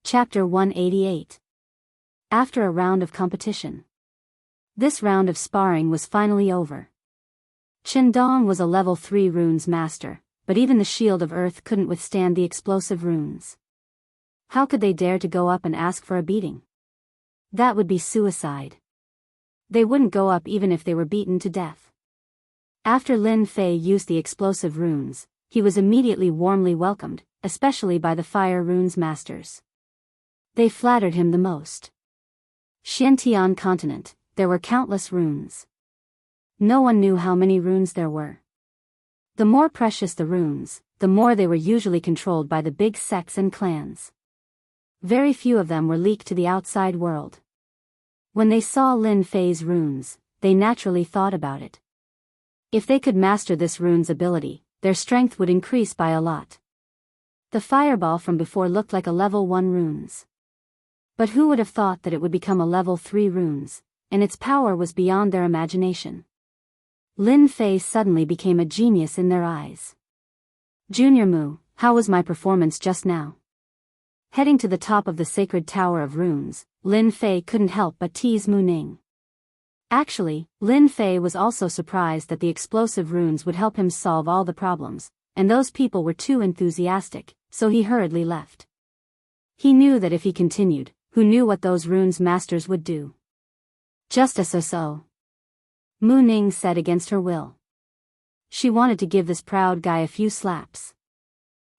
Chapter 188. After a round of competition. This round of sparring was finally over. Qindong was a level 3 runes master, but even the Shield of Earth couldn't withstand the explosive runes. How could they dare to go up and ask for a beating? That would be suicide. They wouldn't go up even if they were beaten to death. After Lin Fei used the explosive runes, he was immediately warmly welcomed, especially by the Fire Runes masters. They flattered him the most. Xiantian continent, there were countless runes. No one knew how many runes there were. The more precious the runes, the more they were usually controlled by the big sects and clans. Very few of them were leaked to the outside world. When they saw Lin Fei's runes, they naturally thought about it. If they could master this rune's ability, their strength would increase by a lot. The fireball from before looked like a level 1 runes. But who would have thought that it would become a level 3 runes, and its power was beyond their imagination. Lin Fei suddenly became a genius in their eyes. Junior Mu, how was my performance just now? Heading to the top of the sacred tower of runes, Lin Fei couldn't help but tease Mu Ning. Actually, Lin Fei was also surprised that the explosive runes would help him solve all the problems, and those people were too enthusiastic, so he hurriedly left. He knew that if he continued, who knew what those runes masters would do? Just as so. Mu Ning said against her will. She wanted to give this proud guy a few slaps.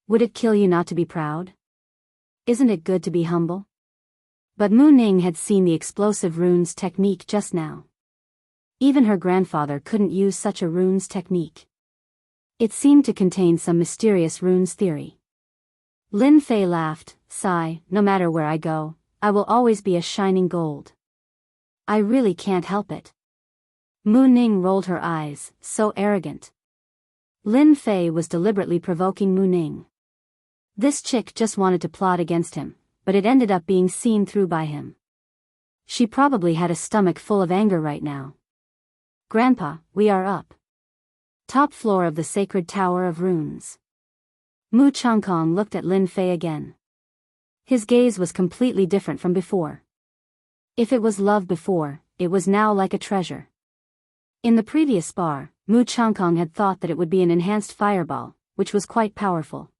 Would it kill you not to be proud? Isn't it good to be humble? But Mu Ning had seen the explosive runes technique just now. Even her grandfather couldn't use such a runes technique. It seemed to contain some mysterious runes theory. Lin Fei laughed, sigh, no matter where I go, I will always be a shining gold. I really can't help it. Mu Ning rolled her eyes, so arrogant. Lin Fei was deliberately provoking Mu Ning. This chick just wanted to plot against him, but it ended up being seen through by him. She probably had a stomach full of anger right now. Grandpa, we are up. Top floor of the sacred tower of runes. Mu Changkong looked at Lin Fei again. His gaze was completely different from before. If it was love before, it was now like a treasure. In the previous spar, Mu Changkong had thought that it would be an enhanced fireball, which was quite powerful.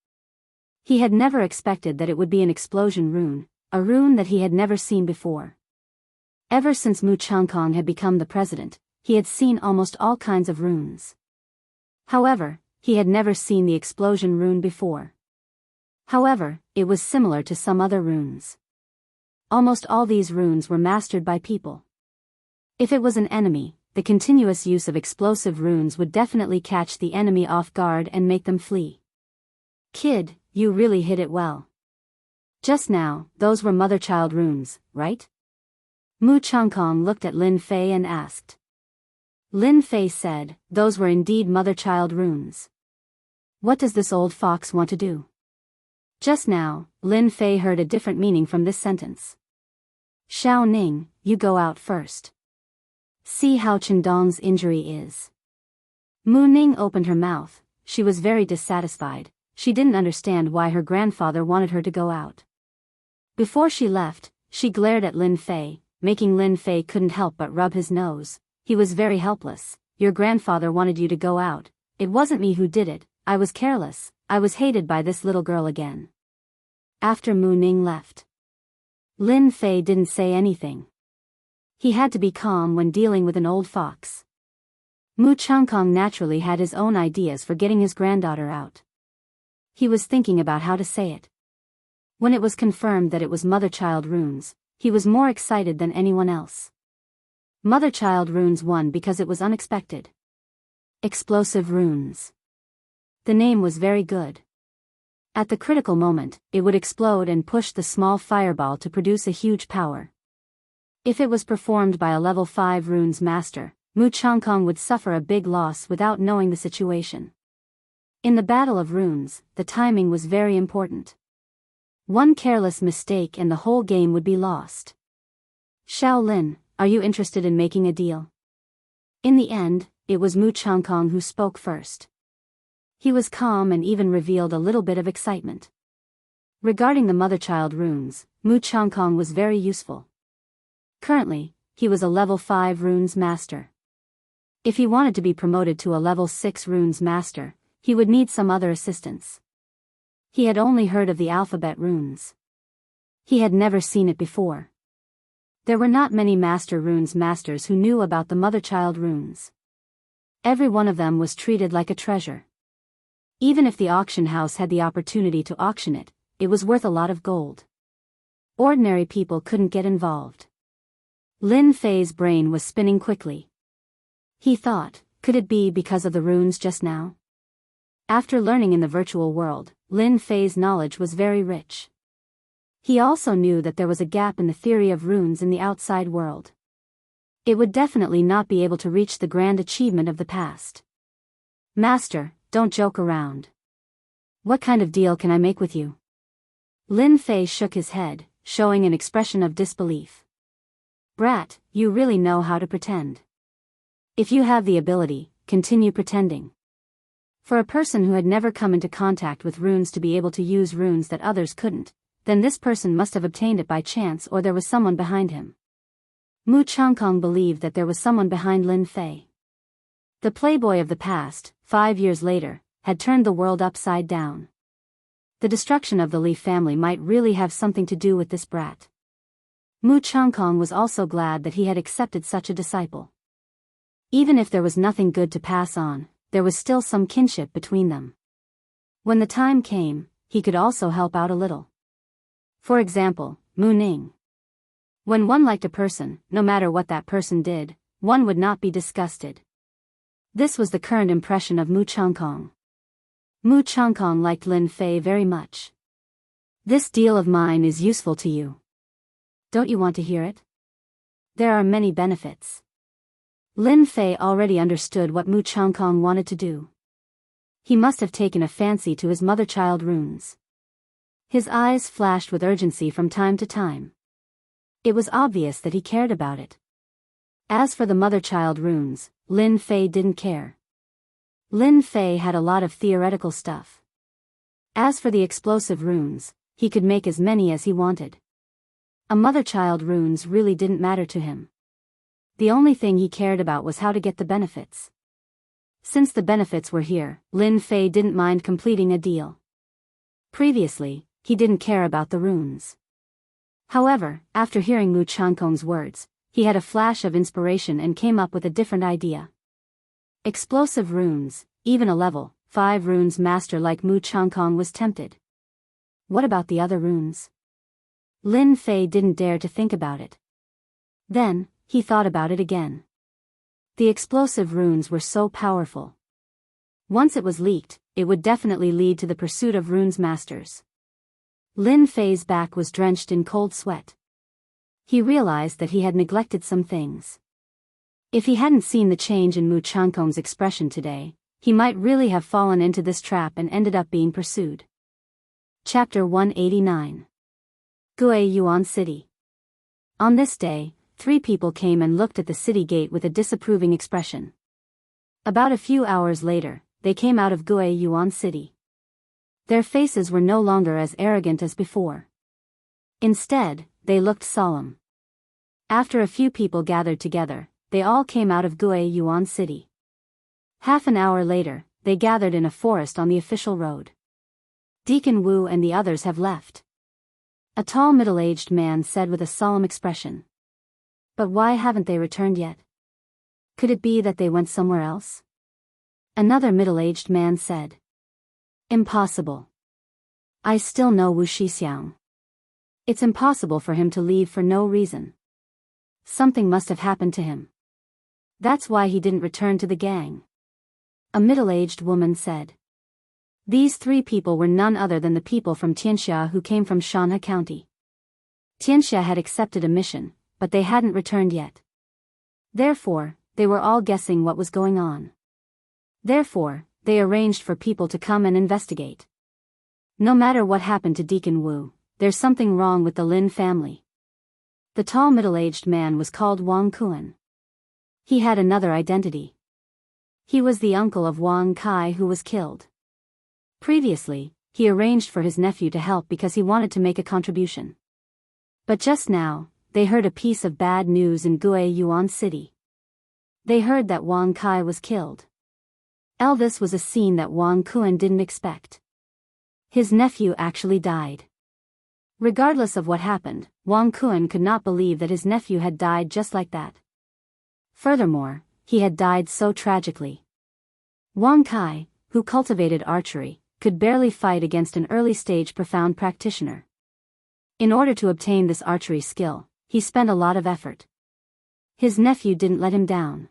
He had never expected that it would be an explosion rune, a rune that he had never seen before. Ever since Mu Changkong had become the president, he had seen almost all kinds of runes. However, he had never seen the explosion rune before. However, it was similar to some other runes. Almost all these runes were mastered by people. If it was an enemy, the continuous use of explosive runes would definitely catch the enemy off guard and make them flee. Kid, you really hit it well. Just now, those were mother-child runes, right? Mu Changkong looked at Lin Fei and asked. Lin Fei said, those were indeed mother-child runes. What does this old fox want to do? Just now, Lin Fei heard a different meaning from this sentence. Xiao Ning, you go out first. See how Qindong's injury is. Mu Ning opened her mouth. She was very dissatisfied. She didn't understand why her grandfather wanted her to go out. Before she left, she glared at Lin Fei, making Lin Fei couldn't help but rub his nose. He was very helpless. Your grandfather wanted you to go out. It wasn't me who did it. I was careless. I was hated by this little girl again. After Mu Ning left, Lin Fei didn't say anything. He had to be calm when dealing with an old fox. Mu Changkong naturally had his own ideas for getting his granddaughter out. He was thinking about how to say it. When it was confirmed that it was mother-child runes, he was more excited than anyone else. Mother-child runes won because it was unexpected. Explosive runes. The name was very good. At the critical moment, it would explode and push the small fireball to produce a huge power. If it was performed by a level 5 runes master, Mu Changkong would suffer a big loss without knowing the situation. In the battle of runes, the timing was very important. One careless mistake and the whole game would be lost. Xiao Lin, are you interested in making a deal? In the end, it was Mu Changkong who spoke first. He was calm and even revealed a little bit of excitement. Regarding the mother-child runes, Mu Changkong was very useful. Currently, he was a level 5 runes master. If he wanted to be promoted to a level 6 runes master, he would need some other assistance. He had only heard of the alphabet runes. He had never seen it before. There were not many master runes masters who knew about the mother-child runes. Every one of them was treated like a treasure. Even if the auction house had the opportunity to auction it, it was worth a lot of gold. Ordinary people couldn't get involved. Lin Fei's brain was spinning quickly. He thought, could it be because of the runes just now? After learning in the virtual world, Lin Fei's knowledge was very rich. He also knew that there was a gap in the theory of runes in the outside world. It would definitely not be able to reach the grand achievement of the past. Master, don't joke around. What kind of deal can I make with you? Lin Fei shook his head, showing an expression of disbelief. Brat, you really know how to pretend. If you have the ability, continue pretending. For a person who had never come into contact with runes to be able to use runes that others couldn't, then this person must have obtained it by chance or there was someone behind him. Mu Changkong believed that there was someone behind Lin Fei. The playboy of the past, 5 years later, had turned the world upside down. The destruction of the Li family might really have something to do with this brat. Mu Changkong was also glad that he had accepted such a disciple. Even if there was nothing good to pass on, there was still some kinship between them. When the time came, he could also help out a little. For example, Mu Ning. When one liked a person, no matter what that person did, one would not be disgusted. This was the current impression of Mu Changkong. Mu Changkong liked Lin Fei very much. This deal of mine is useful to you. Don't you want to hear it? There are many benefits. Lin Fei already understood what Mu Changkong wanted to do. He must have taken a fancy to his mother-child runes. His eyes flashed with urgency from time to time. It was obvious that he cared about it. As for the mother-child runes, Lin Fei didn't care. Lin Fei had a lot of theoretical stuff. As for the explosive runes, he could make as many as he wanted. A mother-child runes really didn't matter to him. The only thing he cared about was how to get the benefits. Since the benefits were here, Lin Fei didn't mind completing a deal. Previously, he didn't care about the runes. However, after hearing Mu Changkong's words, he had a flash of inspiration and came up with a different idea. Explosive runes, even a level 5 runes master like Mu Changkong was tempted. What about the other runes? Lin Fei didn't dare to think about it. Then, he thought about it again. The explosive runes were so powerful. Once it was leaked, it would definitely lead to the pursuit of runes masters. Lin Fei's back was drenched in cold sweat. He realized that he had neglected some things. If he hadn't seen the change in Mu Changkong's expression today, he might really have fallen into this trap and ended up being pursued. Chapter 189. Guiyuan City. On this day, 3 people came and looked at the city gate with a disapproving expression. About a few hours later, they came out of Guiyuan City. Their faces were no longer as arrogant as before. Instead, they looked solemn. After a few people gathered together, they all came out of Guiyuan City. Half an hour later, they gathered in a forest on the official road. Deacon Wu and the others have left. A tall middle-aged man said with a solemn expression. But why haven't they returned yet? Could it be that they went somewhere else? Another middle-aged man said. Impossible. I still know Wu Shixiang. It's impossible for him to leave for no reason. Something must have happened to him. That's why he didn't return to the gang. A middle-aged woman said. These 3 people were none other than the people from Tianxia who came from Shanhe County. Tianxia had accepted a mission, but they hadn't returned yet. Therefore, they were all guessing what was going on. Therefore, they arranged for people to come and investigate. No matter what happened to Deacon Wu, there's something wrong with the Lin family. The tall middle-aged man was called Wang Kuan. He had another identity. He was the uncle of Wang Kai who was killed. Previously, he arranged for his nephew to help because he wanted to make a contribution. But just now, they heard a piece of bad news in Guiyuan City. They heard that Wang Kai was killed. This was a scene that Wang Kuan didn't expect. His nephew actually died. Regardless of what happened, Wang Kuan could not believe that his nephew had died just like that. Furthermore, he had died so tragically. Wang Kai, who cultivated archery, could barely fight against an early-stage profound practitioner. In order to obtain this archery skill, he spent a lot of effort. His nephew didn't let him down.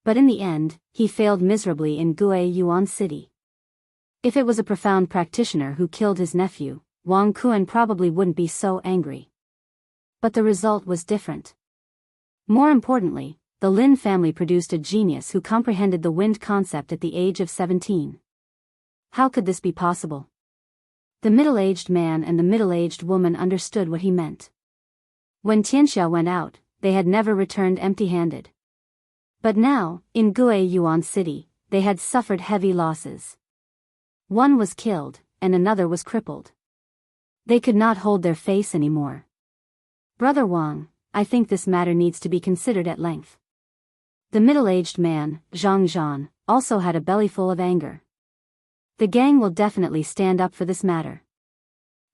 But in the end, he failed miserably in Guiyuan City. If it was a profound practitioner who killed his nephew, Wang Kuan probably wouldn't be so angry. But the result was different. More importantly, the Lin family produced a genius who comprehended the wind concept at the age of 17. How could this be possible? The middle-aged man and the middle-aged woman understood what he meant. When Tianxia went out, they had never returned empty-handed. But now, in Guiyuan City, they had suffered heavy losses. One was killed, and another was crippled. They could not hold their face anymore. Brother Wang, I think this matter needs to be considered at length. The middle-aged man, Zhang Zhan, also had a bellyful of anger. The gang will definitely stand up for this matter.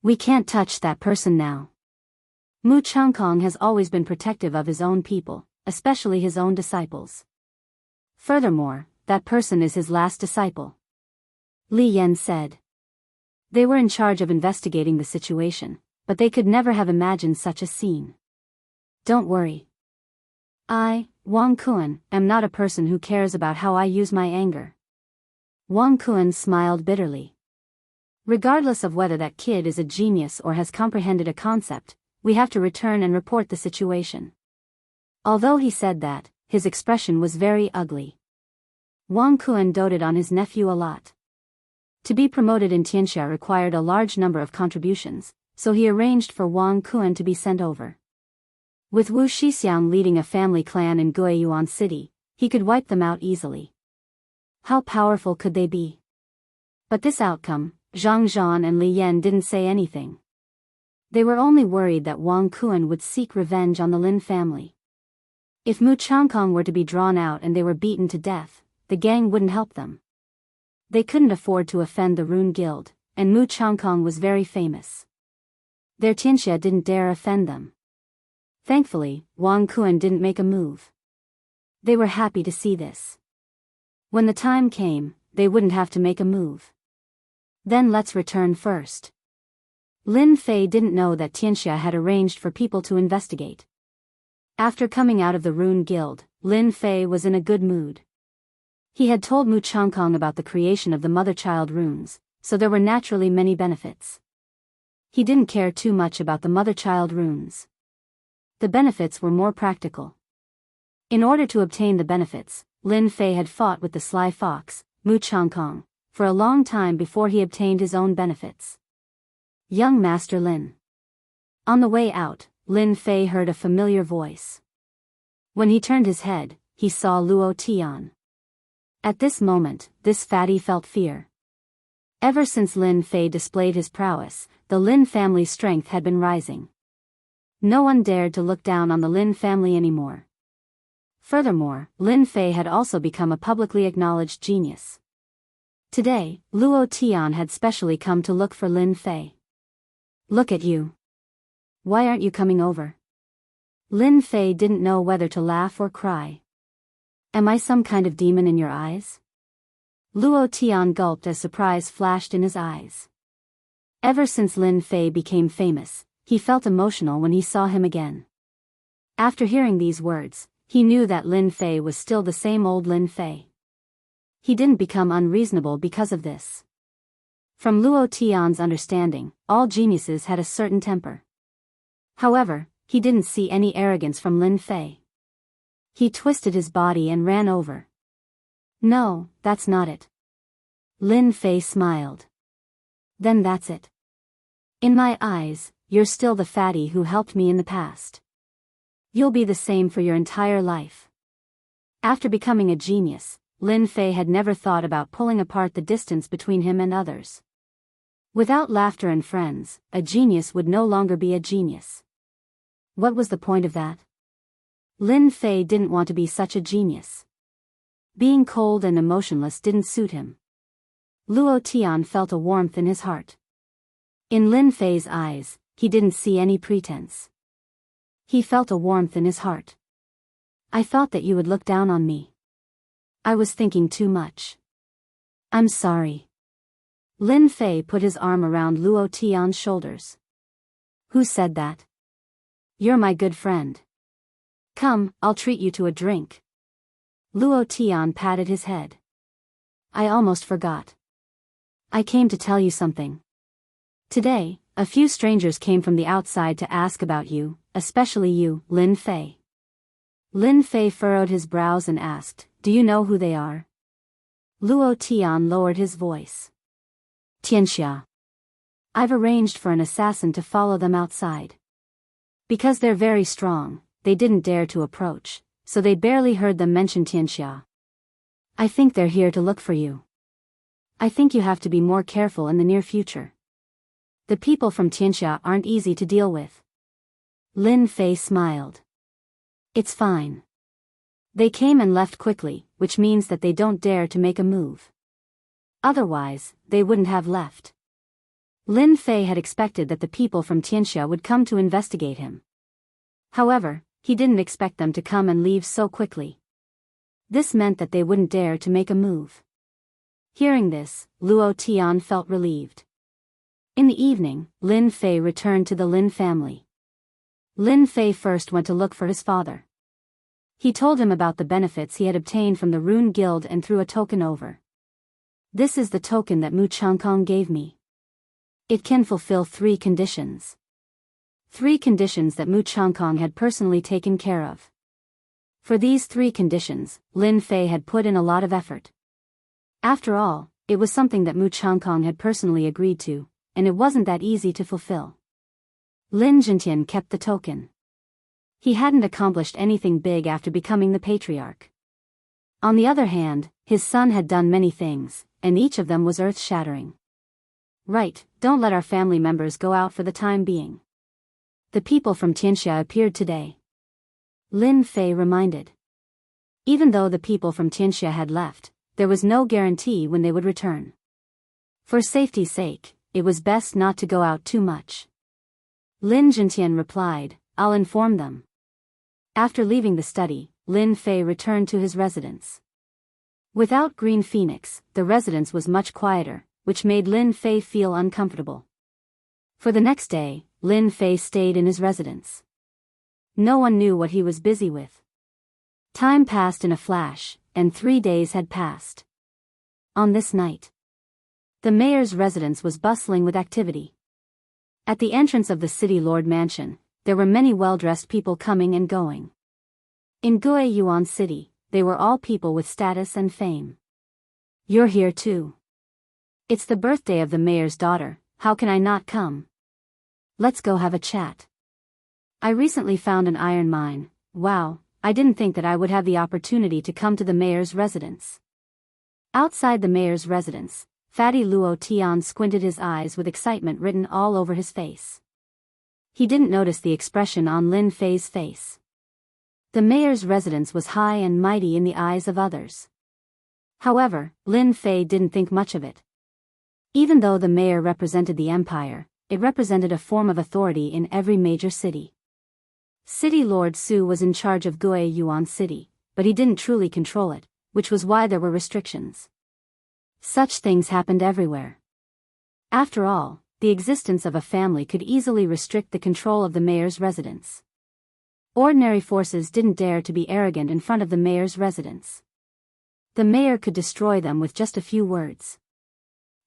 We can't touch that person now. Mu Changkong has always been protective of his own people, especially his own disciples. Furthermore, that person is his last disciple. Li Yan said. They were in charge of investigating the situation, but they could never have imagined such a scene. Don't worry. I, Wang Kuan, am not a person who cares about how I use my anger. Wang Kuan smiled bitterly. Regardless of whether that kid is a genius or has comprehended a concept, we have to return and report the situation. Although he said that, his expression was very ugly. Wang Kuan doted on his nephew a lot. To be promoted in Tianxia required a large number of contributions, so he arranged for Wang Kuan to be sent over. With Wu Shixiang leading a family clan in Guiyuan City, he could wipe them out easily. How powerful could they be? But this outcome, Zhang Zhan and Li Yan didn't say anything. They were only worried that Wang Kuan would seek revenge on the Lin family. If Mu Changkong were to be drawn out and they were beaten to death, the gang wouldn't help them. They couldn't afford to offend the Rune Guild, and Mu Changkong was very famous. Their Tianxia didn't dare offend them. Thankfully, Wang Kuan didn't make a move. They were happy to see this. When the time came, they wouldn't have to make a move. Then let's return first. Lin Fei didn't know that Tianxia had arranged for people to investigate. After coming out of the Rune Guild, Lin Fei was in a good mood. He had told Mu Changkong about the creation of the mother-child runes, so there were naturally many benefits. He didn't care too much about the mother-child runes. The benefits were more practical. In order to obtain the benefits, Lin Fei had fought with the sly fox, Mu Changkong, for a long time before he obtained his own benefits. Young Master Lin. On the way out, Lin Fei heard a familiar voice. When he turned his head, he saw Luo Tian. At this moment, this fatty felt fear. Ever since Lin Fei displayed his prowess, the Lin family's strength had been rising. No one dared to look down on the Lin family anymore. Furthermore, Lin Fei had also become a publicly acknowledged genius. Today, Luo Tian had specially come to look for Lin Fei. Look at you. Why aren't you coming over? Lin Fei didn't know whether to laugh or cry. Am I some kind of demon in your eyes? Luo Tian gulped as surprise flashed in his eyes. Ever since Lin Fei became famous, he felt emotional when he saw him again. After hearing these words, he knew that Lin Fei was still the same old Lin Fei. He didn't become unreasonable because of this. From Luo Tian's understanding, all geniuses had a certain temper. However, he didn't see any arrogance from Lin Fei. He twisted his body and ran over. No, that's not it. Lin Fei smiled. Then that's it. In my eyes, you're still the fatty who helped me in the past. You'll be the same for your entire life. After becoming a genius, Lin Fei had never thought about pulling apart the distance between him and others. Without laughter and friends, a genius would no longer be a genius. What was the point of that? Lin Fei didn't want to be such a genius. Being cold and emotionless didn't suit him. Luo Tian felt a warmth in his heart. In Lin Fei's eyes, he didn't see any pretense. He felt a warmth in his heart. I thought that you would look down on me. I was thinking too much. I'm sorry. Lin Fei put his arm around Luo Tian's shoulders. Who said that? You're my good friend. Come, I'll treat you to a drink. Luo Tian patted his head. I almost forgot. I came to tell you something. Today, a few strangers came from the outside to ask about you, especially you, Lin Fei. Lin Fei furrowed his brows and asked, do you know who they are? Luo Tian lowered his voice. Tianxia. I've arranged for an assassin to follow them outside. Because they're very strong, they didn't dare to approach, so they barely heard them mention Tianxia. I think they're here to look for you. I think you have to be more careful in the near future. The people from Tianxia aren't easy to deal with. Lin Fei smiled. It's fine. They came and left quickly, which means that they don't dare to make a move. Otherwise, they wouldn't have left. Lin Fei had expected that the people from Tianxia would come to investigate him. However, he didn't expect them to come and leave so quickly. This meant that they wouldn't dare to make a move. Hearing this, Luo Tian felt relieved. In the evening, Lin Fei returned to the Lin family. Lin Fei first went to look for his father. He told him about the benefits he had obtained from the Rune Guild and threw a token over. This is the token that Mu Changkong gave me. It can fulfill 3 conditions. 3 conditions that Mu Changkong had personally taken care of. For these 3 conditions, Lin Fei had put in a lot of effort. After all, it was something that Mu Changkong had personally agreed to, and it wasn't that easy to fulfill. Lin Jintian kept the token. He hadn't accomplished anything big after becoming the patriarch. On the other hand, his son had done many things, and each of them was earth-shattering. Right, don't let our family members go out for the time being. The people from Tianxia appeared today. Lin Fei reminded. Even though the people from Tianxia had left, there was no guarantee when they would return. For safety's sake, it was best not to go out too much. Lin Jintian replied, I'll inform them. After leaving the study, Lin Fei returned to his residence. Without Green Phoenix, the residence was much quieter, which made Lin Fei feel uncomfortable. For the next day, Lin Fei stayed in his residence. No one knew what he was busy with. Time passed in a flash, and 3 days had passed. On this night, the mayor's residence was bustling with activity. At the entrance of the city lord mansion, there were many well-dressed people coming and going. In Guiyuan City, they were all people with status and fame. You're here too. It's the birthday of the mayor's daughter, how can I not come? Let's go have a chat. I recently found an iron mine. Wow, I didn't think that I would have the opportunity to come to the mayor's residence. Outside the mayor's residence, Fatty Luo Tian squinted his eyes with excitement written all over his face. He didn't notice the expression on Lin Fei's face. The mayor's residence was high and mighty in the eyes of others. However, Lin Fei didn't think much of it. Even though the mayor represented the empire, it represented a form of authority in every major city. City Lord Su was in charge of Guiyuan City, but he didn't truly control it, which was why there were restrictions. Such things happened everywhere. After all, the existence of a family could easily restrict the control of the mayor's residence. Ordinary forces didn't dare to be arrogant in front of the mayor's residence. The mayor could destroy them with just a few words.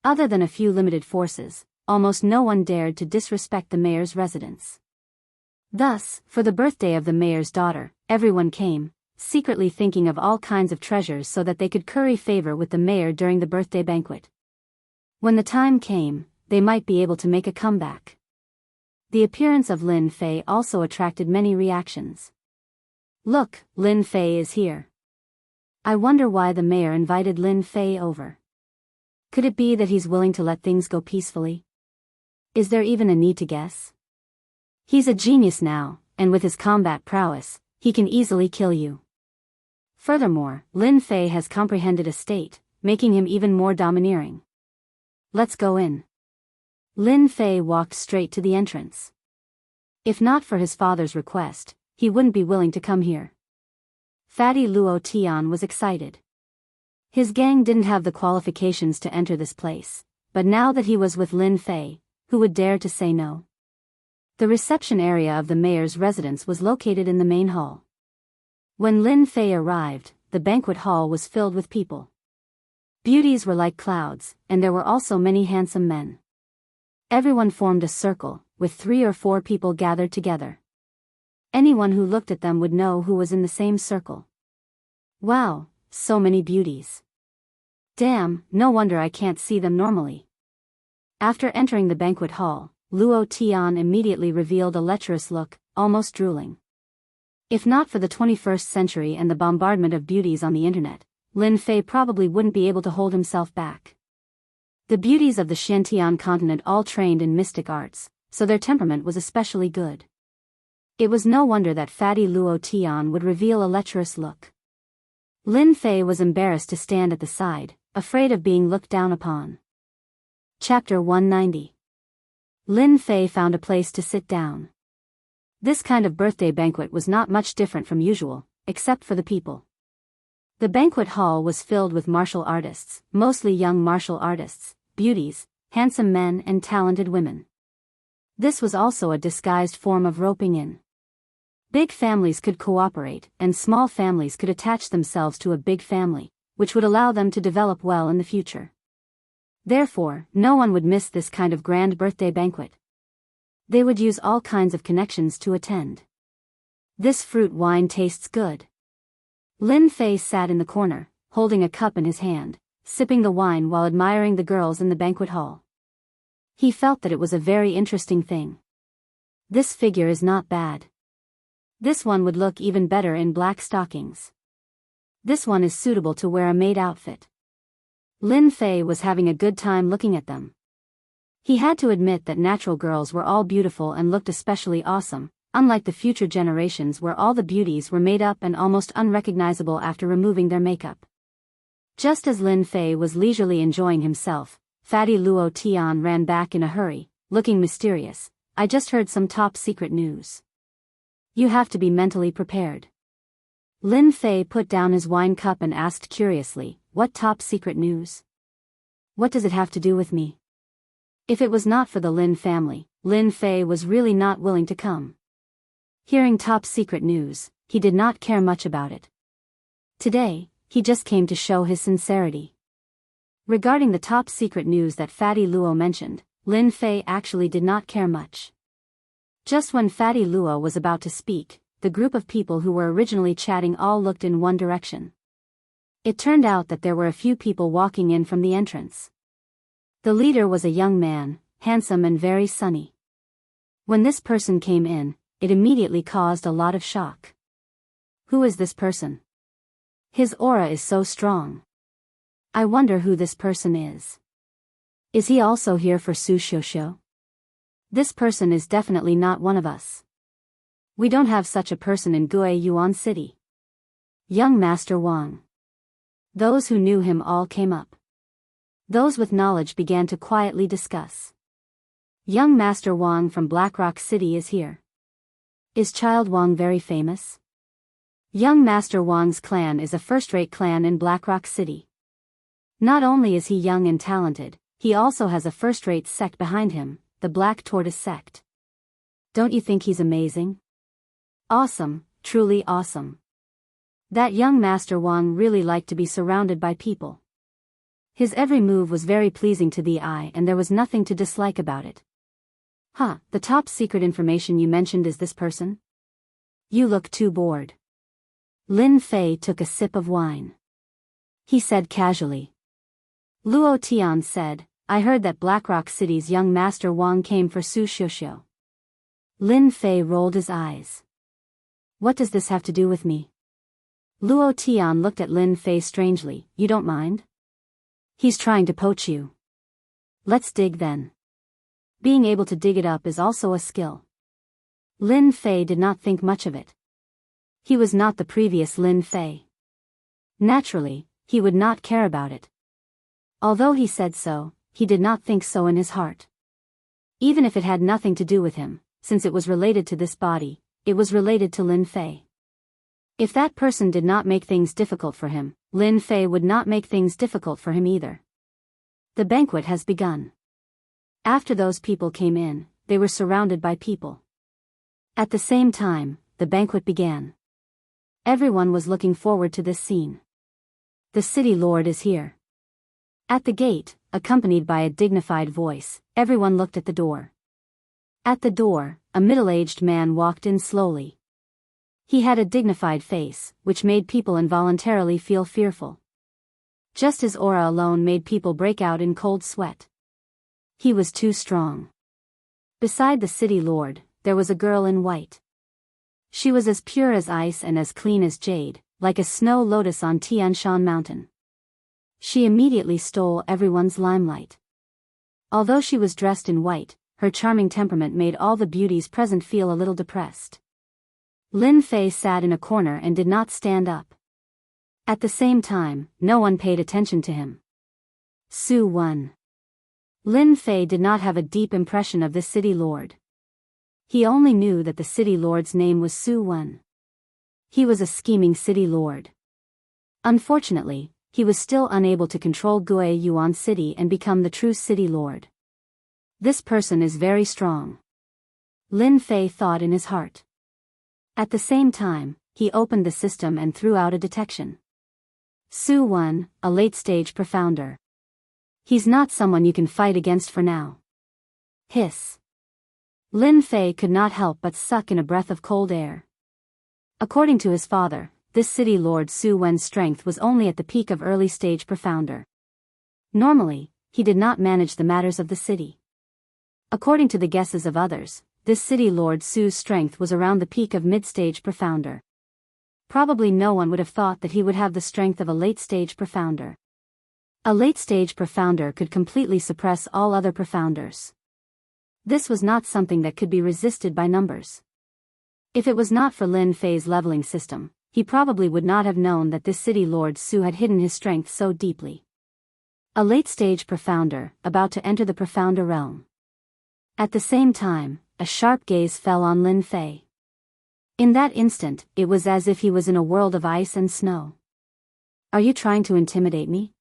Other than a few limited forces, almost no one dared to disrespect the mayor's residence. Thus, for the birthday of the mayor's daughter, everyone came, secretly thinking of all kinds of treasures so that they could curry favor with the mayor during the birthday banquet. When the time came, they might be able to make a comeback. The appearance of Lin Fei also attracted many reactions. Look, Lin Fei is here. I wonder why the mayor invited Lin Fei over. Could it be that he's willing to let things go peacefully? Is there even a need to guess? He's a genius now, and with his combat prowess, he can easily kill you. Furthermore, Lin Fei has comprehended a state, making him even more domineering. Let's go in. Lin Fei walked straight to the entrance. If not for his father's request, he wouldn't be willing to come here. Fatty Luo Tian was excited. His gang didn't have the qualifications to enter this place, but now that he was with Lin Fei, who would dare to say no? The reception area of the mayor's residence was located in the main hall. When Lin Fei arrived, the banquet hall was filled with people. Beauties were like clouds, and there were also many handsome men. Everyone formed a circle, with 3 or 4 people gathered together. Anyone who looked at them would know who was in the same circle. Wow, so many beauties. Damn, no wonder I can't see them normally. After entering the banquet hall, Luo Tian immediately revealed a lecherous look, almost drooling. If not for the 21st century and the bombardment of beauties on the internet, Lin Fei probably wouldn't be able to hold himself back. The beauties of the Xiantian continent all trained in mystic arts, so their temperament was especially good. It was no wonder that Fatty Luo Tian would reveal a lecherous look. Lin Fei was embarrassed to stand at the side, afraid of being looked down upon. Chapter 190. Lin Fei found a place to sit down. This kind of birthday banquet was not much different from usual, except for the people. The banquet hall was filled with martial artists, mostly young martial artists, beauties, handsome men and talented women. This was also a disguised form of roping in. Big families could cooperate, and small families could attach themselves to a big family, which would allow them to develop well in the future. Therefore, no one would miss this kind of grand birthday banquet. They would use all kinds of connections to attend. This fruit wine tastes good. Lin Fei sat in the corner, holding a cup in his hand, sipping the wine while admiring the girls in the banquet hall. He felt that it was a very interesting thing. This figure is not bad. This one would look even better in black stockings. This one is suitable to wear a maid outfit. Lin Fei was having a good time looking at them. He had to admit that natural girls were all beautiful and looked especially awesome, unlike the future generations where all the beauties were made up and almost unrecognizable after removing their makeup. Just as Lin Fei was leisurely enjoying himself, Fatty Luo Tian ran back in a hurry, looking mysterious. I just heard some top secret news. You have to be mentally prepared. Lin Fei put down his wine cup and asked curiously, what top secret news? What does it have to do with me? If it was not for the Lin family, Lin Fei was really not willing to come. Hearing top secret news, he did not care much about it. Today, he just came to show his sincerity. Regarding the top secret news that Fatty Luo mentioned, Lin Fei actually did not care much. Just when Fatty Luo was about to speak, the group of people who were originally chatting all looked in one direction. It turned out that there were a few people walking in from the entrance. The leader was a young man, handsome and very sunny. When this person came in, it immediately caused a lot of shock. Who is this person? His aura is so strong. I wonder who this person is. Is he also here for Su Xiuxiu? This person is definitely not one of us. We don't have such a person in Gue Yuan City. Young Master Wang. Those who knew him all came up. Those with knowledge began to quietly discuss. Young Master Wang from Blackrock City is here. Is Child Wang very famous? Young Master Wang's clan is a first-rate clan in Blackrock City. Not only is he young and talented, he also has a first-rate sect behind him, the Black Tortoise sect. Don't you think he's amazing? Awesome, truly awesome. That young Master Wang really liked to be surrounded by people. His every move was very pleasing to the eye and there was nothing to dislike about it. The top secret information you mentioned is this person? You look too bored. Lin Fei took a sip of wine. He said casually. Luo Tian said, I heard that Blackrock City's young Master Wang came for Su Xiuxiu. Lin Fei rolled his eyes. What does this have to do with me? Luo Tian looked at Lin Fei strangely. You don't mind? He's trying to poach you. Let's dig then. Being able to dig it up is also a skill. Lin Fei did not think much of it. He was not the previous Lin Fei. Naturally, he would not care about it. Although he said so, he did not think so in his heart. Even if it had nothing to do with him, since it was related to this body, it was related to Lin Fei. If that person did not make things difficult for him, Lin Fei would not make things difficult for him either. The banquet has begun. After those people came in, they were surrounded by people. At the same time, the banquet began. Everyone was looking forward to this scene. The city lord is here. At the gate, accompanied by a dignified voice, everyone looked at the door. At the door, a middle-aged man walked in slowly. He had a dignified face, which made people involuntarily feel fearful. Just his aura alone made people break out in cold sweat. He was too strong. Beside the city lord, there was a girl in white. She was as pure as ice and as clean as jade, like a snow lotus on Tian Shan Mountain. She immediately stole everyone's limelight. Although she was dressed in white, her charming temperament made all the beauties present feel a little depressed. Lin Fei sat in a corner and did not stand up. At the same time, no one paid attention to him. Su Wen. Lin Fei did not have a deep impression of this city lord. He only knew that the city lord's name was Su Wen. He was a scheming city lord. Unfortunately, he was still unable to control Gue Yuan City and become the true city lord. This person is very strong. Lin Fei thought in his heart. At the same time, he opened the system and threw out a detection. Su Wen, a late-stage profounder. He's not someone you can fight against for now. Hiss. Lin Fei could not help but suck in a breath of cold air. According to his father, this city lord Su Wen's strength was only at the peak of early-stage profounder. Normally, he did not manage the matters of the city. According to the guesses of others, this city lord Su's strength was around the peak of mid-stage profounder. Probably no one would have thought that he would have the strength of a late-stage profounder. A late-stage profounder could completely suppress all other profounders. This was not something that could be resisted by numbers. If it was not for Lin Fei's leveling system, he probably would not have known that this city lord Su had hidden his strength so deeply. A late-stage profounder, about to enter the profounder realm. At the same time, a sharp gaze fell on Lin Fei. In that instant, it was as if he was in a world of ice and snow. Are you trying to intimidate me?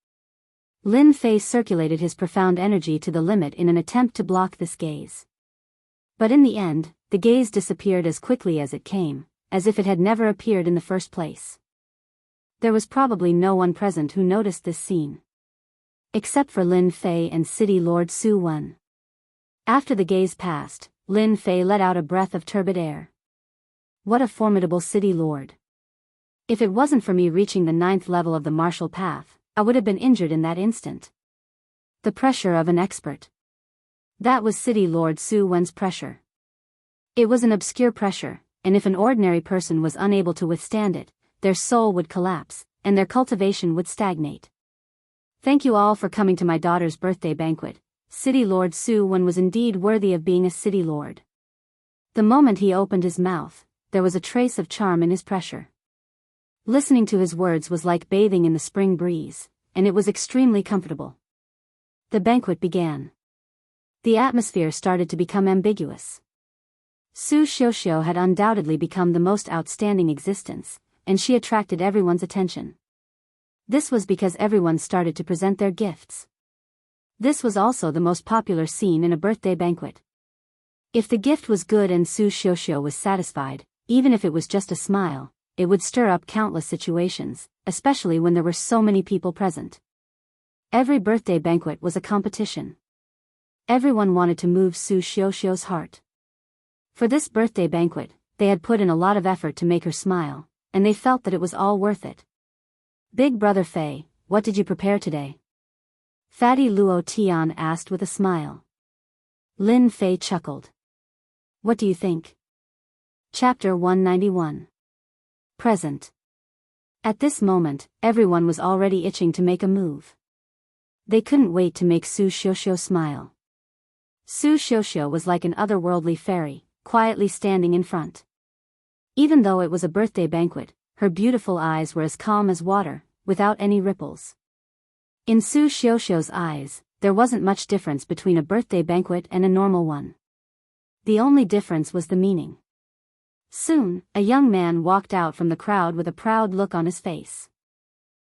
Lin Fei circulated his profound energy to the limit in an attempt to block this gaze. But in the end, the gaze disappeared as quickly as it came, as if it had never appeared in the first place. There was probably no one present who noticed this scene. Except for Lin Fei and City Lord Su Wen. After the gaze passed, Lin Fei let out a breath of turbid air. What a formidable city lord. If it wasn't for me reaching the 9th level of the martial path, I would have been injured in that instant. The pressure of an expert. That was City Lord Su Wen's pressure. It was an obscure pressure, and if an ordinary person was unable to withstand it, their soul would collapse, and their cultivation would stagnate. Thank you all for coming to my daughter's birthday banquet. City Lord Su Wen was indeed worthy of being a city lord. The moment he opened his mouth, there was a trace of charm in his pressure. Listening to his words was like bathing in the spring breeze, and it was extremely comfortable. The banquet began. The atmosphere started to become ambiguous. Su Xiuxiu had undoubtedly become the most outstanding existence, and she attracted everyone's attention. This was because everyone started to present their gifts. This was also the most popular scene in a birthday banquet. If the gift was good and Su Xiuxiu was satisfied, even if it was just a smile, it would stir up countless situations, especially when there were so many people present. Every birthday banquet was a competition. Everyone wanted to move Su Xiuxiu's heart. For this birthday banquet, they had put in a lot of effort to make her smile, and they felt that it was all worth it. Big Brother Fei, what did you prepare today? Fatty Luo Tian asked with a smile. Lin Fei chuckled. What do you think? Chapter 191. Present. At this moment, everyone was already itching to make a move. They couldn't wait to make Su Xiuxiu smile. Su Xiuxiu was like an otherworldly fairy, quietly standing in front. Even though it was a birthday banquet, her beautiful eyes were as calm as water, without any ripples. In Su Xiuxiu's eyes, there wasn't much difference between a birthday banquet and a normal one. The only difference was the meaning. Soon, a young man walked out from the crowd with a proud look on his face.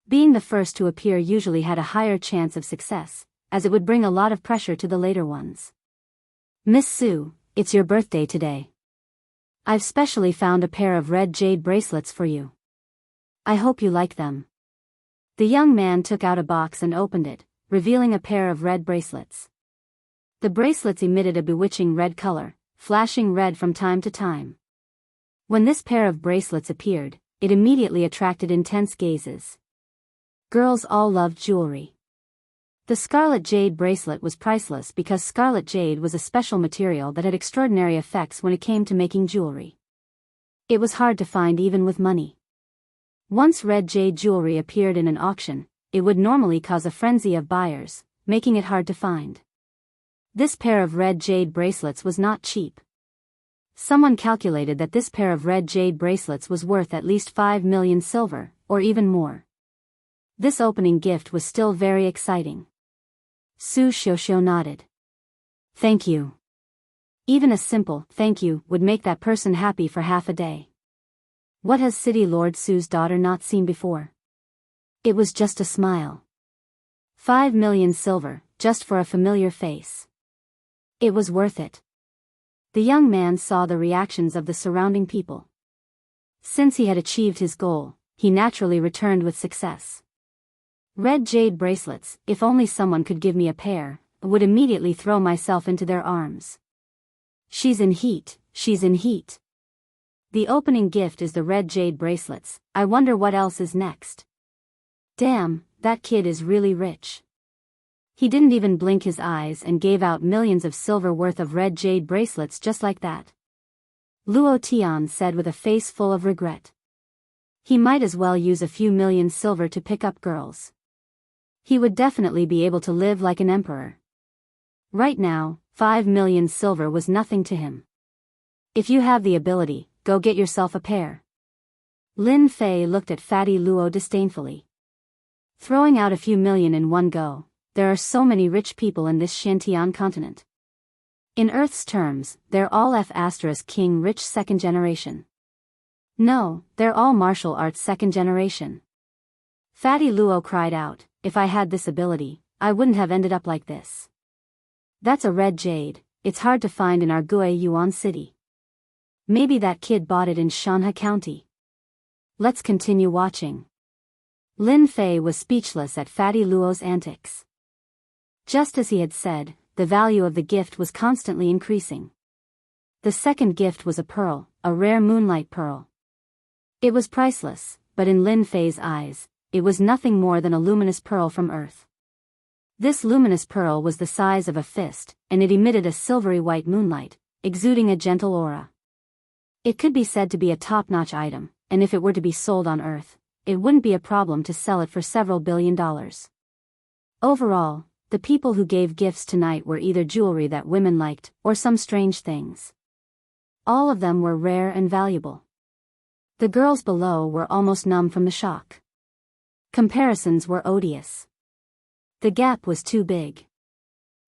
Being the first to appear usually had a higher chance of success, as it would bring a lot of pressure to the later ones. Miss Su, it's your birthday today. I've specially found a pair of red jade bracelets for you. I hope you like them. The young man took out a box and opened it, revealing a pair of red bracelets. The bracelets emitted a bewitching red color, flashing red from time to time. When this pair of bracelets appeared, it immediately attracted intense gazes. Girls all loved jewelry. The scarlet jade bracelet was priceless because scarlet jade was a special material that had extraordinary effects when it came to making jewelry. It was hard to find even with money. Once red jade jewelry appeared in an auction, it would normally cause a frenzy of buyers, making it hard to find. This pair of red jade bracelets was not cheap. Someone calculated that this pair of red jade bracelets was worth at least 5 million silver, or even more. This opening gift was still very exciting. Su Xiuxiu nodded. Thank you. Even a simple thank you would make that person happy for half a day. What has City Lord Su's daughter not seen before? It was just a smile. 5 million silver, just for a familiar face. It was worth it. The young man saw the reactions of the surrounding people. Since he had achieved his goal, he naturally returned with success. Red jade bracelets, if only someone could give me a pair, would immediately throw myself into their arms. She's in heat, she's in heat. The opening gift is the red jade bracelets, I wonder what else is next. Damn, that kid is really rich. He didn't even blink his eyes and gave out millions of silver worth of red jade bracelets just like that. Luo Tian said with a face full of regret. He might as well use a few million silver to pick up girls. He would definitely be able to live like an emperor. Right now, 5 million silver was nothing to him. If you have the ability, go get yourself a pair. Lin Fei looked at Fatty Luo disdainfully. Throwing out a few million in one go, there are so many rich people in this Shantian continent. In Earth's terms, they're all F*King rich second generation. No, they're all martial arts second generation. Fatty Luo cried out, if I had this ability, I wouldn't have ended up like this. That's a red jade, it's hard to find in our Gui Yuan city. Maybe that kid bought it in Shanha County. Let's continue watching. Lin Fei was speechless at Fatty Luo's antics. Just as he had said, the value of the gift was constantly increasing. The second gift was a pearl, a rare moonlight pearl. It was priceless, but in Lin Fei's eyes, it was nothing more than a luminous pearl from Earth. This luminous pearl was the size of a fist, and it emitted a silvery white moonlight, exuding a gentle aura. It could be said to be a top-notch item, and if it were to be sold on Earth, it wouldn't be a problem to sell it for several $billion. Overall, the people who gave gifts tonight were either jewelry that women liked, or some strange things. All of them were rare and valuable. The girls below were almost numb from the shock. Comparisons were odious. The gap was too big.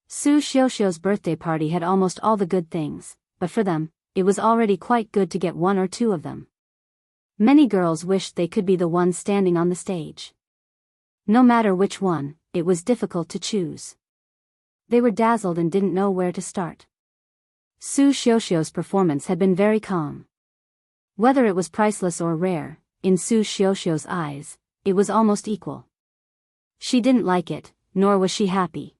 Su Xiuxiu's birthday party had almost all the good things, but for them, it was already quite good to get one or two of them. Many girls wished they could be the one standing on the stage. No matter which one, it was difficult to choose. They were dazzled and didn't know where to start. Su Xiuxiu's performance had been very calm. Whether it was priceless or rare, in Su Xiuxiu's eyes, it was almost equal. She didn't like it, nor was she happy.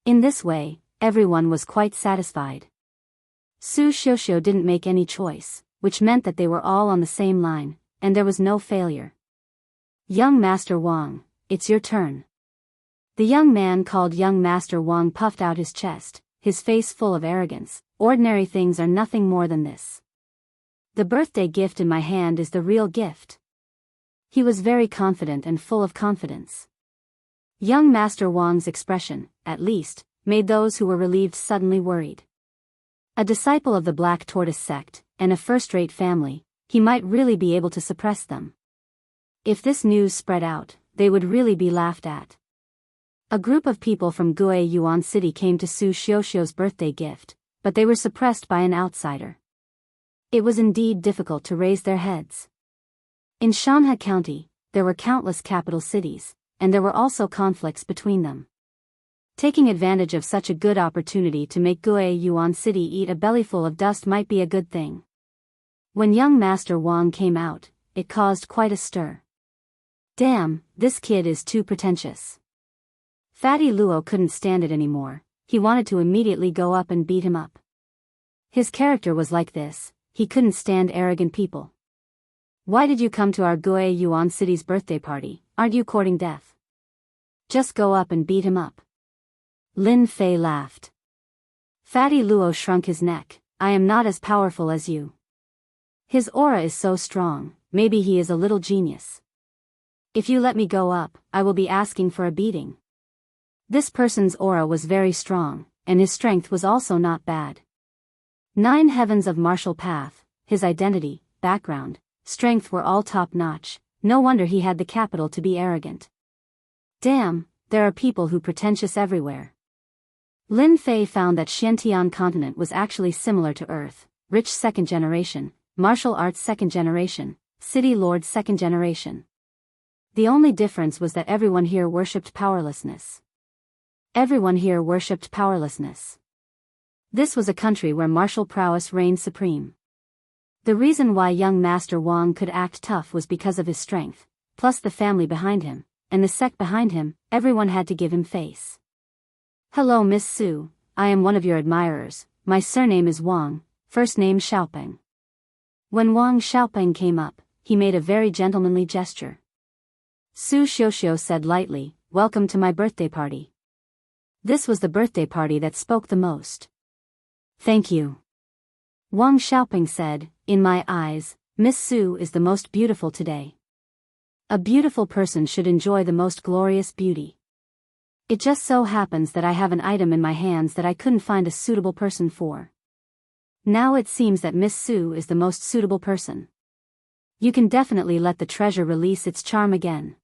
In this way, everyone was quite satisfied. Su Xiuxiu didn't make any choice, which meant that they were all on the same line, and there was no failure. Young Master Wang, it's your turn. The young man called Young Master Wang puffed out his chest, his face full of arrogance. Ordinary things are nothing more than this. The birthday gift in my hand is the real gift. He was very confident and full of confidence. Young Master Wang's expression, at least, made those who were relieved suddenly worried. A disciple of the Black Tortoise sect, and a first-rate family, he might really be able to suppress them. If this news spread out, they would really be laughed at. A group of people from Gue Yuan City came to Su Xiuxiu's birthday gift, but they were suppressed by an outsider. It was indeed difficult to raise their heads. In Shanhe County, there were countless capital cities, and there were also conflicts between them. Taking advantage of such a good opportunity to make Gue Yuan City eat a bellyful of dust might be a good thing. When young Master Wang came out, it caused quite a stir. Damn, this kid is too pretentious. Fatty Luo couldn't stand it anymore. He wanted to immediately go up and beat him up. His character was like this, he couldn't stand arrogant people. Why did you come to our Gue Yuan City's birthday party? Aren't you courting death? Just go up and beat him up. Lin Fei laughed. Fatty Luo shrunk his neck. I am not as powerful as you. His aura is so strong, maybe he is a little genius. If you let me go up, I will be asking for a beating. This person's aura was very strong, and his strength was also not bad. 9 heavens of martial path, his identity, background, strength were all top-notch, no wonder he had the capital to be arrogant. Damn, there are people who pretentious everywhere. Lin Fei found that Xiantian continent was actually similar to Earth, rich 2nd generation, martial arts 2nd generation, city lord 2nd generation. The only difference was that everyone here worshipped powerlessness. Everyone here worshipped powerlessness. This was a country where martial prowess reigned supreme. The reason why young Master Wang could act tough was because of his strength, plus the family behind him, and the sect behind him, everyone had to give him face. Hello Miss Su, I am one of your admirers, my surname is Wang, first name Xiaopeng. When Wang Xiaopeng came up, he made a very gentlemanly gesture. Su Xiuxiu said lightly, welcome to my birthday party. This was the birthday party that spoke the most. Thank you. Wang Xiaopeng said, in my eyes, Miss Su is the most beautiful today. A beautiful person should enjoy the most glorious beauty. It just so happens that I have an item in my hands that I couldn't find a suitable person for. Now it seems that Miss Su is the most suitable person. You can definitely let the treasure release its charm again.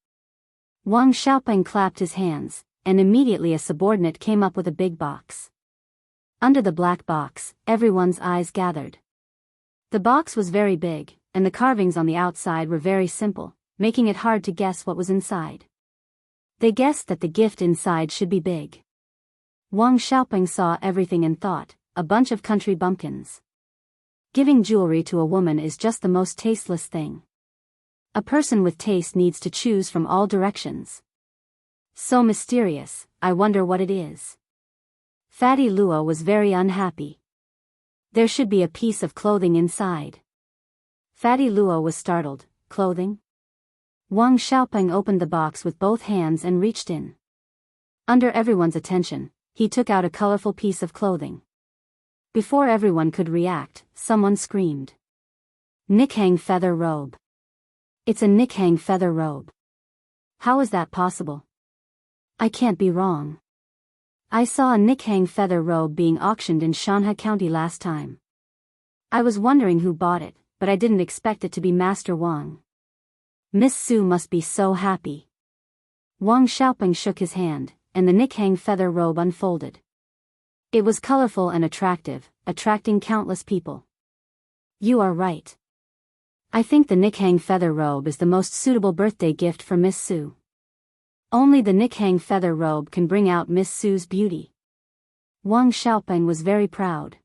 Wang Xiaopeng clapped his hands, and immediately a subordinate came up with a big box. Under the black box, everyone's eyes gathered. The box was very big, and the carvings on the outside were very simple, making it hard to guess what was inside. They guessed that the gift inside should be big. Wang Xiaopeng saw everything and thought, a bunch of country bumpkins. Giving jewelry to a woman is just the most tasteless thing. A person with taste needs to choose from all directions. So mysterious, I wonder what it is. Fatty Luo was very unhappy. There should be a piece of clothing inside. Fatty Luo was startled, clothing? Wang Xiaopeng opened the box with both hands and reached in. Under everyone's attention, he took out a colorful piece of clothing. Before everyone could react, someone screamed. Nikhang feather robe. It's a Nikhang feather robe. How is that possible? I can't be wrong. I saw a Nikhang feather robe being auctioned in Shanhe County last time. I was wondering who bought it, but I didn't expect it to be Master Wang. Miss Su must be so happy. Wang Xiaopeng shook his hand, and the Nikhang feather robe unfolded. It was colorful and attractive, attracting countless people. You are right. I think the Nikhang feather robe is the most suitable birthday gift for Miss Su. Only the Nikhang feather robe can bring out Miss Su's beauty. Wang Xiaopeng was very proud.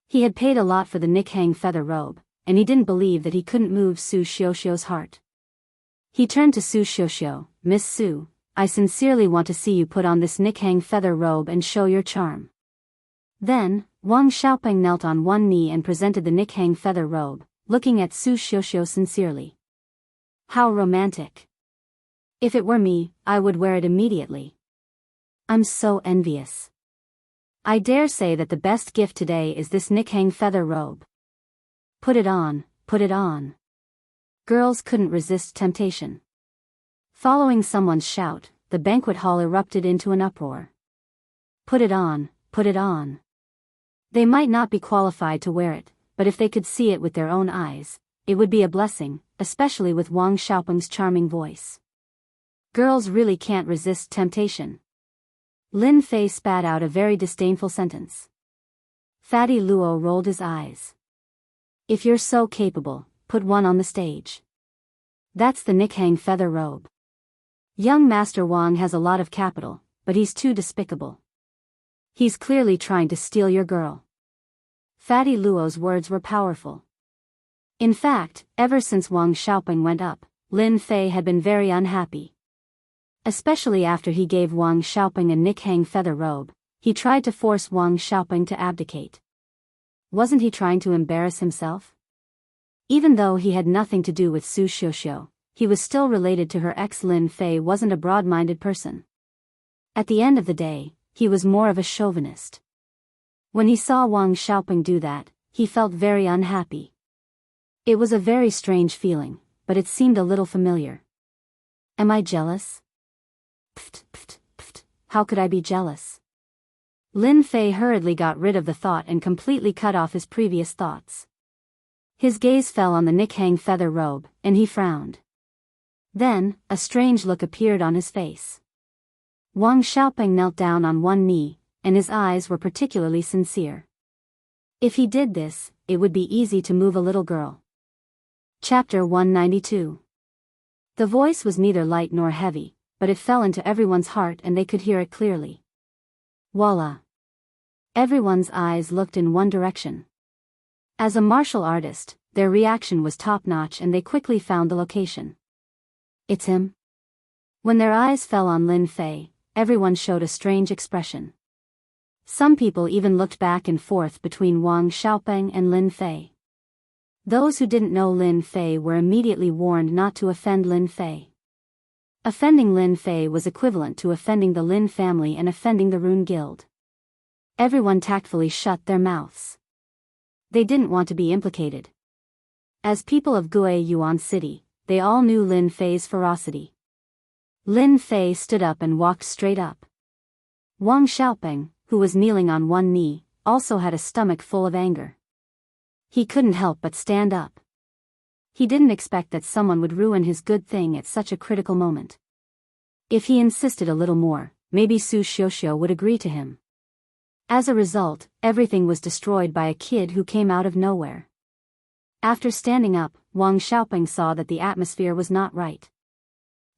He had paid a lot for the Nikhang feather robe, and he didn't believe that he couldn't move Su Xiuxiu's heart. He turned to Su Xiuxiu, Miss Su, I sincerely want to see you put on this Nikhang feather robe and show your charm. Then, Wang Xiaopeng knelt on one knee and presented the Nikhang feather robe, looking at Su Xiuxiu sincerely. How romantic. If it were me, I would wear it immediately. I'm so envious. I dare say that the best gift today is this Nikhang feather robe. Put it on, put it on. Girls couldn't resist temptation. Following someone's shout, the banquet hall erupted into an uproar. Put it on, put it on. They might not be qualified to wear it, but if they could see it with their own eyes, it would be a blessing, especially with Wang Xiaopeng's charming voice. Girls really can't resist temptation. Lin Fei spat out a very disdainful sentence. Fatty Luo rolled his eyes. If you're so capable, put one on the stage. That's the Nikhang feather robe. Young Master Wang has a lot of capital, but he's too despicable. He's clearly trying to steal your girl. Fatty Luo's words were powerful. In fact, ever since Wang Xiaopeng went up, Lin Fei had been very unhappy. Especially after he gave Wang Xiaopeng a Nikhang feather robe, he tried to force Wang Xiaopeng to abdicate. Wasn't he trying to embarrass himself? Even though he had nothing to do with Su Xiuxiu, he was still related to her ex. Lin Fei wasn't a broad-minded person. At the end of the day, he was more of a chauvinist. When he saw Wang Xiaopeng do that, he felt very unhappy. It was a very strange feeling, but it seemed a little familiar. Am I jealous? Pft, pft, pft, how could I be jealous? Lin Fei hurriedly got rid of the thought and completely cut off his previous thoughts. His gaze fell on the Nikhang feather robe, and he frowned. Then, a strange look appeared on his face. Wang Xiaopeng knelt down on one knee, and his eyes were particularly sincere. If he did this, it would be easy to move a little girl. Chapter 192. The voice was neither light nor heavy, but it fell into everyone's heart and they could hear it clearly. Voila! Everyone's eyes looked in one direction. As a martial artist, their reaction was top-notch and they quickly found the location. It's him? When their eyes fell on Lin Fei, everyone showed a strange expression. Some people even looked back and forth between Wang Xiaopeng and Lin Fei. Those who didn't know Lin Fei were immediately warned not to offend Lin Fei. Offending Lin Fei was equivalent to offending the Lin family and offending the Rune Guild. Everyone tactfully shut their mouths. They didn't want to be implicated. As people of Guiyuan Yuan City, they all knew Lin Fei's ferocity. Lin Fei stood up and walked straight up. Wang Xiaopeng, who was kneeling on one knee, also had a stomach full of anger. He couldn't help but stand up. He didn't expect that someone would ruin his good thing at such a critical moment. If he insisted a little more, maybe Su Xiuxiu would agree to him. As a result, everything was destroyed by a kid who came out of nowhere. After standing up, Wang Xiaopeng saw that the atmosphere was not right.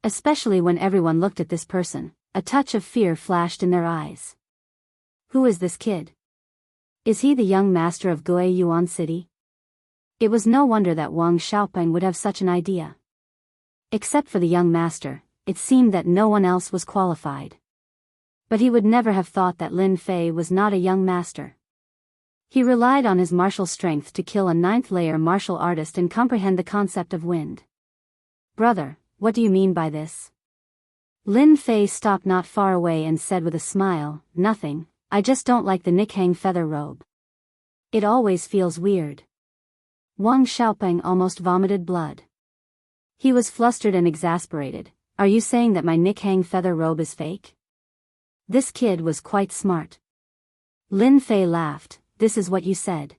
Especially when everyone looked at this person, a touch of fear flashed in their eyes. Who is this kid? Is he the young master of Guiyuan Yuan City? It was no wonder that Wang Xiaopeng would have such an idea. Except for the young master, it seemed that no one else was qualified. But he would never have thought that Lin Fei was not a young master. He relied on his martial strength to kill a 9th-layer martial artist and comprehend the concept of wind. Brother, what do you mean by this? Lin Fei stopped not far away and said with a smile, nothing, I just don't like the Nikhang feather robe. It always feels weird. Wang Xiaopeng almost vomited blood. He was flustered and exasperated. Are you saying that my Nikhang feather robe is fake? This kid was quite smart. Lin Fei laughed. This is what you said.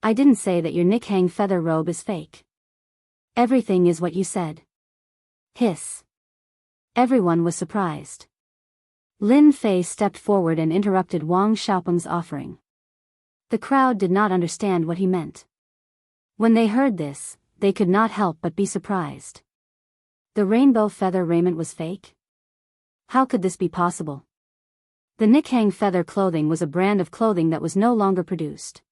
I didn't say that your Nikhang feather robe is fake. Everything is what you said. Hiss. Everyone was surprised. Lin Fei stepped forward and interrupted Wang Xiaopeng's offering. The crowd did not understand what he meant. When they heard this, they could not help but be surprised. The rainbow feather raiment was fake? How could this be possible? The Nikhang feather clothing was a brand of clothing that was no longer produced.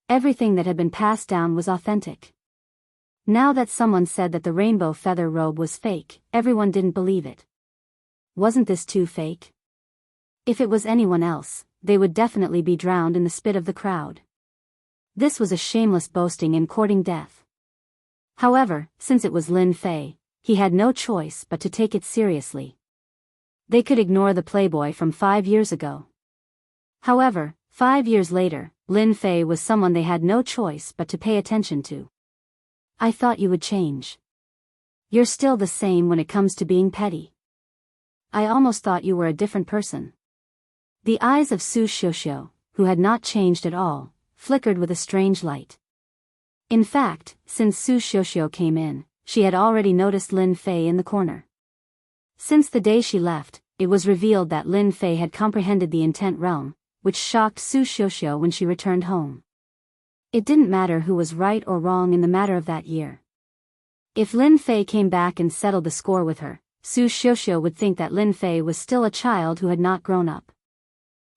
Everything that had been passed down was authentic. Now that someone said that the rainbow feather robe was fake, everyone didn't believe it. Wasn't this too fake? If it was anyone else, they would definitely be drowned in the spit of the crowd. This was a shameless boasting and courting death. However, since it was Lin Fei, he had no choice but to take it seriously. They could ignore the playboy from 5 years ago. However, 5 years later, Lin Fei was someone they had no choice but to pay attention to. I thought you would change. You're still the same when it comes to being petty. I almost thought you were a different person. The eyes of Su Xiuxiu, who had not changed at all, flickered with a strange light. In fact, since Su Xiuxiu came in, she had already noticed Lin Fei in the corner. Since the day she left, it was revealed that Lin Fei had comprehended the intent realm, which shocked Su Xiuxiu when she returned home. It didn't matter who was right or wrong in the matter of that year. If Lin Fei came back and settled the score with her, Su Xiuxiu would think that Lin Fei was still a child who had not grown up.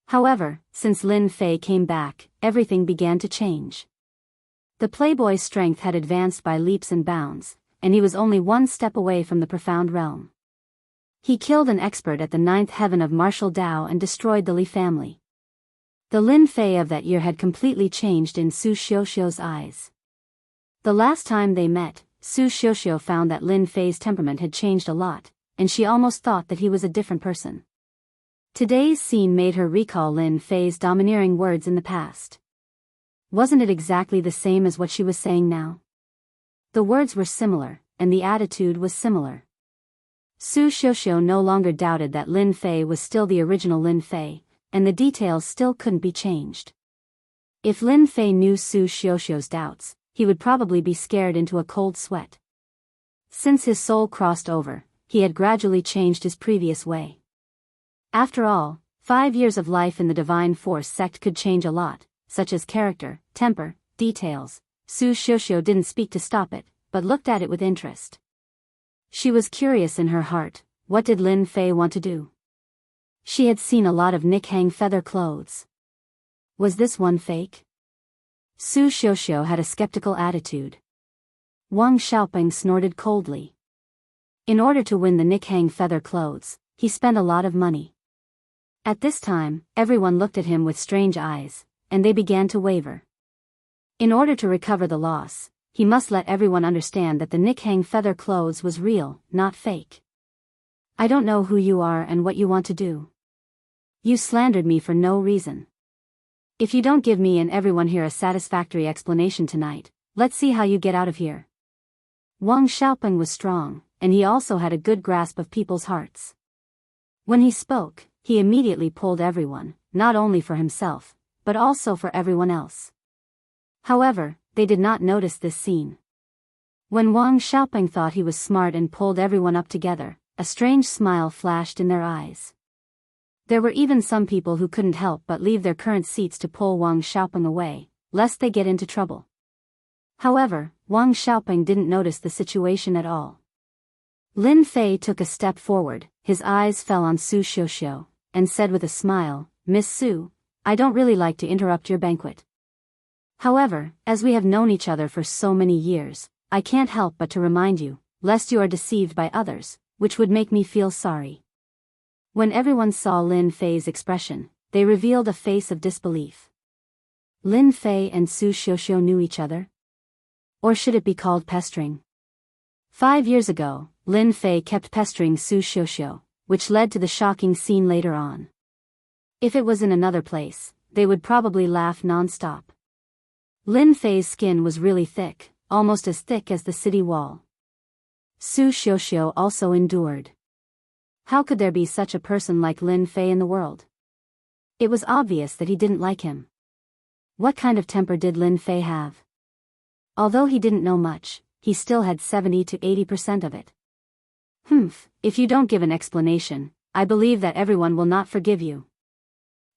However, since Lin Fei came back, everything began to change. The playboy's strength had advanced by leaps and bounds, and he was only one step away from the profound realm. He killed an expert at the 9th heaven of martial Dao and destroyed the Li family. The Lin Fei of that year had completely changed in Su Xiuxiu's eyes. The last time they met, Su Xiuxiu found that Lin Fei's temperament had changed a lot, and she almost thought that he was a different person. Today's scene made her recall Lin Fei's domineering words in the past. Wasn't it exactly the same as what she was saying now? The words were similar, and the attitude was similar. Su Xiuxiu no longer doubted that Lin Fei was still the original Lin Fei, and the details still couldn't be changed. If Lin Fei knew Su Xiuxiu's doubts, he would probably be scared into a cold sweat. Since his soul crossed over, he had gradually changed his previous way. After all, 5 years of life in the Divine Force sect could change a lot, such as character, temper, details. Su Xiuxiu didn't speak to stop it, but looked at it with interest. She was curious in her heart, what did Lin Fei want to do? She had seen a lot of Nikhang feather clothes. Was this one fake? Su Xiuxiu had a skeptical attitude. Wang Xiaoping snorted coldly. In order to win the Nikhang feather clothes, he spent a lot of money. At this time, everyone looked at him with strange eyes, and they began to waver. In order to recover the loss, he must let everyone understand that the Nikhang feather clothes was real, not fake. I don't know who you are and what you want to do. You slandered me for no reason. If you don't give me and everyone here a satisfactory explanation tonight, let's see how you get out of here. Wang Xiaoping was strong, and he also had a good grasp of people's hearts. When he spoke, he immediately pulled everyone, not only for himself, but also for everyone else. However, they did not notice this scene. When Wang Xiaoping thought he was smart and pulled everyone up together, a strange smile flashed in their eyes. There were even some people who couldn't help but leave their current seats to pull Wang Xiaoping away, lest they get into trouble. However, Wang Xiaoping didn't notice the situation at all. Lin Fei took a step forward, his eyes fell on Su Xiuxiu, and said with a smile, "Miss Su, I don't really like to interrupt your banquet. However, as we have known each other for so many years, I can't help but to remind you, lest you are deceived by others, which would make me feel sorry." When everyone saw Lin Fei's expression, they revealed a face of disbelief. Lin Fei and Su Xiuxiu knew each other? Or should it be called pestering? 5 years ago, Lin Fei kept pestering Su Xiuxiu, which led to the shocking scene later on. If it was in another place, they would probably laugh non-stop. Lin Fei's skin was really thick, almost as thick as the city wall. Su Xiuxiu also endured. How could there be such a person like Lin Fei in the world? It was obvious that he didn't like him. What kind of temper did Lin Fei have? Although he didn't know much, he still had 70 to 80% of it. If you don't give an explanation, I believe that everyone will not forgive you.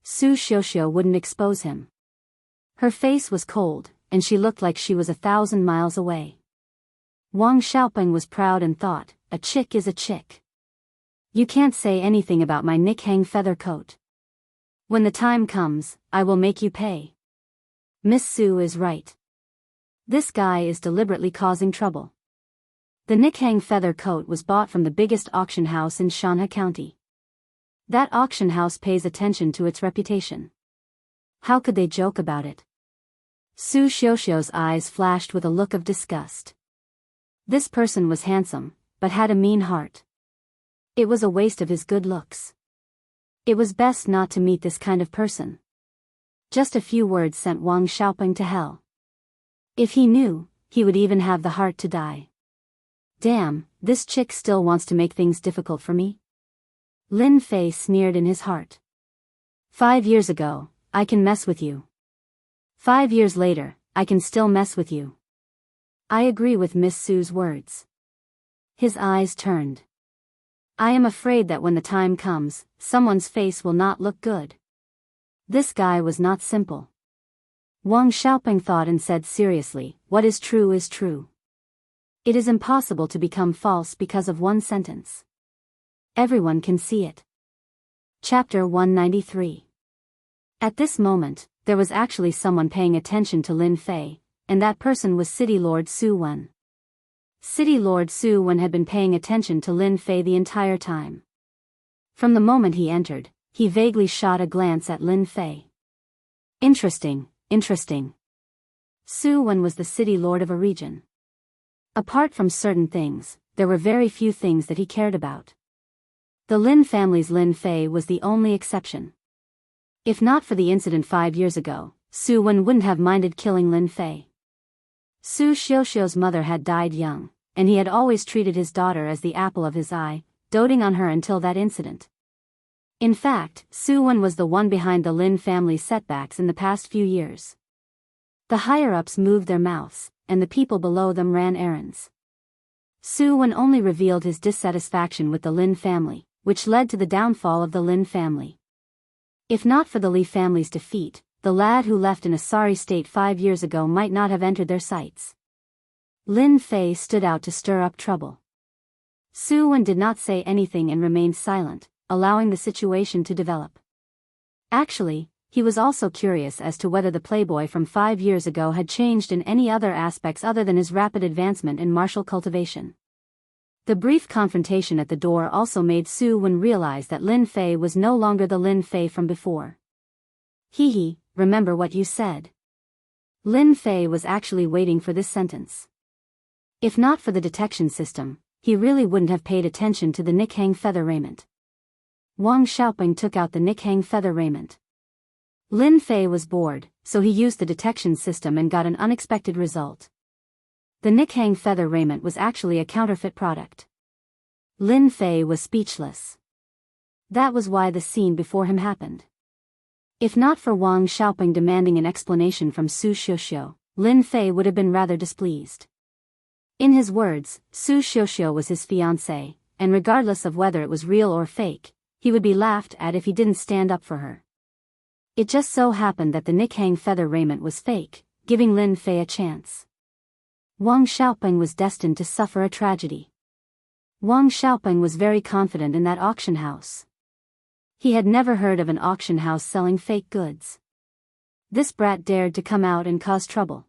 Su Xiuxiu wouldn't expose him. Her face was cold, and she looked like she was 1,000 miles away. Wang Xiaoping was proud and thought, a chick is a chick. You can't say anything about my Nikhang feather coat. When the time comes, I will make you pay. Miss Su is right. This guy is deliberately causing trouble. The Nikhang feather coat was bought from the biggest auction house in Shanha County. That auction house pays attention to its reputation. How could they joke about it? Su Xiuxiu's eyes flashed with a look of disgust. This person was handsome, but had a mean heart. It was a waste of his good looks. It was best not to meet this kind of person. Just a few words sent Wang Xiaoping to hell. If he knew, he would even have the heart to die. Damn, this chick still wants to make things difficult for me? Lin Fei sneered in his heart. 5 years ago, I can mess with you. 5 years later, I can still mess with you. I agree with Miss Sue's words. His eyes turned. I am afraid that when the time comes, someone's face will not look good. This guy was not simple. Wang Xiaoping thought and said seriously, what is true is true. It is impossible to become false because of one sentence. Everyone can see it. Chapter 193. At this moment, there was actually someone paying attention to Lin Fei, and that person was City Lord Su Wen. City Lord Su Wen had been paying attention to Lin Fei the entire time. From the moment he entered, he vaguely shot a glance at Lin Fei. Interesting. Su Wen was the city lord of a region. Apart from certain things, there were very few things that he cared about. The Lin family's Lin Fei was the only exception. If not for the incident 5 years ago, Su Wen wouldn't have minded killing Lin Fei. Su Xiuxiu's mother had died young, and he had always treated his daughter as the apple of his eye, doting on her until that incident. In fact, Su Wen was the one behind the Lin family's setbacks in the past few years. The higher-ups moved their mouths, and the people below them ran errands. Su Wen only revealed his dissatisfaction with the Lin family, which led to the downfall of the Lin family. If not for the Li family's defeat, the lad who left in a sorry state 5 years ago might not have entered their sights. Lin Fei stood out to stir up trouble. Su Wen did not say anything and remained silent, allowing the situation to develop. Actually, he was also curious as to whether the playboy from 5 years ago had changed in any other aspects other than his rapid advancement in martial cultivation. The brief confrontation at the door also made Su Wen realize that Lin Fei was no longer the Lin Fei from before. Hee, remember what you said. Lin Fei was actually waiting for this sentence. If not for the detection system, he really wouldn't have paid attention to the Nikhang feather raiment. Wang Xiaoping took out the Nikhang feather raiment. Lin Fei was bored, so he used the detection system and got an unexpected result. The Nikhang feather raiment was actually a counterfeit product. Lin Fei was speechless. That was why the scene before him happened. If not for Wang Xiaoping demanding an explanation from Su Xiuxiu, Lin Fei would have been rather displeased. In his words, Su Xiuxiu was his fiancée, and regardless of whether it was real or fake, he would be laughed at if he didn't stand up for her. It just so happened that the Nikhang feather raiment was fake, giving Lin Fei a chance. Wang Xiaoping was destined to suffer a tragedy. Wang Xiaoping was very confident in that auction house. He had never heard of an auction house selling fake goods. This brat dared to come out and cause trouble.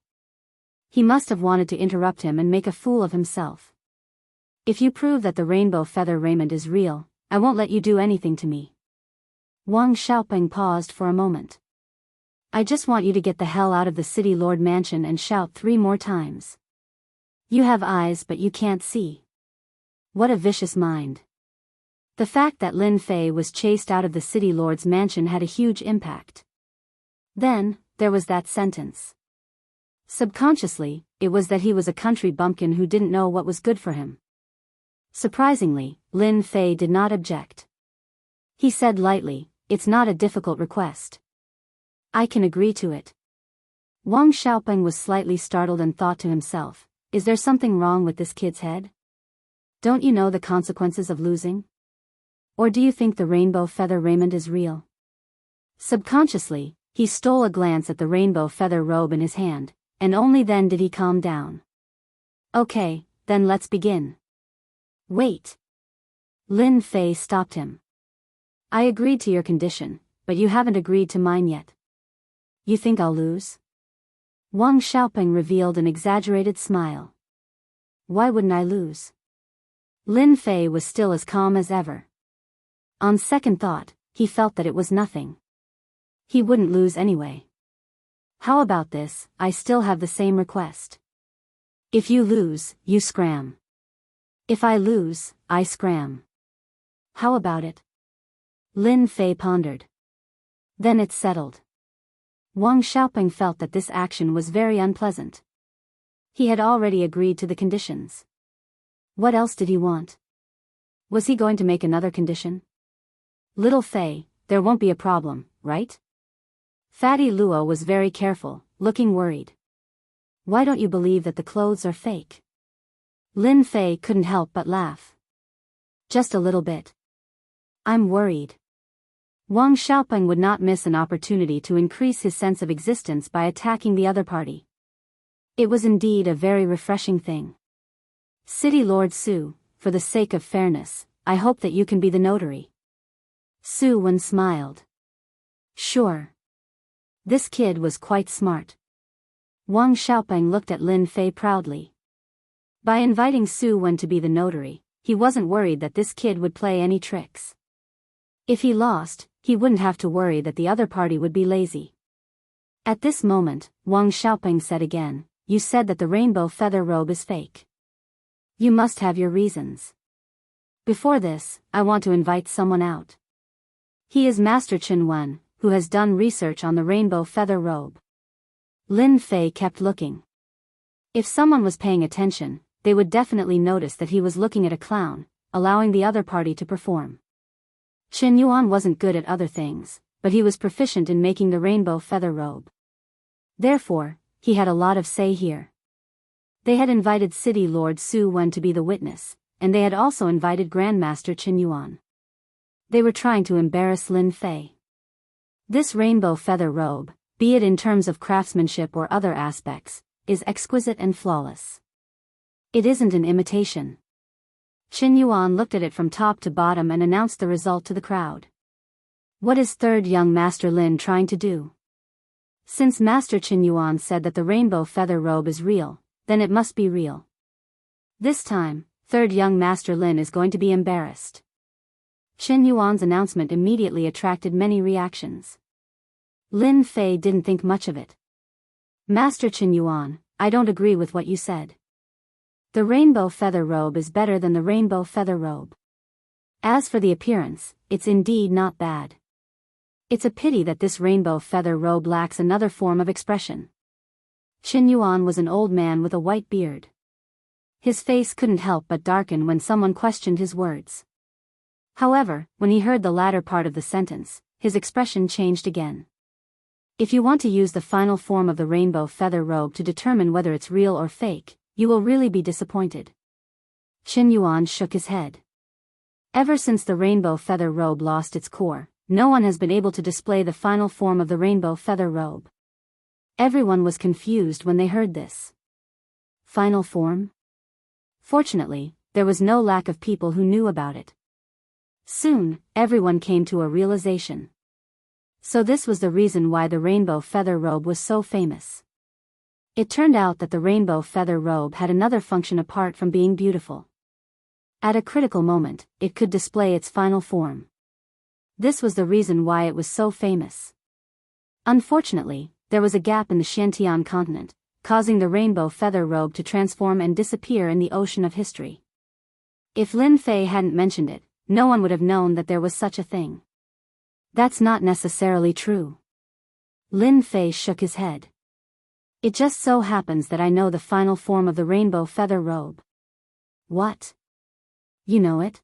He must have wanted to interrupt him and make a fool of himself. If you prove that the rainbow feather raiment is real, I won't let you do anything to me. Wang Xiaoping paused for a moment. I just want you to get the hell out of the city lord mansion and shout 3 more times. You have eyes but you can't see. What a vicious mind. The fact that Lin Fei was chased out of the city lord's mansion had a huge impact. Then, there was that sentence. Subconsciously, it was that he was a country bumpkin who didn't know what was good for him. Surprisingly, Lin Fei did not object. He said lightly, it's not a difficult request. I can agree to it. Wang Xiaoping was slightly startled and thought to himself, is there something wrong with this kid's head? Don't you know the consequences of losing? Or do you think the rainbow feather raiment is real? Subconsciously, he stole a glance at the rainbow feather robe in his hand, and only then did he calm down. Okay, then let's begin. Wait. Lin Fei stopped him. I agreed to your condition, but you haven't agreed to mine yet. You think I'll lose? Wang Xiaoping revealed an exaggerated smile. Why wouldn't I lose? Lin Fei was still as calm as ever. On second thought, he felt that it was nothing. He wouldn't lose anyway. How about this, I still have the same request. If you lose, you scram. If I lose, I scram. How about it? Lin Fei pondered. Then it's settled. Wang Xiaoping felt that this action was very unpleasant. He had already agreed to the conditions. What else did he want? Was he going to make another condition? Little Fei, there won't be a problem, right? Fatty Luo was very careful, looking worried. Why don't you believe that the clothes are fake? Lin Fei couldn't help but laugh. Just a little bit. I'm worried. Wang Xiaopeng would not miss an opportunity to increase his sense of existence by attacking the other party. It was indeed a very refreshing thing. City Lord Su, for the sake of fairness, I hope that you can be the notary. Su Wen smiled. Sure. This kid was quite smart. Wang Xiaopeng looked at Lin Fei proudly. By inviting Su Wen to be the notary, he wasn't worried that this kid would play any tricks. If he lost, he wouldn't have to worry that the other party would be lazy. At this moment, Wang Xiaopeng said again, you said that the rainbow feather robe is fake. You must have your reasons. Before this, I want to invite someone out. He is Master Chen Wen, who has done research on the rainbow feather robe. Lin Fei kept looking. If someone was paying attention, they would definitely notice that he was looking at a clown, allowing the other party to perform. Chen Yuan wasn't good at other things, but he was proficient in making the rainbow feather robe. Therefore, he had a lot of say here. They had invited City Lord Su Wen to be the witness, and they had also invited Grandmaster Chen Yuan. They were trying to embarrass Lin Fei. This rainbow feather robe, be it in terms of craftsmanship or other aspects, is exquisite and flawless. It isn't an imitation. Chen Yuan looked at it from top to bottom and announced the result to the crowd. What is third young Master Lin trying to do? Since Master Chen Yuan said that the rainbow feather robe is real, then it must be real. This time, third young Master Lin is going to be embarrassed. Chen Yuan's announcement immediately attracted many reactions. Lin Fei didn't think much of it. Master Chen Yuan, I don't agree with what you said. The rainbow feather robe is better than the rainbow feather robe. As for the appearance, it's indeed not bad. It's a pity that this rainbow feather robe lacks another form of expression. Chen Yuan was an old man with a white beard. His face couldn't help but darken when someone questioned his words. However, when he heard the latter part of the sentence, his expression changed again. If you want to use the final form of the rainbow feather robe to determine whether it's real or fake, you will really be disappointed. Chen Yuan shook his head. Ever since the rainbow feather robe lost its core, no one has been able to display the final form of the rainbow feather robe. Everyone was confused when they heard this. Final form? Fortunately, there was no lack of people who knew about it. Soon, everyone came to a realization. So this was the reason why the rainbow feather robe was so famous. It turned out that the rainbow feather robe had another function apart from being beautiful. At a critical moment, it could display its final form. This was the reason why it was so famous. Unfortunately, there was a gap in the Xiantian continent, causing the rainbow feather robe to transform and disappear in the ocean of history. If Lin Fei hadn't mentioned it, no one would have known that there was such a thing. That's not necessarily true. Lin Fei shook his head. It just so happens that I know the final form of the rainbow feather robe. What? You know it?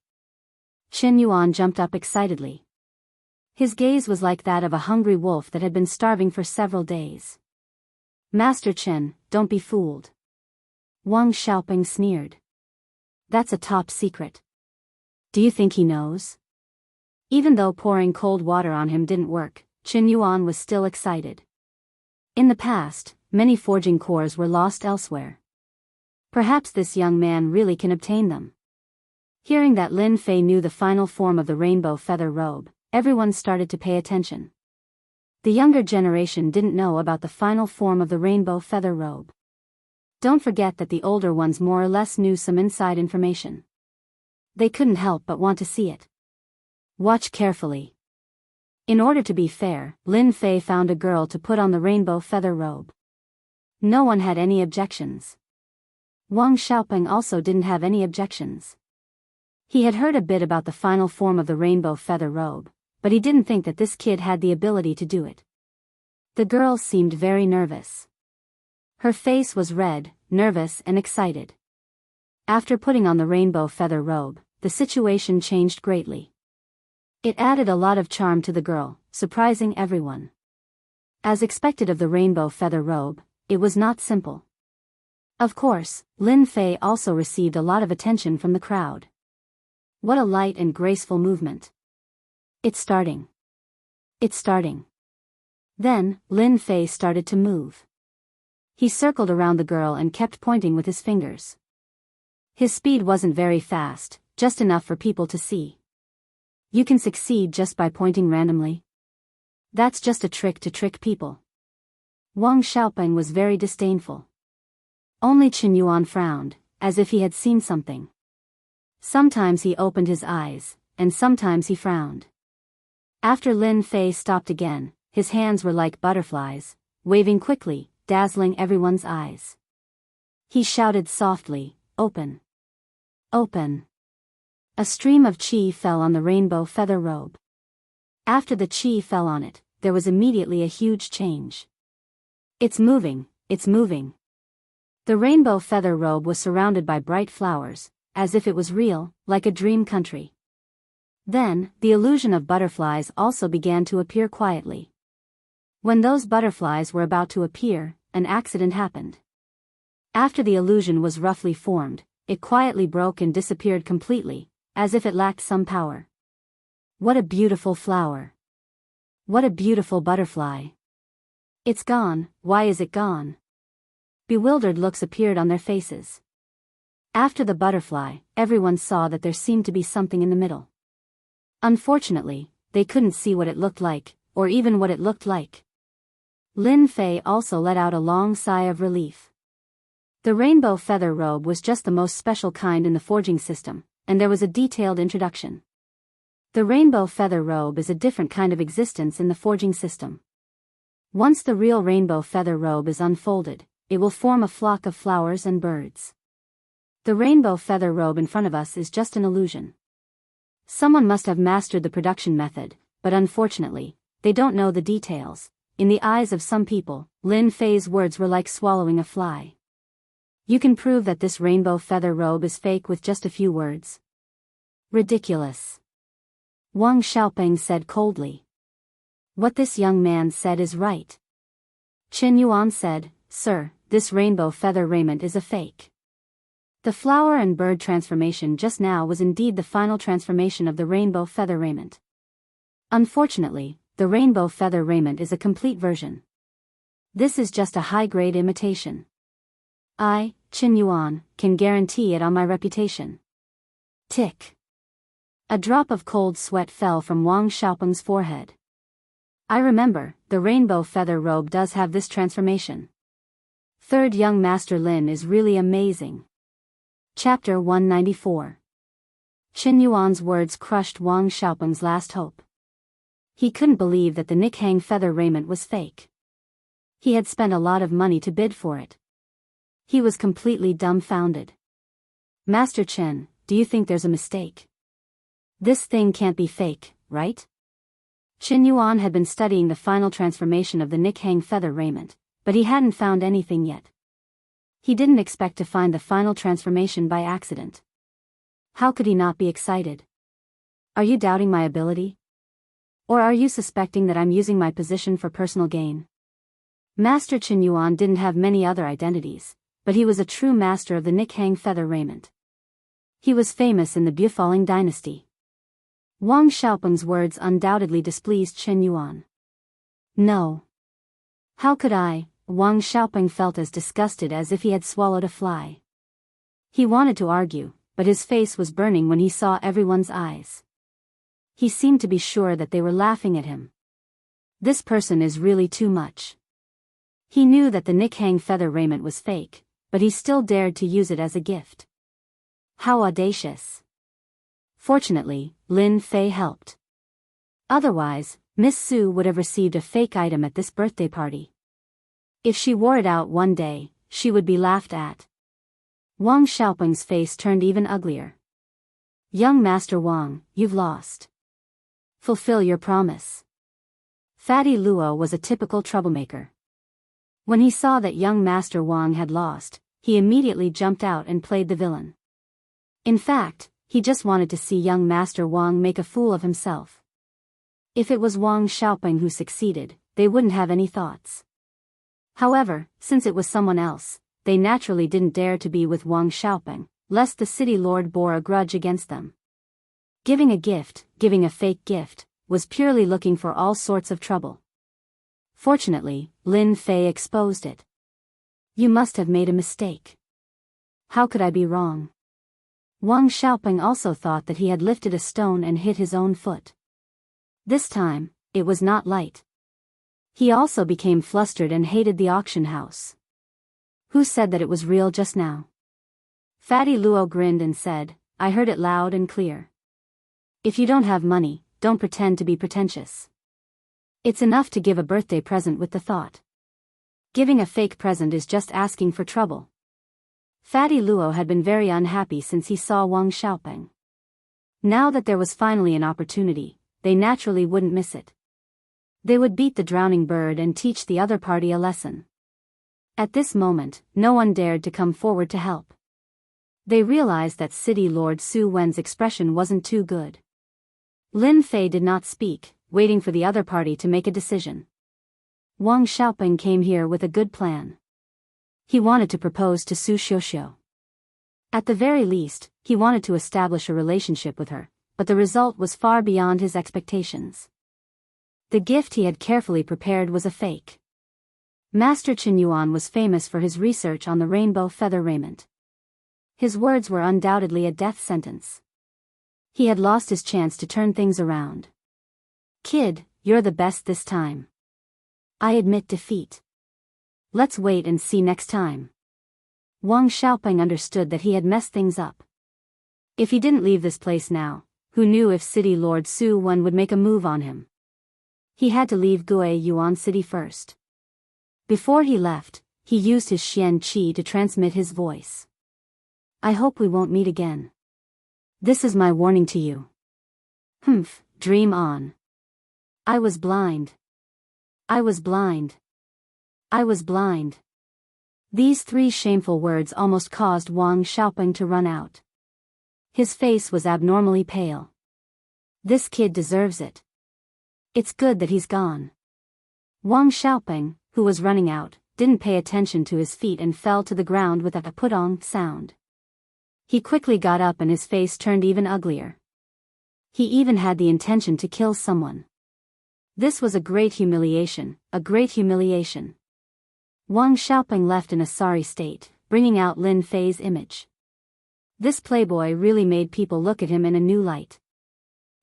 Chen Yuan jumped up excitedly. His gaze was like that of a hungry wolf that had been starving for several days. Master Chen, don't be fooled. Wang Xiaopeng sneered. That's a top secret. Do you think he knows? Even though pouring cold water on him didn't work, Chen Yuan was still excited. In the past, many forging cores were lost elsewhere. Perhaps this young man really can obtain them. Hearing that Lin Fei knew the final form of the rainbow feather robe, everyone started to pay attention. The younger generation didn't know about the final form of the rainbow feather robe. Don't forget that the older ones more or less knew some inside information. They couldn't help but want to see it. Watch carefully. In order to be fair, Lin Fei found a girl to put on the rainbow feather robe. No one had any objections. Wang Xiaopeng also didn't have any objections. He had heard a bit about the final form of the rainbow feather robe, but he didn't think that this kid had the ability to do it. The girl seemed very nervous. Her face was red, nervous and excited. After putting on the rainbow feather robe, the situation changed greatly. It added a lot of charm to the girl, surprising everyone. As expected of the rainbow feather robe, it was not simple. Of course, Lin Fei also received a lot of attention from the crowd. What a light and graceful movement. It's starting. It's starting. Then, Lin Fei started to move. He circled around the girl and kept pointing with his fingers. His speed wasn't very fast, just enough for people to see. You can succeed just by pointing randomly. That's just a trick to trick people. Wang Xiaoping was very disdainful. Only Qin Yuan frowned, as if he had seen something. Sometimes he opened his eyes, and sometimes he frowned. After Lin Fei stopped again, his hands were like butterflies, waving quickly, dazzling everyone's eyes. He shouted softly, "Open! Open!" A stream of qi fell on the rainbow feather robe. After the qi fell on it, there was immediately a huge change. It's moving, it's moving. The rainbow feather robe was surrounded by bright flowers, as if it was real, like a dream country. Then, the illusion of butterflies also began to appear quietly. When those butterflies were about to appear, an accident happened. After the illusion was roughly formed, it quietly broke and disappeared completely, as if it lacked some power. What a beautiful flower! What a beautiful butterfly! It's gone. Why is it gone? Bewildered looks appeared on their faces. After the butterfly, everyone saw that there seemed to be something in the middle. Unfortunately, they couldn't see what it looked like, or even what it looked like. Lin Fei also let out a long sigh of relief. The rainbow feather robe was just the most special kind in the forging system, and there was a detailed introduction. The rainbow feather robe is a different kind of existence in the forging system. Once the real rainbow feather robe is unfolded, it will form a flock of flowers and birds. The rainbow feather robe in front of us is just an illusion. Someone must have mastered the production method, but unfortunately, they don't know the details. In the eyes of some people, Lin Fei's words were like swallowing a fly. You can prove that this rainbow feather robe is fake with just a few words. Ridiculous. Wang Xiaoping said coldly. What this young man said is right. Qin Yuan said, "Sir, this rainbow feather raiment is a fake." The flower and bird transformation just now was indeed the final transformation of the rainbow feather raiment. Unfortunately, the rainbow feather raiment is a complete version. This is just a high-grade imitation. I, Qin Yuan, can guarantee it on my reputation. Tick. A drop of cold sweat fell from Wang Xiaoping's forehead. I remember, the rainbow feather robe does have this transformation. Third young Master Lin is really amazing. Chapter 194. Qin Yuan's words crushed Wang Xiaoping's last hope. He couldn't believe that the Nikhang feather raiment was fake. He had spent a lot of money to bid for it. He was completely dumbfounded. Master Chen, do you think there's a mistake? This thing can't be fake, right? Qin Yuan had been studying the final transformation of the Nikhang feather raiment, but he hadn't found anything yet. He didn't expect to find the final transformation by accident. How could he not be excited? Are you doubting my ability? Or are you suspecting that I'm using my position for personal gain? Master Qin Yuan didn't have many other identities, but he was a true master of the Nikhang feather raiment. He was famous in the Bufalling dynasty. Wang Xiaoping's words undoubtedly displeased Qin Yuan. No. How could I? Wang Xiaoping felt as disgusted as if he had swallowed a fly. He wanted to argue, but his face was burning when he saw everyone's eyes. He seemed to be sure that they were laughing at him. This person is really too much. He knew that the Nikhang feather raiment was fake, but he still dared to use it as a gift. How audacious. Fortunately, Lin Fei helped. Otherwise, Miss Su would have received a fake item at this birthday party. If she wore it out one day, she would be laughed at. Wang Xiaoping's face turned even uglier. Young Master Wang, you've lost. Fulfill your promise. Fatty Luo was a typical troublemaker. When he saw that young Master Wang had lost, he immediately jumped out and played the villain. In fact, he just wanted to see young Master Wang make a fool of himself. If it was Wang Xiaoping who succeeded, they wouldn't have any thoughts. However, since it was someone else, they naturally didn't dare to be with Wang Xiaoping, lest the city lord bore a grudge against them. Giving a fake gift, was purely looking for all sorts of trouble. Fortunately, Lin Fei exposed it. You must have made a mistake. How could I be wrong? Wang Xiaoping also thought that he had lifted a stone and hit his own foot. This time, it was not light. He also became flustered and hated the auction house. Who said that it was real just now? Fatty Luo grinned and said, I heard it loud and clear. If you don't have money, don't pretend to be pretentious. It's enough to give a birthday present with the thought. Giving a fake present is just asking for trouble. Fatty Luo had been very unhappy since he saw Wang Xiaoping. Now that there was finally an opportunity, they naturally wouldn't miss it. They would beat the drowning bird and teach the other party a lesson. At this moment, no one dared to come forward to help. They realized that City Lord Su Wen's expression wasn't too good. Lin Fei did not speak, waiting for the other party to make a decision. Wang Xiaoping came here with a good plan. He wanted to propose to Su Xiuxiu. At the very least, he wanted to establish a relationship with her, but the result was far beyond his expectations. The gift he had carefully prepared was a fake. Master Qin Yuan was famous for his research on the rainbow feather raiment. His words were undoubtedly a death sentence. He had lost his chance to turn things around. Kid, you're the best this time. I admit defeat. Let's wait and see next time. Wang Xiaoping understood that he had messed things up. If he didn't leave this place now, who knew if City Lord Su Wen would make a move on him? He had to leave Gui Yuan City first. Before he left, he used his Xian Qi to transmit his voice. I hope we won't meet again. This is my warning to you. Humph, dream on. I was blind. I was blind. I was blind. These three shameful words almost caused Wang Xiaoping to run out. His face was abnormally pale. This kid deserves it. It's good that he's gone. Wang Xiaoping, who was running out, didn't pay attention to his feet and fell to the ground with a put-on sound. He quickly got up and his face turned even uglier. He even had the intention to kill someone. This was a great humiliation, a great humiliation. Wang Xiaoping left in a sorry state, bringing out Lin Fei's image. This playboy really made people look at him in a new light.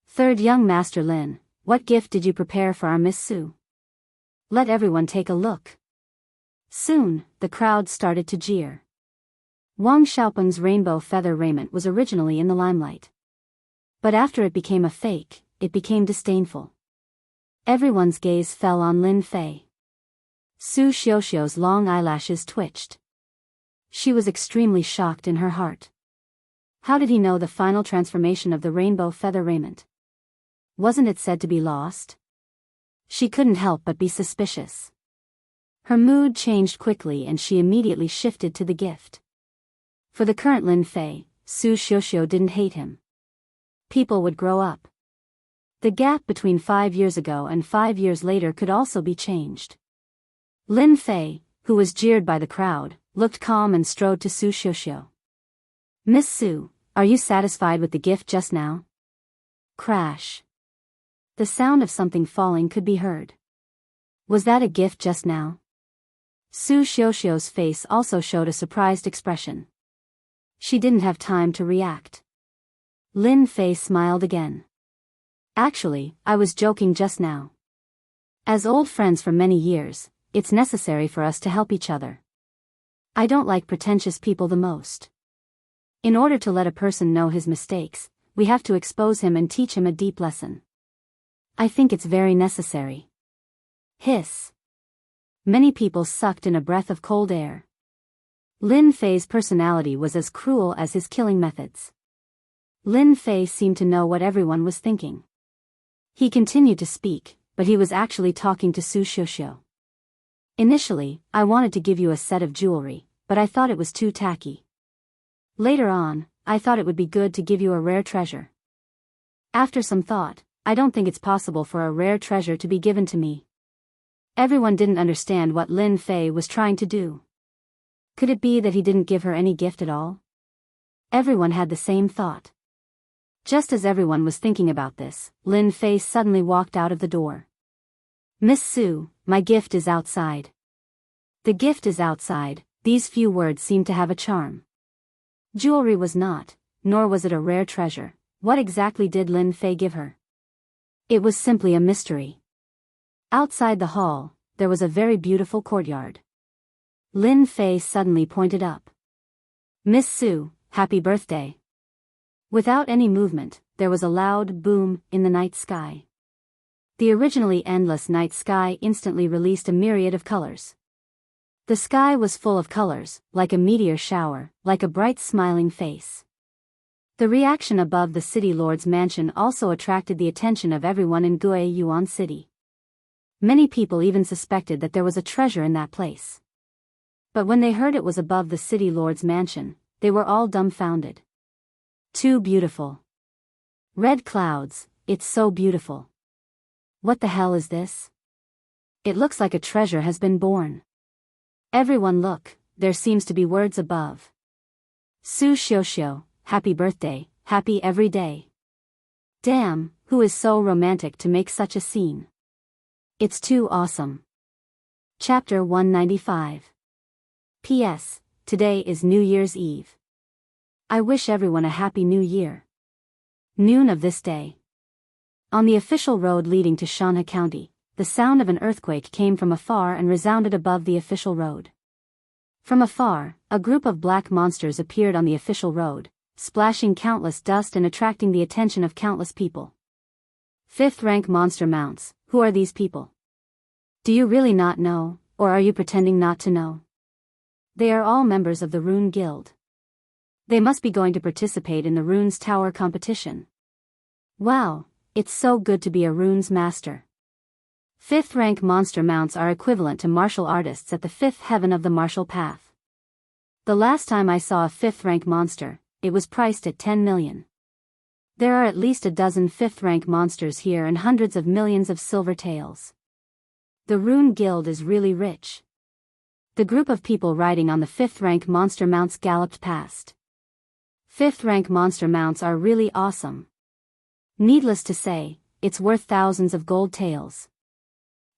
Third young Master Lin, what gift did you prepare for our Miss Su? Let everyone take a look. Soon, the crowd started to jeer. Wang Xiaoping's rainbow feather raiment was originally in the limelight. But after it became a fake, it became disdainful. Everyone's gaze fell on Lin Fei. Su Xiuxiu's long eyelashes twitched. She was extremely shocked in her heart. How did he know the final transformation of the rainbow feather raiment? Wasn't it said to be lost? She couldn't help but be suspicious. Her mood changed quickly and she immediately shifted to the gift. For the current Lin Fei, Su Xiuxiu didn't hate him. People would grow up. The gap between 5 years ago and 5 years later could also be changed. Lin Fei, who was jeered by the crowd, looked calm and strode to Su Xiuxiu. Miss Su, are you satisfied with the gift just now? Crash. The sound of something falling could be heard. Was that a gift just now? Su Xiuxiu's face also showed a surprised expression. She didn't have time to react. Lin Fei smiled again. Actually, I was joking just now. As old friends for many years, it's necessary for us to help each other. I don't like pretentious people the most. In order to let a person know his mistakes, we have to expose him and teach him a deep lesson. I think it's very necessary. Hiss. Many people sucked in a breath of cold air. Lin Fei's personality was as cruel as his killing methods. Lin Fei seemed to know what everyone was thinking. He continued to speak, but he was actually talking to Su Xiuxiu. Initially, I wanted to give you a set of jewelry, but I thought it was too tacky. Later on, I thought it would be good to give you a rare treasure. After some thought, I don't think it's possible for a rare treasure to be given to me. Everyone didn't understand what Lin Fei was trying to do. Could it be that he didn't give her any gift at all? Everyone had the same thought. Just as everyone was thinking about this, Lin Fei suddenly walked out of the door. Miss Su, my gift is outside. The gift is outside. These few words seemed to have a charm. Jewelry was not, nor was it a rare treasure. What exactly did Lin Fei give her? It was simply a mystery. Outside the hall, there was a very beautiful courtyard. Lin Fei suddenly pointed up. Miss Su, happy birthday. Without any movement, there was a loud boom in the night sky. The originally endless night sky instantly released a myriad of colors. The sky was full of colors, like a meteor shower, like a bright smiling face. The reaction above the city lord's mansion also attracted the attention of everyone in Guiyuan City. Many people even suspected that there was a treasure in that place. But when they heard it was above the city lord's mansion, they were all dumbfounded. Too beautiful. Red clouds, it's so beautiful. What the hell is this? It looks like a treasure has been born. Everyone look, there seems to be words above. Su Xiuxiu, happy birthday, happy every day. Damn, who is so romantic to make such a scene? It's too awesome. Chapter 195. P.S. Today is New Year's Eve. I wish everyone a happy new year. Noon of this day. On the official road leading to Shanha County, the sound of an earthquake came from afar and resounded above the official road. From afar, a group of black monsters appeared on the official road, splashing countless dust and attracting the attention of countless people. Fifth-rank monster mounts, who are these people? Do you really not know, or are you pretending not to know? They are all members of the Rune Guild. They must be going to participate in the Runes Tower competition. Wow, it's so good to be a Runes master. Fifth-rank monster mounts are equivalent to martial artists at the fifth heaven of the martial path. The last time I saw a fifth-rank monster, it was priced at 10 million. There are at least a dozen fifth-rank monsters here and hundreds of millions of silver taels. The Rune Guild is really rich. The group of people riding on the fifth-rank monster mounts galloped past. Fifth-rank monster mounts are really awesome. Needless to say, it's worth thousands of gold taels.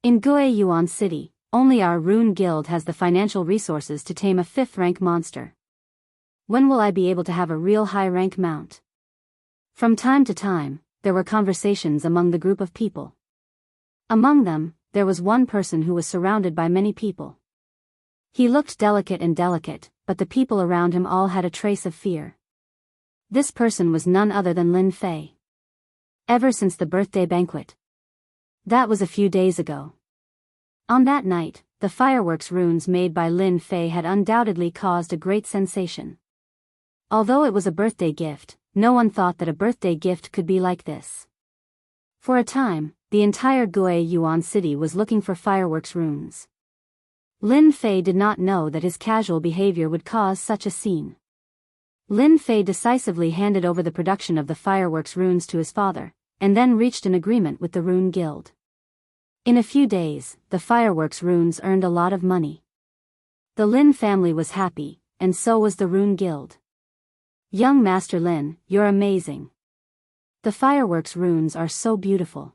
In Guiyuan City, only our Rune Guild has the financial resources to tame a fifth-rank monster. When will I be able to have a real high-rank mount? From time to time, there were conversations among the group of people. Among them, there was one person who was surrounded by many people. He looked delicate, but the people around him all had a trace of fear. This person was none other than Lin Fei. Ever since the birthday banquet. That was a few days ago. On that night, the fireworks runes made by Lin Fei had undoubtedly caused a great sensation. Although it was a birthday gift, no one thought that a birthday gift could be like this. For a time, the entire Guiyuan City was looking for fireworks runes. Lin Fei did not know that his casual behavior would cause such a scene. Lin Fei decisively handed over the production of the fireworks runes to his father, and then reached an agreement with the Rune Guild. In a few days, the fireworks runes earned a lot of money. The Lin family was happy, and so was the Rune Guild. Young Master Lin, you're amazing. The fireworks runes are so beautiful.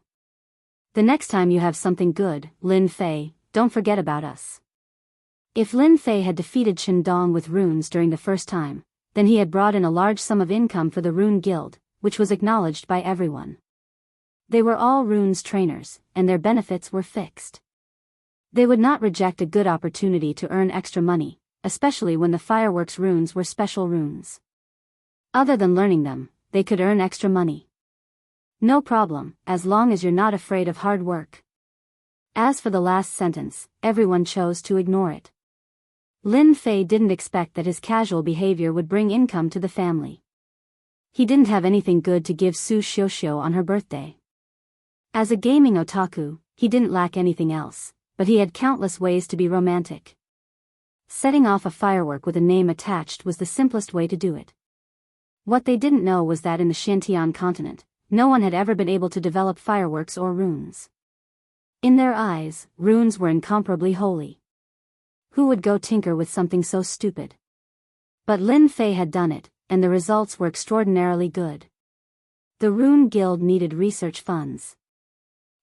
The next time you have something good, Lin Fei, don't forget about us. If Lin Fei had defeated Qindong with runes during the first time, then he had brought in a large sum of income for the Rune Guild, which was acknowledged by everyone. They were all runes trainers, and their benefits were fixed. They would not reject a good opportunity to earn extra money, especially when the fireworks runes were special runes. Other than learning them, they could earn extra money. No problem, as long as you're not afraid of hard work. As for the last sentence, everyone chose to ignore it. Lin Fei didn't expect that his casual behavior would bring income to the family. He didn't have anything good to give Su Xiuxiu on her birthday. As a gaming otaku, he didn't lack anything else, but he had countless ways to be romantic. Setting off a firework with a name attached was the simplest way to do it. What they didn't know was that in the Xintian continent, no one had ever been able to develop fireworks or runes. In their eyes, runes were incomparably holy. Who would go tinker with something so stupid? But Lin Fei had done it, and the results were extraordinarily good. The Rune Guild needed research funds.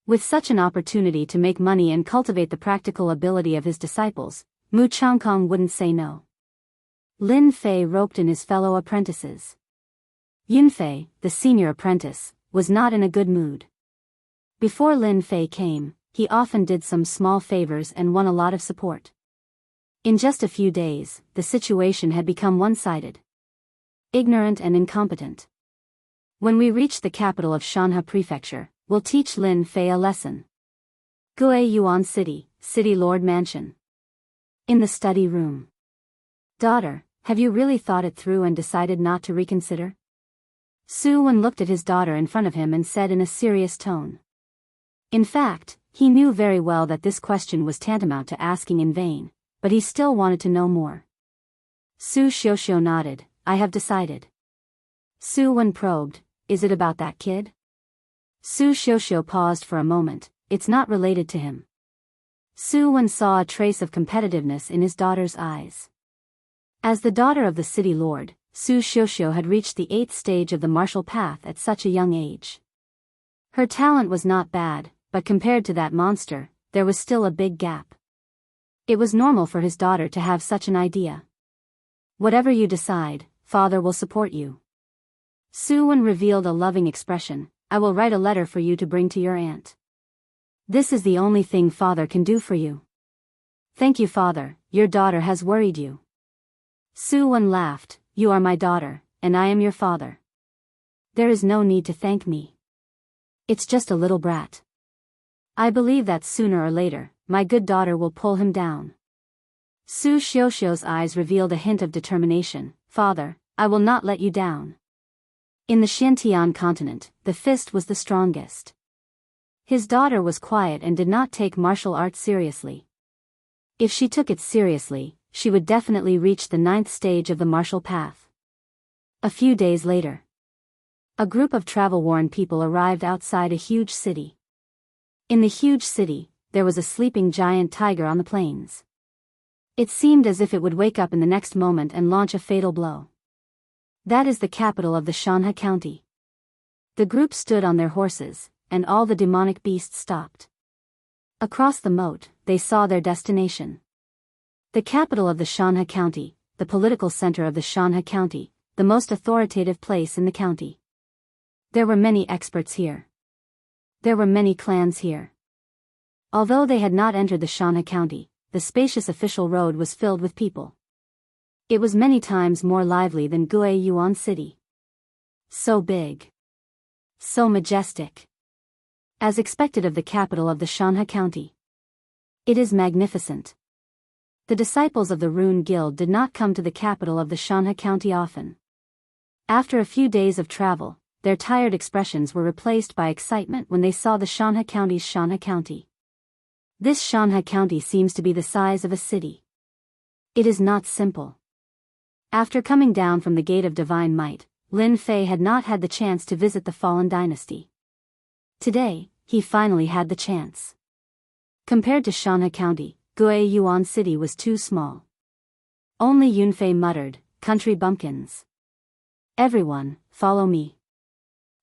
With such an opportunity to make money and cultivate the practical ability of his disciples, Mu Changkong wouldn't say no. Lin Fei roped in his fellow apprentices. Yunfei, the senior apprentice, was not in a good mood. Before Lin Fei came, he often did some small favors and won a lot of support. In just a few days, the situation had become one-sided. Ignorant and incompetent. When we reach the capital of Shanha Prefecture, we'll teach Lin Fei a lesson. Gue Yuan City, City Lord Mansion. In the study room. Daughter, have you really thought it through and decided not to reconsider? Su Wen looked at his daughter in front of him and said in a serious tone. In fact, he knew very well that this question was tantamount to asking in vain, but he still wanted to know more. Su Xiuxiu nodded. I have decided. Su Wen probed, is it about that kid? Su Xiuxiu paused for a moment, it's not related to him. Su Wen saw a trace of competitiveness in his daughter's eyes. As the daughter of the city lord, Su Xiuxiu had reached the 8th stage of the martial path at such a young age. Her talent was not bad, but compared to that monster, there was still a big gap. It was normal for his daughter to have such an idea. Whatever you decide, father will support you. Su Wen revealed a loving expression. I will write a letter for you to bring to your aunt. This is the only thing father can do for you. Thank you, father, your daughter has worried you. Su Wen laughed, you are my daughter, and I am your father. There is no need to thank me. It's just a little brat. I believe that sooner or later, my good daughter will pull him down. Su Xiuxiu's eyes revealed a hint of determination. Father, I will not let you down. In the Xiantian continent, the fist was the strongest. His daughter was quiet and did not take martial arts seriously. If she took it seriously, she would definitely reach the 9th stage of the martial path. A few days later, a group of travel-worn people arrived outside a huge city. In the huge city, there was a sleeping giant tiger on the plains. It seemed as if it would wake up in the next moment and launch a fatal blow. That is the capital of the Shanha County. The group stood on their horses, and all the demonic beasts stopped. Across the moat, they saw their destination. The capital of the Shanha County, the political center of the Shanha County, the most authoritative place in the county. There were many experts here. There were many clans here. Although they had not entered the Shanha County, the spacious official road was filled with people. It was many times more lively than Gue Yuan City. So big. So majestic. As expected of the capital of the Shanha County. It is magnificent. The disciples of the Rune Guild did not come to the capital of the Shanha County often. After a few days of travel, their tired expressions were replaced by excitement when they saw the Shanha County's Shanha County. This Shanha County seems to be the size of a city. It is not simple. After coming down from the Gate of Divine Might, Lin Fei had not had the chance to visit the fallen dynasty. Today, he finally had the chance. Compared to Shanha County, Gue Yuan City was too small. Only Yunfei muttered, country bumpkins. Everyone, follow me.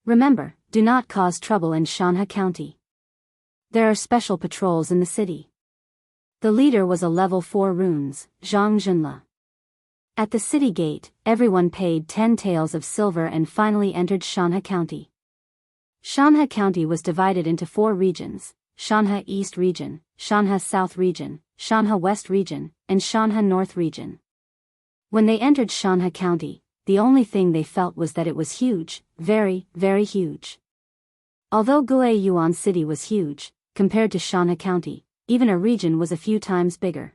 Remember, do not cause trouble in Shanha County. There are special patrols in the city. The leader was a level 4 runes, Zhang Junla. At the city gate, everyone paid 10 taels of silver and finally entered Shanha County. Shanha County was divided into 4 regions, Shanha East Region, Shanha South Region, Shanha West Region, and Shanha North Region. When they entered Shanha County, the only thing they felt was that it was huge, very, very huge. Although Gue Yuan City was huge, compared to Shanha County, even a region was a few times bigger.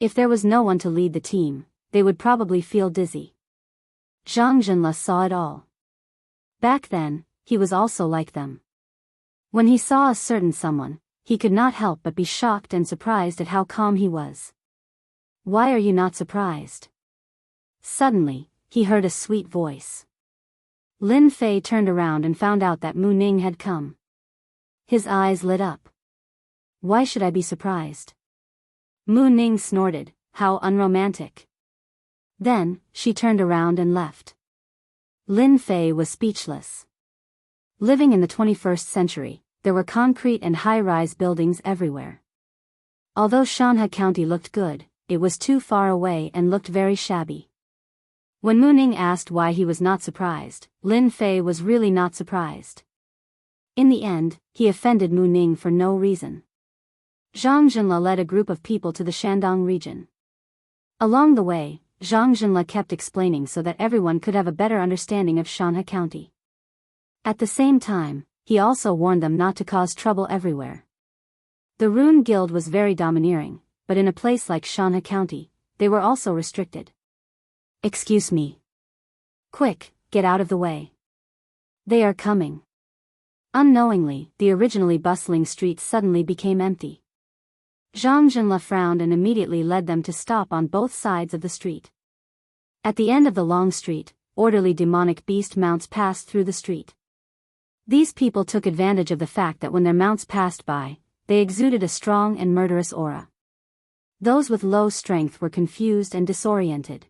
If there was no one to lead the team, they would probably feel dizzy. Zhang Junla saw it all. Back then, he was also like them. When he saw a certain someone, he could not help but be shocked and surprised at how calm he was. Why are you not surprised? Suddenly, he heard a sweet voice. Lin Fei turned around and found out that Mu Ning had come. His eyes lit up. Why should I be surprised? Mu Ning snorted, how unromantic. Then, she turned around and left. Lin Fei was speechless. Living in the 21st century, there were concrete and high-rise buildings everywhere. Although Shanha County looked good, it was too far away and looked very shabby. When Mu Ning asked why he was not surprised, Lin Fei was really not surprised. In the end, he offended Mu Ning for no reason. Zhang Jinla led a group of people to the Shandong region. Along the way, Zhang Jinla kept explaining so that everyone could have a better understanding of Shanha County. At the same time, he also warned them not to cause trouble everywhere. The Rune Guild was very domineering, but in a place like Shanha County, they were also restricted. Excuse me. Quick, get out of the way. They are coming. Unknowingly, the originally bustling streets suddenly became empty. Zhang Jinla frowned and immediately led them to stop on both sides of the street. At the end of the long street, orderly demonic beast mounts passed through the street. These people took advantage of the fact that when their mounts passed by, they exuded a strong and murderous aura. Those with low strength were confused and disoriented.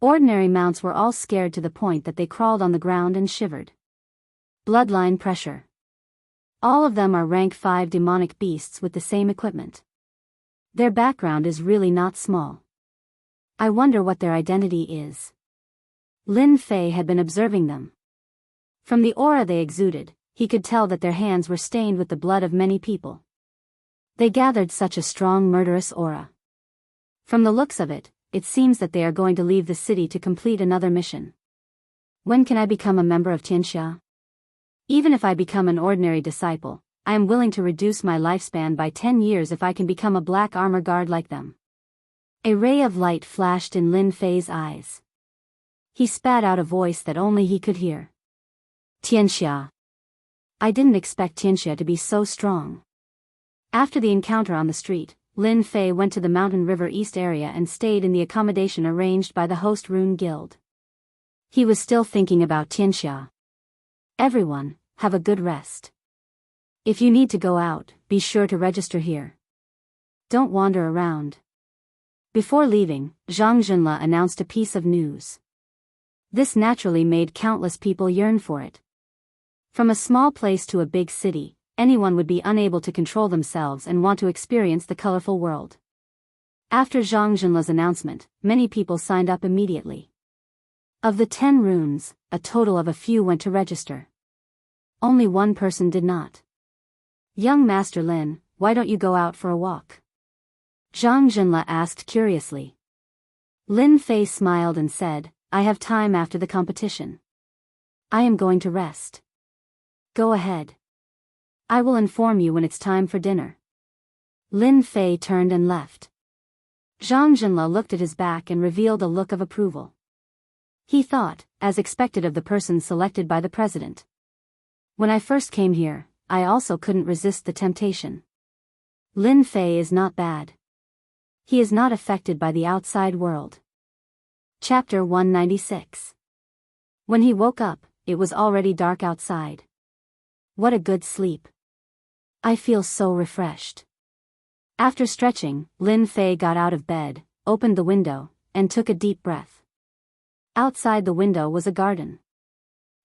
Ordinary mounts were all scared to the point that they crawled on the ground and shivered. Bloodline pressure. All of them are rank 5 demonic beasts with the same equipment. Their background is really not small. I wonder what their identity is. Lin Fei had been observing them. From the aura they exuded, he could tell that their hands were stained with the blood of many people. They gathered such a strong murderous aura. From the looks of it, it seems that they are going to leave the city to complete another mission. When can I become a member of Tianxia? Even if I become an ordinary disciple, I am willing to reduce my lifespan by 10 years if I can become a black armor guard like them. A ray of light flashed in Lin Fei's eyes. He spat out a voice that only he could hear. Tianxia. I didn't expect Tianxia to be so strong. After the encounter on the street, Lin Fei went to the Mountain River East area and stayed in the accommodation arranged by the host Rune Guild. He was still thinking about Tianxia. Everyone, have a good rest. If you need to go out, be sure to register here. Don't wander around. Before leaving, Zhang Jinla announced a piece of news. This naturally made countless people yearn for it. From a small place to a big city, anyone would be unable to control themselves and want to experience the colorful world. After Zhang Jinla's announcement, many people signed up immediately. Of the 10 runes, a total of a few went to register. Only one person did not. Young Master Lin, why don't you go out for a walk? Zhang Jinla asked curiously. Lin Fei smiled and said, I have time after the competition. I am going to rest. Go ahead. I will inform you when it's time for dinner. Lin Fei turned and left. Zhang Jinla looked at his back and revealed a look of approval. He thought, as expected of the person selected by the president. When I first came here, I also couldn't resist the temptation. Lin Fei is not bad. He is not affected by the outside world. Chapter 196. When he woke up, it was already dark outside. What a good sleep. I feel so refreshed. After stretching, Lin Fei got out of bed, opened the window, and took a deep breath. Outside the window was a garden.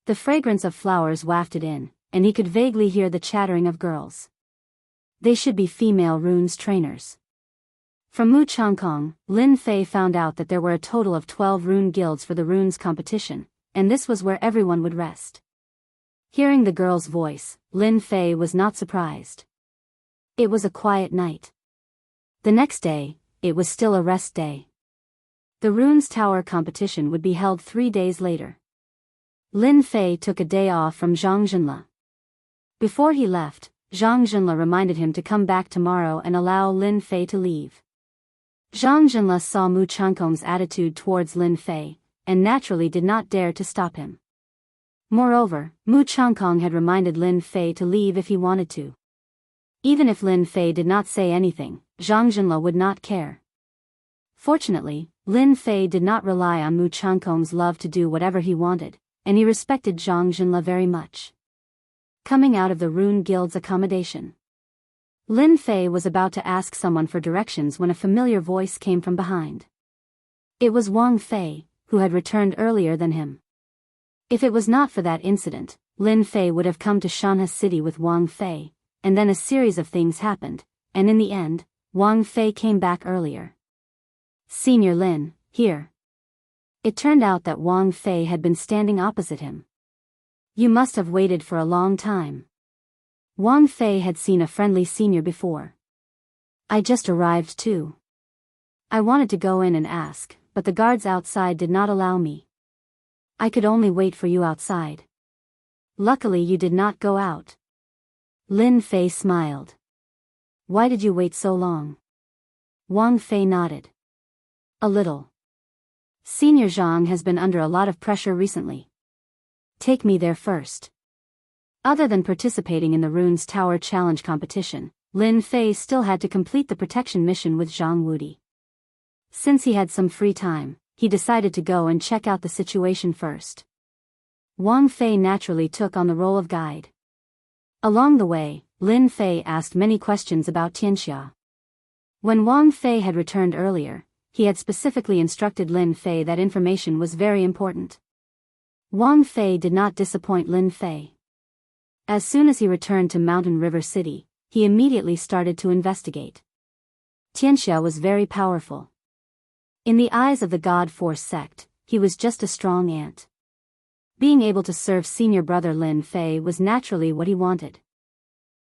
The fragrance of flowers wafted in, and he could vaguely hear the chattering of girls. They should be female runes trainers. From Mu Changkong, Lin Fei found out that there were a total of 12 rune guilds for the runes competition, and this was where everyone would rest. Hearing the girl's voice, Lin Fei was not surprised. It was a quiet night. The next day, it was still a rest day. The Runes Tower competition would be held 3 days later. Lin Fei took a day off from Zhang Jinla. Before he left, Zhang Jinla reminded him to come back tomorrow and allow Lin Fei to leave. Zhang Jinla saw Mu Changkong's attitude towards Lin Fei, and naturally did not dare to stop him. Moreover, Mu Changkong had reminded Lin Fei to leave if he wanted to. Even if Lin Fei did not say anything, Zhang Jinla would not care. Fortunately, Lin Fei did not rely on Mu Changkong's love to do whatever he wanted, and he respected Zhang Jinla very much. Coming out of the Rune Guild's accommodation, Lin Fei was about to ask someone for directions when a familiar voice came from behind. It was Wang Fei, who had returned earlier than him. If it was not for that incident, Lin Fei would have come to Shanhe City with Wang Fei, and then a series of things happened, and in the end, Wang Fei came back earlier. Senior Lin, here. It turned out that Wang Fei had been standing opposite him. You must have waited for a long time. Wang Fei had seen a friendly senior before. I just arrived too. I wanted to go in and ask, but the guards outside did not allow me. I could only wait for you outside. Luckily you did not go out. Lin Fei smiled. Why did you wait so long? Wang Fei nodded. A little. Senior Zhang has been under a lot of pressure recently. Take me there first. Other than participating in the Runes Tower Challenge competition, Lin Fei still had to complete the protection mission with Zhang Wudi. Since he had some free time, he decided to go and check out the situation first. Wang Fei naturally took on the role of guide. Along the way, Lin Fei asked many questions about Tianxia. When Wang Fei had returned earlier, he had specifically instructed Lin Fei that information was very important. Wang Fei did not disappoint Lin Fei. As soon as he returned to Mountain River City, he immediately started to investigate. Tianxia was very powerful. In the eyes of the God Force sect, he was just a strong ant. Being able to serve senior brother Lin Fei was naturally what he wanted.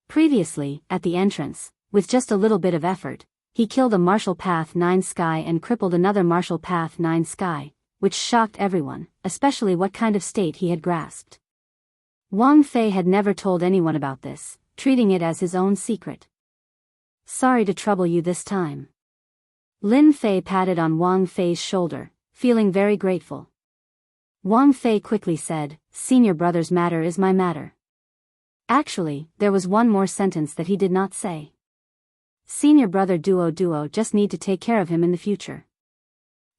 Previously, at the entrance, with just a little bit of effort, he killed a Martial Path 9 Sky and crippled another Martial Path 9 Sky, which shocked everyone, especially what kind of state he had grasped. Wang Fei had never told anyone about this, treating it as his own secret. Sorry to trouble you this time. Lin Fei patted on Wang Fei's shoulder, feeling very grateful. Wang Fei quickly said, Senior brother's matter is my matter. Actually, there was one more sentence that he did not say. Senior brother Duo just need to take care of him in the future.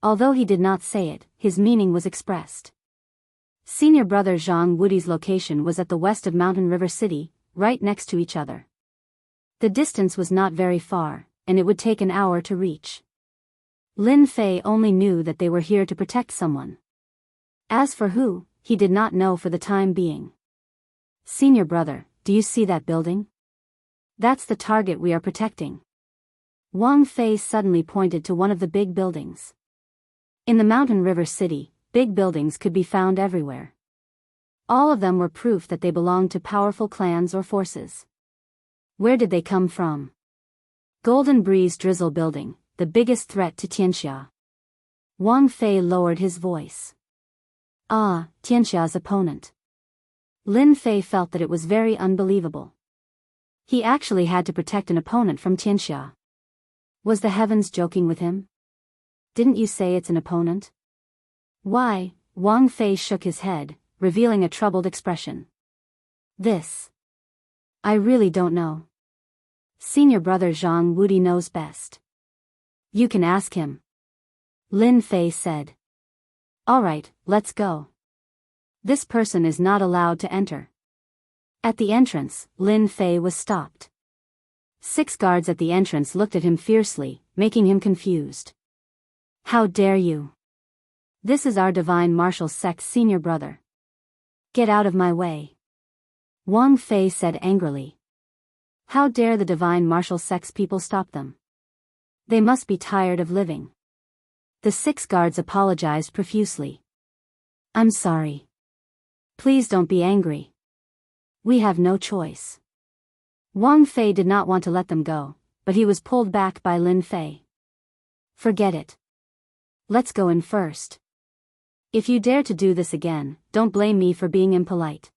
Although he did not say it, his meaning was expressed. Senior brother Zhang Wudi's location was at the west of Mountain River City, right next to each other. The distance was not very far, and it would take an hour to reach. Lin Fei only knew that they were here to protect someone. As for who, he did not know for the time being. Senior brother, do you see that building? That's the target we are protecting. Wang Fei suddenly pointed to one of the big buildings. In the Mountain River City, big buildings could be found everywhere. All of them were proof that they belonged to powerful clans or forces. Where did they come from? Golden Breeze Drizzle Building, the biggest threat to Tianxia. Wang Fei lowered his voice. Ah, Tianxia's opponent. Lin Fei felt that it was very unbelievable. He actually had to protect an opponent from Tianxia. Was the heavens joking with him? Didn't you say it's an opponent? Why? Wang Fei shook his head, revealing a troubled expression. This. I really don't know. Senior brother Zhang Wudi knows best. You can ask him. Lin Fei said. Alright, let's go. This person is not allowed to enter. At the entrance, Lin Fei was stopped. 6 guards at the entrance looked at him fiercely, making him confused. How dare you? This is our divine martial sect's senior brother. Get out of my way. Wang Fei said angrily. How dare the divine martial sect's people stop them? They must be tired of living. The 6 guards apologized profusely. I'm sorry. Please don't be angry. We have no choice. Wang Fei did not want to let them go, but he was pulled back by Lin Fei. Forget it. Let's go in first. If you dare to do this again, don't blame me for being impolite.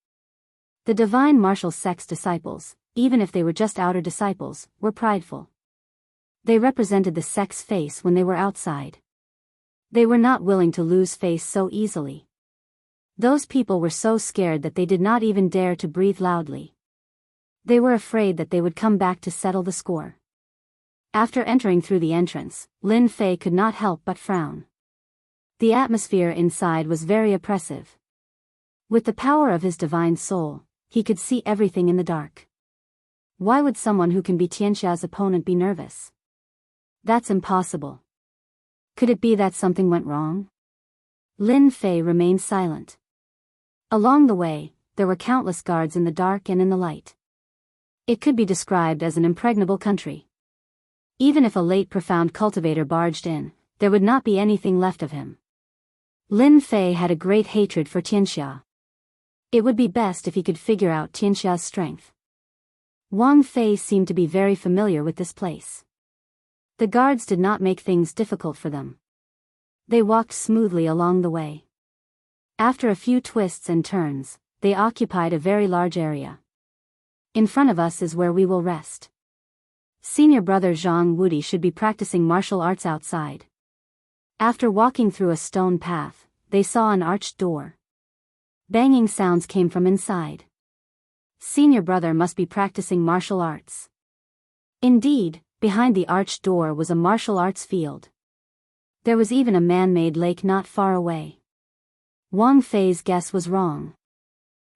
The divine martial sect's disciples, even if they were just outer disciples, were prideful. They represented the sect's face when they were outside. They were not willing to lose face so easily. Those people were so scared that they did not even dare to breathe loudly. They were afraid that they would come back to settle the score. After entering through the entrance, Lin Fei could not help but frown. The atmosphere inside was very oppressive. With the power of his divine soul, he could see everything in the dark. Why would someone who can be Tianxia's opponent be nervous? That's impossible. Could it be that something went wrong? Lin Fei remained silent. Along the way, there were countless guards in the dark and in the light. It could be described as an impregnable country. Even if a late profound cultivator barged in, there would not be anything left of him. Lin Fei had a great hatred for Tianxia. It would be best if he could figure out Tianxia's strength. Wang Fei seemed to be very familiar with this place. The guards did not make things difficult for them. They walked smoothly along the way. After a few twists and turns, they occupied a very large area. In front of us is where we will rest. Senior brother Zhang Wudi should be practicing martial arts outside. After walking through a stone path, they saw an arched door. Banging sounds came from inside. Senior brother must be practicing martial arts. Indeed, behind the arched door was a martial arts field. There was even a man-made lake not far away. Wang Fei's guess was wrong.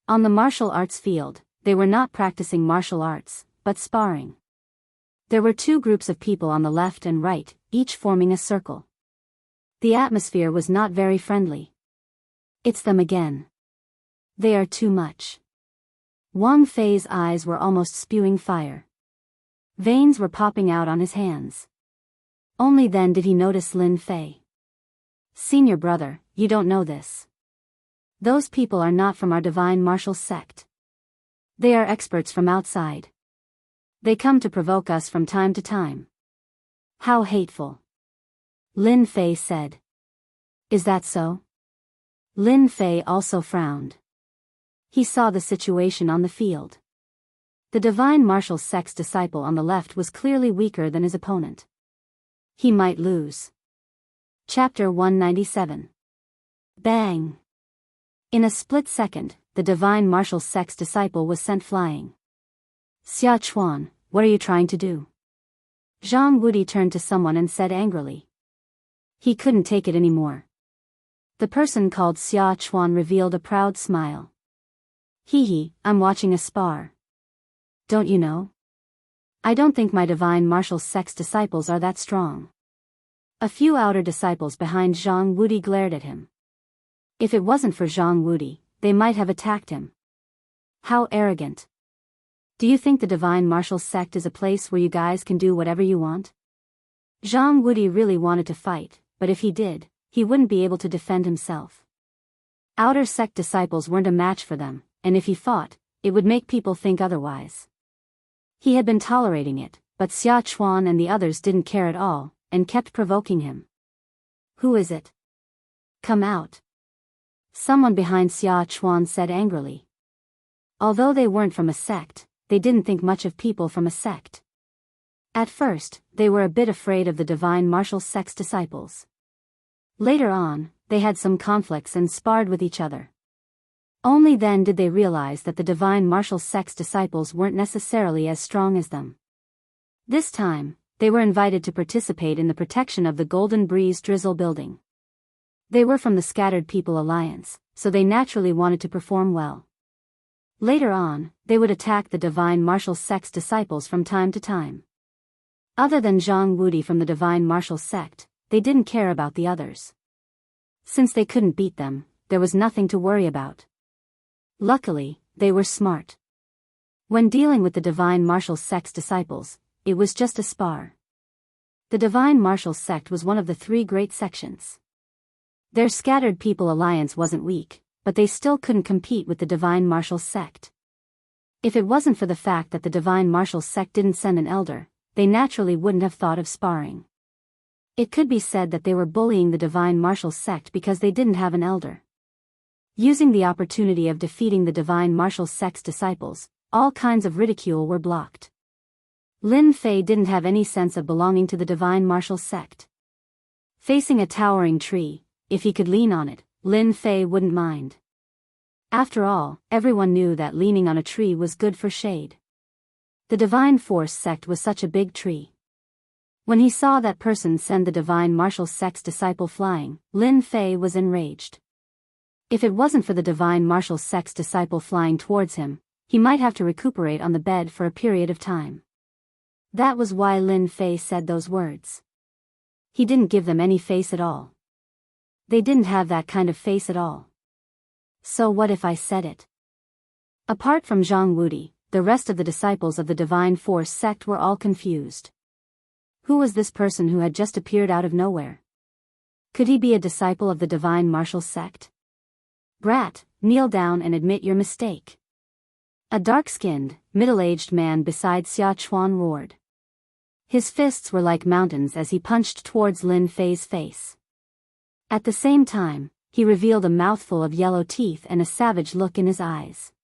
On the martial arts field, they were not practicing martial arts, but sparring. There were two groups of people on the left and right, each forming a circle. The atmosphere was not very friendly. It's them again. They are too much. Wang Fei's eyes were almost spewing fire. Veins were popping out on his hands. Only then did he notice Lin Fei. Senior brother, you don't know this. Those people are not from our divine martial sect. They are experts from outside. They come to provoke us from time to time. How hateful. Lin Fei said. Is that so? Lin Fei also frowned. He saw the situation on the field. The divine martial sect's disciple on the left was clearly weaker than his opponent. He might lose. Chapter 197. Bang! In a split second, the divine martial sect's disciple was sent flying. Xia Chuan, what are you trying to do? Zhang Wudi turned to someone and said angrily. He couldn't take it anymore. The person called Xia Chuan revealed a proud smile. Hee, I'm watching a spar. Don't you know? I don't think my divine martial sect's disciples are that strong. A few outer disciples behind Zhang Wudi glared at him. If it wasn't for Zhang Wudi, they might have attacked him. How arrogant. Do you think the divine martial sect is a place where you guys can do whatever you want? Zhang Wudi really wanted to fight, but if he did, he wouldn't be able to defend himself. Outer sect disciples weren't a match for them, and if he fought, it would make people think otherwise. He had been tolerating it, but Xia Chuan and the others didn't care at all, and kept provoking him. Who is it? Come out. Someone behind Xia Chuan said angrily. Although they weren't from a sect, they didn't think much of people from a sect. At first, they were a bit afraid of the divine martial sect's disciples. Later on, they had some conflicts and sparred with each other. Only then did they realize that the divine martial sect's disciples weren't necessarily as strong as them. This time, they were invited to participate in the protection of the Golden Breeze Drizzle building. They were from the Scattered People Alliance, so they naturally wanted to perform well. Later on, they would attack the divine martial sect's disciples from time to time. Other than Zhang Wudi from the divine martial sect, they didn't care about the others. Since they couldn't beat them, there was nothing to worry about. Luckily, they were smart. When dealing with the divine martial sect's disciples, it was just a spar. The divine martial sect was one of the three great sections. Their Scattered People Alliance wasn't weak, but they still couldn't compete with the divine martial sect. If it wasn't for the fact that the divine martial sect didn't send an elder, they naturally wouldn't have thought of sparring. It could be said that they were bullying the divine martial sect because they didn't have an elder. Using the opportunity of defeating the divine martial sect's disciples, all kinds of ridicule were blocked. Lin Fei didn't have any sense of belonging to the divine martial sect. Facing a towering tree, if he could lean on it, Lin Fei wouldn't mind. After all, everyone knew that leaning on a tree was good for shade. The divine force sect was such a big tree. When he saw that person send the divine martial sect's disciple flying, Lin Fei was enraged. If it wasn't for the divine martial sect's disciple flying towards him, he might have to recuperate on the bed for a period of time. That was why Lin Fei said those words. He didn't give them any face at all. They didn't have that kind of face at all. So what if I said it? Apart from Zhang Wudi, the rest of the disciples of the Divine Force sect were all confused. Who was this person who had just appeared out of nowhere? Could he be a disciple of the Divine Martial sect? Brat, kneel down and admit your mistake. A dark-skinned, middle-aged man beside Xia Chuan roared. His fists were like mountains as he punched towards Lin Fei's face. At the same time, he revealed a mouthful of yellow teeth and a savage look in his eyes.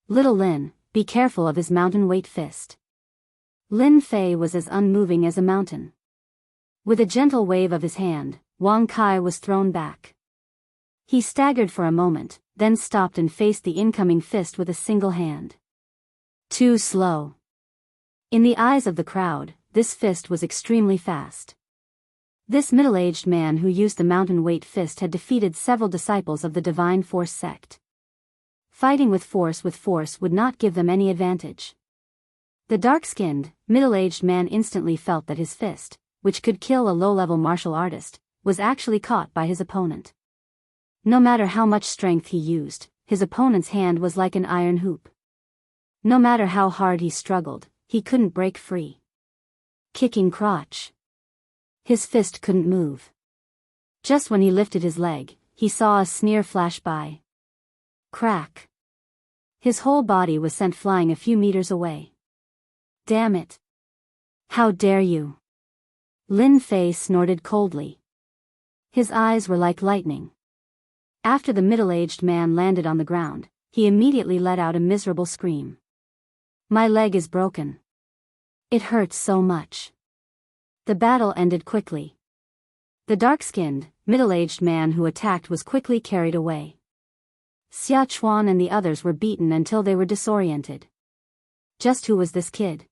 Little Lin, be careful of his mountain-weight fist. Lin Fei was as unmoving as a mountain. With a gentle wave of his hand, Wang Kai was thrown back. He staggered for a moment, then stopped and faced the incoming fist with a single hand. Too slow. In the eyes of the crowd, this fist was extremely fast. This middle-aged man who used the mountain-weight fist had defeated several disciples of the Divine Force sect. Fighting with force would not give them any advantage. The dark-skinned, middle-aged man instantly felt that his fist, which could kill a low-level martial artist, was actually caught by his opponent. No matter how much strength he used, his opponent's hand was like an iron hoop. No matter how hard he struggled, he couldn't break free. Kicking crotch. His fist couldn't move. Just when he lifted his leg, he saw a sneer flash by. Crack. His whole body was sent flying a few meters away. Damn it. How dare you? Lin Fei snorted coldly. His eyes were like lightning. After the middle-aged man landed on the ground, he immediately let out a miserable scream. My leg is broken. It hurts so much. The battle ended quickly. The dark-skinned, middle-aged man who attacked was quickly carried away. Xia Chuan and the others were beaten until they were disoriented. Just who was this kid?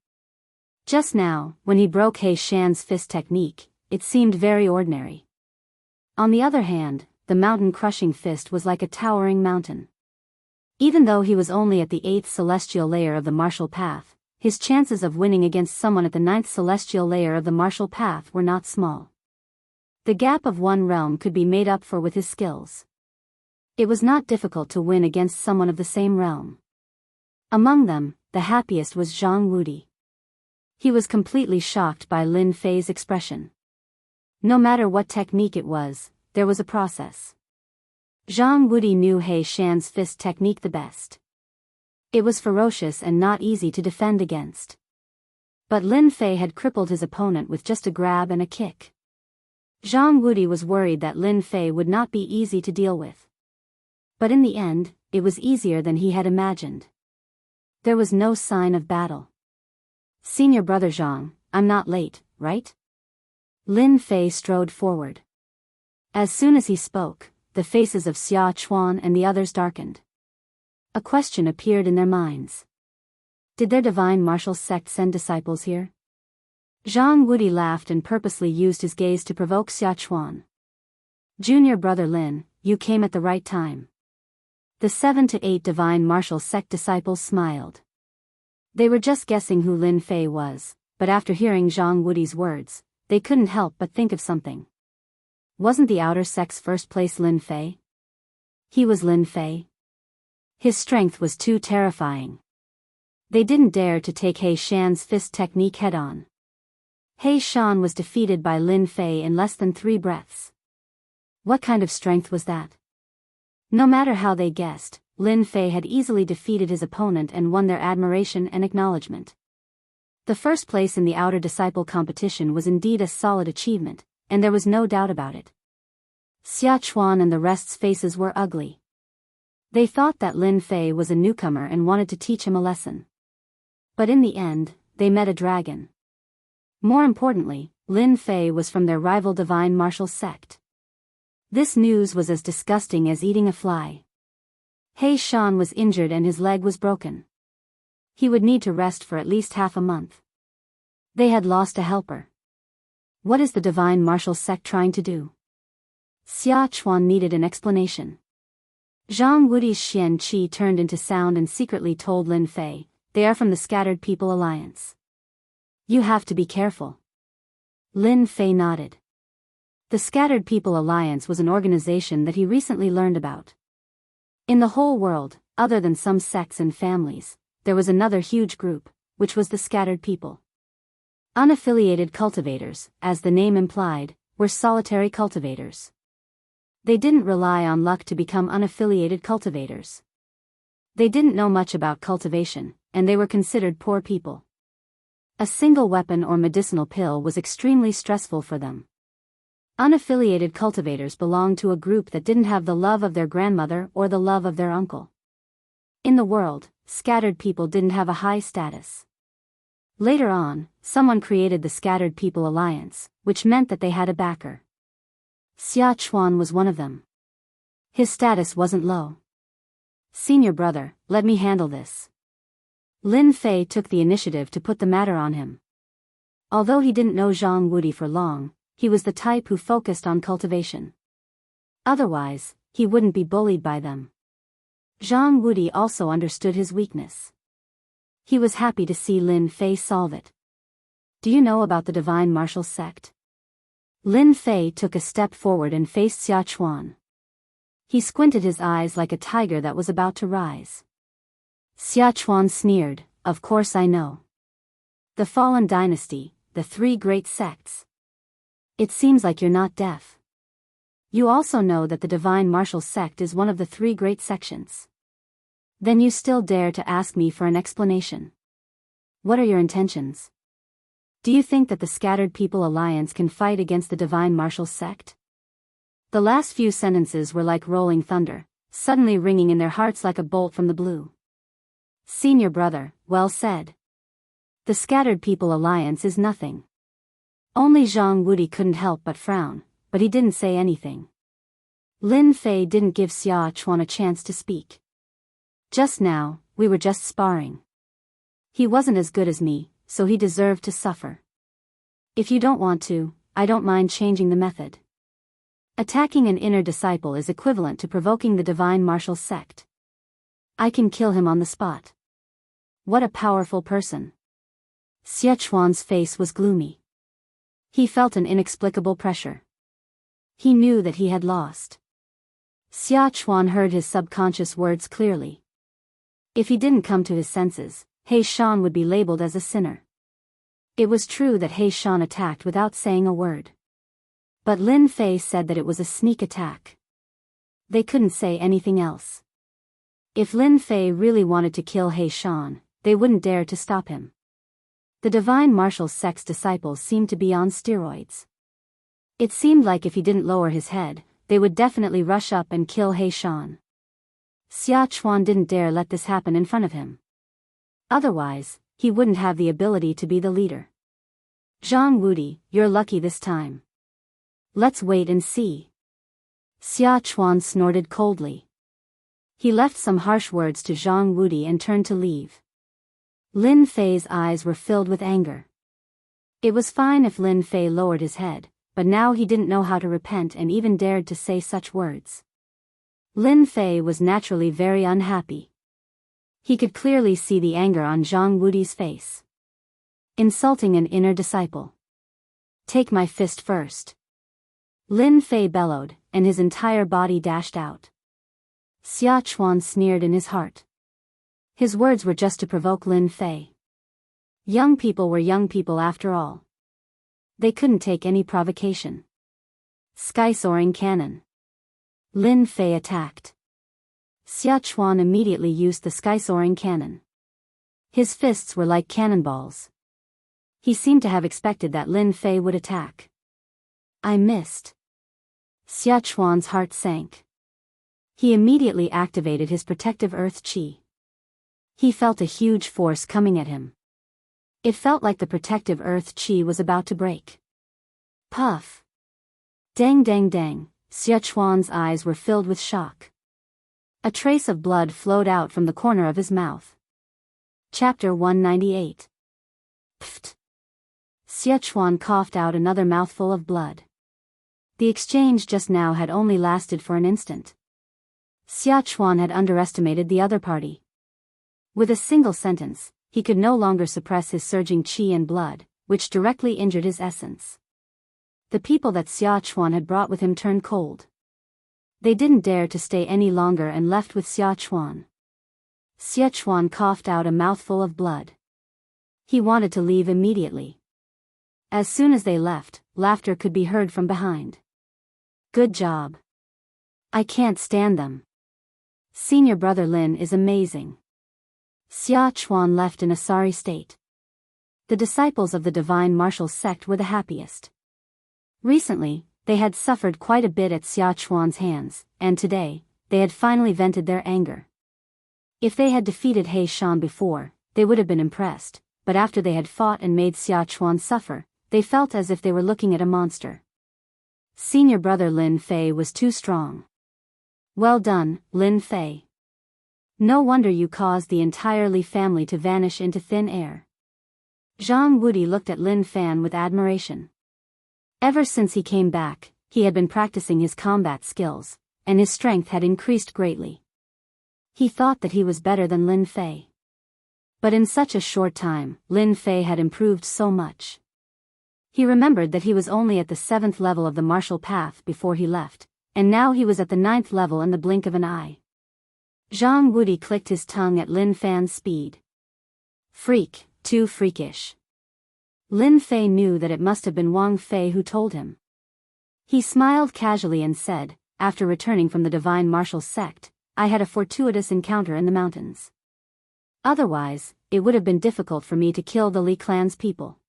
Just now, when he broke He Shan's fist technique, it seemed very ordinary. On the other hand, the mountain-crushing fist was like a towering mountain. Even though he was only at the 8th celestial layer of the martial path, his chances of winning against someone at the 9th celestial layer of the martial path were not small. The gap of one realm could be made up for with his skills. It was not difficult to win against someone of the same realm. Among them, the happiest was Zhang Wudi. He was completely shocked by Lin Fei's expression. No matter what technique it was, there was a process. Zhang Wudi knew He Shan's fist technique the best. It was ferocious and not easy to defend against. But Lin Fei had crippled his opponent with just a grab and a kick. Zhang Wudi was worried that Lin Fei would not be easy to deal with. But in the end, it was easier than he had imagined. There was no sign of battle. Senior brother Zhang, I'm not late, right? Lin Fei strode forward. As soon as he spoke, the faces of Xia Chuan and the others darkened. A question appeared in their minds. Did their divine martial sect send disciples here? Zhang Wudi laughed and purposely used his gaze to provoke Xia Chuan. Junior brother Lin, you came at the right time. The 7 to 8 divine martial sect disciples smiled. They were just guessing who Lin Fei was, but after hearing Zhang Wudi's words, they couldn't help but think of something. Wasn't the outer sect's first place Lin Fei? He was Lin Fei. His strength was too terrifying. They didn't dare to take He Shan's fist technique head-on. He Shan was defeated by Lin Fei in less than 3 breaths. What kind of strength was that? No matter how they guessed, Lin Fei had easily defeated his opponent and won their admiration and acknowledgement. The first place in the outer disciple competition was indeed a solid achievement, and there was no doubt about it. Xia Chuan and the rest's faces were ugly. They thought that Lin Fei was a newcomer and wanted to teach him a lesson. But in the end, they met a dragon. More importantly, Lin Fei was from their rival divine martial sect. This news was as disgusting as eating a fly. He Shan was injured and his leg was broken. He would need to rest for at least half a month. They had lost a helper. What is the divine martial sect trying to do? Xia Chuan needed an explanation. Zhang Wudi's Xian Qi turned into sound and secretly told Lin Fei, "They are from the Scattered People Alliance. You have to be careful." Lin Fei nodded. The Scattered People Alliance was an organization that he recently learned about. In the whole world, other than some sects and families, there was another huge group, which was the Scattered People. Unaffiliated cultivators, as the name implied, were solitary cultivators. They didn't rely on luck to become unaffiliated cultivators. They didn't know much about cultivation, and they were considered poor people. A single weapon or medicinal pill was extremely stressful for them. Unaffiliated cultivators belonged to a group that didn't have the love of their grandmother or the love of their uncle. In the world, scattered people didn't have a high status. Later on, someone created the Scattered People Alliance, which meant that they had a backer. Xia Chuan was one of them. His status wasn't low. "Senior brother, let me handle this." Lin Fei took the initiative to put the matter on him. Although he didn't know Zhang Wudi for long, he was the type who focused on cultivation. Otherwise, he wouldn't be bullied by them. Zhang Wudi also understood his weakness. He was happy to see Lin Fei solve it. "Do you know about the Divine Martial Sect?" Lin Fei took a step forward and faced Xia Chuan. He squinted his eyes like a tiger that was about to rise. Xia Chuan sneered, "Of course I know. The Fallen Dynasty, the three great sects. It seems like you're not deaf. You also know that the Divine Martial Sect is one of the three great sections. Then you still dare to ask me for an explanation. What are your intentions? Do you think that the Scattered People Alliance can fight against the Divine Martial Sect?" The last few sentences were like rolling thunder, suddenly ringing in their hearts like a bolt from the blue. "Senior brother, well said. The Scattered People Alliance is nothing." Only Zhang Wudi couldn't help but frown, but he didn't say anything. Lin Fei didn't give Xia Chuan a chance to speak. "Just now, we were just sparring. He wasn't as good as me, so he deserved to suffer. If you don't want to, I don't mind changing the method. Attacking an inner disciple is equivalent to provoking the Divine Martial Sect. I can kill him on the spot." What a powerful person. Xia Chuan's face was gloomy. He felt an inexplicable pressure. He knew that he had lost. Xia Chuan heard his subconscious words clearly. If he didn't come to his senses, He Shan would be labeled as a sinner. It was true that He Shan attacked without saying a word. But Lin Fei said that it was a sneak attack. They couldn't say anything else. If Lin Fei really wanted to kill He Shan, they wouldn't dare to stop him. The Divine Martial Sect's disciples seemed to be on steroids. It seemed like if he didn't lower his head, they would definitely rush up and kill He Shan. Xia Chuan didn't dare let this happen in front of him. Otherwise, he wouldn't have the ability to be the leader. "Zhang Wudi, you're lucky this time. Let's wait and see." Xia Chuan snorted coldly. He left some harsh words to Zhang Wudi and turned to leave. Lin Fei's eyes were filled with anger. It was fine if Lin Fei lowered his head, but now he didn't know how to repent and even dared to say such words. Lin Fei was naturally very unhappy. He could clearly see the anger on Zhang Wudi's face. Insulting an inner disciple. "Take my fist first." Lin Fei bellowed, and his entire body dashed out. Xia Chuan sneered in his heart. His words were just to provoke Lin Fei. Young people were young people after all. They couldn't take any provocation. Sky-soaring cannon. Lin Fei attacked. Xia Chuan immediately used the sky-soaring cannon. His fists were like cannonballs. He seemed to have expected that Lin Fei would attack. "I missed." Xia Chuan's heart sank. He immediately activated his protective earth qi. He felt a huge force coming at him. It felt like the protective earth qi was about to break. Puff! Dang dang dang, Xia Chuan's eyes were filled with shock. A trace of blood flowed out from the corner of his mouth. Chapter 198. Pfft! Xia Chuan coughed out another mouthful of blood. The exchange just now had only lasted for an instant. Xuan had underestimated the other party. With a single sentence, he could no longer suppress his surging qi and blood, which directly injured his essence. The people that Xuan had brought with him turned cold. They didn't dare to stay any longer and left with Xuan. Xuan coughed out a mouthful of blood. He wanted to leave immediately. As soon as they left, laughter could be heard from behind. Good job. I can't stand them. Senior brother Lin is amazing. Xuan left in a sorry state. The disciples of the divine martial sect were the happiest. Recently, they had suffered quite a bit at Xuan's hands, and today, they had finally vented their anger. If they had defeated He Shan before, they would have been impressed, but after they had fought and made Xuan suffer, they felt as if they were looking at a monster. Senior brother Lin Fei was too strong. Well done, Lin Fei. No wonder you caused the entire Li family to vanish into thin air. Zhang Wudi looked at Lin Fan with admiration. Ever since he came back, he had been practicing his combat skills, and his strength had increased greatly. He thought that he was better than Lin Fei. But in such a short time, Lin Fei had improved so much. He remembered that he was only at the 7th level of the martial path before he left, and now he was at the 9th level in the blink of an eye. Zhang Wudi clicked his tongue at Lin Fan's speed. Freak, too freakish. Lin Fei knew that it must have been Wang Fei who told him. He smiled casually and said, after returning from the divine martial sect, I had a fortuitous encounter in the mountains. Otherwise, it would have been difficult for me to kill the Li clan's people.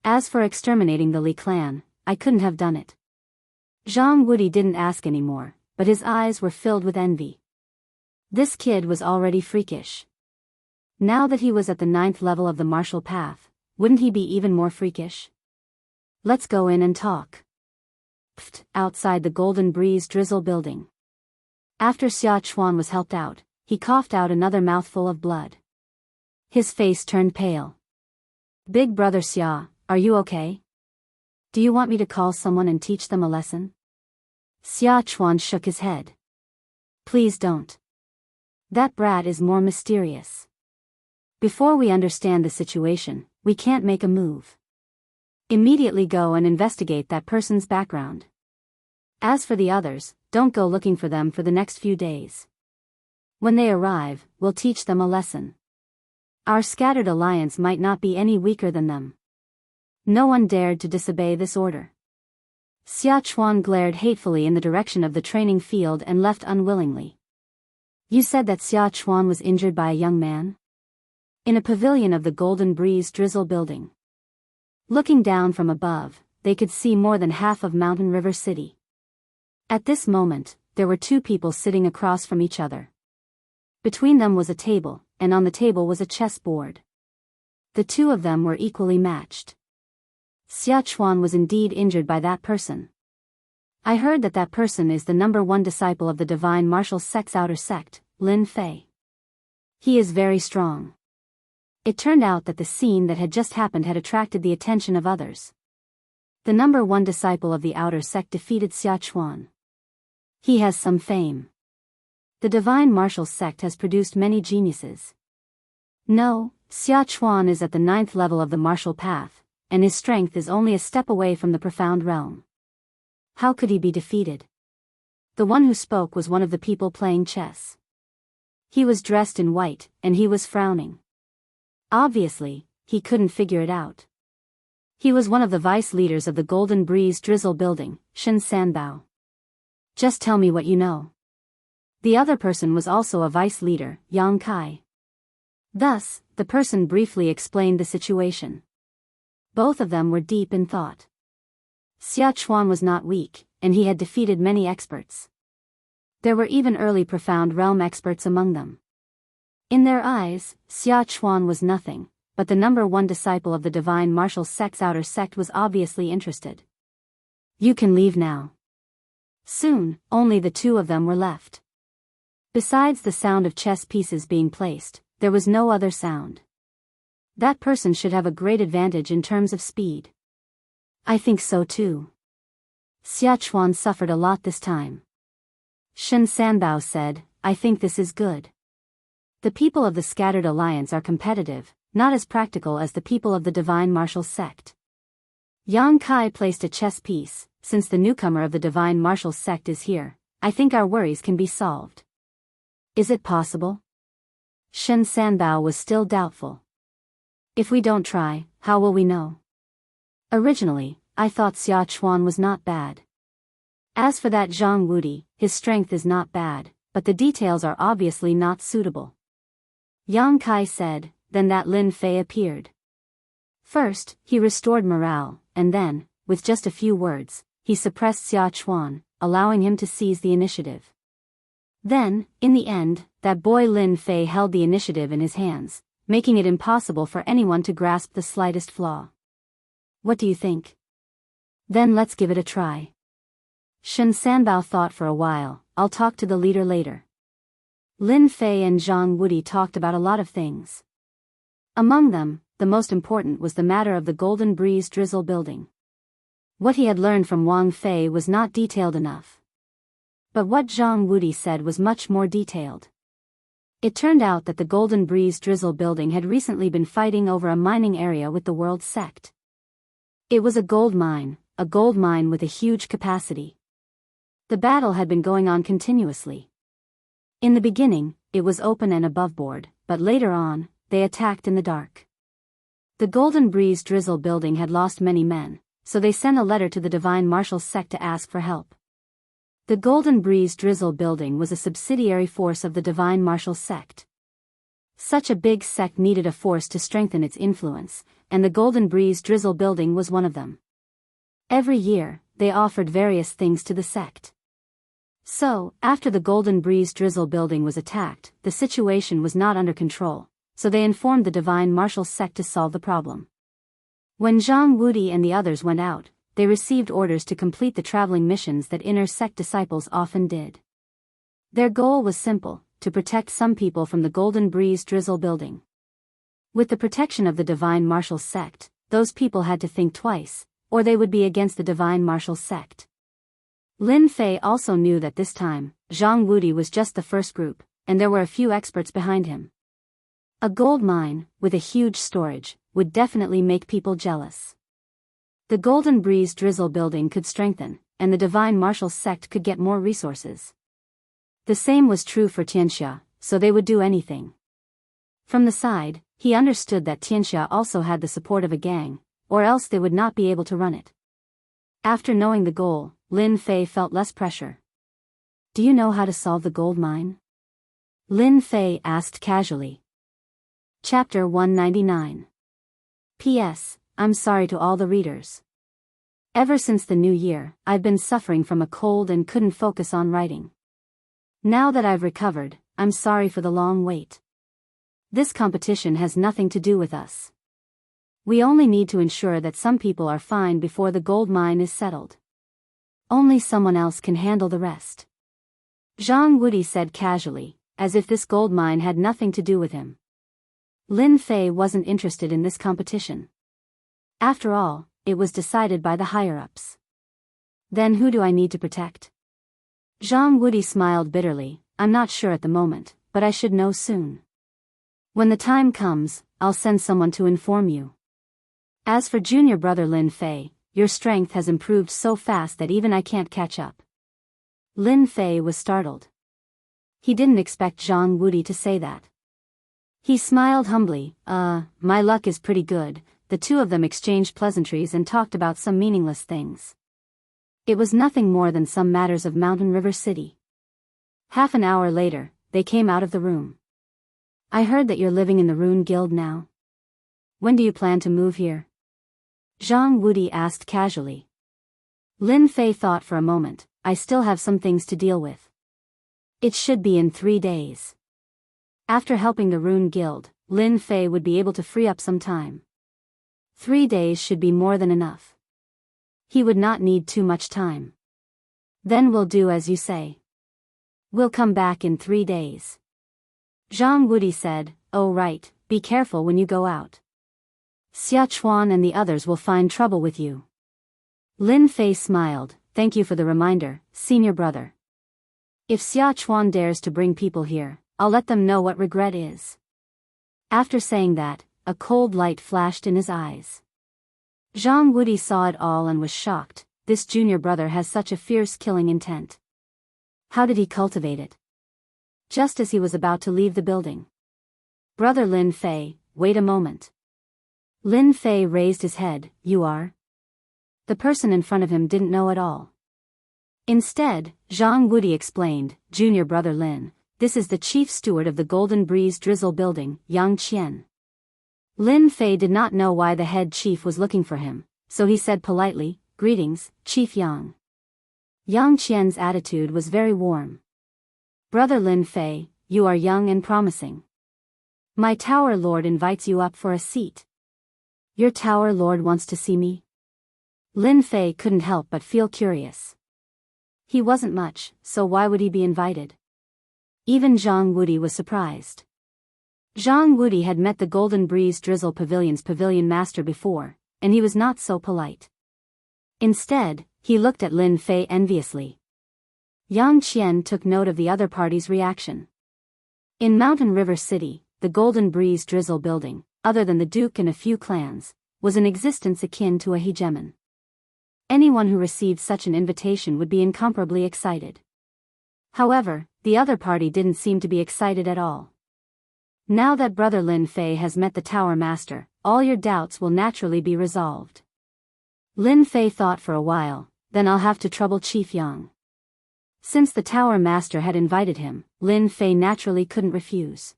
As for exterminating the Li clan, I couldn't have done it. Zhang Wudi didn't ask anymore, but his eyes were filled with envy. This kid was already freakish. Now that he was at the 9th level of the martial path, wouldn't he be even more freakish? Let's go in and talk. Pfft, outside the Golden Breeze Drizzle building. After Xuan was helped out, he coughed out another mouthful of blood. His face turned pale. Big brother Xia, are you okay? Do you want me to call someone and teach them a lesson? Xuan shook his head. Please don't. That brat is more mysterious. Before we understand the situation, we can't make a move. Immediately go and investigate that person's background. As for the others, don't go looking for them for the next few days. When they arrive, we'll teach them a lesson. Our scattered alliance might not be any weaker than them. No one dared to disobey this order. Xuan glared hatefully in the direction of the training field and left unwillingly. You said that Xuan was injured by a young man? In a pavilion of the Golden Breeze Drizzle building. Looking down from above, they could see more than half of Mountain River City. At this moment, there were two people sitting across from each other. Between them was a table, and on the table was a chessboard. The two of them were equally matched. Xuan was indeed injured by that person. I heard that that person is the #1 disciple of the divine martial sect's outer sect, Lin Fei. He is very strong. It turned out that the scene that had just happened had attracted the attention of others. The #1 disciple of the outer sect defeated Xuan. He has some fame. The divine martial sect has produced many geniuses. No, Xuan is at the 9th level of the martial path, and his strength is only a step away from the profound realm. How could he be defeated? The one who spoke was one of the people playing chess. He was dressed in white, and he was frowning. Obviously, he couldn't figure it out. He was one of the vice leaders of the Golden Breeze Drizzle building, Shin Sanbao. Just tell me what you know. The other person was also a vice leader, Yang Kai. Thus, the person briefly explained the situation. Both of them were deep in thought. Xuan was not weak, and he had defeated many experts. There were even early profound realm experts among them. In their eyes, Xuan was nothing, but the #1 disciple of the divine martial sect's outer sect was obviously interested. You can leave now. Soon, only the two of them were left. Besides the sound of chess pieces being placed, there was no other sound. That person should have a great advantage in terms of speed. I think so too. Xuan suffered a lot this time. Shen Sanbao said, I think this is good. The people of the Scattered Alliance are competitive, not as practical as the people of the Divine Martial Sect. Yang Kai placed a chess piece. Since the newcomer of the Divine Martial Sect is here, I think our worries can be solved. Is it possible? Shen Sanbao was still doubtful. If we don't try, how will we know? Originally, I thought Xia Chuan was not bad. As for that Zhang Wudi, his strength is not bad, but the details are obviously not suitable. Yang Kai said, then that Lin Fei appeared. First, he restored morale, and then, with just a few words, he suppressed Xia Chuan, allowing him to seize the initiative. Then, in the end, that boy Lin Fei held the initiative in his hands, making it impossible for anyone to grasp the slightest flaw. What do you think? Then let's give it a try. Shen Sanbao thought for a while. I'll talk to the leader later. Lin Fei and Zhang Wudi talked about a lot of things. Among them, the most important was the matter of the Golden Breeze Drizzle building. What he had learned from Wang Fei was not detailed enough. But what Zhang Wudi said was much more detailed. It turned out that the Golden Breeze Drizzle building had recently been fighting over a mining area with the World Sect. It was a gold mine with a huge capacity. The battle had been going on continuously. In the beginning, it was open and aboveboard, but later on, they attacked in the dark. The Golden Breeze Drizzle building had lost many men, so they sent a letter to the Divine Martial Sect to ask for help. The Golden Breeze Drizzle building was a subsidiary force of the Divine Martial Sect. Such a big sect needed a force to strengthen its influence, and the Golden Breeze Drizzle building was one of them. Every year, they offered various things to the sect. So, after the Golden Breeze Drizzle building was attacked, the situation was not under control, so they informed the Divine Martial Sect to solve the problem. When Zhang Wudi and the others went out, they received orders to complete the traveling missions that inner sect disciples often did. Their goal was simple, to protect some people from the Golden Breeze Drizzle building. With the protection of the Divine Martial Sect, those people had to think twice, or they would be against the Divine Martial Sect. Lin Fei also knew that this time, Zhang Wudi was just the first group, and there were a few experts behind him. A gold mine, with a huge storage, would definitely make people jealous. The Golden Breeze Drizzle building could strengthen, and the Divine Martial Sect could get more resources. The same was true for Tianxia, so they would do anything. From the side, he understood that Tianxia also had the support of a gang, or else they would not be able to run it. After knowing the goal, Lin Fei felt less pressure. Do you know how to solve the gold mine? Lin Fei asked casually. Chapter 199. P.S. I'm sorry to all the readers. Ever since the new year, I've been suffering from a cold and couldn't focus on writing. Now that I've recovered, I'm sorry for the long wait. This competition has nothing to do with us. We only need to ensure that some people are fine before the gold mine is settled. Only someone else can handle the rest. Zhang Wudi said casually, as if this gold mine had nothing to do with him. Lin Fei wasn't interested in this competition. After all, it was decided by the higher-ups. Then who do I need to protect? Zhang Wudi smiled bitterly. I'm not sure at the moment, but I should know soon. When the time comes, I'll send someone to inform you. As for junior brother Lin Fei, your strength has improved so fast that even I can't catch up. Lin Fei was startled. He didn't expect Zhang Wudi to say that. He smiled humbly. My luck is pretty good. The two of them exchanged pleasantries and talked about some meaningless things. It was nothing more than some matters of Mountain River City. Half an hour later, they came out of the room. I heard that you're living in the Rune Guild now. When do you plan to move here? Zhang Wudi asked casually. Lin Fei thought for a moment. I still have some things to deal with. It should be in 3 days. After helping the Rune Guild, Lin Fei would be able to free up some time. 3 days should be more than enough. He would not need too much time. Then we'll do as you say. We'll come back in 3 days. Zhang Wudi said, Oh right, be careful when you go out. Xia Chuan and the others will find trouble with you. Lin Fei smiled, thank you for the reminder, senior brother. If Xia Chuan dares to bring people here, I'll let them know what regret is. After saying that, a cold light flashed in his eyes. Zhang Wudi saw it all and was shocked. This junior brother has such a fierce killing intent. How did he cultivate it? Just as he was about to leave the building. Brother Lin Fei, wait a moment. Lin Fei raised his head. You are? The person in front of him didn't know at all. Instead, Zhang Wudi explained, Junior brother Lin, this is the chief steward of the Golden Breeze Drizzle building, Yang Qian. Lin Fei did not know why the head chief was looking for him, so he said politely, Greetings, Chief Yang. Yang Qian's attitude was very warm. Brother Lin Fei, you are young and promising. My tower lord invites you up for a seat. Your tower lord wants to see me? Lin Fei couldn't help but feel curious. He wasn't much, so why would he be invited? Even Zhang Wudi was surprised. Zhang Wudi had met the Golden Breeze Drizzle Pavilion's pavilion master before, and he was not so polite. Instead, he looked at Lin Fei enviously. Yang Qian took note of the other party's reaction. In Mountain River City, the Golden Breeze Drizzle building, other than the Duke and a few clans, was in existence akin to a hegemon. Anyone who received such an invitation would be incomparably excited. However, the other party didn't seem to be excited at all. Now that brother Lin Fei has met the Tower Master, all your doubts will naturally be resolved. Lin Fei thought for a while, then I'll have to trouble Chief Yang. Since the Tower Master had invited him, Lin Fei naturally couldn't refuse.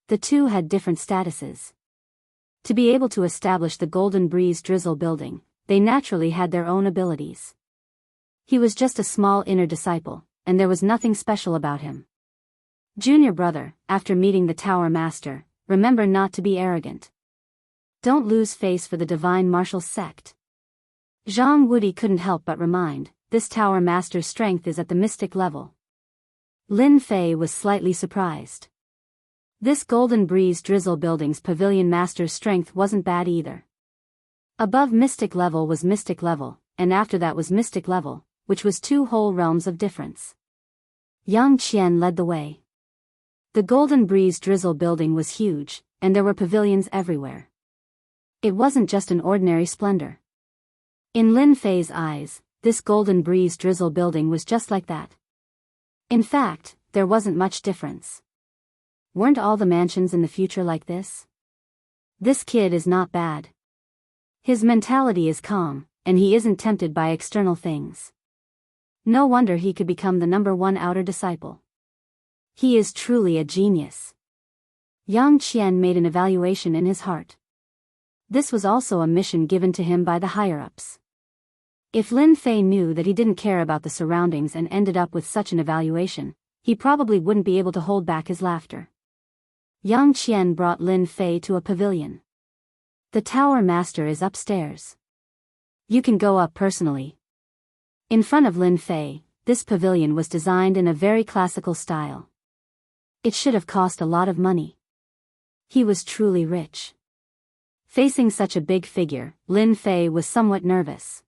The two had different statuses. To be able to establish the Golden Breeze Drizzle building, they naturally had their own abilities. He was just a small inner disciple, and there was nothing special about him. Junior brother, after meeting the Tower Master, remember not to be arrogant. Don't lose face for the divine martial sect. Zhang Wudi couldn't help but remind, this Tower Master's strength is at the mystic level. Lin Fei was slightly surprised. This Golden Breeze Drizzle building's pavilion master's strength wasn't bad either. Above mystic level was mystic level, and after that was mystic level, which was 2 whole realms of difference. Yang Qian led the way. The Golden Breeze Drizzle building was huge, and there were pavilions everywhere. It wasn't just an ordinary splendor. In Lin Fei's eyes, this Golden Breeze Drizzle building was just like that. In fact, there wasn't much difference. Weren't all the mansions in the future like this? This kid is not bad. His mentality is calm, and he isn't tempted by external things. No wonder he could become the #1 outer disciple. He is truly a genius. Yang Qian made an evaluation in his heart. This was also a mission given to him by the higher-ups. If Lin Fei knew that he didn't care about the surroundings and ended up with such an evaluation, he probably wouldn't be able to hold back his laughter. Yang Qian brought Lin Fei to a pavilion. The Tower Master is upstairs. You can go up personally. In front of Lin Fei, this pavilion was designed in a very classical style. It should have cost a lot of money. He was truly rich. Facing such a big figure, Lin Fei was somewhat nervous.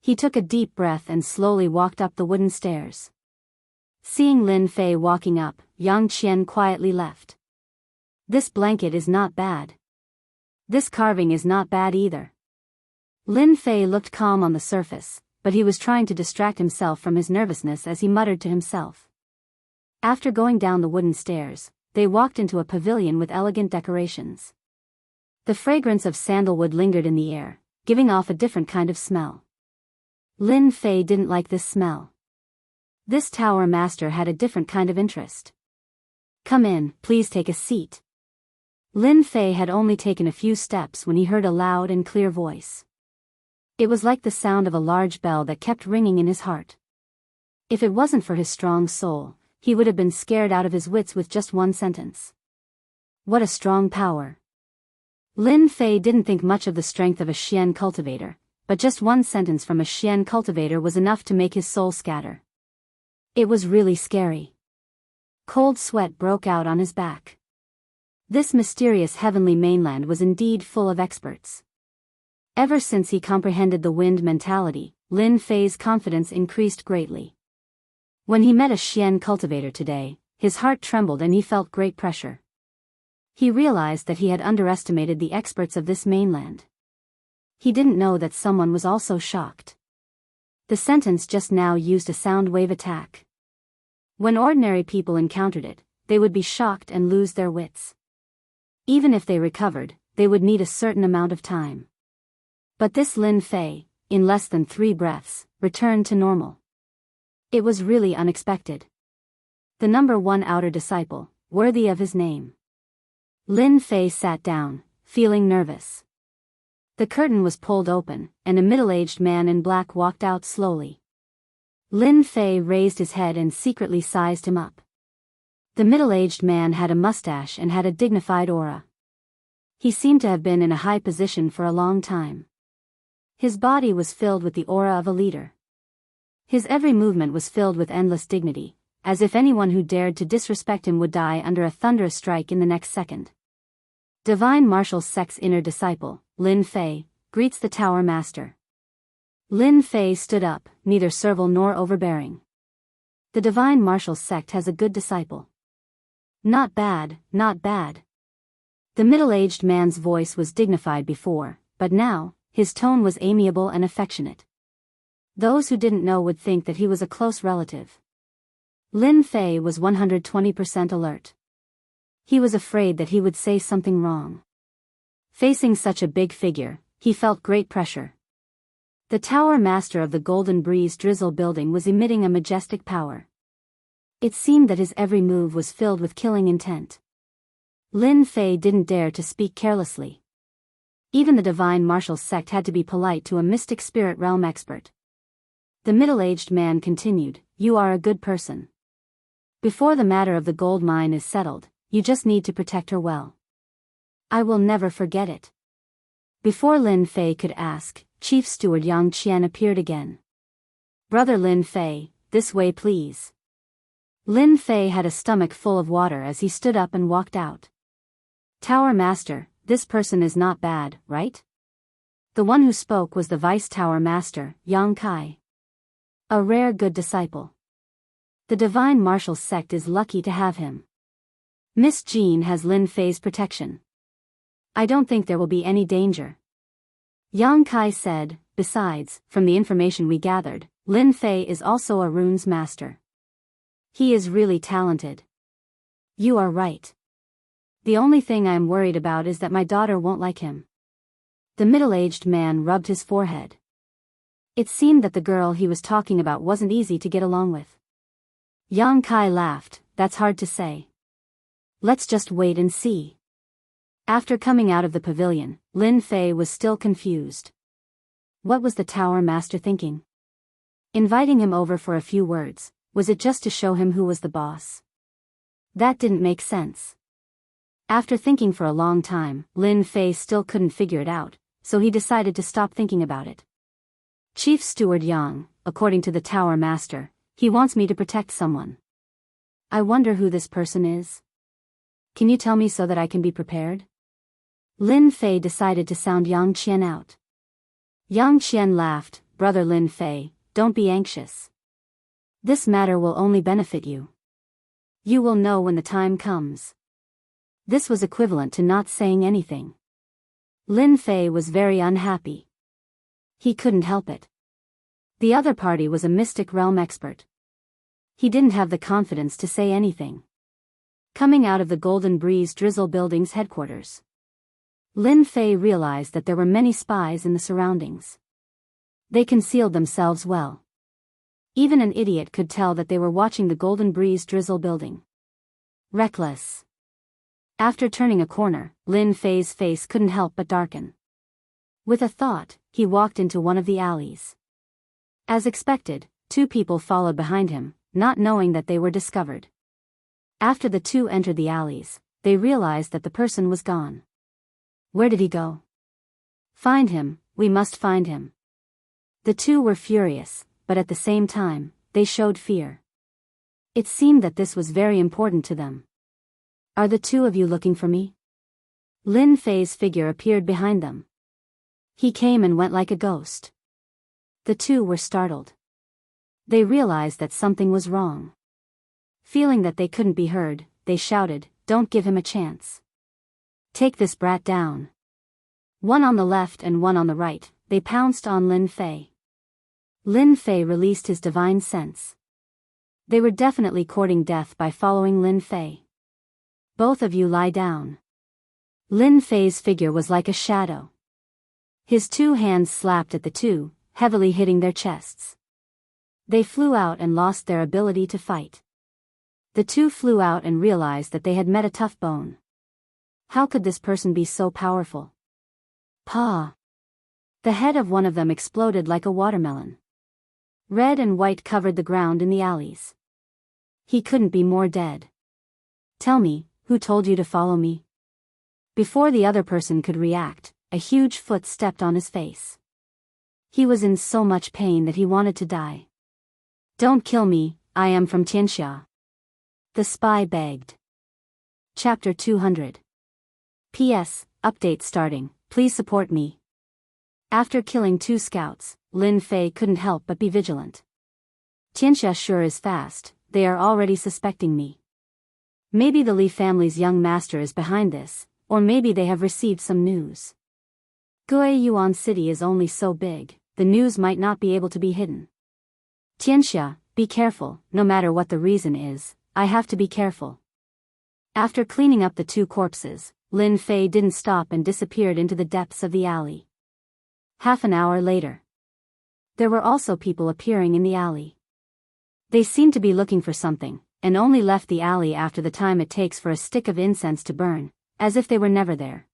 He took a deep breath and slowly walked up the wooden stairs. Seeing Lin Fei walking up, Yang Qian quietly left. This blanket is not bad. This carving is not bad either. Lin Fei looked calm on the surface, but he was trying to distract himself from his nervousness as he muttered to himself. After going down the wooden stairs, they walked into a pavilion with elegant decorations. The fragrance of sandalwood lingered in the air, giving off a different kind of smell. Lin Fei didn't like this smell. This Tower Master had a different kind of interest. Come in, please take a seat. Lin Fei had only taken a few steps when he heard a loud and clear voice. It was like the sound of a large bell that kept ringing in his heart. If it wasn't for his strong soul, he would have been scared out of his wits with just one sentence. What a strong power. Lin Fei didn't think much of the strength of a Xian cultivator, but just one sentence from a Xian cultivator was enough to make his soul scatter. It was really scary. Cold sweat broke out on his back. This mysterious heavenly mainland was indeed full of experts. Ever since he comprehended the wind mentality, Lin Fei's confidence increased greatly. When he met a Xian cultivator today, his heart trembled and he felt great pressure. He realized that he had underestimated the experts of this mainland. He didn't know that someone was also shocked. The sentence just now used a sound wave attack. When ordinary people encountered it, they would be shocked and lose their wits. Even if they recovered, they would need a certain amount of time. But this Lin Fei, in less than 3 breaths, returned to normal. It was really unexpected. The number 1 outer disciple, worthy of his name. Lin Fei sat down, feeling nervous. The curtain was pulled open, and a middle-aged man in black walked out slowly. Lin Fei raised his head and secretly sized him up. The middle-aged man had a mustache and had a dignified aura. He seemed to have been in a high position for a long time. His body was filled with the aura of a leader. His every movement was filled with endless dignity, as if anyone who dared to disrespect him would die under a thunderous strike in the next second. Divine Martial Sect's inner disciple, Lin Fei, greets the Tower Master. Lin Fei stood up, neither servile nor overbearing. The Divine Martial Sect has a good disciple. Not bad, not bad. The middle-aged man's voice was dignified before, but now, his tone was amiable and affectionate. Those who didn't know would think that he was a close relative. Lin Fei was 120% alert. He was afraid that he would say something wrong. Facing such a big figure, he felt great pressure. The Tower Master of the Golden Breeze Drizzle building was emitting a majestic power. It seemed that his every move was filled with killing intent. Lin Fei didn't dare to speak carelessly. Even the Divine Martial Sect had to be polite to a mystic spirit realm expert. The middle-aged man continued, "You are a good person. Before the matter of the gold mine is settled, you just need to protect her well. I will never forget it." Before Lin Fei could ask, Chief Steward Yang Qian appeared again. "Brother Lin Fei, this way please." Lin Fei had a stomach full of water as he stood up and walked out. "Tower Master, this person is not bad, right?" The one who spoke was the Vice Tower Master, Yang Kai. A rare good disciple. The Divine Martial Sect is lucky to have him. Miss Jean has Lin Fei's protection. I don't think there will be any danger. Yang Kai said, "Besides, from the information we gathered, Lin Fei is also a runes master. He is really talented." "You are right. The only thing I am worried about is that my daughter won't like him." The middle-aged man rubbed his forehead. It seemed that the girl he was talking about wasn't easy to get along with. Yang Kai laughed, "That's hard to say. Let's just wait and see." After coming out of the pavilion, Lin Fei was still confused. What was the Tower Master thinking? Inviting him over for a few words, was it just to show him who was the boss? That didn't make sense. After thinking for a long time, Lin Fei still couldn't figure it out, so he decided to stop thinking about it. "Chief Steward Yang, according to the Tower Master, he wants me to protect someone. I wonder who this person is. Can you tell me so that I can be prepared?" Lin Fei decided to sound Yang Qian out. Yang Qian laughed, "Brother Lin Fei, don't be anxious. This matter will only benefit you. You will know when the time comes." This was equivalent to not saying anything. Lin Fei was very unhappy. He couldn't help it. The other party was a mystic realm expert. He didn't have the confidence to say anything. Coming out of the Golden Breeze Drizzle building's headquarters, Lin Fei realized that there were many spies in the surroundings. They concealed themselves well. Even an idiot could tell that they were watching the Golden Breeze Drizzle building. Reckless. After turning a corner, Lin Fei's face couldn't help but darken. With a thought, he walked into one of the alleys. As expected, 2 people followed behind him, not knowing that they were discovered. After the 2 entered the alleys, they realized that the person was gone. Where did he go? Find him, we must find him. The 2 were furious, but at the same time, they showed fear. It seemed that this was very important to them. Are the 2 of you looking for me? Lin Fei's figure appeared behind them. He came and went like a ghost. The 2 were startled. They realized that something was wrong. Feeling that they couldn't be heard, they shouted, "Don't give him a chance. Take this brat down." One on the left and one on the right, they pounced on Lin Fei. Lin Fei released his divine sense. They were definitely courting death by following Lin Fei. "Both of you lie down." Lin Fei's figure was like a shadow. His two hands slapped at the two, heavily hitting their chests. They flew out and lost their ability to fight. The two flew out and realized that they had met a tough bone. How could this person be so powerful? Pa! The head of one of them exploded like a watermelon. Red and white covered the ground in the alleys. He couldn't be more dead. "Tell me, who told you to follow me?" Before the other person could react, a huge foot stepped on his face. He was in so much pain that he wanted to die. "Don't kill me, I am from Tianxia," the spy begged. Chapter 200. P.S. Update starting, please support me. After killing 2 scouts, Lin Fei couldn't help but be vigilant. Tianxia sure is fast, they are already suspecting me. Maybe the Li family's young master is behind this, or maybe they have received some news. Guiyuan City is only so big, the news might not be able to be hidden. Tianxia, be careful, no matter what the reason is, I have to be careful. After cleaning up the 2 corpses, Lin Fei didn't stop and disappeared into the depths of the alley. Half an hour later, there were also people appearing in the alley. They seemed to be looking for something, and only left the alley after the time it takes for a stick of incense to burn, as if they were never there.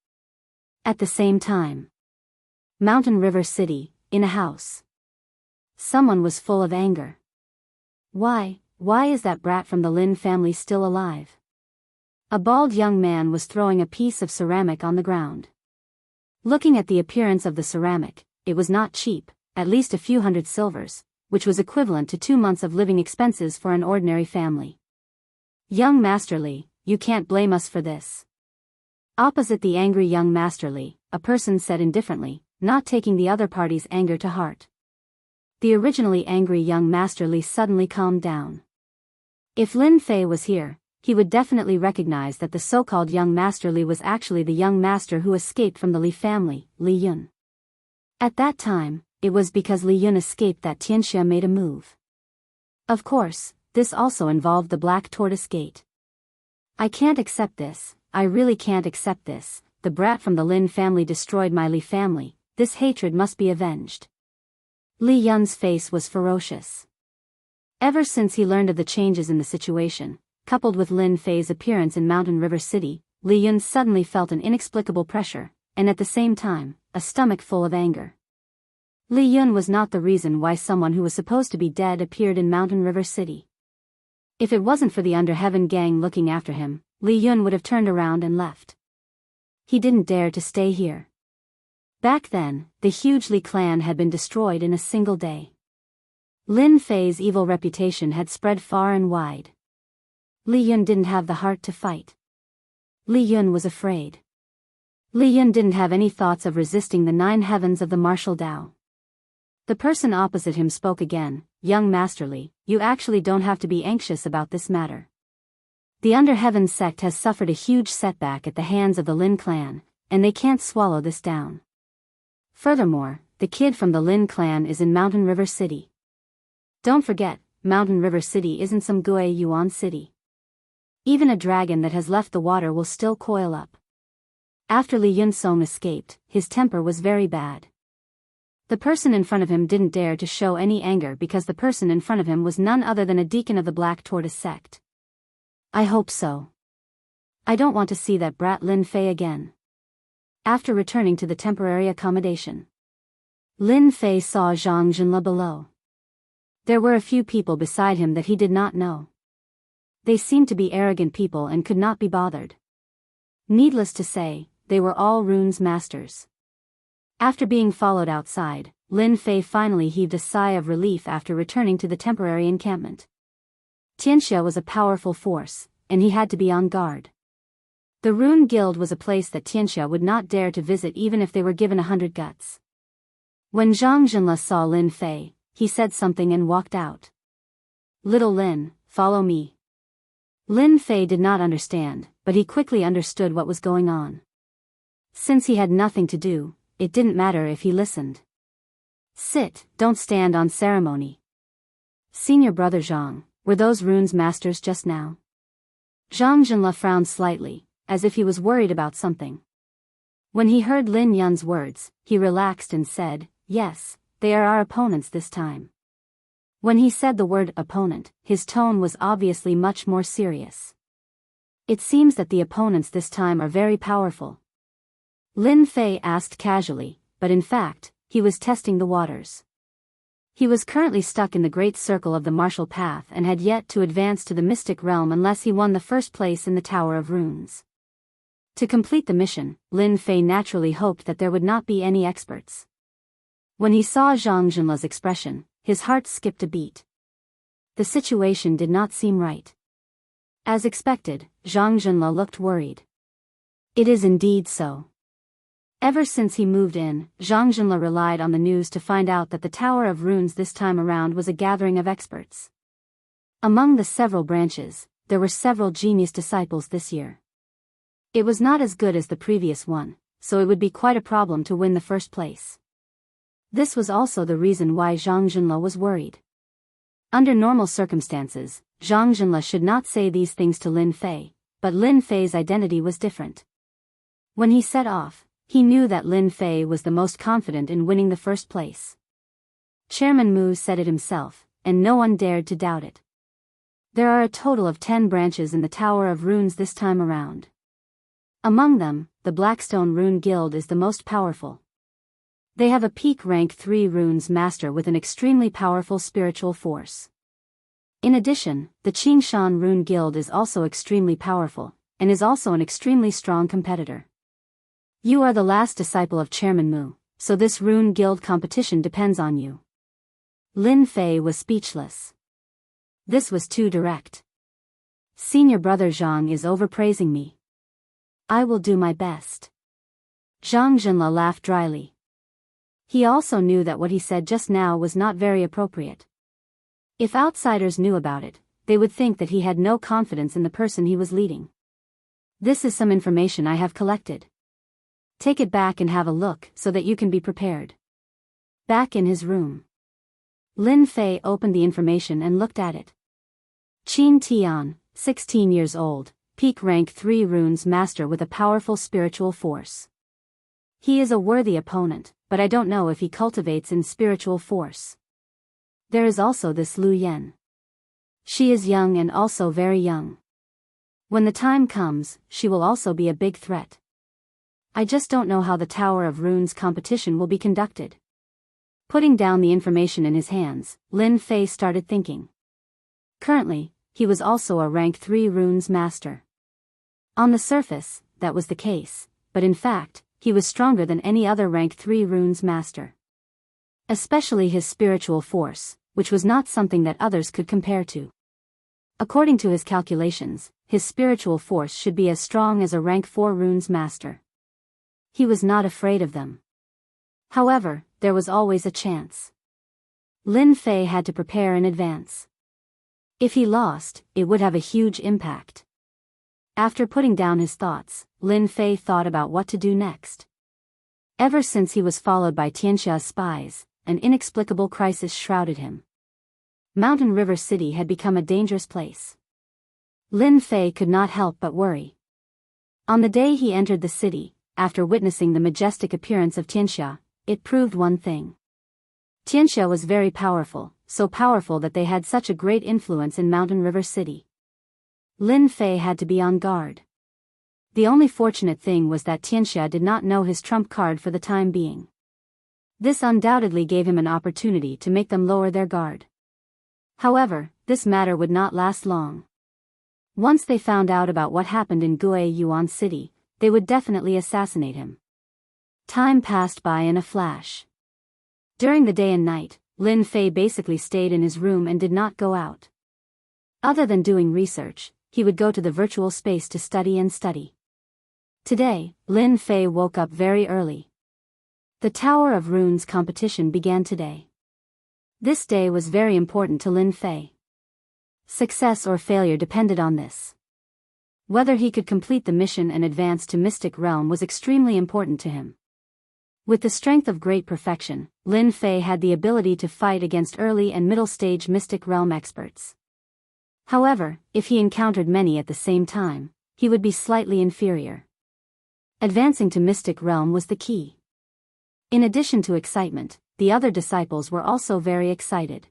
At the same time, Mountain River City, in a house. Someone was full of anger. Why is that brat from the Lin family still alive? A bald young man was throwing a piece of ceramic on the ground. Looking at the appearance of the ceramic, it was not cheap, at least a few hundred silvers, which was equivalent to 2 months of living expenses for an ordinary family. "Young Master Li, you can't blame us for this." Opposite the angry young Master Li, a person said indifferently, not taking the other party's anger to heart. The originally angry young Master Li suddenly calmed down. If Lin Fei was here, he would definitely recognize that the so-called young Master Li was actually the young master who escaped from the Li family, Li Yun. At that time, it was because Li Yun escaped that Tianxia made a move. Of course, this also involved the Black Tortoise Gate. "I can't accept this, I really can't accept this, the brat from the Lin family destroyed my Li family, this hatred must be avenged." Li Yun's face was ferocious. Ever since he learned of the changes in the situation, coupled with Lin Fei's appearance in Mountain River City, Li Yun suddenly felt an inexplicable pressure, and at the same time, a stomach full of anger. Li Yun was not the reason why someone who was supposed to be dead appeared in Mountain River City. If it wasn't for the Underheaven gang looking after him, Li Yun would have turned around and left. He didn't dare to stay here. Back then, the huge Li clan had been destroyed in a single day. Lin Fei's evil reputation had spread far and wide. Li Yun didn't have the heart to fight. Li Yun was afraid. Li Yun didn't have any thoughts of resisting the 9 heavens of the martial Tao. The person opposite him spoke again, "Young Master Li, you actually don't have to be anxious about this matter. The Underheaven sect has suffered a huge setback at the hands of the Lin clan, and they can't swallow this down. Furthermore, the kid from the Lin clan is in Mountain River City. Don't forget, Mountain River City isn't some Guiyuan city. Even a dragon that has left the water will still coil up." After Li Yunsong escaped, his temper was very bad. The person in front of him didn't dare to show any anger because the person in front of him was none other than a deacon of the Black Tortoise sect. "I hope so. I don't want to see that brat Lin Fei again." After returning to the temporary accommodation, Lin Fei saw Zhang Junle below. There were a few people beside him that he did not know. They seemed to be arrogant people and could not be bothered. Needless to say, they were all runes masters. After being followed outside, Lin Fei finally heaved a sigh of relief after returning to the temporary encampment. Tianxia was a powerful force, and he had to be on guard. The Rune Guild was a place that Tianxia would not dare to visit even if they were given 100 guts. When Zhang Junle saw Lin Fei, he said something and walked out. Little Lin, follow me. Lin Fei did not understand, but he quickly understood what was going on. Since he had nothing to do, it didn't matter if he listened. Sit, don't stand on ceremony. Senior brother Zhang, were those runes masters just now? Zhang Zhenle frowned slightly, as if he was worried about something. When he heard Lin Yun's words, he relaxed and said, yes, they are our opponents this time. When he said the word opponent, his tone was obviously much more serious. It seems that the opponents this time are very powerful. Lin Fei asked casually, but in fact, he was testing the waters. He was currently stuck in the great circle of the martial path and had yet to advance to the mystic realm unless he won the first place in the Tower of Runes. To complete the mission, Lin Fei naturally hoped that there would not be any experts. When he saw Zhang Zhenle's expression, his heart skipped a beat. The situation did not seem right. As expected, Zhang Zhenle looked worried. It is indeed so. Ever since he moved in, Zhang Zhenle relied on the news to find out that the Tower of Runes this time around was a gathering of experts. Among the several branches, there were several genius disciples this year. It was not as good as the previous one, so it would be quite a problem to win the first place. This was also the reason why Zhang Zhenle was worried. Under normal circumstances, Zhang Zhenle should not say these things to Lin Fei, but Lin Fei's identity was different. When he set off, he knew that Lin Fei was the most confident in winning the first place. Chairman Mu said it himself, and no one dared to doubt it. There are a total of 10 branches in the Tower of Runes this time around. Among them, the Blackstone Rune Guild is the most powerful. They have a peak rank 3 runes master with an extremely powerful spiritual force. In addition, the Qingshan Rune Guild is also extremely powerful, and is also an extremely strong competitor. You are the last disciple of Chairman Mu, so this Rune Guild competition depends on you. Lin Fei was speechless. This was too direct. Senior brother Zhang is overpraising me. I will do my best. Zhang Zhenle laughed dryly. He also knew that what he said just now was not very appropriate. If outsiders knew about it, they would think that he had no confidence in the person he was leading. This is some information I have collected. Take it back and have a look so that you can be prepared. Back in his room, Lin Fei opened the information and looked at it. Qin Tian, 16 years old, peak rank 3 runes master with a powerful spiritual force. He is a worthy opponent, but I don't know if he cultivates in spiritual force. There is also this Lu Yan. She is young and also very young. When the time comes, she will also be a big threat. I just don't know how the Tower of Runes competition will be conducted. Putting down the information in his hands, Lin Fei started thinking. Currently, he was also a rank 3 runes master. On the surface, that was the case, but in fact, he was stronger than any other rank 3 runes master. Especially his spiritual force, which was not something that others could compare to. According to his calculations, his spiritual force should be as strong as a rank 4 runes master. He was not afraid of them. However, there was always a chance. Lin Fei had to prepare in advance. If he lost, it would have a huge impact. After putting down his thoughts, Lin Fei thought about what to do next. Ever since he was followed by Tianxia's spies, an inexplicable crisis shrouded him. Mountain River City had become a dangerous place. Lin Fei could not help but worry. On the day he entered the city, after witnessing the majestic appearance of Tianxia, it proved one thing. Tianxia was very powerful, so powerful that they had such a great influence in Mountain River City. Lin Fei had to be on guard. The only fortunate thing was that Tianxia did not know his trump card for the time being. This undoubtedly gave him an opportunity to make them lower their guard. However, this matter would not last long. Once they found out about what happened in Gui Yuan City, they would definitely assassinate him. Time passed by in a flash. During the day and night, Lin Fei basically stayed in his room and did not go out. Other than doing research, he would go to the virtual space to study and study. Today, Lin Fei woke up very early. The Tower of Runes competition began today. This day was very important to Lin Fei. Success or failure depended on this. Whether he could complete the mission and advance to Mystic Realm was extremely important to him. With the strength of great perfection, Lin Fei had the ability to fight against early and middle stage Mystic Realm experts. However, if he encountered many at the same time, he would be slightly inferior. Advancing to Mystic Realm was the key. In addition to excitement, the other disciples were also very excited.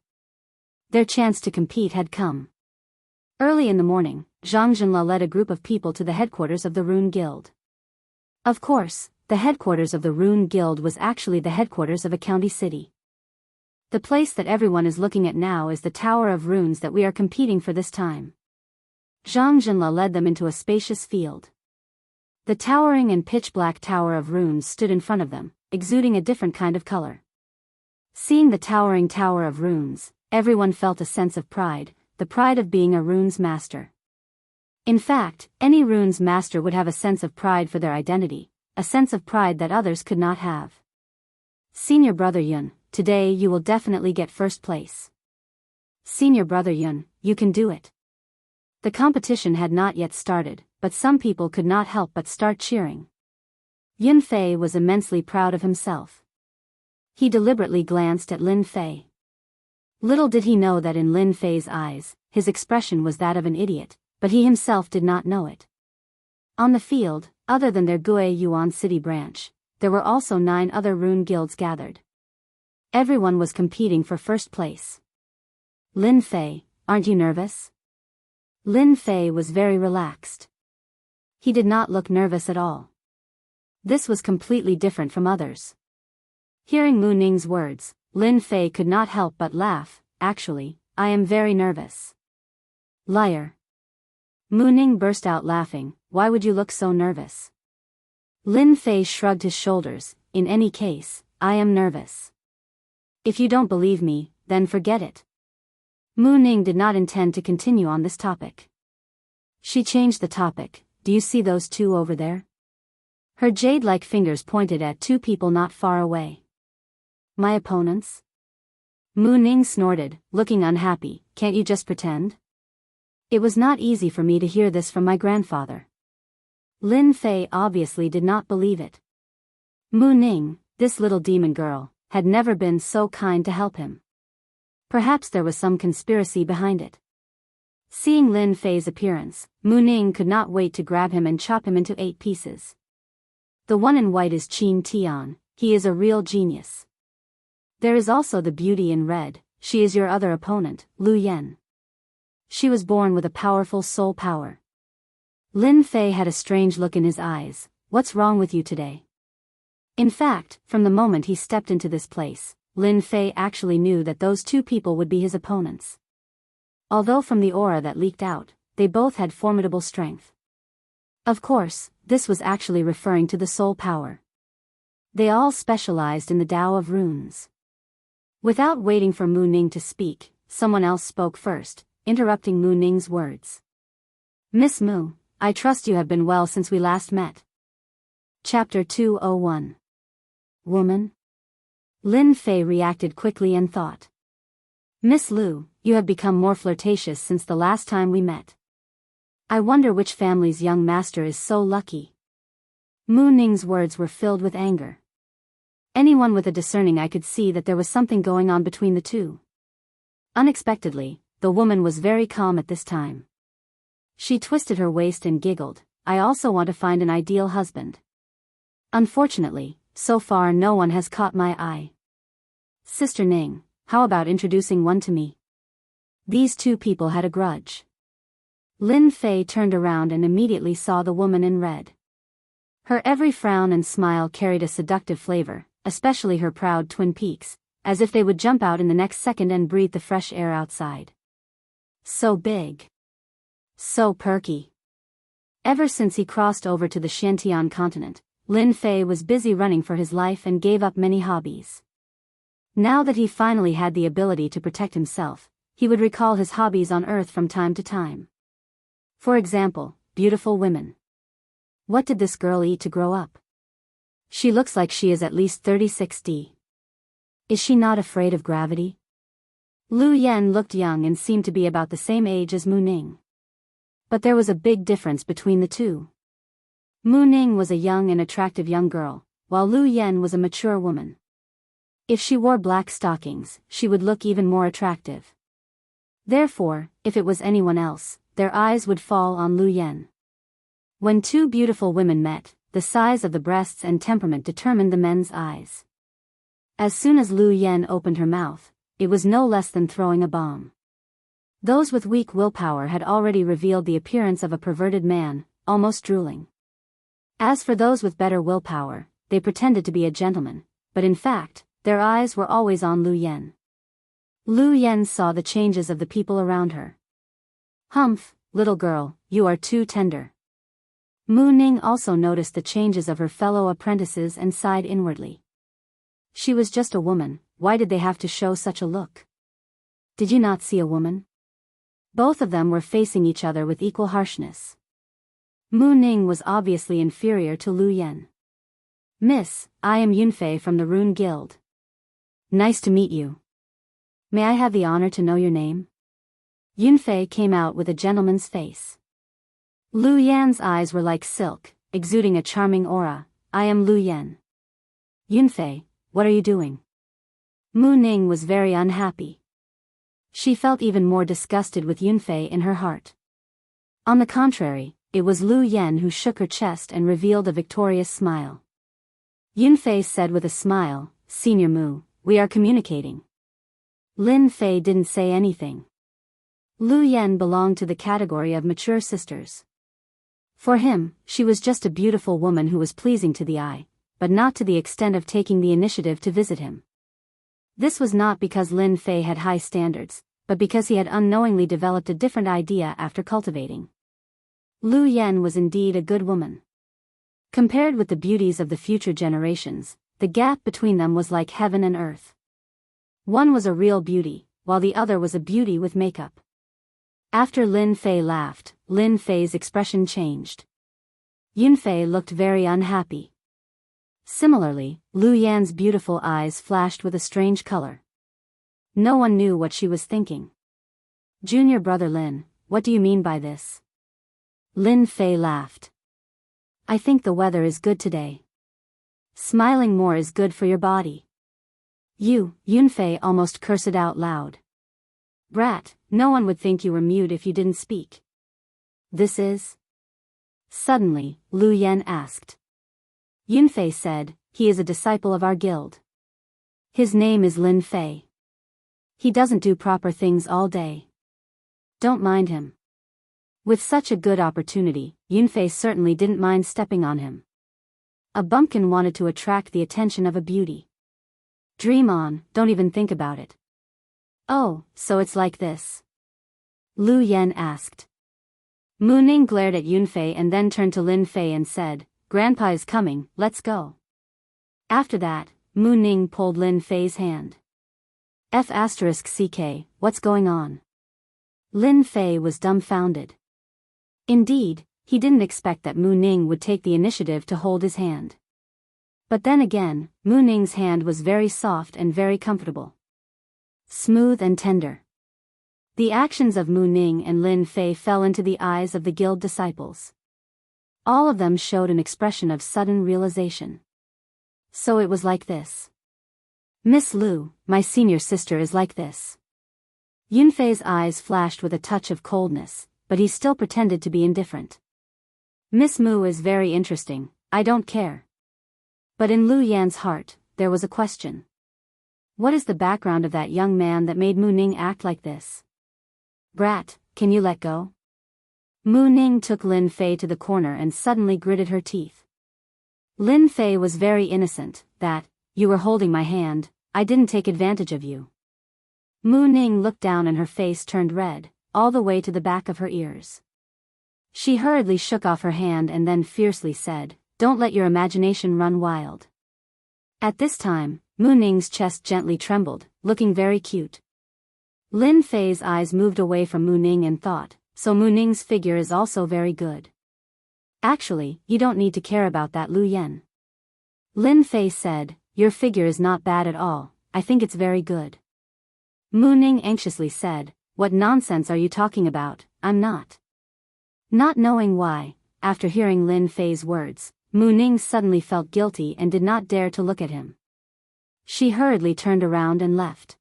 Their chance to compete had come. Early in the morning, Zhang Jinla led a group of people to the headquarters of the Rune Guild. Of course, the headquarters of the Rune Guild was actually the headquarters of a county city. The place that everyone is looking at now is the Tower of Runes that we are competing for this time. Zhang Jinla led them into a spacious field. The towering and pitch-black Tower of Runes stood in front of them, exuding a different kind of color. Seeing the towering Tower of Runes, everyone felt a sense of pride, the pride of being a runes master. In fact, any runes master would have a sense of pride for their identity, a sense of pride that others could not have. Senior Brother Yun, today you will definitely get first place. Senior Brother Yun, you can do it. The competition had not yet started, but some people could not help but start cheering. Yun Fei was immensely proud of himself. He deliberately glanced at Lin Fei. Little did he know that in Lin Fei's eyes, his expression was that of an idiot, but he himself did not know it. On the field, other than their Gui Yuan City branch, there were also 9 other rune guilds gathered. Everyone was competing for first place. Lin Fei, aren't you nervous? Lin Fei was very relaxed. He did not look nervous at all. This was completely different from others. Hearing Mu Ning's words, Lin Fei could not help but laugh. Actually, I am very nervous. Liar. Mu Ning burst out laughing. Why would you look so nervous? Lin Fei shrugged his shoulders. In any case, I am nervous. If you don't believe me, then forget it. Mu Ning did not intend to continue on this topic. She changed the topic. Do you see those 2 over there? Her jade-like fingers pointed at 2 people not far away. My opponents? Mu Ning snorted, looking unhappy. Can't you just pretend? It was not easy for me to hear this from my grandfather. Lin Fei obviously did not believe it. Mu Ning, this little demon girl, had never been so kind to help him. Perhaps there was some conspiracy behind it. Seeing Lin Fei's appearance, Mu Ning could not wait to grab him and chop him into 8 pieces. The one in white is Qin Tian, he is a real genius. There is also the beauty in red, she is your other opponent, Lu Yen. She was born with a powerful soul power. Lin Fei had a strange look in his eyes. What's wrong with you today? In fact, from the moment he stepped into this place, Lin Fei actually knew that those 2 people would be his opponents. Although from the aura that leaked out, they both had formidable strength. Of course, this was actually referring to the soul power. They all specialized in the Tao of Runes. Without waiting for Mu Ning to speak, someone else spoke first, interrupting Mu Ning's words. Miss Mu, I trust you have been well since we last met. Chapter 201. Woman? Lin Fei reacted quickly and thought. Miss Lu, you have become more flirtatious since the last time we met. I wonder which family's young master is so lucky. Mu Ning's words were filled with anger. Anyone with a discerning eye could see that there was something going on between the 2. Unexpectedly, the woman was very calm at this time. She twisted her waist and giggled. I also want to find an ideal husband. Unfortunately, so far no one has caught my eye. Sister Ning, how about introducing one to me? These 2 people had a grudge. Lin Fei turned around and immediately saw the woman in red. Her every frown and smile carried a seductive flavor, especially her proud twin peaks, as if they would jump out in the next second and breathe the fresh air outside. So big. So perky. Ever since he crossed over to the Xiantian continent, Lin Fei was busy running for his life and gave up many hobbies. Now that he finally had the ability to protect himself, he would recall his hobbies on Earth from time to time. For example, beautiful women. What did this girl eat to grow up? She looks like she is at least 36D. Is she not afraid of gravity? Lu Yan looked young and seemed to be about the same age as Mu Ning. But there was a big difference between the two. Mu Ning was a young and attractive young girl, while Lu Yan was a mature woman. If she wore black stockings, she would look even more attractive. Therefore, if it was anyone else, their eyes would fall on Lu Yan. When two beautiful women met, the size of the breasts and temperament determined the men's eyes. As soon as Lu Yan opened her mouth, it was no less than throwing a bomb. Those with weak willpower had already revealed the appearance of a perverted man, almost drooling. As for those with better willpower, they pretended to be a gentleman, but in fact, their eyes were always on Lu Yan. Lu Yan saw the changes of the people around her. Humph, little girl, you are too tender. Mu Ning also noticed the changes of her fellow apprentices and sighed inwardly. She was just a woman, why did they have to show such a look? Did you not see a woman? Both of them were facing each other with equal harshness. Mu Ning was obviously inferior to Lu Yan. Miss, I am Yunfei from the Rune Guild. Nice to meet you. May I have the honor to know your name? Yunfei came out with a gentleman's face. Lu Yan's eyes were like silk, exuding a charming aura. I am Lu Yan. Yunfei, what are you doing? Mu Ning was very unhappy. She felt even more disgusted with Yunfei in her heart. On the contrary, it was Lu Yan who shook her chest and revealed a victorious smile. Yunfei said with a smile, Senior Mu, we are communicating. Lin Fei didn't say anything. Lu Yan belonged to the category of mature sisters. For him, she was just a beautiful woman who was pleasing to the eye, but not to the extent of taking the initiative to visit him. This was not because Lin Fei had high standards, but because he had unknowingly developed a different idea after cultivating. Lu Yan was indeed a good woman. Compared with the beauties of the future generations, the gap between them was like heaven and earth. One was a real beauty, while the other was a beauty with makeup. After Lin Fei laughed, Lin Fei's expression changed. Yunfei looked very unhappy. Similarly, Lu Yan's beautiful eyes flashed with a strange color. No one knew what she was thinking. Junior brother Lin, what do you mean by this? Lin Fei laughed. I think the weather is good today. Smiling more is good for your body. Yunfei almost cursed out loud. Brat, no one would think you were mute if you didn't speak. This is? Suddenly, Lu Yan asked. Yunfei said, he is a disciple of our guild. His name is Lin Fei. He doesn't do proper things all day. Don't mind him. With such a good opportunity, Yunfei certainly didn't mind stepping on him. A bumpkin wanted to attract the attention of a beauty. Dream on, don't even think about it. Oh, so it's like this? Lu Yan asked. Mu Ning glared at Yunfei and then turned to Lin Fei and said, Grandpa is coming, let's go. After that, Mu Ning pulled Lin Fei's hand. F***ck, what's going on? Lin Fei was dumbfounded. Indeed, he didn't expect that Mu Ning would take the initiative to hold his hand. But then again, Mu Ning's hand was very soft and very comfortable. Smooth and tender. The actions of Mu Ning and Lin Fei fell into the eyes of the guild disciples. All of them showed an expression of sudden realization. So it was like this. Miss Lu, my senior sister is like this. Yunfei's eyes flashed with a touch of coldness, but he still pretended to be indifferent. Miss Mu is very interesting, I don't care. But in Lu Yan's heart, there was a question. What is the background of that young man that made Mu Ning act like this? Brat, can you let go? Mu Ning took Lin Fei to the corner and suddenly gritted her teeth. Lin Fei was very innocent, that, you were holding my hand, I didn't take advantage of you. Mu Ning looked down and her face turned red, all the way to the back of her ears. She hurriedly shook off her hand and then fiercely said, Don't let your imagination run wild. At this time, Mu Ning's chest gently trembled, looking very cute. Lin Fei's eyes moved away from Mu Ning and thought, so Mu Ning's figure is also very good. Actually, you don't need to care about that, Lu Yan. Lin Fei said, your figure is not bad at all, I think it's very good. Mu Ning anxiously said, "What nonsense are you talking about? I'm not." Not knowing why, after hearing Lin Fei's words, Mu Ning suddenly felt guilty and did not dare to look at him. She hurriedly turned around and left.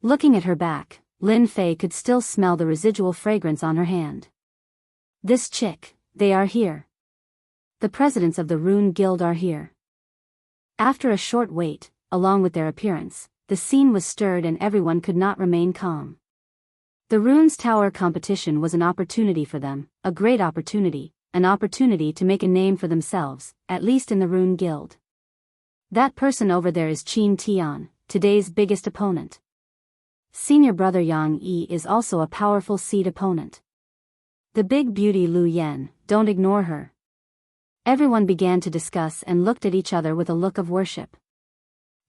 Looking at her back, Lin Fei could still smell the residual fragrance on her hand. "This chick, they are here. The presidents of the Rune Guild are here." After a short wait, along with their appearance, the scene was stirred and everyone could not remain calm. The Runes Tower competition was an opportunity for them, a great opportunity, an opportunity to make a name for themselves, at least in the Rune Guild. That person over there is Qin Tian, today's biggest opponent. Senior brother Yang Yi is also a powerful seed opponent. The big beauty Lu Yan, don't ignore her. Everyone began to discuss and looked at each other with a look of worship.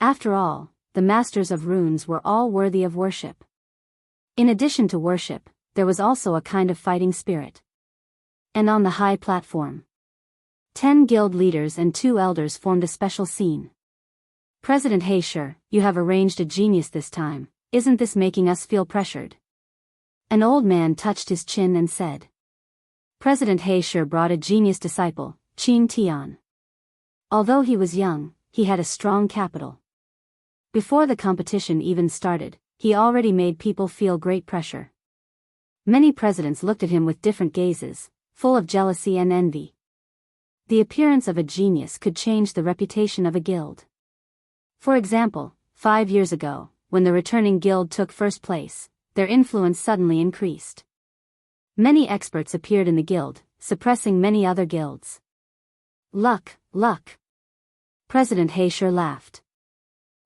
After all, the masters of runes were all worthy of worship. In addition to worship, there was also a kind of fighting spirit. And on the high platform, 10 guild leaders and 2 elders formed a special scene. "President Heisher, you have arranged a genius this time. Isn't this making us feel pressured?" An old man touched his chin and said. President Heisher brought a genius disciple, Qin Tian. Although he was young, he had a strong capital. Before the competition even started, he already made people feel great pressure. Many presidents looked at him with different gazes, full of jealousy and envy. The appearance of a genius could change the reputation of a guild. For example, 5 years ago, when the returning guild took first place, their influence suddenly increased. Many experts appeared in the guild, suppressing many other guilds. Luck, luck. President Heisher laughed.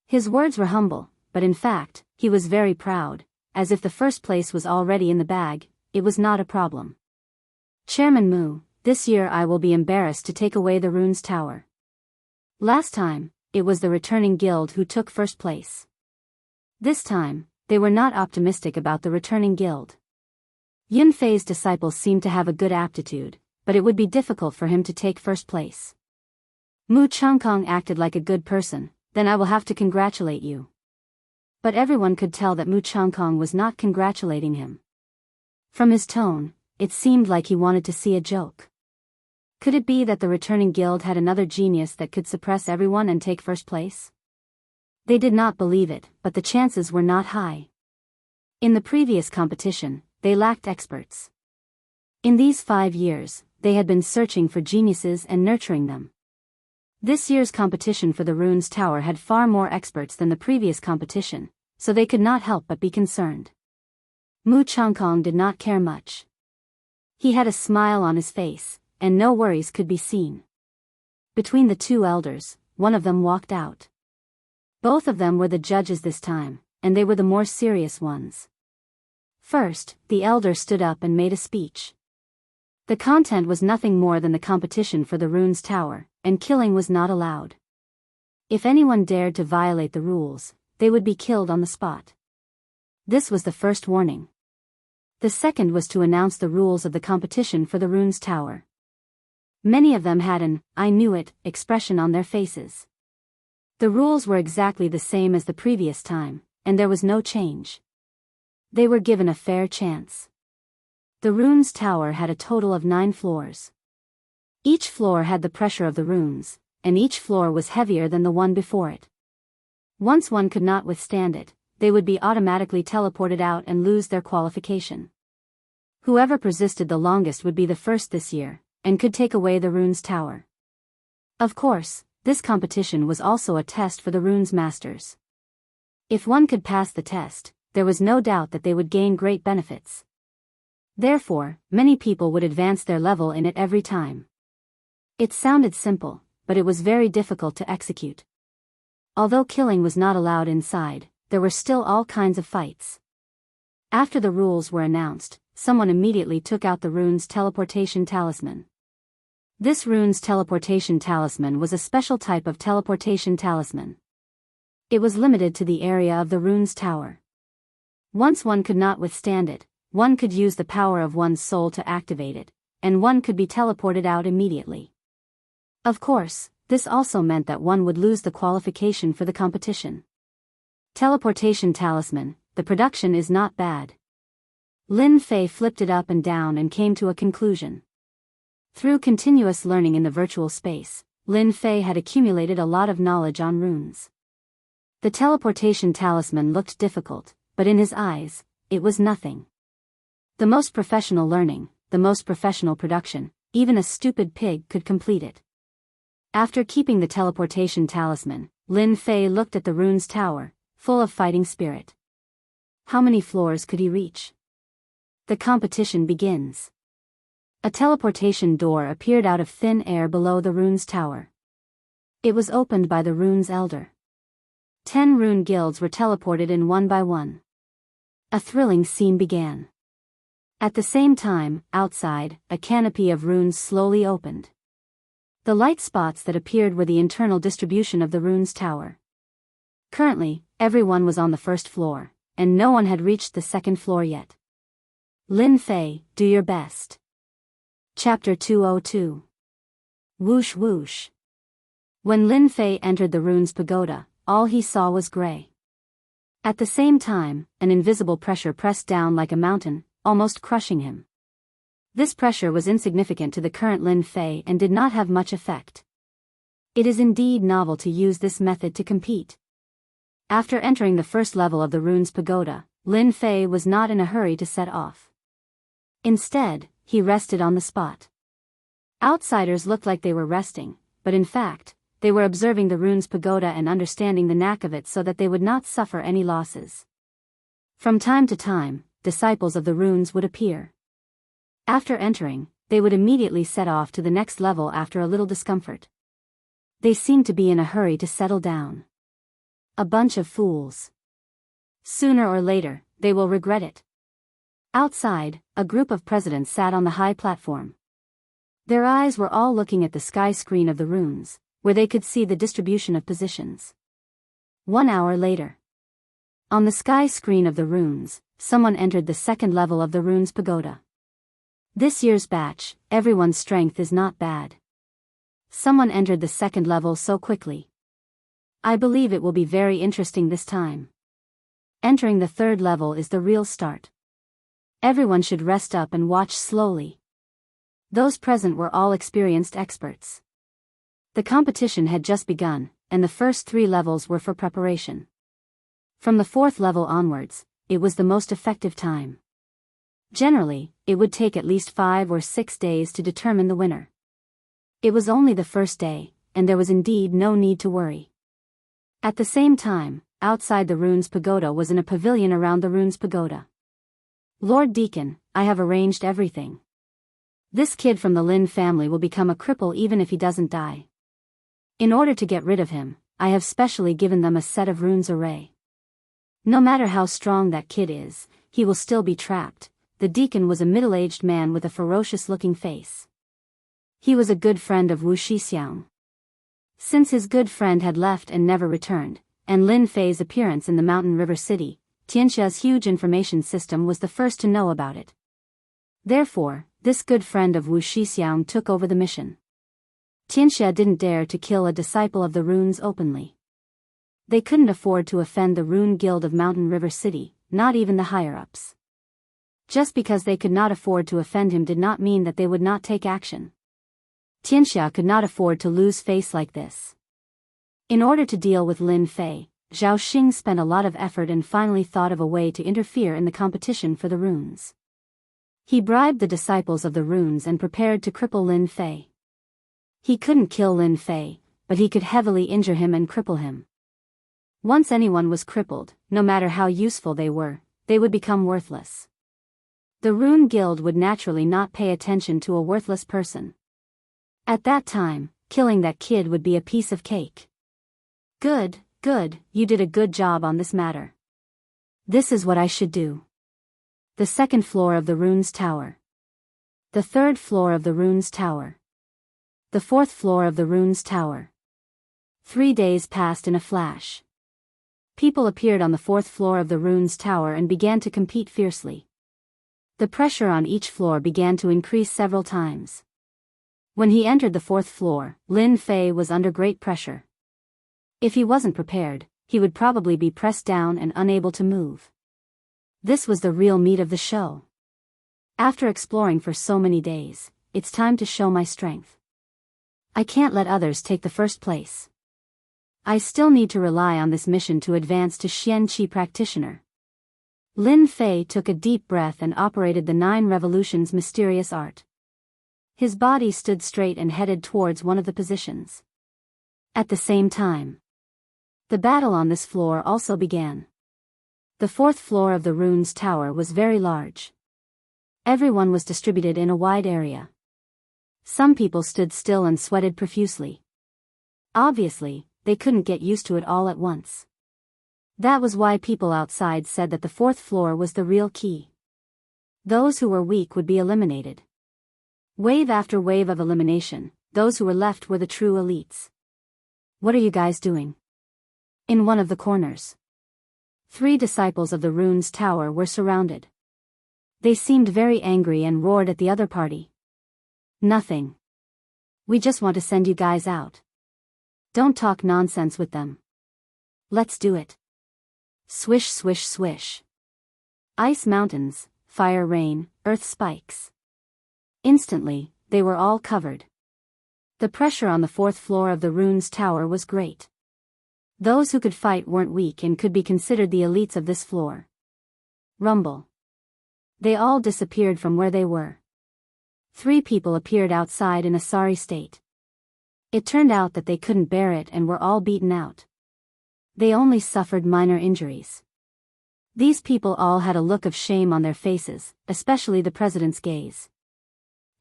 His words were humble, but in fact, he was very proud, as if the first place was already in the bag. It was not a problem. Chairman Mu, this year I will be embarrassed to take away the Runes Tower. Last time, it was the returning guild who took first place. This time, they were not optimistic about the returning guild. Yun Fei's disciples seemed to have a good aptitude, but it would be difficult for him to take first place. Mu Changkong acted like a good person, then I will have to congratulate you. But everyone could tell that Mu Changkong was not congratulating him. From his tone, it seemed like he wanted to see a joke. Could it be that the returning guild had another genius that could suppress everyone and take first place? They did not believe it, but the chances were not high. In the previous competition, they lacked experts. In these 5 years, they had been searching for geniuses and nurturing them. This year's competition for the Runes Tower had far more experts than the previous competition, so they could not help but be concerned. Mu Changkong did not care much. He had a smile on his face, and no worries could be seen. Between the 2 elders, one of them walked out. Both of them were the judges this time, and they were the more serious ones. First, the elder stood up and made a speech. The content was nothing more than the competition for the Runes Tower, and killing was not allowed. If anyone dared to violate the rules, they would be killed on the spot. This was the first warning. The second was to announce the rules of the competition for the Runes Tower. Many of them had an "I knew it" expression on their faces. The rules were exactly the same as the previous time, and there was no change. They were given a fair chance. The Runes Tower had a total of 9 floors. Each floor had the pressure of the runes, and each floor was heavier than the one before it. Once one could not withstand it, they would be automatically teleported out and lose their qualification. Whoever persisted the longest would be the first this year, and could take away the Runes Tower. Of course, this competition was also a test for the Runes Masters. If one could pass the test, there was no doubt that they would gain great benefits. Therefore, many people would advance their level in it every time. It sounded simple, but it was very difficult to execute. Although killing was not allowed inside, there were still all kinds of fights. After the rules were announced, someone immediately took out the Runes Teleportation Talisman. This Runes Teleportation Talisman was a special type of teleportation talisman. It was limited to the area of the Runes Tower. Once one could not withstand it, one could use the power of one's soul to activate it, and one could be teleported out immediately. Of course, this also meant that one would lose the qualification for the competition. Teleportation Talisman, the production is not bad. Lin Fei flipped it up and down and came to a conclusion. Through continuous learning in the virtual space, Lin Fei had accumulated a lot of knowledge on runes. The teleportation talisman looked difficult, but in his eyes, it was nothing. The most professional learning, the most professional production, even a stupid pig could complete it. After keeping the teleportation talisman, Lin Fei looked at the rune's tower, full of fighting spirit. How many floors could he reach? The competition begins. A teleportation door appeared out of thin air below the rune's tower. It was opened by the rune's elder. 10 rune guilds were teleported in one by one. A thrilling scene began. At the same time, outside, a canopy of runes slowly opened. The light spots that appeared were the internal distribution of the rune's tower. Currently, everyone was on the first floor, and no one had reached the second floor yet. Lin Fei, do your best. Chapter 202. Whoosh whoosh. When Lin Fei entered the rune's pagoda, all he saw was gray. At the same time, an invisible pressure pressed down like a mountain, almost crushing him. This pressure was insignificant to the current Lin Fei and did not have much effect. It is indeed novel to use this method to compete. After entering the first level of the rune's pagoda, Lin Fei was not in a hurry to set off. Instead, he rested on the spot. Outsiders looked like they were resting, but in fact, they were observing the rune's pagoda and understanding the knack of it so that they would not suffer any losses. From time to time, disciples of the runes would appear. After entering, they would immediately set off to the next level after a little discomfort. They seemed to be in a hurry to settle down. A bunch of fools. Sooner or later, they will regret it. Outside, a group of presidents sat on the high platform. Their eyes were all looking at the sky screen of the runes, where they could see the distribution of positions. 1 hour later. On the sky screen of the runes, someone entered the second level of the rune's pagoda. This year's batch, everyone's strength is not bad. Someone entered the second level so quickly. I believe it will be very interesting this time. Entering the third level is the real start. Everyone should rest up and watch slowly. Those present were all experienced experts. The competition had just begun, and the first 3 levels were for preparation. From the 4th level onwards, it was the most effective time. Generally, it would take at least 5 or 6 days to determine the winner. It was only the first day, and there was indeed no need to worry. At the same time, outside the rune's pagoda was in a pavilion around the rune's pagoda. Lord Deacon, I have arranged everything. This kid from the Lin family will become a cripple even if he doesn't die. In order to get rid of him, I have specially given them a set of runes array. No matter how strong that kid is, he will still be trapped. The deacon was a middle-aged man with a ferocious-looking face. He was a good friend of Wu Shixiang. Since his good friend had left and never returned, and Lin Fei's appearance in the Mountain River City, Tianxia's huge information system was the first to know about it. Therefore, this good friend of Wu Shixiang took over the mission. Tianxia didn't dare to kill a disciple of the runes openly. They couldn't afford to offend the Rune Guild of Mountain River City, not even the higher-ups. Just because they could not afford to offend him did not mean that they would not take action. Tianxia could not afford to lose face like this. In order to deal with Lin Fei, Zhao Xing spent a lot of effort and finally thought of a way to interfere in the competition for the runes. He bribed the disciples of the runes and prepared to cripple Lin Fei. He couldn't kill Lin Fei, but he could heavily injure him and cripple him. Once anyone was crippled, no matter how useful they were, they would become worthless. The Rune Guild would naturally not pay attention to a worthless person. At that time, killing that kid would be a piece of cake. Good, you did a good job on this matter. This is what I should do. The 2nd floor of the rune's tower. The 3rd floor of the rune's tower. The 4th floor of the rune's tower. 3 days passed in a flash. People appeared on the 4th floor of the rune's tower and began to compete fiercely. The pressure on each floor began to increase several times. When he entered the 4th floor, Lin Fei was under great pressure. If he wasn't prepared, he would probably be pressed down and unable to move. This was the real meat of the show. After exploring for so many days, it's time to show my strength. I can't let others take the first place. I still need to rely on this mission to advance to Xian Qi practitioner. Lin Fei took a deep breath and operated the 9 revolutions mysterious art. His body stood straight and headed towards one of the positions. At the same time, the battle on this floor also began. The 4th floor of the rune's tower was very large. Everyone was distributed in a wide area. Some people stood still and sweated profusely. Obviously, they couldn't get used to it all at once. That was why people outside said that the 4th floor was the real key. Those who were weak would be eliminated. Wave after wave of elimination, those who were left were the true elites. What are you guys doing? In one of the corners, 3 disciples of the rune's tower were surrounded. They seemed very angry and roared at the other party. Nothing. We just want to send you guys out. Don't talk nonsense with them. Let's do it. Swish swish swish. Ice mountains, fire rain, earth spikes. Instantly, they were all covered. The pressure on the 4th floor of the rune's tower was great. Those who could fight weren't weak and could be considered the elites of this floor. Rumble. They all disappeared from where they were. 3 people appeared outside in a sorry state. It turned out that they couldn't bear it and were all beaten out. They only suffered minor injuries. These people all had a look of shame on their faces, especially the president's gaze.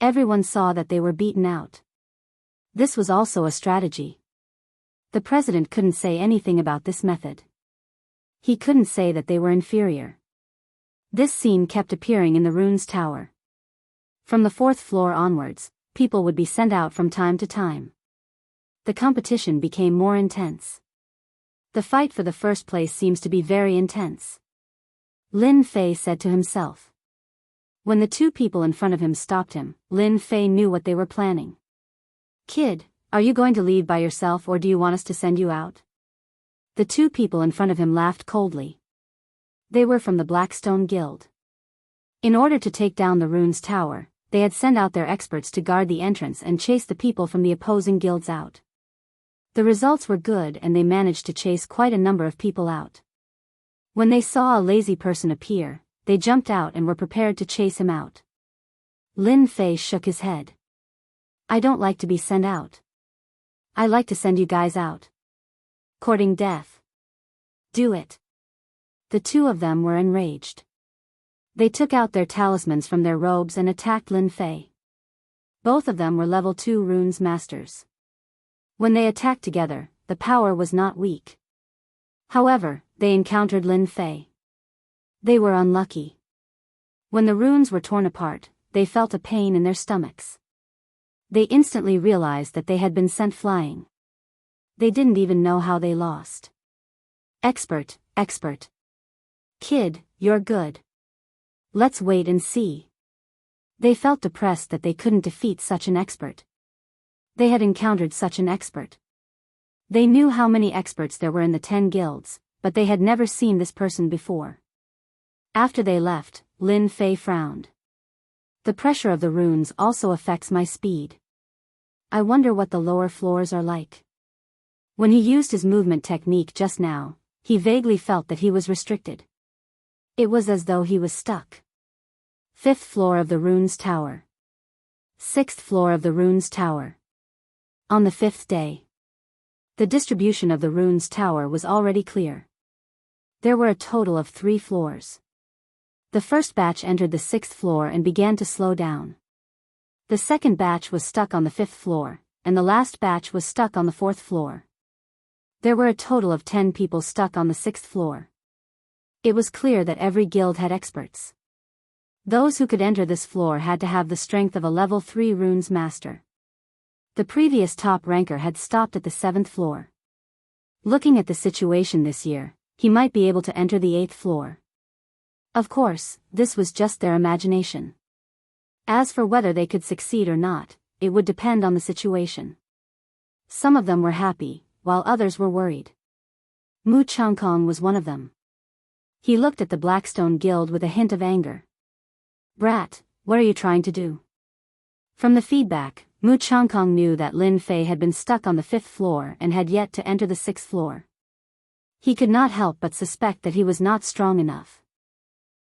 Everyone saw that they were beaten out. This was also a strategy. The president couldn't say anything about this method. He couldn't say that they were inferior. This scene kept appearing in the rune's tower. From the 4th floor onwards, people would be sent out from time to time. The competition became more intense. The fight for the first place seems to be very intense. Lin Fei said to himself. When the 2 people in front of him stopped him, Lin Fei knew what they were planning. Kid, are you going to leave by yourself or do you want us to send you out? The 2 people in front of him laughed coldly. They were from the Blackstone Guild. In order to take down the rune's tower, they had sent out their experts to guard the entrance and chase the people from the opposing guilds out. The results were good and they managed to chase quite a number of people out. When they saw a lazy person appear, they jumped out and were prepared to chase him out. Lin Fei shook his head. I don't like to be sent out. I like to send you guys out. Courting death. Do it. The 2 of them were enraged. They took out their talismans from their robes and attacked Lin Fei. Both of them were level 2 runes masters. When they attacked together, the power was not weak. However, they encountered Lin Fei. They were unlucky. When the runes were torn apart, they felt a pain in their stomachs. They instantly realized that they had been sent flying. They didn't even know how they lost. Expert. Kid, you're good. Let's wait and see. They felt depressed that they couldn't defeat such an expert. They had encountered such an expert. They knew how many experts there were in the 10 guilds, but they had never seen this person before. After they left, Lin Fei frowned. The pressure of the runes also affects my speed. I wonder what the lower floors are like. When he used his movement technique just now, he vaguely felt that he was restricted. It was as though he was stuck. 5th floor of the rune's tower. 6th floor of the rune's tower. On the 5th day, the distribution of the rune's tower was already clear. There were a total of 3 floors. The first batch entered the 6th floor and began to slow down. The second batch was stuck on the 5th floor, and the last batch was stuck on the 4th floor. There were a total of 10 people stuck on the 6th floor. It was clear that every guild had experts. Those who could enter this floor had to have the strength of a level 3 runes master. The previous top ranker had stopped at the 7th floor. Looking at the situation this year, he might be able to enter the 8th floor. Of course, this was just their imagination. As for whether they could succeed or not, it would depend on the situation. Some of them were happy, while others were worried. Mu Changkong was one of them. He looked at the Blackstone Guild with a hint of anger. Brat, what are you trying to do? From the feedback, Mu Changkong knew that Lin Fei had been stuck on the 5th floor and had yet to enter the 6th floor. He could not help but suspect that he was not strong enough.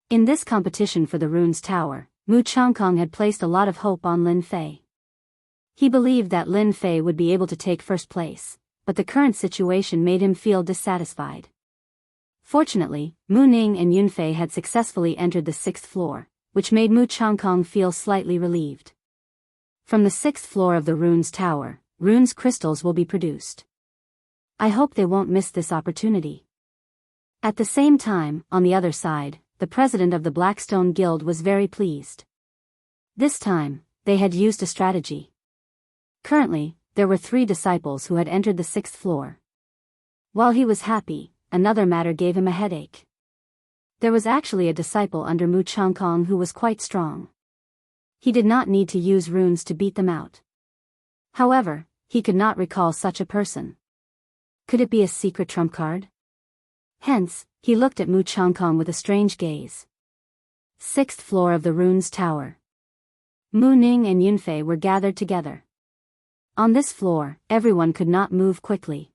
In this competition for the Runes Tower, Mu Changkong had placed a lot of hope on Lin Fei. He believed that Lin Fei would be able to take first place, but the current situation made him feel dissatisfied. Fortunately, Mu Ning and Yun Fei had successfully entered the 6th floor, which made Mu Changkong feel slightly relieved. From the 6th floor of the Runes Tower, runes crystals will be produced. I hope they won't miss this opportunity. At the same time, on the other side, the president of the Blackstone Guild was very pleased. This time, they had used a strategy. Currently, there were 3 disciples who had entered the 6th floor. While he was happy, another matter gave him a headache. There was actually a disciple under Mu Changkong who was quite strong. He did not need to use runes to beat them out. However, he could not recall such a person. Could it be a secret trump card? Hence, he looked at Mu Changkong with a strange gaze. 6th floor of the Runes Tower. Mu Ning and Yun Fei were gathered together. On this floor, everyone could not move quickly.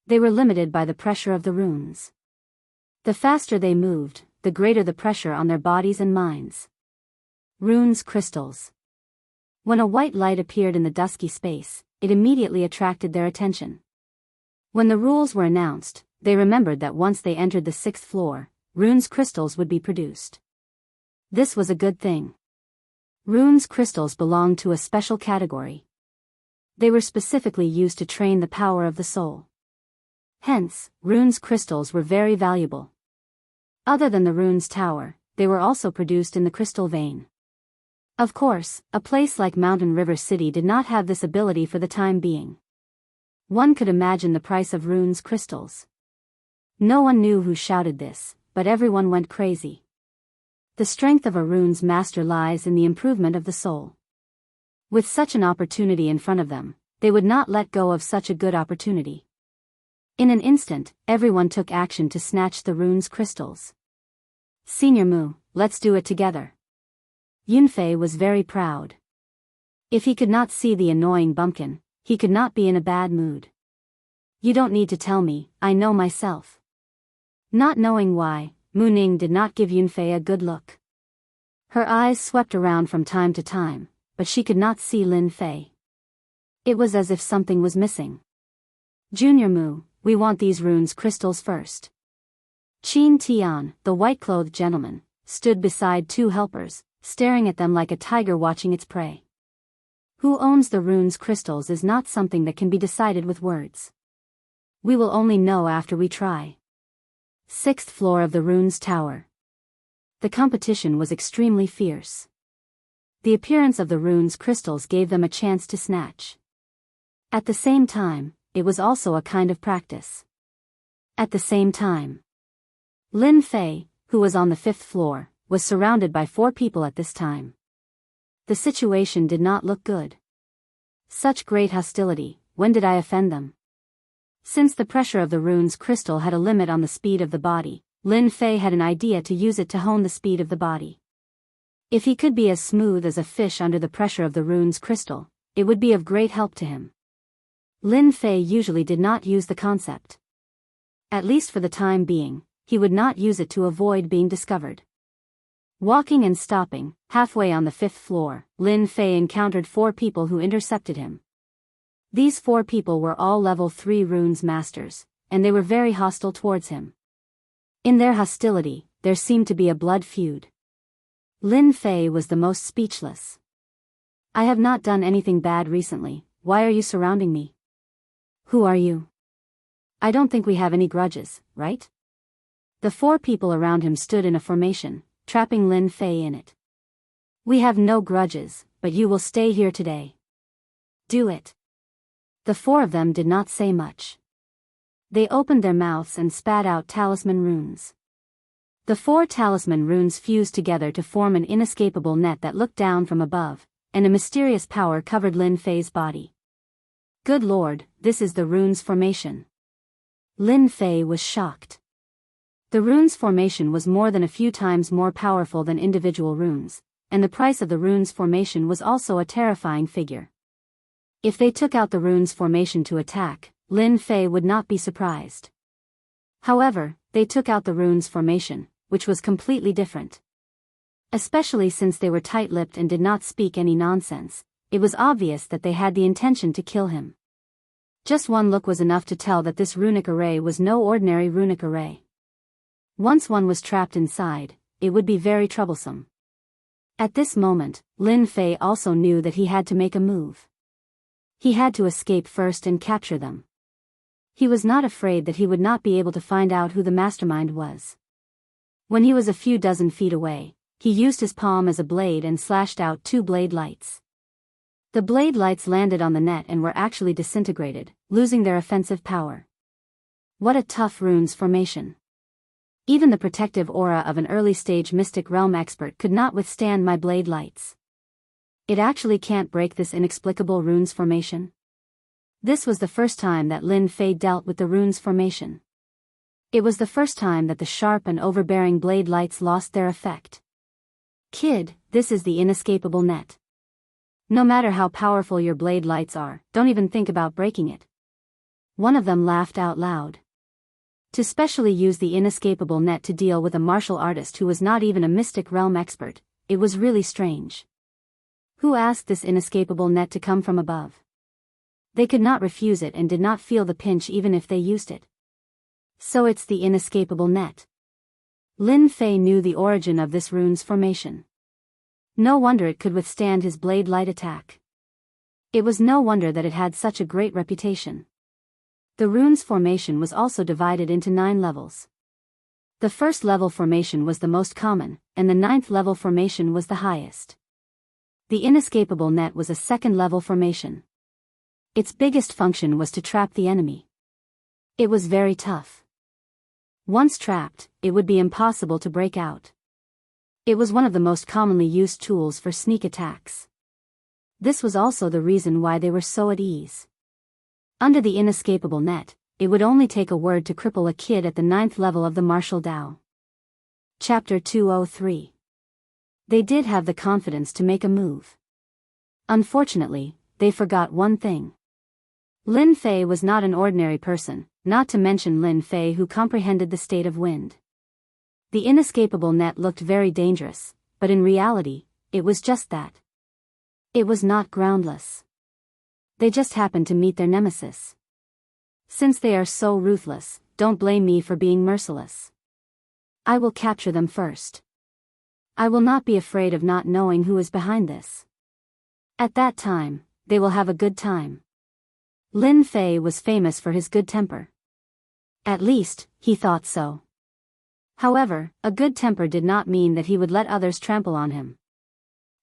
They were limited by the pressure of the runes. The faster they moved, the greater the pressure on their bodies and minds. Runes crystals. When a white light appeared in the dusky space, it immediately attracted their attention. When the rules were announced, they remembered that once they entered the 6th floor, runes crystals would be produced. This was a good thing. Runes crystals belonged to a special category. They were specifically used to train the power of the soul. Hence, runes crystals were very valuable. Other than the Runes Tower, they were also produced in the crystal vein. Of course, a place like Mountain River City did not have this ability for the time being. One could imagine the price of runes crystals. No one knew who shouted this, but everyone went crazy. The strength of a runes master lies in the improvement of the soul. With such an opportunity in front of them, they would not let go of such a good opportunity. In an instant, everyone took action to snatch the runes crystals. Senior Mu, let's do it together. Yun Fei was very proud. If he could not see the annoying bumpkin, he could not be in a bad mood. You don't need to tell me, I know myself. Not knowing why, Mu Ning did not give Yun Fei a good look. Her eyes swept around from time to time, but she could not see Lin Fei. It was as if something was missing. Junior Mu, we want these runes crystals first. Qin Tian, the white-clothed gentleman, stood beside 2 helpers, staring at them like a tiger watching its prey. Who owns the runes crystals is not something that can be decided with words. We will only know after we try. 6th floor of the Runes Tower. The competition was extremely fierce. The appearance of the runes crystals gave them a chance to snatch. At the same time, it was also a kind of practice. At the same time, Lin Fei, who was on the 5th floor, was surrounded by 4 people at this time. The situation did not look good. Such great hostility, when did I offend them? Since the pressure of the runes crystal had a limit on the speed of the body, Lin Fei had an idea to use it to hone the speed of the body. If he could be as smooth as a fish under the pressure of the runes crystal, it would be of great help to him. Lin Fei usually did not use the concept. At least for the time being, he would not use it to avoid being discovered. Walking and stopping, halfway on the 5th floor, Lin Fei encountered 4 people who intercepted him. These 4 people were all level 3 runes masters, and they were very hostile towards him. In their hostility, there seemed to be a blood feud. Lin Fei was the most speechless. I have not done anything bad recently, why are you surrounding me? Who are you? I don't think we have any grudges, right? The 4 people around him stood in a formation, trapping Lin Fei in it. We have no grudges, but you will stay here today. Do it. The 4 of them did not say much. They opened their mouths and spat out talisman runes. The 4 talisman runes fused together to form an inescapable net that looked down from above, and a mysterious power covered Lin Fei's body. Good Lord, this is the runes formation. Lin Fei was shocked. The rune's formation was more than a few times more powerful than individual runes, and the price of the rune's formation was also a terrifying figure. If they took out the rune's formation to attack, Lin Fei would not be surprised. However, they took out the rune's formation, which was completely different. Especially since they were tight-lipped and did not speak any nonsense, it was obvious that they had the intention to kill him. Just one look was enough to tell that this runic array was no ordinary runic array. Once one was trapped inside, it would be very troublesome. At this moment, Lin Fei also knew that he had to make a move. He had to escape first and capture them. He was not afraid that he would not be able to find out who the mastermind was. When he was a few dozen feet away, he used his palm as a blade and slashed out 2 blade lights. The blade lights landed on the net and were actually disintegrated, losing their offensive power. What a tough rune's formation. Even the protective aura of an early-stage Mystic Realm expert could not withstand my blade lights. It actually can't break this inexplicable rune's formation. This was the first time that Lin Fei dealt with the rune's formation. It was the first time that the sharp and overbearing blade lights lost their effect. Kid, this is the inescapable net. No matter how powerful your blade lights are, don't even think about breaking it. One of them laughed out loud. To specially use the inescapable net to deal with a martial artist who was not even a Mystic Realm expert, it was really strange. Who asked this inescapable net to come from above? They could not refuse it and did not feel the pinch even if they used it. So it's the inescapable net. Lin Fei knew the origin of this rune's formation. No wonder it could withstand his blade light attack. It was no wonder that it had such a great reputation. The rune's formation was also divided into 9 levels. The first level formation was the most common, and the 9th level formation was the highest. The inescapable net was a 2nd level formation. Its biggest function was to trap the enemy. It was very tough. Once trapped, it would be impossible to break out. It was one of the most commonly used tools for sneak attacks. This was also the reason why they were so at ease. Under the inescapable net, it would only take a word to cripple a kid at the 9th level of the martial Dao. Chapter 203. They did have the confidence to make a move. Unfortunately, they forgot one thing. Lin Fei was not an ordinary person, not to mention Lin Fei who comprehended the state of wind. The inescapable net looked very dangerous, but in reality, it was just that. It was not groundless. They just happened to meet their nemesis. Since they are so ruthless, don't blame me for being merciless. I will capture them first. I will not be afraid of not knowing who is behind this. At that time, they will have a good time. Lin Fei was famous for his good temper. At least, he thought so. However, a good temper did not mean that he would let others trample on him.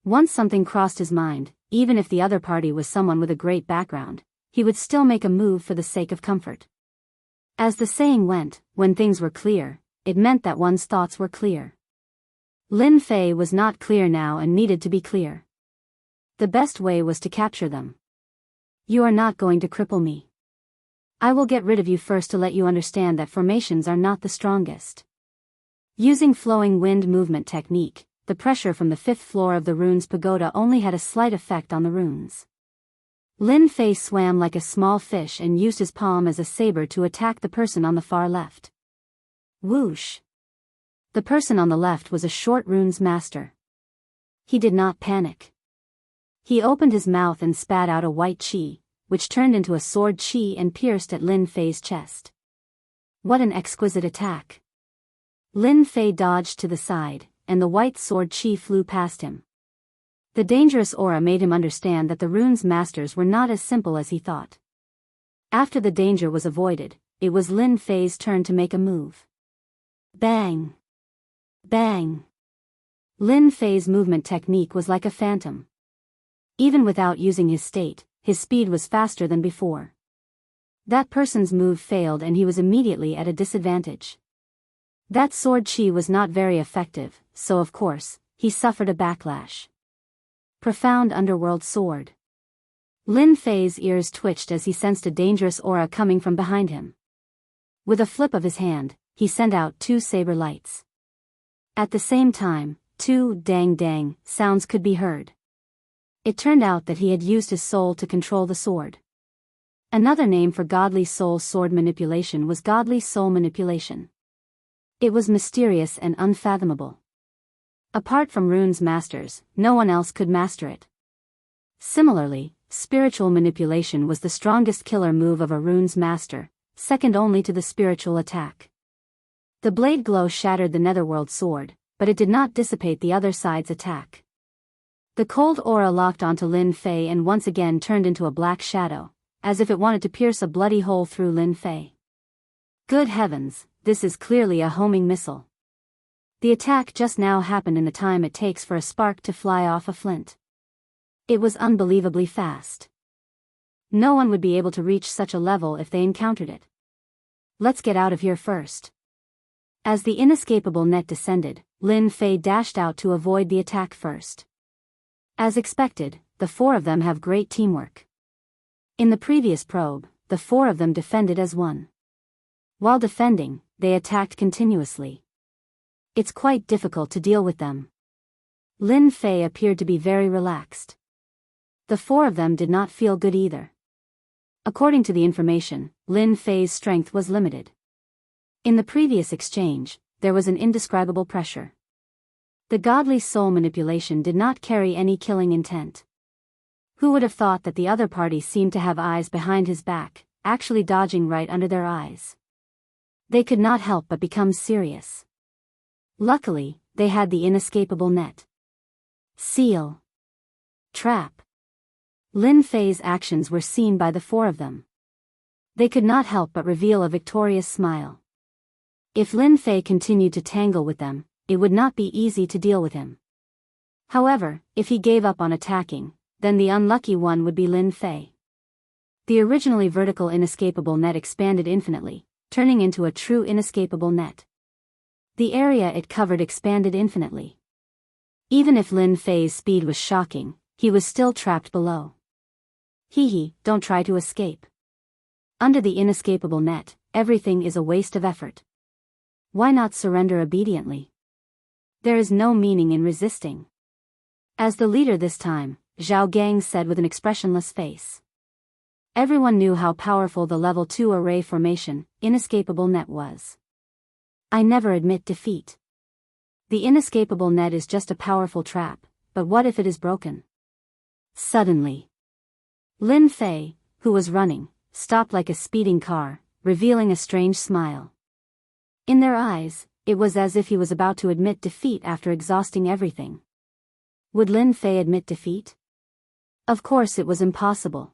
Once something crossed his mind, even if the other party was someone with a great background, he would still make a move for the sake of comfort. As the saying went, when things were clear, it meant that one's thoughts were clear. Lin Fei was not clear now and needed to be clear. The best way was to capture them. You are not going to cripple me. I will get rid of you first to let you understand that formations are not the strongest. Using flowing wind movement technique, the pressure from the 5th floor of the rune's pagoda only had a slight effect on the runes. Lin Fei swam like a small fish and used his palm as a saber to attack the person on the far left. Whoosh! The person on the left was a short rune's master. He did not panic. He opened his mouth and spat out a white chi, which turned into a sword chi and pierced at Lin Fei's chest. What an exquisite attack! Lin Fei dodged to the side, and the white sword chi flew past him. The dangerous aura made him understand that the rune's masters were not as simple as he thought. After the danger was avoided, it was Lin Fei's turn to make a move. Bang! Bang! Lin Fei's movement technique was like a phantom. Even without using his state, his speed was faster than before. That person's move failed and he was immediately at a disadvantage. That sword chi was not very effective, so of course, he suffered a backlash. Profound underworld sword. Lin Fei's ears twitched as he sensed a dangerous aura coming from behind him. With a flip of his hand, he sent out 2 saber lights. At the same time, 2 dang sounds could be heard. It turned out that he had used his soul to control the sword. Another name for godly soul sword manipulation was godly soul manipulation. It was mysterious and unfathomable. Apart from runes masters, no one else could master it. Similarly, spiritual manipulation was the strongest killer move of a runes master, second only to the spiritual attack. The blade glow shattered the netherworld sword, but it did not dissipate the other side's attack. The cold aura locked onto Lin Fei and once again turned into a black shadow, as if it wanted to pierce a bloody hole through Lin Fei. Good heavens, this is clearly a homing missile. The attack just now happened in the time it takes for a spark to fly off a flint. It was unbelievably fast. No one would be able to reach such a level if they encountered it. Let's get out of here first. As the inescapable net descended, Lin Fei dashed out to avoid the attack first. As expected, the 4 of them have great teamwork. In the previous probe, the 4 of them defended as one. While defending, they attacked continuously. It's quite difficult to deal with them. Lin Fei appeared to be very relaxed. The 4 of them did not feel good either. According to the information, Lin Fei's strength was limited. In the previous exchange, there was an indescribable pressure. The godly soul manipulation did not carry any killing intent. Who would have thought that the other party seemed to have eyes behind his back, actually dodging right under their eyes? They could not help but become serious. Luckily, they had the inescapable net. Seal. Trap. Lin Fei's actions were seen by the 4 of them. They could not help but reveal a victorious smile. If Lin Fei continued to tangle with them, it would not be easy to deal with him. However, if he gave up on attacking, then the unlucky one would be Lin Fei. The originally vertical inescapable net expanded infinitely, turning into a true inescapable net. The area it covered expanded infinitely. Even if Lin Fei's speed was shocking, he was still trapped below. Don't try to escape. Under the inescapable net, everything is a waste of effort. Why not surrender obediently? There is no meaning in resisting. As the leader this time, Zhao Gang said with an expressionless face. Everyone knew how powerful the level 2 array formation, inescapable net was. I never admit defeat. The inescapable net is just a powerful trap, but what if it is broken? Suddenly, Lin Fei, who was running, stopped like a speeding car, revealing a strange smile. In their eyes, it was as if he was about to admit defeat after exhausting everything. Would Lin Fei admit defeat? Of course it was impossible.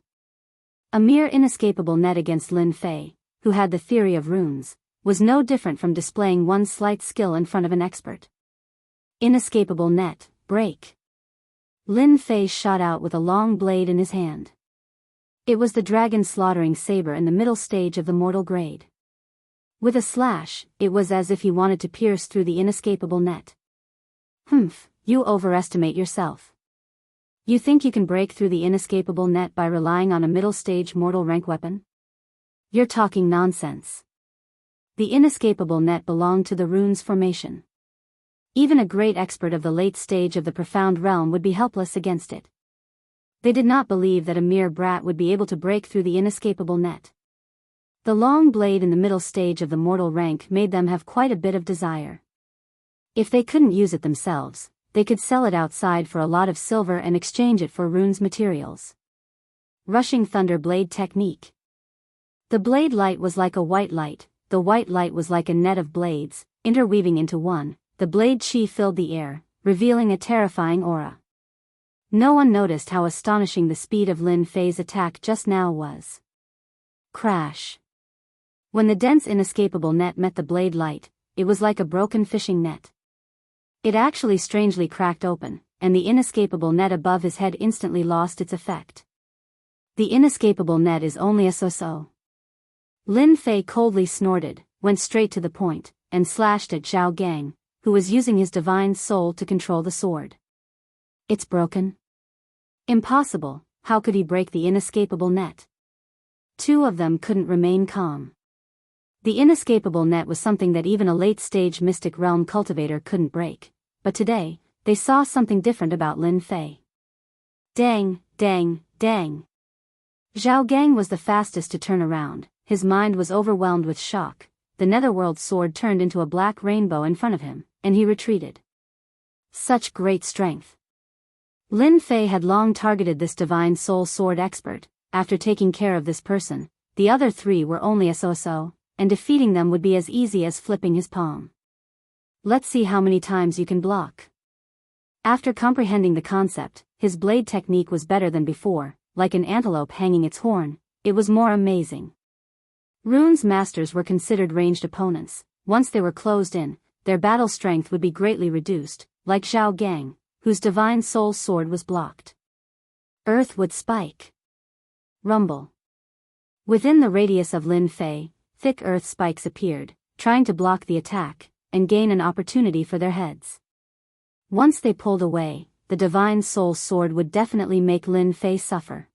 A mere inescapable net against Lin Fei, who had the theory of runes, was no different from displaying one slight skill in front of an expert. Inescapable net, break. Lin Fei shot out with a long blade in his hand. It was the dragon slaughtering saber in the middle stage of the mortal grade. With a slash, it was as if he wanted to pierce through the inescapable net. You overestimate yourself. You think you can break through the inescapable net by relying on a middle stage mortal rank weapon? You're talking nonsense. The inescapable net belonged to the runes formation. Even a great expert of the late stage of the profound realm would be helpless against it. They did not believe that a mere brat would be able to break through the inescapable net. The long blade in the middle stage of the mortal rank made them have quite a bit of desire. If they couldn't use it themselves, they could sell it outside for a lot of silver and exchange it for runes materials. Rushing Thunder Blade Technique. The blade light was like a white light, the white light was like a net of blades, interweaving into one. The blade chi filled the air, revealing a terrifying aura. No one noticed how astonishing the speed of Lin Fei's attack just now was. Crash. When the dense inescapable net met the blade light, it was like a broken fishing net. It actually strangely cracked open, and the inescapable net above his head instantly lost its effect. The inescapable net is only a so-so. Lin Fei coldly snorted, went straight to the point, and slashed at Zhao Gang, who was using his divine soul to control the sword. It's broken? Impossible, how could he break the inescapable net? 2 of them couldn't remain calm. The inescapable net was something that even a late-stage Mystic Realm cultivator couldn't break. But today, they saw something different about Lin Fei. Dang, dang, dang. Zhao Gang was the fastest to turn around. His mind was overwhelmed with shock. The netherworld sword turned into a black rainbow in front of him, and he retreated. Such great strength. Lin Fei had long targeted this divine soul sword expert. After taking care of this person, the other three were only a so-so, and defeating them would be as easy as flipping his palm. Let's see how many times you can block. After comprehending the concept, his blade technique was better than before. Like an antelope hanging its horn, it was more amazing. Rune's masters were considered ranged opponents. Once they were closed in, their battle strength would be greatly reduced, like Zhao Gang, whose divine soul sword was blocked. Earth would spike. Rumble. Within the radius of Lin Fei, thick earth spikes appeared, trying to block the attack, and gain an opportunity for their heads. Once they pulled away, the divine soul sword would definitely make Lin Fei suffer.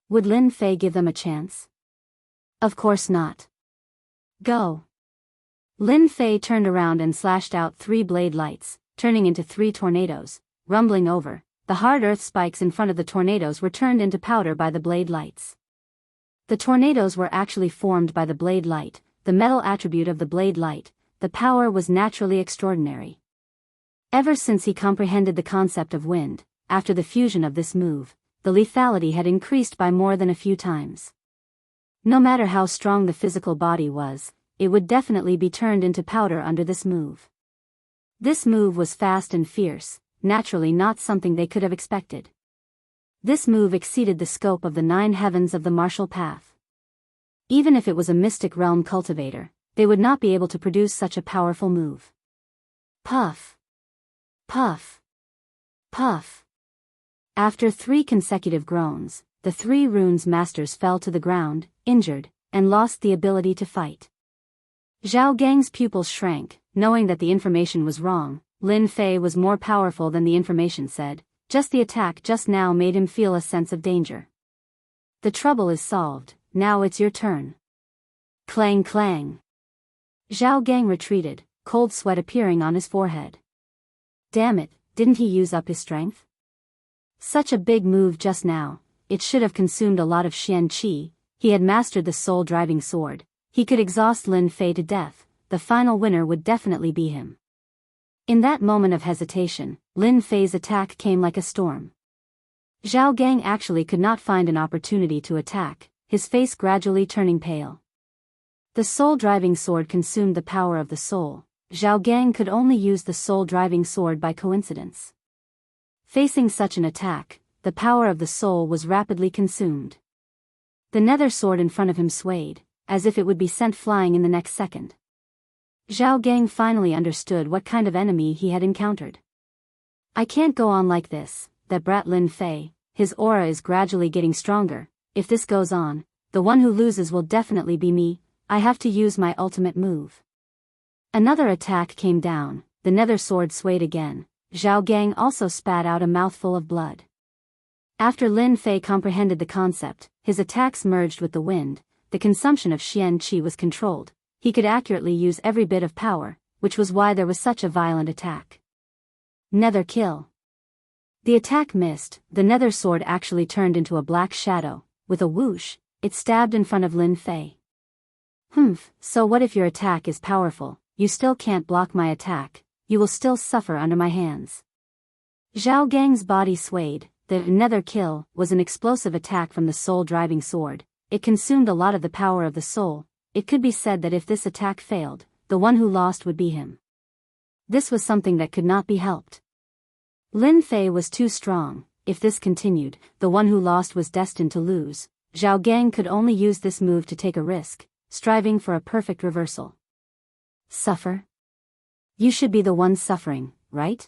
Would Lin Fei give them a chance? Of course not. Go. Lin Fei turned around and slashed out 3 blade lights, turning into 3 tornadoes, rumbling over. The hard earth spikes in front of the tornadoes were turned into powder by the blade lights. The tornadoes were actually formed by the blade light, the metal attribute of the blade light. The power was naturally extraordinary. Ever since he comprehended the concept of wind, after the fusion of this move, the lethality had increased by more than a few times. No matter how strong the physical body was, it would definitely be turned into powder under this move. This move was fast and fierce, naturally not something they could have expected. This move exceeded the scope of the 9 heavens of the martial path. Even if it was a Mystic Realm cultivator, they would not be able to produce such a powerful move. Puff. Puff. Puff. After 3 consecutive groans, the 3 runes masters fell to the ground, injured, and lost the ability to fight. Zhao Gang's pupils shrank, knowing that the information was wrong. Lin Fei was more powerful than the information said. Just the attack just now made him feel a sense of danger. The trouble is solved, now it's your turn. Clang clang. Zhao Gang retreated, cold sweat appearing on his forehead. Damn it, didn't he use up his strength? Such a big move just now, it should have consumed a lot of Xian Qi. He had mastered the soul-driving sword. He could exhaust Lin Fei to death. The final winner would definitely be him. In that moment of hesitation, Lin Fei's attack came like a storm. Zhao Gang actually could not find an opportunity to attack, his face gradually turning pale. The soul-driving sword consumed the power of the soul. Zhao Gang could only use the soul-driving sword by coincidence. Facing such an attack, the power of the soul was rapidly consumed. The nether sword in front of him swayed, as if it would be sent flying in the next second. Zhao Gang finally understood what kind of enemy he had encountered. I can't go on like this, that brat Lin Fei. His aura is gradually getting stronger. If this goes on, the one who loses will definitely be me. I have to use my ultimate move. Another attack came down, the nether sword swayed again. Zhao Gang also spat out a mouthful of blood. After Lin Fei comprehended the concept, his attacks merged with the wind. The consumption of Xian Qi was controlled. He could accurately use every bit of power, which was why there was such a violent attack. Nether kill. The attack missed. The nether sword actually turned into a black shadow. With a whoosh, it stabbed in front of Lin Fei. So what if your attack is powerful? You still can't block my attack. You will still suffer under my hands. Zhao Gang's body swayed. The nether kill was an explosive attack from the soul-driving sword. It consumed a lot of the power of the soul. It could be said that if this attack failed, the one who lost would be him. This was something that could not be helped. Lin Fei was too strong. If this continued, the one who lost was destined to lose. Zhao Gang could only use this move to take a risk, striving for a perfect reversal. Suffer? You should be the one suffering, right?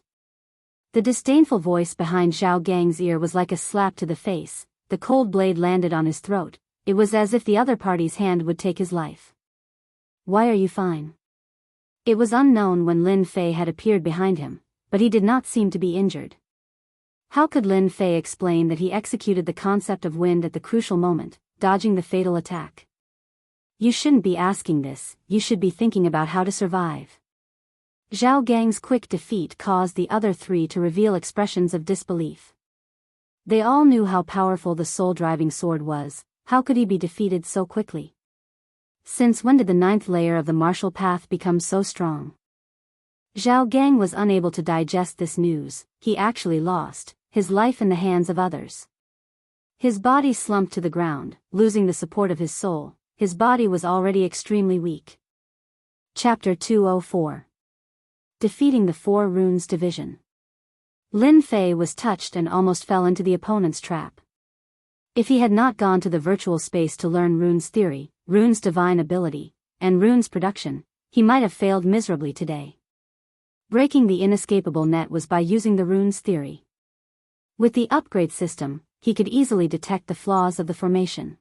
The disdainful voice behind Zhao Gang's ear was like a slap to the face. The cold blade landed on his throat. It was as if the other party's hand would take his life. Why are you fine? It was unknown when Lin Fei had appeared behind him, but he did not seem to be injured. How could Lin Fei explain that he executed the concept of wind at the crucial moment, dodging the fatal attack? You shouldn't be asking this, you should be thinking about how to survive. Zhao Gang's quick defeat caused the other three to reveal expressions of disbelief. They all knew how powerful the soul-driving sword was. How could he be defeated so quickly? Since when did the 9th layer of the martial path become so strong? Zhao Gang was unable to digest this news. He actually lost his life in the hands of others. His body slumped to the ground, losing the support of his soul. His body was already extremely weak. Chapter 204. Defeating the Four Runes Division. Lin Fei was touched and almost fell into the opponent's trap. If he had not gone to the virtual space to learn runes theory, runes divine ability, and runes production, he might have failed miserably today. Breaking the inescapable net was by using the runes theory. With the upgrade system, he could easily detect the flaws of the formation.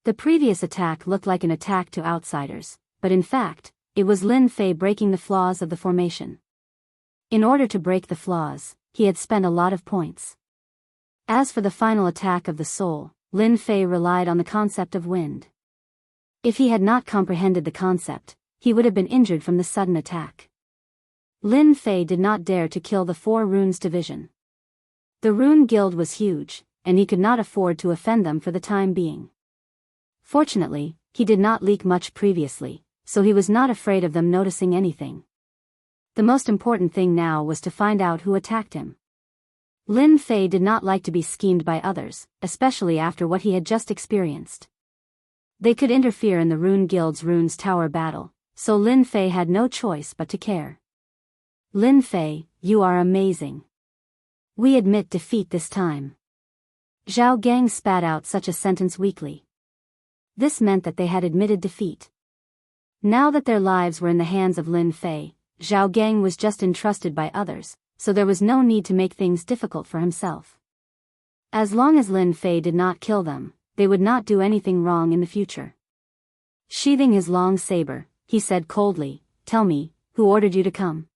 The previous attack looked like an attack to outsiders, but in fact, it was Lin Fei breaking the flaws of the formation. In order to break the flaws, he had spent a lot of points. As for the final attack of the soul, Lin Fei relied on the concept of wind. If he had not comprehended the concept, he would have been injured from the sudden attack. Lin Fei did not dare to kill the Four Runes Division. The Rune Guild was huge, and he could not afford to offend them for the time being. Fortunately, he did not leak much previously, so he was not afraid of them noticing anything. The most important thing now was to find out who attacked him. Lin Fei did not like to be schemed by others, especially after what he had just experienced. They could interfere in the Rune Guild's Runes Tower battle, so Lin Fei had no choice but to care. Lin Fei, you are amazing. We admit defeat this time. Zhao Gang spat out such a sentence weakly. This meant that they had admitted defeat. Now that their lives were in the hands of Lin Fei, Zhao Gang was just entrusted by others, so there was no need to make things difficult for himself. As long as Lin Fei did not kill them, they would not do anything wrong in the future. Sheathing his long saber, he said coldly, "Tell me, who ordered you to come?"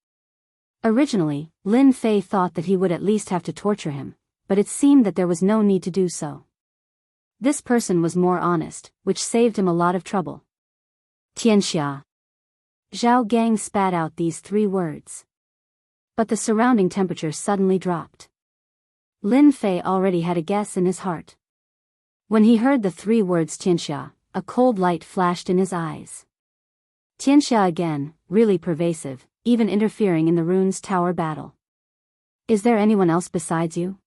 Originally, Lin Fei thought that he would at least have to torture him, but it seemed that there was no need to do so. This person was more honest, which saved him a lot of trouble. Tianxia. Zhao Gang spat out these three words. But the surrounding temperature suddenly dropped. Lin Fei already had a guess in his heart. When he heard the three words Tianxia, a cold light flashed in his eyes. Tianxia again, really pervasive, even interfering in the Runes Tower battle. Is there anyone else besides you?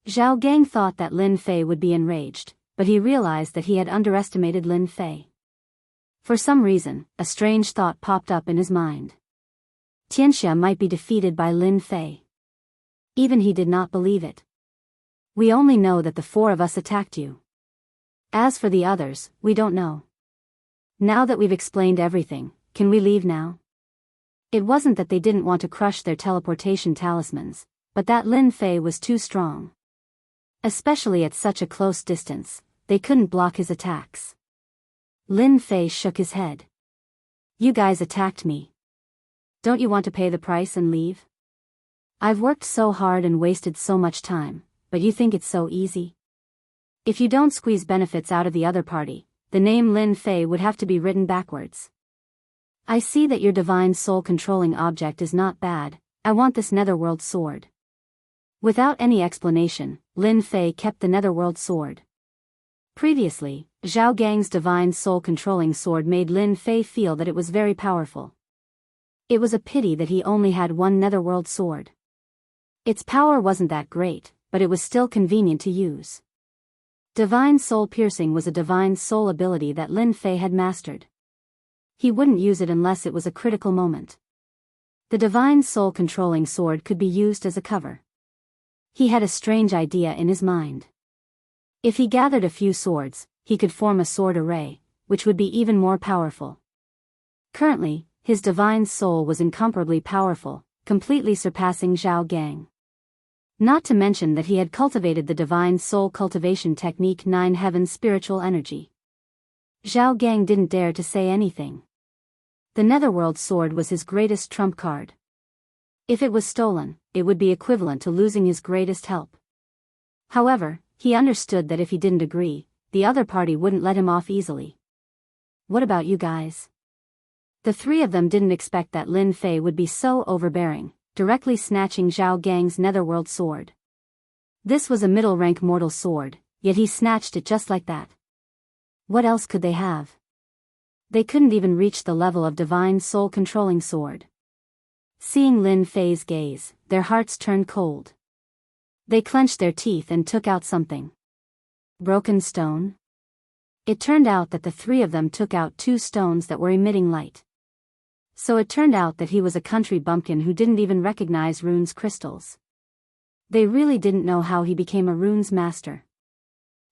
Zhao Gang thought that Lin Fei would be enraged, but he realized that he had underestimated Lin Fei. For some reason, a strange thought popped up in his mind. Tianxia might be defeated by Lin Fei. Even he did not believe it. We only know that the four of us attacked you. As for the others, we don't know. Now that we've explained everything, can we leave now? It wasn't that they didn't want to crush their teleportation talismans, but that Lin Fei was too strong. Especially at such a close distance, they couldn't block his attacks. Lin Fei shook his head. You guys attacked me. Don't you want to pay the price and leave? I've worked so hard and wasted so much time, but you think it's so easy? If you don't squeeze benefits out of the other party, the name Lin Fei would have to be written backwards. I see that your divine soul controlling object is not bad. I want this netherworld sword. Without any explanation, Lin Fei kept the netherworld sword. Previously, Zhao Gang's divine soul controlling sword made Lin Fei feel that it was very powerful. It was a pity that he only had one netherworld sword. Its power wasn't that great, but it was still convenient to use. Divine soul piercing was a divine soul ability that Lin Fei had mastered. He wouldn't use it unless it was a critical moment. The divine soul controlling sword could be used as a cover. He had a strange idea in his mind. If he gathered a few swords, he could form a sword array, which would be even more powerful. Currently, his divine soul was incomparably powerful, completely surpassing Zhao Gang. Not to mention that he had cultivated the divine soul cultivation technique 9 Heaven's spiritual energy. Zhao Gang didn't dare to say anything. The netherworld sword was his greatest trump card. If it was stolen, it would be equivalent to losing his greatest help. However, he understood that if he didn't agree, the other party wouldn't let him off easily. what about you guys? The three of them didn't expect that Lin Fei would be so overbearing, directly snatching Zhao Gang's netherworld sword. This was a middle-rank mortal sword, yet he snatched it just like that. What else could they have? They couldn't even reach the level of divine soul-controlling sword. Seeing Lin Fei's gaze, their hearts turned cold. They clenched their teeth and took out something. Broken stone? It turned out that the three of them took out 2 stones that were emitting light. So it turned out that he was a country bumpkin who didn't even recognize runes crystals. They really didn't know how he became a runes master.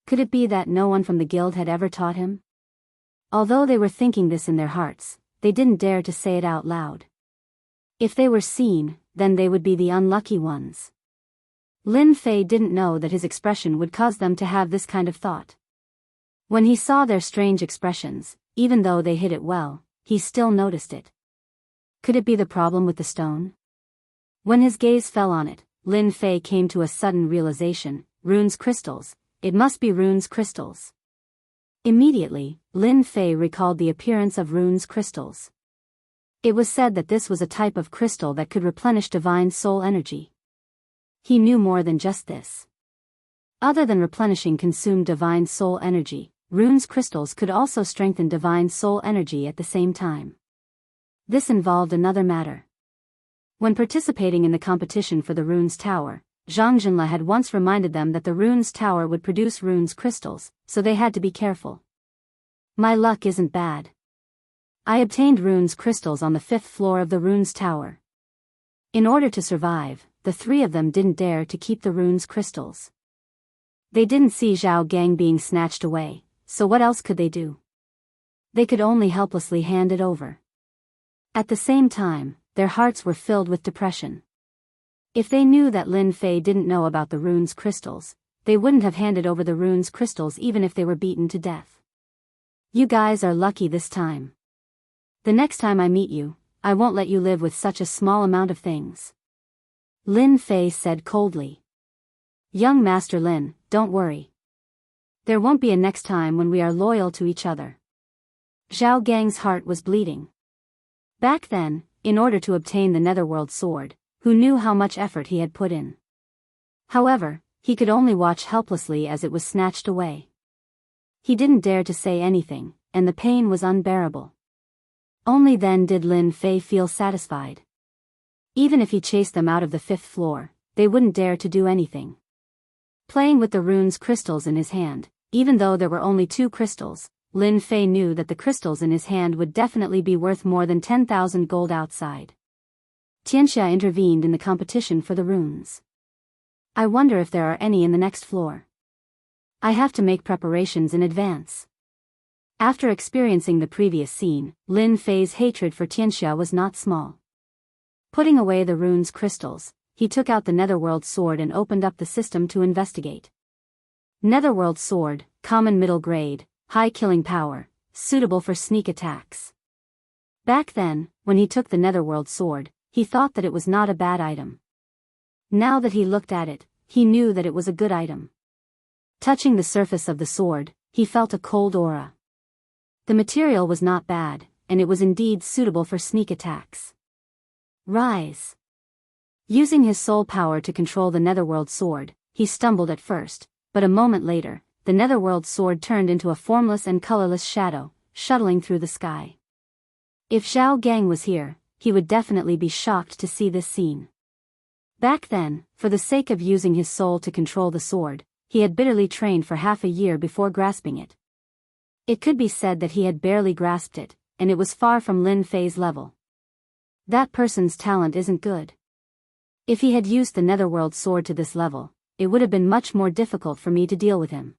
Could it be that no one from the guild had ever taught him? Although they were thinking this in their hearts, they didn't dare to say it out loud. If they were seen, then they would be the unlucky ones. Lin Fei didn't know that his expression would cause them to have this kind of thought. When he saw their strange expressions, even though they hid it well, he still noticed it. Could it be the problem with the stone? When his gaze fell on it, Lin Fei came to a sudden realization: runes crystals, it must be runes crystals. Immediately, Lin Fei recalled the appearance of runes crystals. It was said that this was a type of crystal that could replenish divine soul energy. He knew more than just this. Other than replenishing consumed divine soul energy, runes crystals could also strengthen divine soul energy at the same time. This involved another matter. When participating in the competition for the runes tower, Zhang Zhenle had once reminded them that the runes tower would produce runes crystals, so they had to be careful. My luck isn't bad. I obtained runes crystals on the 5th floor of the runes tower. In order to survive, the three of them didn't dare to keep the runes crystals. They didn't see Zhao Gang being snatched away, so what else could they do? They could only helplessly hand it over. At the same time, their hearts were filled with depression. If they knew that Lin Fei didn't know about the runes crystals, they wouldn't have handed over the runes crystals even if they were beaten to death. You guys are lucky this time. The next time I meet you, I won't let you live with such a small amount of things. Lin Fei said coldly. Young Master Lin, don't worry. There won't be a next time when we are loyal to each other. Zhao Gang's heart was bleeding. Back then, in order to obtain the netherworld sword, who knew how much effort he had put in. However, he could only watch helplessly as it was snatched away. He didn't dare to say anything, and the pain was unbearable. Only then did Lin Fei feel satisfied. Even if he chased them out of the 5th floor, they wouldn't dare to do anything. Playing with the runes crystals in his hand, even though there were only 2 crystals, Lin Fei knew that the crystals in his hand would definitely be worth more than 10,000 gold outside. Tianxia intervened in the competition for the runes. I wonder if there are any in the next floor. I have to make preparations in advance. After experiencing the previous scene, Lin Fei's hatred for Tianxia was not small. Putting away the runes crystals, he took out the netherworld sword and opened up the system to investigate. Netherworld sword, common middle grade, high killing power, suitable for sneak attacks. Back then, when he took the netherworld sword, he thought that it was not a bad item. Now that he looked at it, he knew that it was a good item. Touching the surface of the sword, he felt a cold aura. The material was not bad, and it was indeed suitable for sneak attacks. Rise. Using his soul power to control the netherworld sword, he stumbled at first, but a moment later, the netherworld sword turned into a formless and colorless shadow, shuttling through the sky. If Zhao Gang was here, he would definitely be shocked to see this scene. Back then, for the sake of using his soul to control the sword, he had bitterly trained for half a year before grasping it. It could be said that he had barely grasped it, and it was far from Lin Fei's level. That person's talent isn't good. If he had used the netherworld sword to this level, it would have been much more difficult for me to deal with him.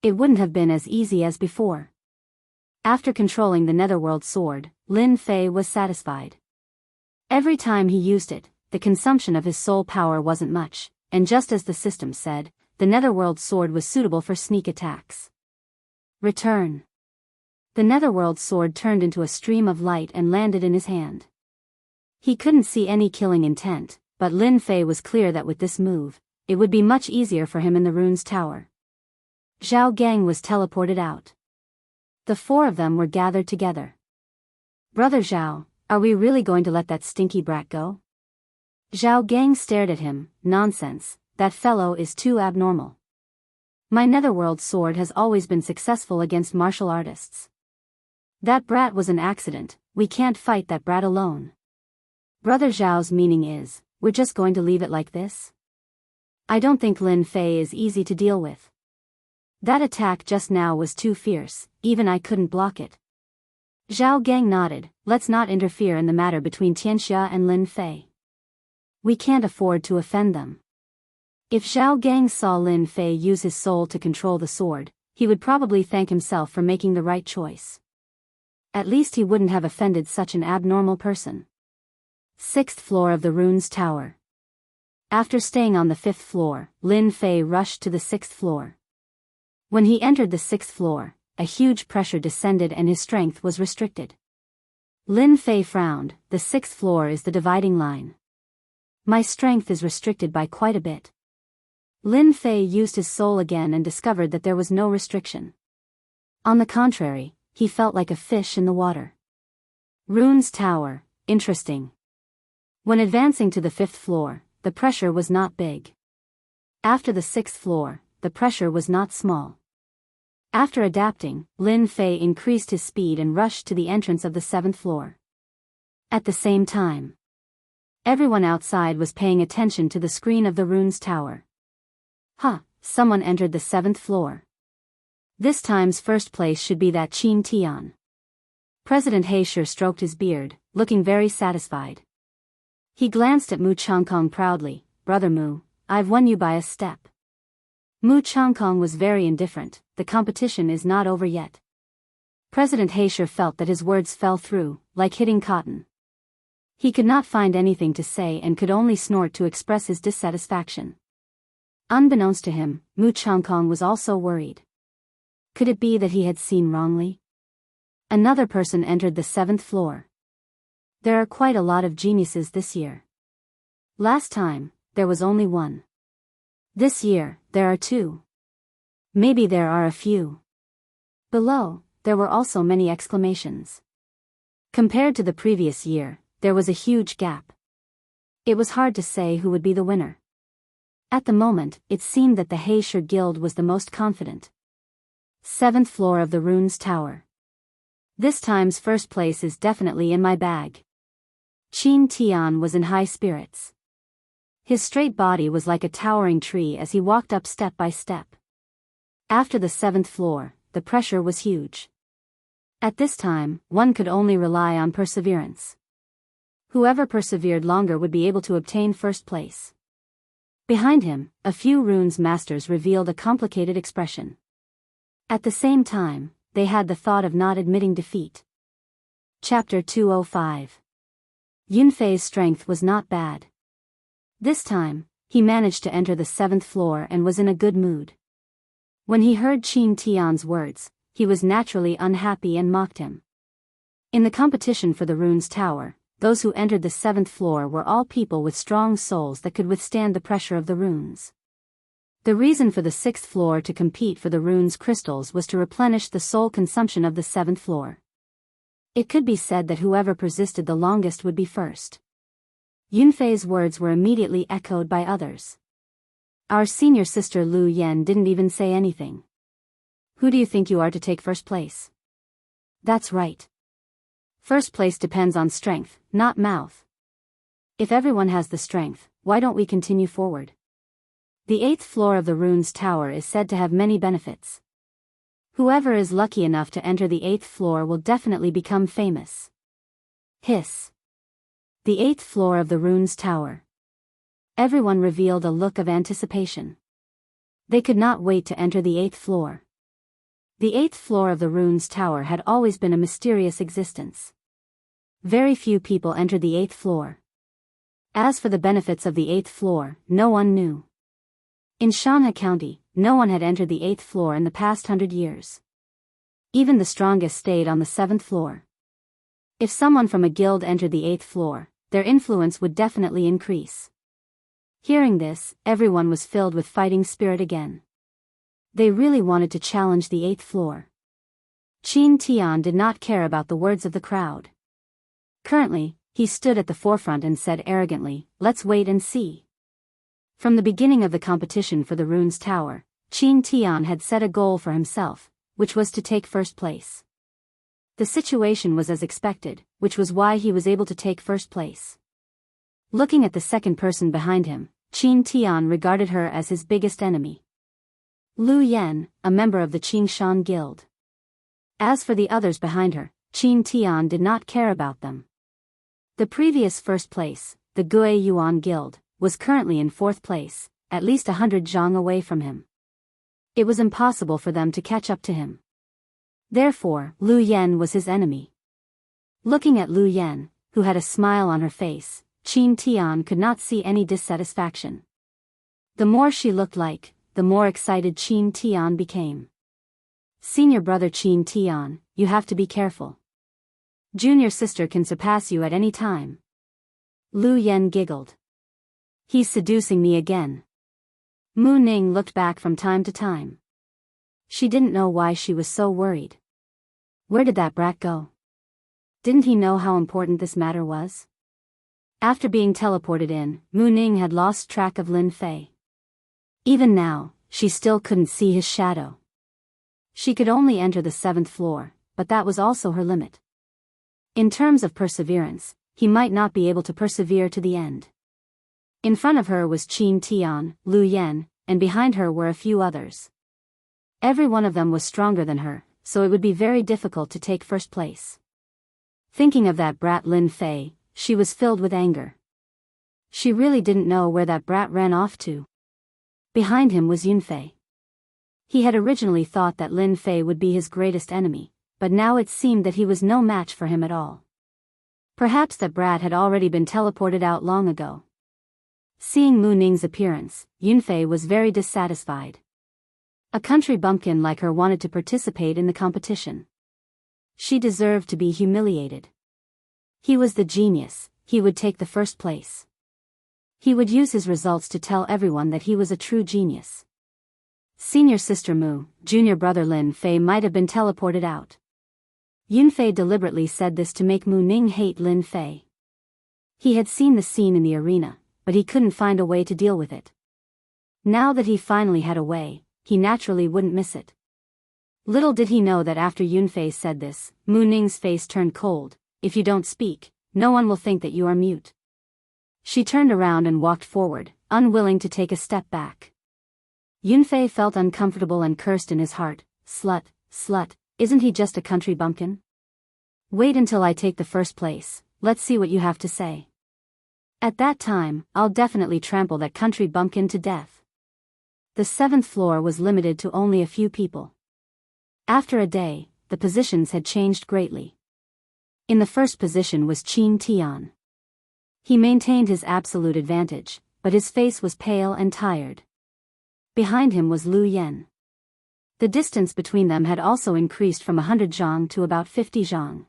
It wouldn't have been as easy as before. After controlling the netherworld sword, Lin Fei was satisfied. Every time he used it, the consumption of his soul power wasn't much, and just as the system said, the netherworld sword was suitable for sneak attacks. Return. The netherworld sword turned into a stream of light and landed in his hand. He couldn't see any killing intent, but Lin Fei was clear that with this move, it would be much easier for him in the runes tower. Zhao Gang was teleported out. The four of them were gathered together. "Brother Zhao, are we really going to let that stinky brat go?" Zhao Gang stared at him. "Nonsense, that fellow is too abnormal. My netherworld sword has always been successful against martial artists. That brat was an accident, we can't fight that brat alone." Brother Zhao's meaning is, we're just going to leave it like this? I don't think Lin Fei is easy to deal with. That attack just now was too fierce, even I couldn't block it. Zhao Gang nodded. "Let's not interfere in the matter between Tianxia and Lin Fei. We can't afford to offend them." If Zhao Gang saw Lin Fei use his soul to control the sword, he would probably thank himself for making the right choice. At least he wouldn't have offended such an abnormal person. 6th floor of the rune's tower. After staying on the 5th floor, Lin Fei rushed to the 6th floor. When he entered the 6th floor, a huge pressure descended and his strength was restricted. Lin Fei frowned. "The 6th floor is the dividing line. My strength is restricted by quite a bit." Lin Fei used his soul again and discovered that there was no restriction. On the contrary, he felt like a fish in the water. Rune's tower, interesting. When advancing to the 5th floor, the pressure was not big. After the 6th floor, the pressure was not small. After adapting, Lin Fei increased his speed and rushed to the entrance of the 7th floor. At the same time, everyone outside was paying attention to the screen of the rune's tower. Someone entered the 7th floor. This time's first place should be that Qin Tian. President Heisher stroked his beard, looking very satisfied. He glanced at Mu Changkong proudly. "Brother Mu, I've won you by a step." Mu Changkong was very indifferent. The competition is not over yet. President Heisher felt that his words fell through, like hitting cotton. He could not find anything to say and could only snort to express his dissatisfaction. Unbeknownst to him, Mu Changkong was also worried. Could it be that he had seen wrongly? Another person entered the 7th floor. There are quite a lot of geniuses this year. Last time, there was only one. This year, there are two. Maybe there are a few. Below, there were also many exclamations. Compared to the previous year, there was a huge gap. It was hard to say who would be the winner. At the moment, it seemed that the Heisher Guild was the most confident. 7th floor of the rune's tower. This time's first place is definitely in my bag. Qin Tian was in high spirits. His straight body was like a towering tree as he walked up step by step. After the 7th floor, the pressure was huge. At this time, one could only rely on perseverance. Whoever persevered longer would be able to obtain first place. Behind him, a few runes masters revealed a complicated expression. At the same time, they had the thought of not admitting defeat. Chapter 205. Yunfei's strength was not bad. This time, he managed to enter the 7th floor and was in a good mood. When he heard Qin Tian's words, he was naturally unhappy and mocked him. In the competition for the rune's tower, those who entered the 7th floor were all people with strong souls that could withstand the pressure of the runes. The reason for the 6th floor to compete for the rune's crystals was to replenish the soul consumption of the 7th floor. It could be said that whoever persisted the longest would be first. Yunfei's words were immediately echoed by others. Our senior sister Lu Yan didn't even say anything. Who do you think you are to take first place? That's right. First place depends on strength, not mouth. If everyone has the strength, why don't we continue forward? The 8th floor of the rune's tower is said to have many benefits. Whoever is lucky enough to enter the 8th floor will definitely become famous. Hiss. The 8th floor of the rune's tower. Everyone revealed a look of anticipation. They could not wait to enter the 8th floor. The 8th floor of the rune's tower had always been a mysterious existence. Very few people entered the 8th floor. As for the benefits of the 8th floor, no one knew. In Shanha County, no one had entered the 8th floor in the past 100 years. Even the strongest stayed on the 7th floor. If someone from a guild entered the 8th floor, their influence would definitely increase. Hearing this, everyone was filled with fighting spirit again. They really wanted to challenge the 8th floor. Qin Tian did not care about the words of the crowd. Currently, he stood at the forefront and said arrogantly, "Let's wait and see." From the beginning of the competition for the rune's tower, Qin Tian had set a goal for himself, which was to take first place. The situation was as expected, which was why he was able to take first place. Looking at the second person behind him, Qin Tian regarded her as his biggest enemy. Lu Yan, a member of the Qingshan Guild. As for the others behind her, Qin Tian did not care about them. The previous first place, the Gui Yuan Guild, was currently in fourth place, at least 100 zhang away from him. It was impossible for them to catch up to him. Therefore, Lu Yan was his enemy. Looking at Lu Yan, who had a smile on her face, Qin Tian could not see any dissatisfaction. The more she looked like, the more excited Qin Tian became. Senior brother Qin Tian, you have to be careful. Junior sister can surpass you at any time. Lu Yan giggled. He's seducing me again. Mu Ning looked back from time to time. She didn't know why she was so worried. Where did that brat go? Didn't he know how important this matter was? After being teleported in, Mu Ning had lost track of Lin Fei. Even now, she still couldn't see his shadow. She could only enter the 7th floor, but that was also her limit. In terms of perseverance, he might not be able to persevere to the end. In front of her was Qin Tian, Lu Yan, and behind her were a few others. Every one of them was stronger than her, so it would be very difficult to take first place. Thinking of that brat Lin Fei, she was filled with anger. She really didn't know where that brat ran off to. Behind him was Yunfei. He had originally thought that Lin Fei would be his greatest enemy, but now it seemed that he was no match for him at all. Perhaps that brat had already been teleported out long ago. Seeing Mu Ning's appearance, Yunfei was very dissatisfied. A country bumpkin like her wanted to participate in the competition. She deserved to be humiliated. He was the genius, he would take the first place. He would use his results to tell everyone that he was a true genius. Senior sister Mu, junior brother Lin Fei might have been teleported out. Yunfei deliberately said this to make Mu Ning hate Lin Fei. He had seen the scene in the arena, but he couldn't find a way to deal with it. Now that he finally had a way, he naturally wouldn't miss it. Little did he know that after Yunfei said this, Mu Ning's face turned cold. If you don't speak, no one will think that you are mute. She turned around and walked forward, unwilling to take a step back. Yunfei felt uncomfortable and cursed in his heart. Slut, slut, isn't he just a country bumpkin? Wait until I take the first place, let's see what you have to say. At that time, I'll definitely trample that country bumpkin to death. The 7th floor was limited to only a few people. After a day, the positions had changed greatly. In the first position was Qin Tian. He maintained his absolute advantage, but his face was pale and tired. Behind him was Lu Yan. The distance between them had also increased from 100 zhang to about 50 zhang.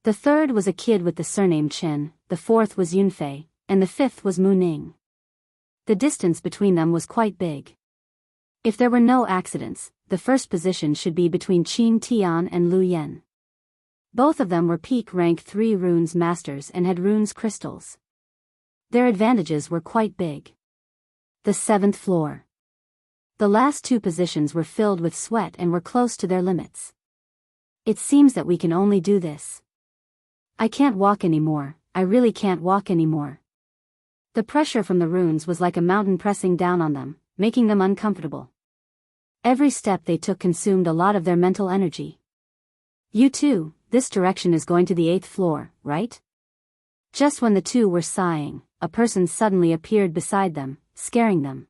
The third was a kid with the surname Chen, the fourth was Yunfei, and the fifth was Mu Ning. The distance between them was quite big. If there were no accidents, the first position should be between Qin Tian and Lu Yan. Both of them were peak rank 3 runes masters and had runes crystals. Their advantages were quite big. The 7th floor. The last 2 positions were filled with sweat and were close to their limits. It seems that we can only do this. I can't walk anymore, I really can't walk anymore. The pressure from the runes was like a mountain pressing down on them, making them uncomfortable. Every step they took consumed a lot of their mental energy. You too, this direction is going to the 8th floor, right? Just when the two were sighing, a person suddenly appeared beside them, scaring them.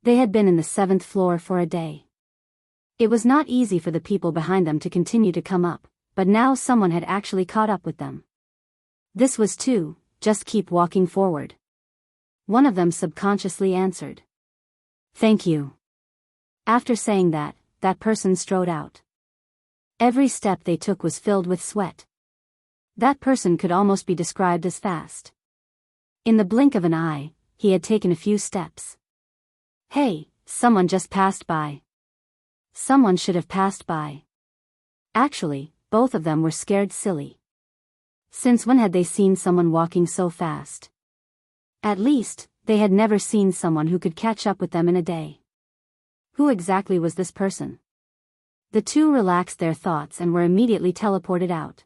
They had been in the 7th floor for a day. It was not easy for the people behind them to continue to come up, but now someone had actually caught up with them. This was two, just keep walking forward. One of them subconsciously answered. Thank you. After saying that, that person strode out. Every step they took was filled with sweat. That person could almost be described as fast. In the blink of an eye, he had taken a few steps. Hey, someone just passed by. Someone should have passed by. Actually, both of them were scared silly. Since when had they seen someone walking so fast? At least, they had never seen someone who could catch up with them in a day. Who exactly was this person? The two relaxed their thoughts and were immediately teleported out.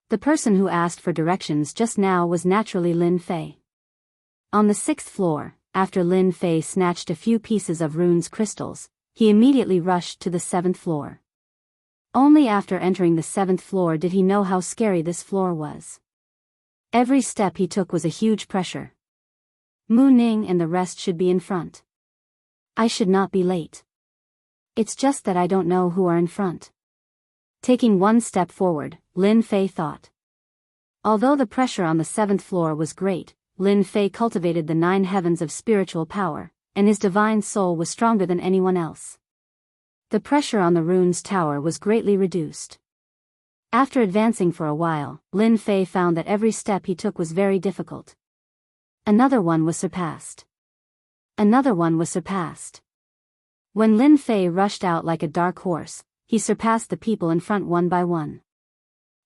The person who asked for directions just now was naturally Lin Fei. On the 6th floor, after Lin Fei snatched a few pieces of runes crystals, he immediately rushed to the 7th floor. Only after entering the 7th floor did he know how scary this floor was. Every step he took was a huge pressure. Mu Ning and the rest should be in front. I should not be late. It's just that I don't know who are in front. Taking one step forward, Lin Fei thought. Although the pressure on the 7th floor was great, Lin Fei cultivated the 9 heavens of spiritual power, and his divine soul was stronger than anyone else. The pressure on the rune's tower was greatly reduced. After advancing for a while, Lin Fei found that every step he took was very difficult. Another one was surpassed. Another one was surpassed. When Lin Fei rushed out like a dark horse, he surpassed the people in front one by one.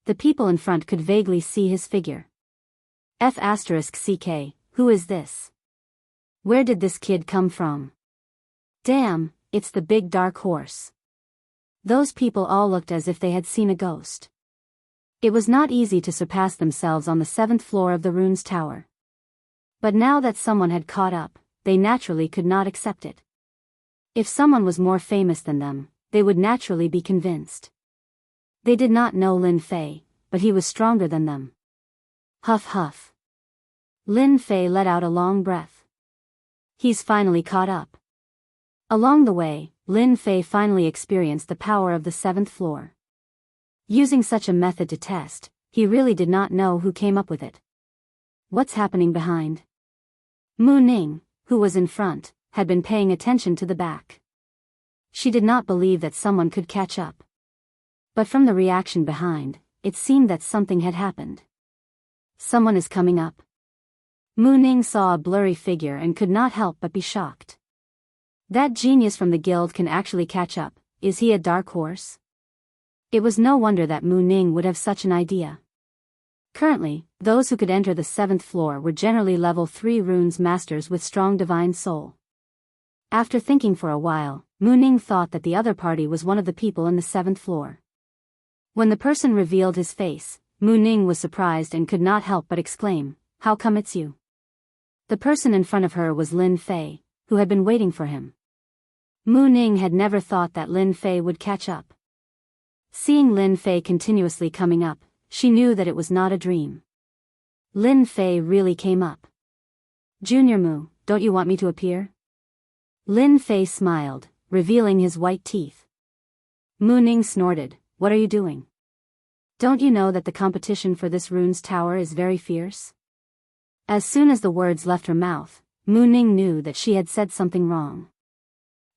The people in front could vaguely see his figure. F***CK, who is this? Where did this kid come from? Damn, it's the big dark horse. Those people all looked as if they had seen a ghost. It was not easy to surpass themselves on the 7th floor of the rune's tower. But now that someone had caught up, they naturally could not accept it. If someone was more famous than them, they would naturally be convinced. They did not know Lin Fei, but he was stronger than them. Huff huff. Lin Fei let out a long breath. He's finally caught up. Along the way, Lin Fei finally experienced the power of the 7th floor. Using such a method to test, he really did not know who came up with it. What's happening behind? Mu Ning, who was in front, had been paying attention to the back. She did not believe that someone could catch up. But from the reaction behind, it seemed that something had happened. Someone is coming up. Mu Ning saw a blurry figure and could not help but be shocked. That genius from the guild can actually catch up. Is he a dark horse? It was no wonder that Mu Ning would have such an idea. Currently, those who could enter the 7th floor were generally level 3 runes masters with strong divine soul. After thinking for a while, Mu Ning thought that the other party was one of the people in the 7th floor. When the person revealed his face, Mu Ning was surprised and could not help but exclaim, "How come it's you?" The person in front of her was Lin Fei, who had been waiting for him. Mu Ning had never thought that Lin Fei would catch up. Seeing Lin Fei continuously coming up, she knew that it was not a dream. Lin Fei really came up. "Junior Mu, don't you want me to appear?" Lin Fei smiled, revealing his white teeth. Mu Ning snorted, "What are you doing? Don't you know that the competition for this rune's tower is very fierce?" As soon as the words left her mouth, Mu Ning knew that she had said something wrong.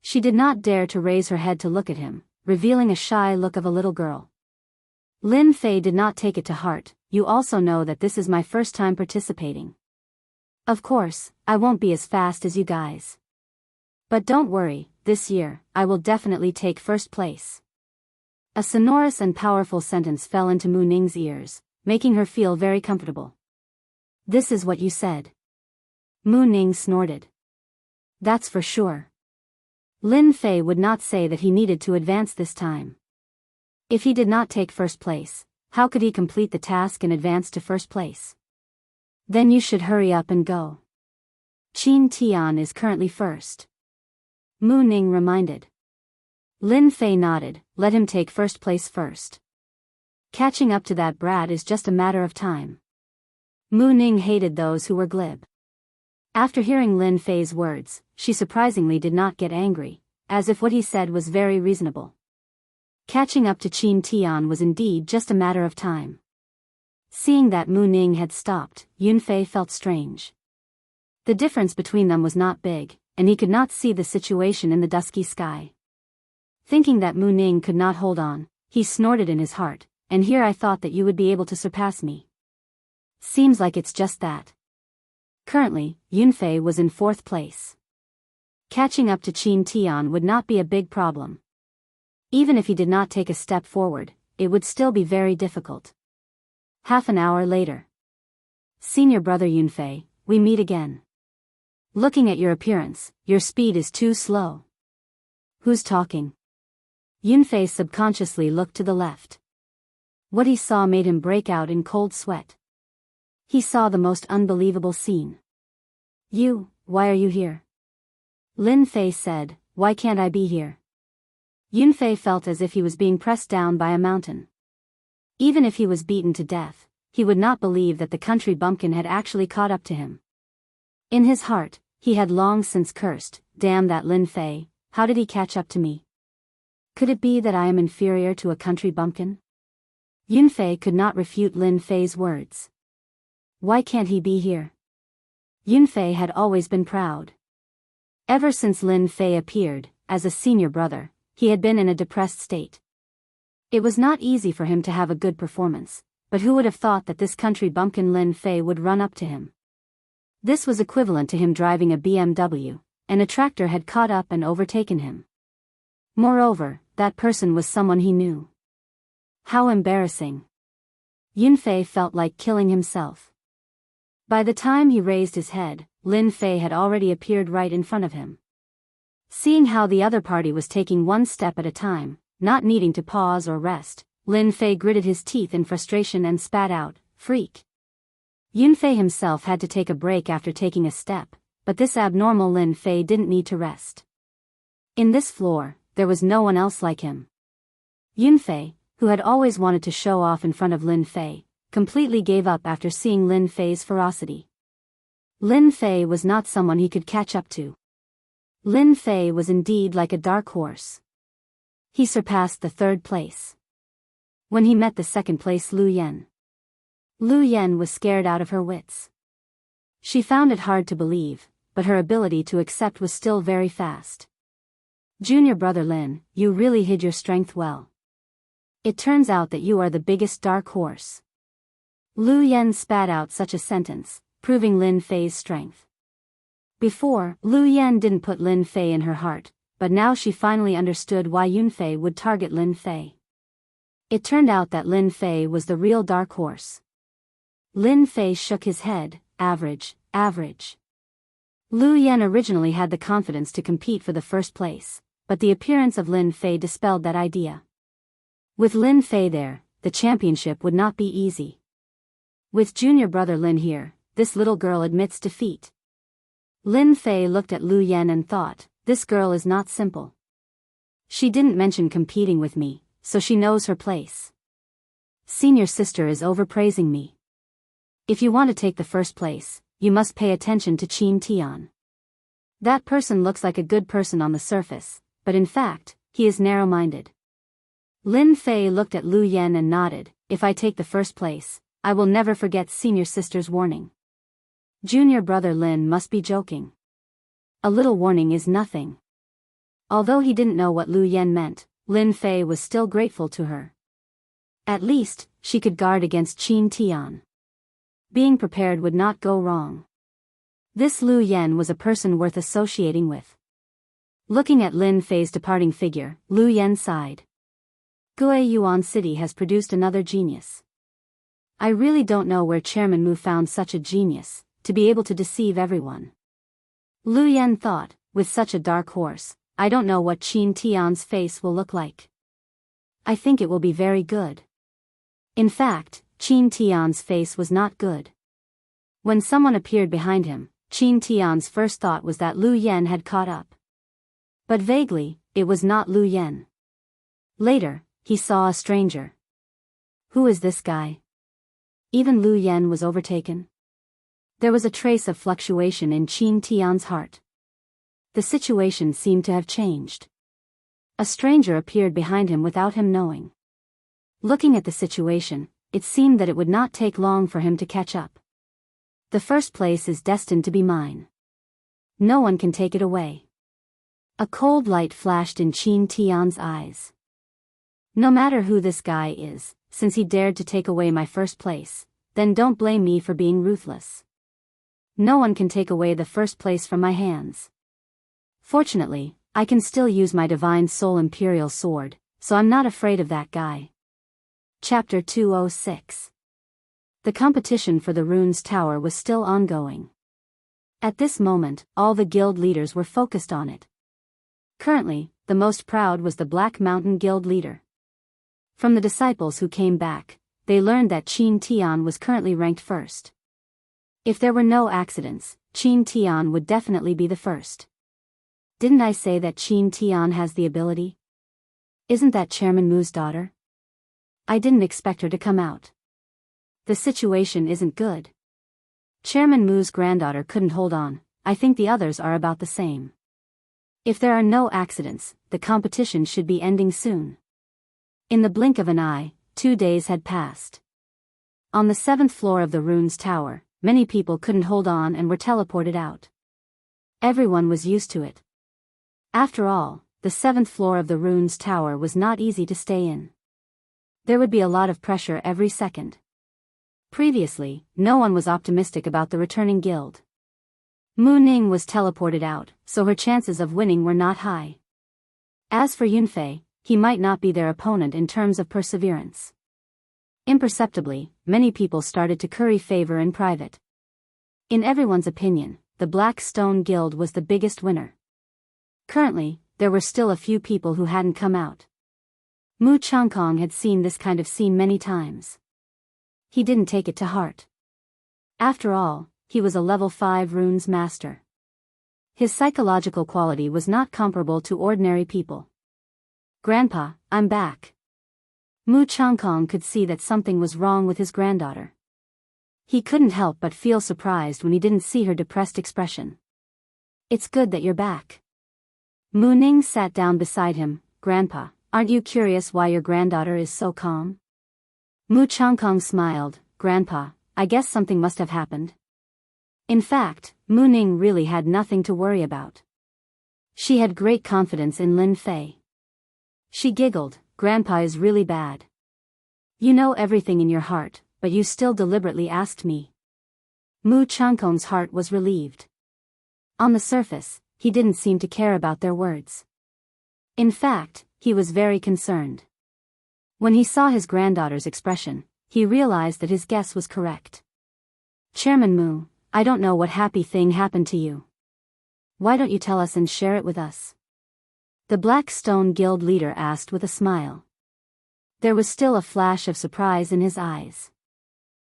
She did not dare to raise her head to look at him, revealing a shy look of a little girl. Lin Fei did not take it to heart. "You also know that this is my first time participating. Of course, I won't be as fast as you guys. But don't worry, this year, I will definitely take first place." A sonorous and powerful sentence fell into Mu Ning's ears, making her feel very comfortable. "This is what you said." Mu Ning snorted. "That's for sure." Lin Fei would not say that he needed to advance this time. If he did not take first place, how could he complete the task and advance to first place? Then you should hurry up and go. Qin Tian is currently first. Mu Ning reminded. Lin Fei nodded, "Let him take first place first. Catching up to that brat is just a matter of time." Mu Ning hated those who were glib. After hearing Lin Fei's words, she surprisingly did not get angry, as if what he said was very reasonable. Catching up to Qin Tian was indeed just a matter of time. Seeing that Mu Ning had stopped, Yunfei felt strange. The difference between them was not big, and he could not see the situation in the dusky sky. Thinking that Mu Ning could not hold on, he snorted in his heart, "And here I thought that you would be able to surpass me. Seems like it's just that." Currently, Yunfei was in 4th place. Catching up to Qin Tian would not be a big problem. Even if he did not take a step forward, it would still be very difficult. Half an hour later. Senior brother Yunfei, we meet again. Looking at your appearance, your speed is too slow. Who's talking? Yunfei subconsciously looked to the left. What he saw made him break out in cold sweat. He saw the most unbelievable scene. Why are you here? Lin Fei said, why can't I be here? Yunfei felt as if he was being pressed down by a mountain. Even if he was beaten to death, he would not believe that the country bumpkin had actually caught up to him. In his heart, he had long since cursed, damn that Lin Fei, how did he catch up to me? Could it be that I am inferior to a country bumpkin? Yunfei could not refute Lin Fei's words. Why can't he be here? Yunfei had always been proud. Ever since Lin Fei appeared, as a senior brother, he had been in a depressed state. It was not easy for him to have a good performance, but who would have thought that this country bumpkin Lin Fei would run up to him? This was equivalent to him driving a BMW, and a tractor had caught up and overtaken him. Moreover, that person was someone he knew. How embarrassing. Yunfei felt like killing himself. By the time he raised his head, Lin Fei had already appeared right in front of him. Seeing how the other party was taking one step at a time, not needing to pause or rest, Lin Fei gritted his teeth in frustration and spat out, freak. Yunfei himself had to take a break after taking a step, but this abnormal Lin Fei didn't need to rest. In this floor, there was no one else like him. Yunfei, who had always wanted to show off in front of Lin Fei, completely gave up after seeing Lin Fei's ferocity. Lin Fei was not someone he could catch up to. Lin Fei was indeed like a dark horse. He surpassed the third place. When he met the second place Lu Yen. Lu Yen was scared out of her wits. She found it hard to believe, but her ability to accept was still very fast. Junior brother Lin, you really hid your strength well. It turns out that you are the biggest dark horse. Lu Yen spat out such a sentence, proving Lin Fei's strength. Before, Lu Yen didn't put Lin Fei in her heart, but now she finally understood why Yunfei would target Lin Fei. It turned out that Lin Fei was the real dark horse. Lin Fei shook his head, average. Lu Yen originally had the confidence to compete for the first place, but the appearance of Lin Fei dispelled that idea. With Lin Fei there, the championship would not be easy. With junior brother Lin here, this little girl admits defeat. Lin Fei looked at Lu Yen and thought, this girl is not simple. She didn't mention competing with me, so she knows her place. Senior sister is overpraising me. If you want to take the first place, you must pay attention to Qin Tian. That person looks like a good person on the surface, but in fact, he is narrow-minded. Lin Fei looked at Lu Yen and nodded, if I take the first place, I will never forget senior sister's warning. Junior brother Lin must be joking. A little warning is nothing. Although he didn't know what Lu Yen meant, Lin Fei was still grateful to her. At least, she could guard against Qin Tian. Being prepared would not go wrong. This Lu Yen was a person worth associating with. Looking at Lin Fei's departing figure, Lu Yen sighed. Guiyuan City has produced another genius. I really don't know where Chairman Mu found such a genius, to be able to deceive everyone. Lu Yen thought, with such a dark horse, I don't know what Qin Tian's face will look like. I think it will be very good. In fact, Qin Tian's face was not good. When someone appeared behind him, Qin Tian's first thought was that Lu Yen had caught up. But vaguely, it was not Lu Yen. Later, he saw a stranger. Who is this guy? Even Lu Yen was overtaken. There was a trace of fluctuation in Qin Tian's heart. The situation seemed to have changed. A stranger appeared behind him without him knowing. Looking at the situation, it seemed that it would not take long for him to catch up. The first place is destined to be mine. No one can take it away. A cold light flashed in Qin Tian's eyes. No matter who this guy is, since he dared to take away my first place, then don't blame me for being ruthless. No one can take away the first place from my hands. Fortunately, I can still use my divine soul imperial sword, so I'm not afraid of that guy. Chapter 206. The competition for the rune's tower was still ongoing. At this moment, all the guild leaders were focused on it. Currently, the most proud was the Black Mountain Guild leader. From the disciples who came back, they learned that Qin Tian was currently ranked first. If there were no accidents, Qin Tian would definitely be the first. Didn't I say that Qin Tian has the ability? Isn't that Chairman Mu's daughter? I didn't expect her to come out. The situation isn't good. Chairman Mu's granddaughter couldn't hold on. I think the others are about the same. If there are no accidents, the competition should be ending soon. In the blink of an eye, 2 days had passed. On the 7th floor of the rune's tower, many people couldn't hold on and were teleported out. Everyone was used to it. After all, the 7th floor of the rune's tower was not easy to stay in. There would be a lot of pressure every second. Previously, no one was optimistic about the returning guild. Mu Ning was teleported out, so her chances of winning were not high. As for Yunfei, he might not be their opponent in terms of perseverance. Imperceptibly, many people started to curry favor in private. In everyone's opinion, the Black Stone Guild was the biggest winner. Currently, there were still a few people who hadn't come out. Mu Changkong had seen this kind of scene many times. He didn't take it to heart. After all, he was a level 5 runes master. His psychological quality was not comparable to ordinary people. Grandpa, I'm back. Mu Changkong could see that something was wrong with his granddaughter. He couldn't help but feel surprised when he didn't see her depressed expression. It's good that you're back. Mu Ning sat down beside him. Grandpa, aren't you curious why your granddaughter is so calm? Mu Changkong smiled. Grandpa, I guess something must have happened. In fact, Mu Ning really had nothing to worry about. She had great confidence in Lin Fei. She giggled. Grandpa is really bad. You know everything in your heart, but you still deliberately asked me. Mu Changkong's heart was relieved. On the surface, he didn't seem to care about their words. In fact, he was very concerned. When he saw his granddaughter's expression, he realized that his guess was correct. Chairman Mu, I don't know what happy thing happened to you. Why don't you tell us and share it with us? The Black Stone Guild leader asked with a smile. There was still a flash of surprise in his eyes.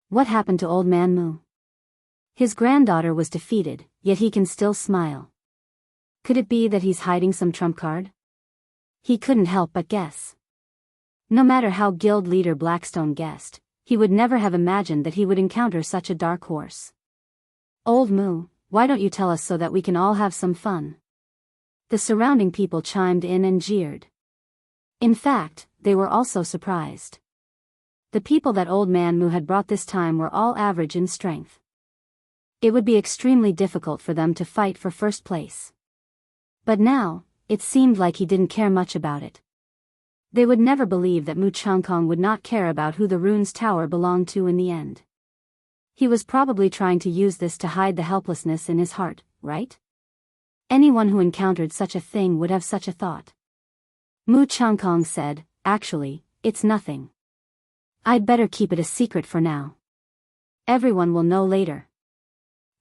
What happened to old man Mu? His granddaughter was defeated, yet he can still smile. Could it be that he's hiding some trump card? He couldn't help but guess. No matter how guild leader Blackstone guessed, he would never have imagined that he would encounter such a dark horse. Old Mu, why don't you tell us so that we can all have some fun? The surrounding people chimed in and jeered. In fact, they were also surprised. The people that old man Mu had brought this time were all average in strength. It would be extremely difficult for them to fight for first place. But now, it seemed like he didn't care much about it. They would never believe that Mu Changkong would not care about who the rune's tower belonged to in the end. He was probably trying to use this to hide the helplessness in his heart, right? Anyone who encountered such a thing would have such a thought. Mu Changkong said, actually, it's nothing. I'd better keep it a secret for now. Everyone will know later.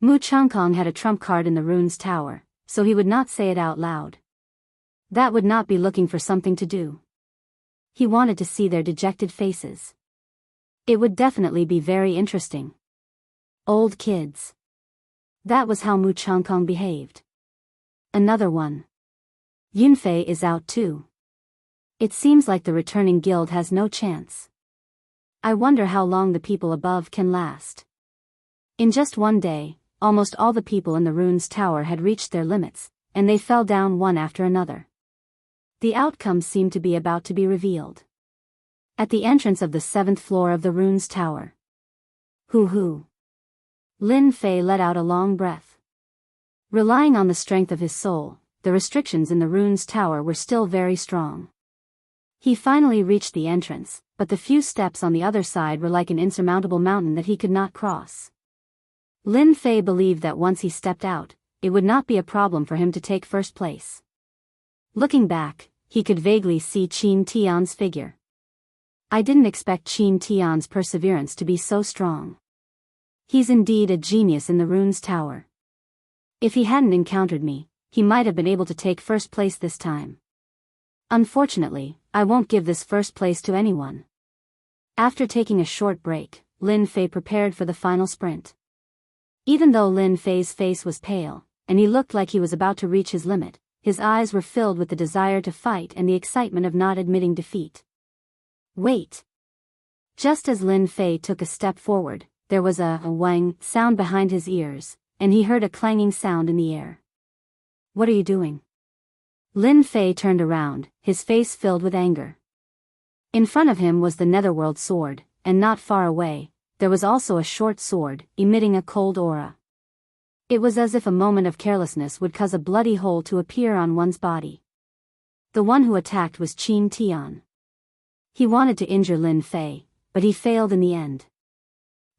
Mu Changkong had a trump card in the rune's tower, so he would not say it out loud. That would not be looking for something to do. He wanted to see their dejected faces. It would definitely be very interesting. Old kids. That was how Mu Changkong behaved. Another one. Yunfei is out too. It seems like the returning guild has no chance. I wonder how long the people above can last. In just one day, almost all the people in the rune's tower had reached their limits, and they fell down one after another. The outcome seemed to be about to be revealed. At the entrance of the 7th floor of the rune's tower. Hoo. Lin Fei let out a long breath. Relying on the strength of his soul, the restrictions in the rune's tower were still very strong. He finally reached the entrance, but the few steps on the other side were like an insurmountable mountain that he could not cross. Lin Fei believed that once he stepped out, it would not be a problem for him to take first place. Looking back, he could vaguely see Qin Tian's figure. I didn't expect Qin Tian's perseverance to be so strong. He's indeed a genius in the runes tower. If he hadn't encountered me, he might have been able to take first place this time. Unfortunately, I won't give this first place to anyone. After taking a short break, Lin Fei prepared for the final sprint. Even though Lin Fei's face was pale, and he looked like he was about to reach his limit, his eyes were filled with the desire to fight and the excitement of not admitting defeat. Wait! Just as Lin Fei took a step forward, there was a wang sound behind his ears, and he heard a clanging sound in the air. What are you doing? Lin Fei turned around, his face filled with anger. In front of him was the Netherworld sword, and not far away, there was also a short sword, emitting a cold aura. It was as if a moment of carelessness would cause a bloody hole to appear on one's body. The one who attacked was Qin Tian. He wanted to injure Lin Fei, but he failed in the end.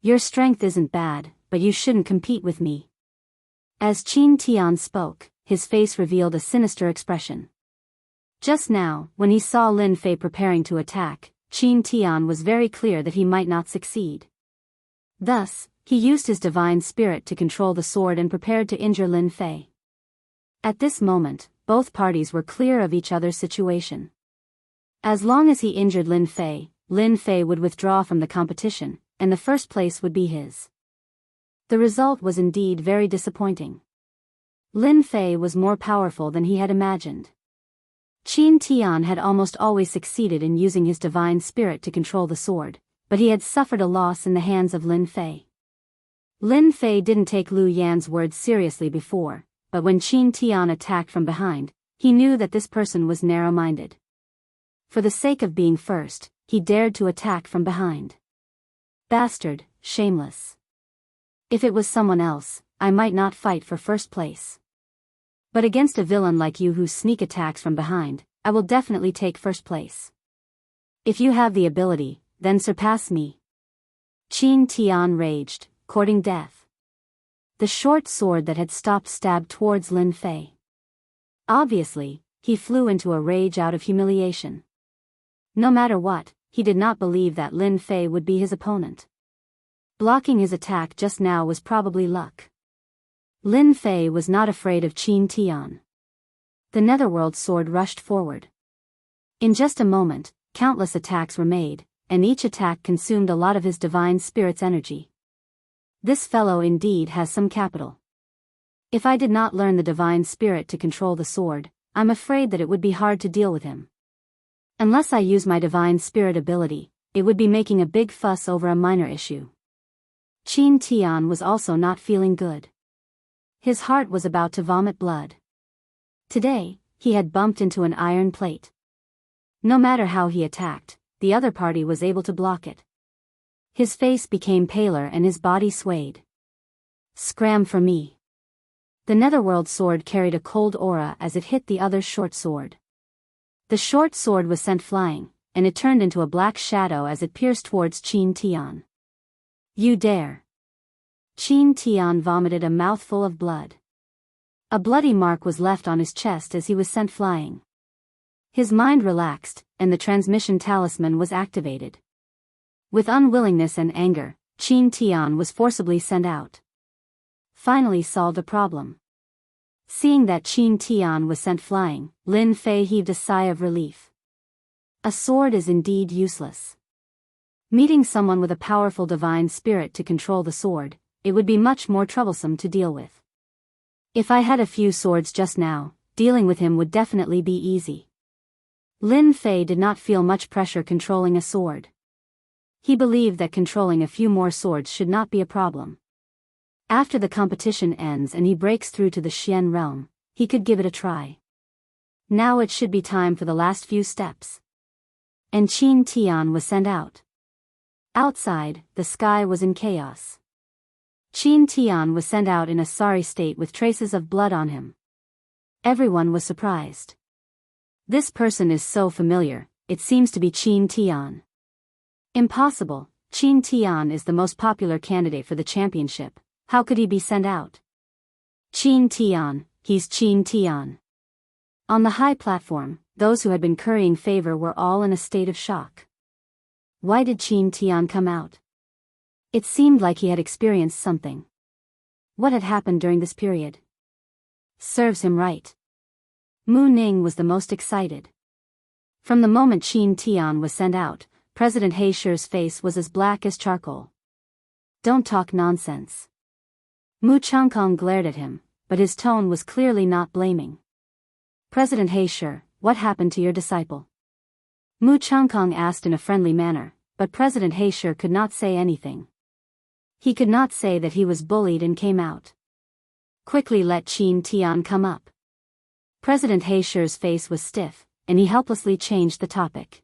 Your strength isn't bad, but you shouldn't compete with me. As Qin Tian spoke, his face revealed a sinister expression. Just now, when he saw Lin Fei preparing to attack, Qin Tian was very clear that he might not succeed. Thus, he used his divine spirit to control the sword and prepared to injure Lin Fei. At this moment, both parties were clear of each other's situation. As long as he injured Lin Fei would withdraw from the competition, and the first place would be his. The result was indeed very disappointing. Lin Fei was more powerful than he had imagined. Qin Tian had almost always succeeded in using his divine spirit to control the sword, but he had suffered a loss in the hands of Lin Fei. Lin Fei didn't take Lu Yan's words seriously before, but when Qin Tian attacked from behind, he knew that this person was narrow-minded. For the sake of being first, he dared to attack from behind. Bastard, shameless. If it was someone else, I might not fight for first place. But against a villain like you who sneak attacks from behind, I will definitely take first place. If you have the ability, then surpass me. Qin Tian raged, courting death. The short sword that had stopped stabbed towards Lin Fei. Obviously, he flew into a rage out of humiliation. No matter what, he did not believe that Lin Fei would be his opponent. Blocking his attack just now was probably luck. Lin Fei was not afraid of Qin Tian. The Netherworld sword rushed forward. In just a moment, countless attacks were made, and each attack consumed a lot of his divine spirit's energy. This fellow indeed has some capital. If I did not learn the divine spirit to control the sword, I'm afraid that it would be hard to deal with him. Unless I use my divine spirit ability, it would be making a big fuss over a minor issue. Qin Tian was also not feeling good. His heart was about to vomit blood. Today, he had bumped into an iron plate. No matter how he attacked, the other party was able to block it. His face became paler and his body swayed. Scram for me. The Netherworld sword carried a cold aura as it hit the other's short sword. The short sword was sent flying, and it turned into a black shadow as it pierced towards Qin Tian. You dare! Qin Tian vomited a mouthful of blood. A bloody mark was left on his chest as he was sent flying. His mind relaxed, and the transmission talisman was activated. With unwillingness and anger, Qin Tian was forcibly sent out. Finally solved a problem. Seeing that Qin Tian was sent flying, Lin Fei heaved a sigh of relief. A sword is indeed useless. Meeting someone with a powerful divine spirit to control the sword, it would be much more troublesome to deal with. If I had a few swords just now, dealing with him would definitely be easy. Lin Fei did not feel much pressure controlling a sword. He believed that controlling a few more swords should not be a problem. After the competition ends and he breaks through to the Xian realm, he could give it a try. Now it should be time for the last few steps. And Qin Tian was sent out. Outside, the sky was in chaos. Qin Tian was sent out in a sorry state with traces of blood on him. Everyone was surprised. This person is so familiar, it seems to be Qin Tian. Impossible, Qin Tian is the most popular candidate for the championship, how could he be sent out? Qin Tian, he's Qin Tian. On the high platform, those who had been currying favor were all in a state of shock. Why did Qin Tian come out? It seemed like he had experienced something. What had happened during this period? Serves him right. Mu Ning was the most excited. From the moment Qin Tian was sent out, President He Shi's face was as black as charcoal. Don't talk nonsense. Mu Changkong glared at him, but his tone was clearly not blaming. President He Shi, what happened to your disciple? Mu Changkong asked in a friendly manner, but President He Shi could not say anything. He could not say that he was bullied and came out. Quickly let Qin Tian come up. President He Shi's face was stiff, and he helplessly changed the topic.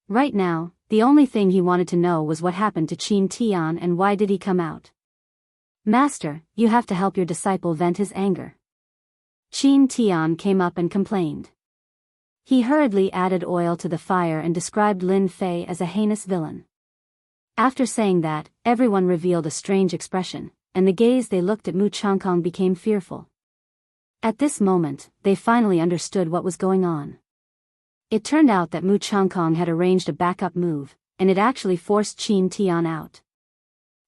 Right now, the only thing he wanted to know was what happened to Qin Tian and why did he come out. Master, you have to help your disciple vent his anger. Qin Tian came up and complained. He hurriedly added oil to the fire and described Lin Fei as a heinous villain. After saying that, everyone revealed a strange expression, and the gaze they looked at Mu Changkong became fearful. At this moment, they finally understood what was going on. It turned out that Mu Changkong had arranged a backup move, and it actually forced Qin Tian out.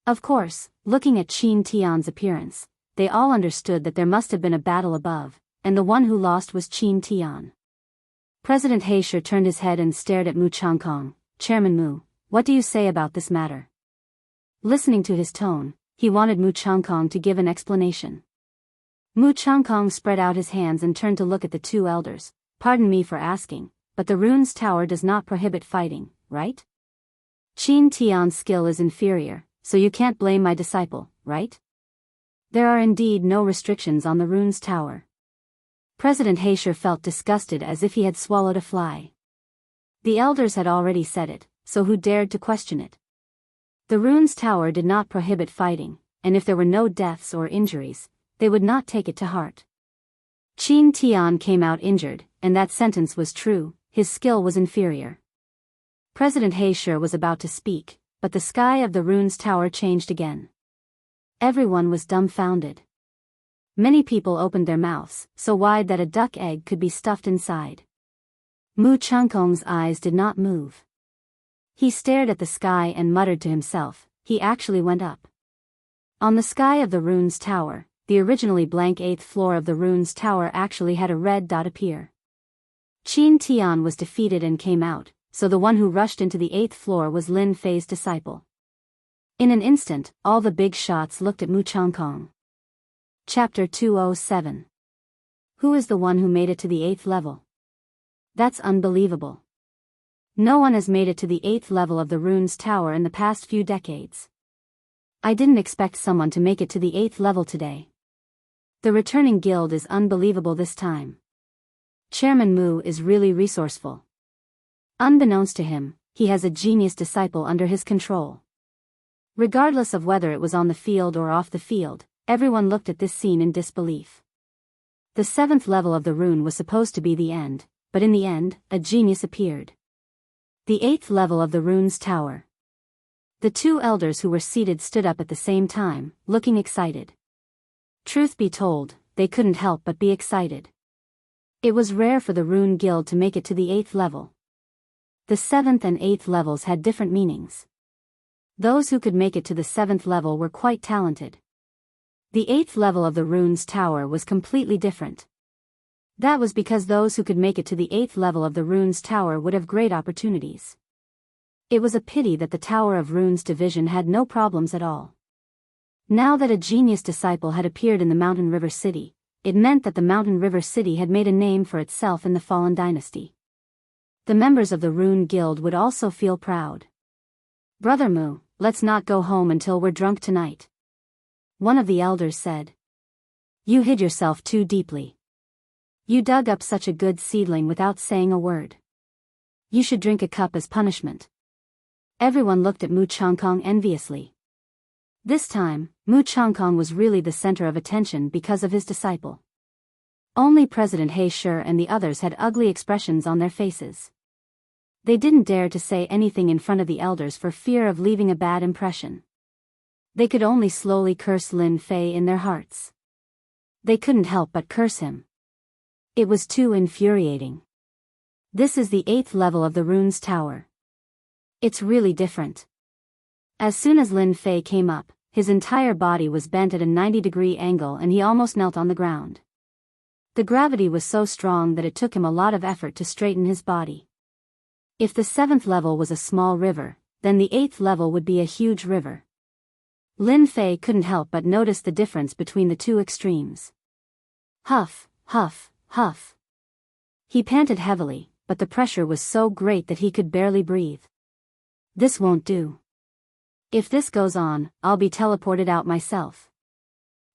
Of course, looking at Qin Tian's appearance, they all understood that there must have been a battle above, and the one who lost was Qin Tian. President He Shi turned his head and stared at Mu Changkong. Chairman Mu, what do you say about this matter? Listening to his tone, he wanted Mu Changkong to give an explanation. Mu Changkong spread out his hands and turned to look at the two elders. Pardon me for asking, but the rune's tower does not prohibit fighting, right? Qin Tian's skill is inferior, so you can't blame my disciple, right? There are indeed no restrictions on the rune's tower. President He Shi felt disgusted as if he had swallowed a fly. The elders had already said it, so who dared to question it? The rune's tower did not prohibit fighting, and if there were no deaths or injuries, they would not take it to heart. Qin Tian came out injured, and that sentence was true, his skill was inferior. President He Shi was about to speak, but the sky of the rune's tower changed again. Everyone was dumbfounded. Many people opened their mouths, so wide that a duck egg could be stuffed inside. Mu Changkong's eyes did not move. He stared at the sky and muttered to himself, he actually went up. On the sky of the rune's tower, the originally blank 8th floor of the rune's tower actually had a red dot appear. Qin Tian was defeated and came out, so the one who rushed into the 8th floor was Lin Fei's disciple. In an instant, all the big shots looked at Mu Changkong. Chapter 207. Who is the one who made it to the 8th level? That's unbelievable. No one has made it to the 8th level of the rune's tower in the past few decades. I didn't expect someone to make it to the 8th level today. The returning guild is unbelievable this time. Chairman Mu is really resourceful. Unbeknownst to him, he has a genius disciple under his control. Regardless of whether it was on the field or off the field, everyone looked at this scene in disbelief. The 7th level of the rune was supposed to be the end, but in the end, a genius appeared. The 8th level of the rune's tower. The two elders who were seated stood up at the same time, looking excited. Truth be told, they couldn't help but be excited. It was rare for the Rune Guild to make it to the 8th level. The 7th and 8th levels had different meanings. Those who could make it to the 7th level were quite talented. The 8th level of the rune's tower was completely different. That was because those who could make it to the 8th level of the rune's tower would have great opportunities. It was a pity that the Tower of Runes division had no problems at all. Now that a genius disciple had appeared in the Mountain River City, it meant that the Mountain River City had made a name for itself in the Fallen Dynasty. The members of the Rune Guild would also feel proud. Brother Mu, let's not go home until we're drunk tonight. One of the elders said. You hid yourself too deeply. You dug up such a good seedling without saying a word. You should drink a cup as punishment. Everyone looked at Mu Changkong enviously. This time, Mu Changkong was really the center of attention because of his disciple. Only President He Shi and the others had ugly expressions on their faces. They didn't dare to say anything in front of the elders for fear of leaving a bad impression. They could only slowly curse Lin Fei in their hearts. They couldn't help but curse him. It was too infuriating. This is the 8th level of the runes tower. It's really different. As soon as Lin Fei came up, his entire body was bent at a 90-degree angle and he almost knelt on the ground. The gravity was so strong that it took him a lot of effort to straighten his body. If the 7th level was a small river, then the 8th level would be a huge river. Lin Fei couldn't help but notice the difference between the two extremes. Huff, huff, huff. He panted heavily, but the pressure was so great that he could barely breathe. This won't do. If this goes on, I'll be teleported out myself.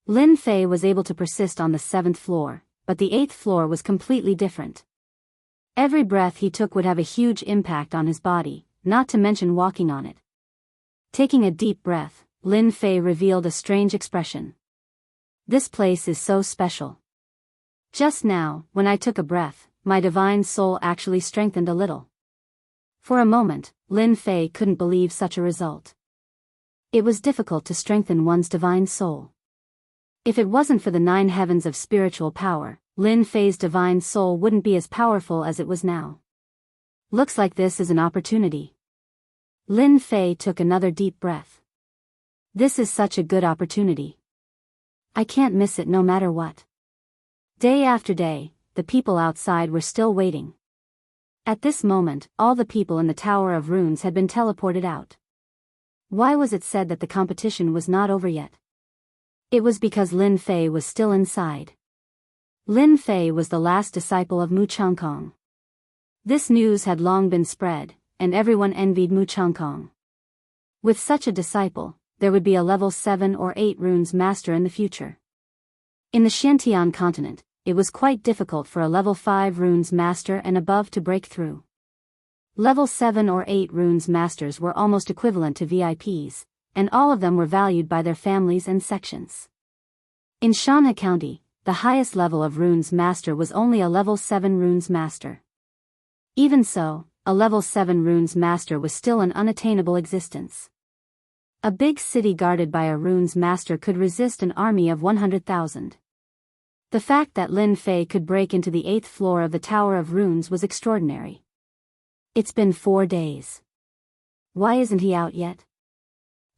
Lin Fei was able to persist on the 7th floor, but the 8th floor was completely different. Every breath he took would have a huge impact on his body, not to mention walking on it. Taking a deep breath, Lin Fei revealed a strange expression. This place is so special. Just now, when I took a breath, my divine soul actually strengthened a little. For a moment, Lin Fei couldn't believe such a result. It was difficult to strengthen one's divine soul. If it wasn't for the 9 heavens of spiritual power, Lin Fei's divine soul wouldn't be as powerful as it was now. Looks like this is an opportunity. Lin Fei took another deep breath. This is such a good opportunity. I can't miss it no matter what. Day after day, the people outside were still waiting. At this moment, all the people in the Tower of Runes had been teleported out. Why was it said that the competition was not over yet? It was because Lin Fei was still inside. Lin Fei was the last disciple of Mu Changkong. This news had long been spread, and everyone envied Mu Changkong. With such a disciple, there would be a level 7 or 8 runes master in the future. In the Xiantian continent, it was quite difficult for a level 5 runes master and above to break through. Level 7 or 8 runes masters were almost equivalent to VIPs, and all of them were valued by their families and sections. In Shanha County, the highest level of runes master was only a level 7 runes master. Even so, a level 7 runes master was still an unattainable existence. A big city guarded by a runes master could resist an army of 100,000. The fact that Lin Fei could break into the 8th floor of the Tower of Runes was extraordinary. It's been 4 days. Why isn't he out yet?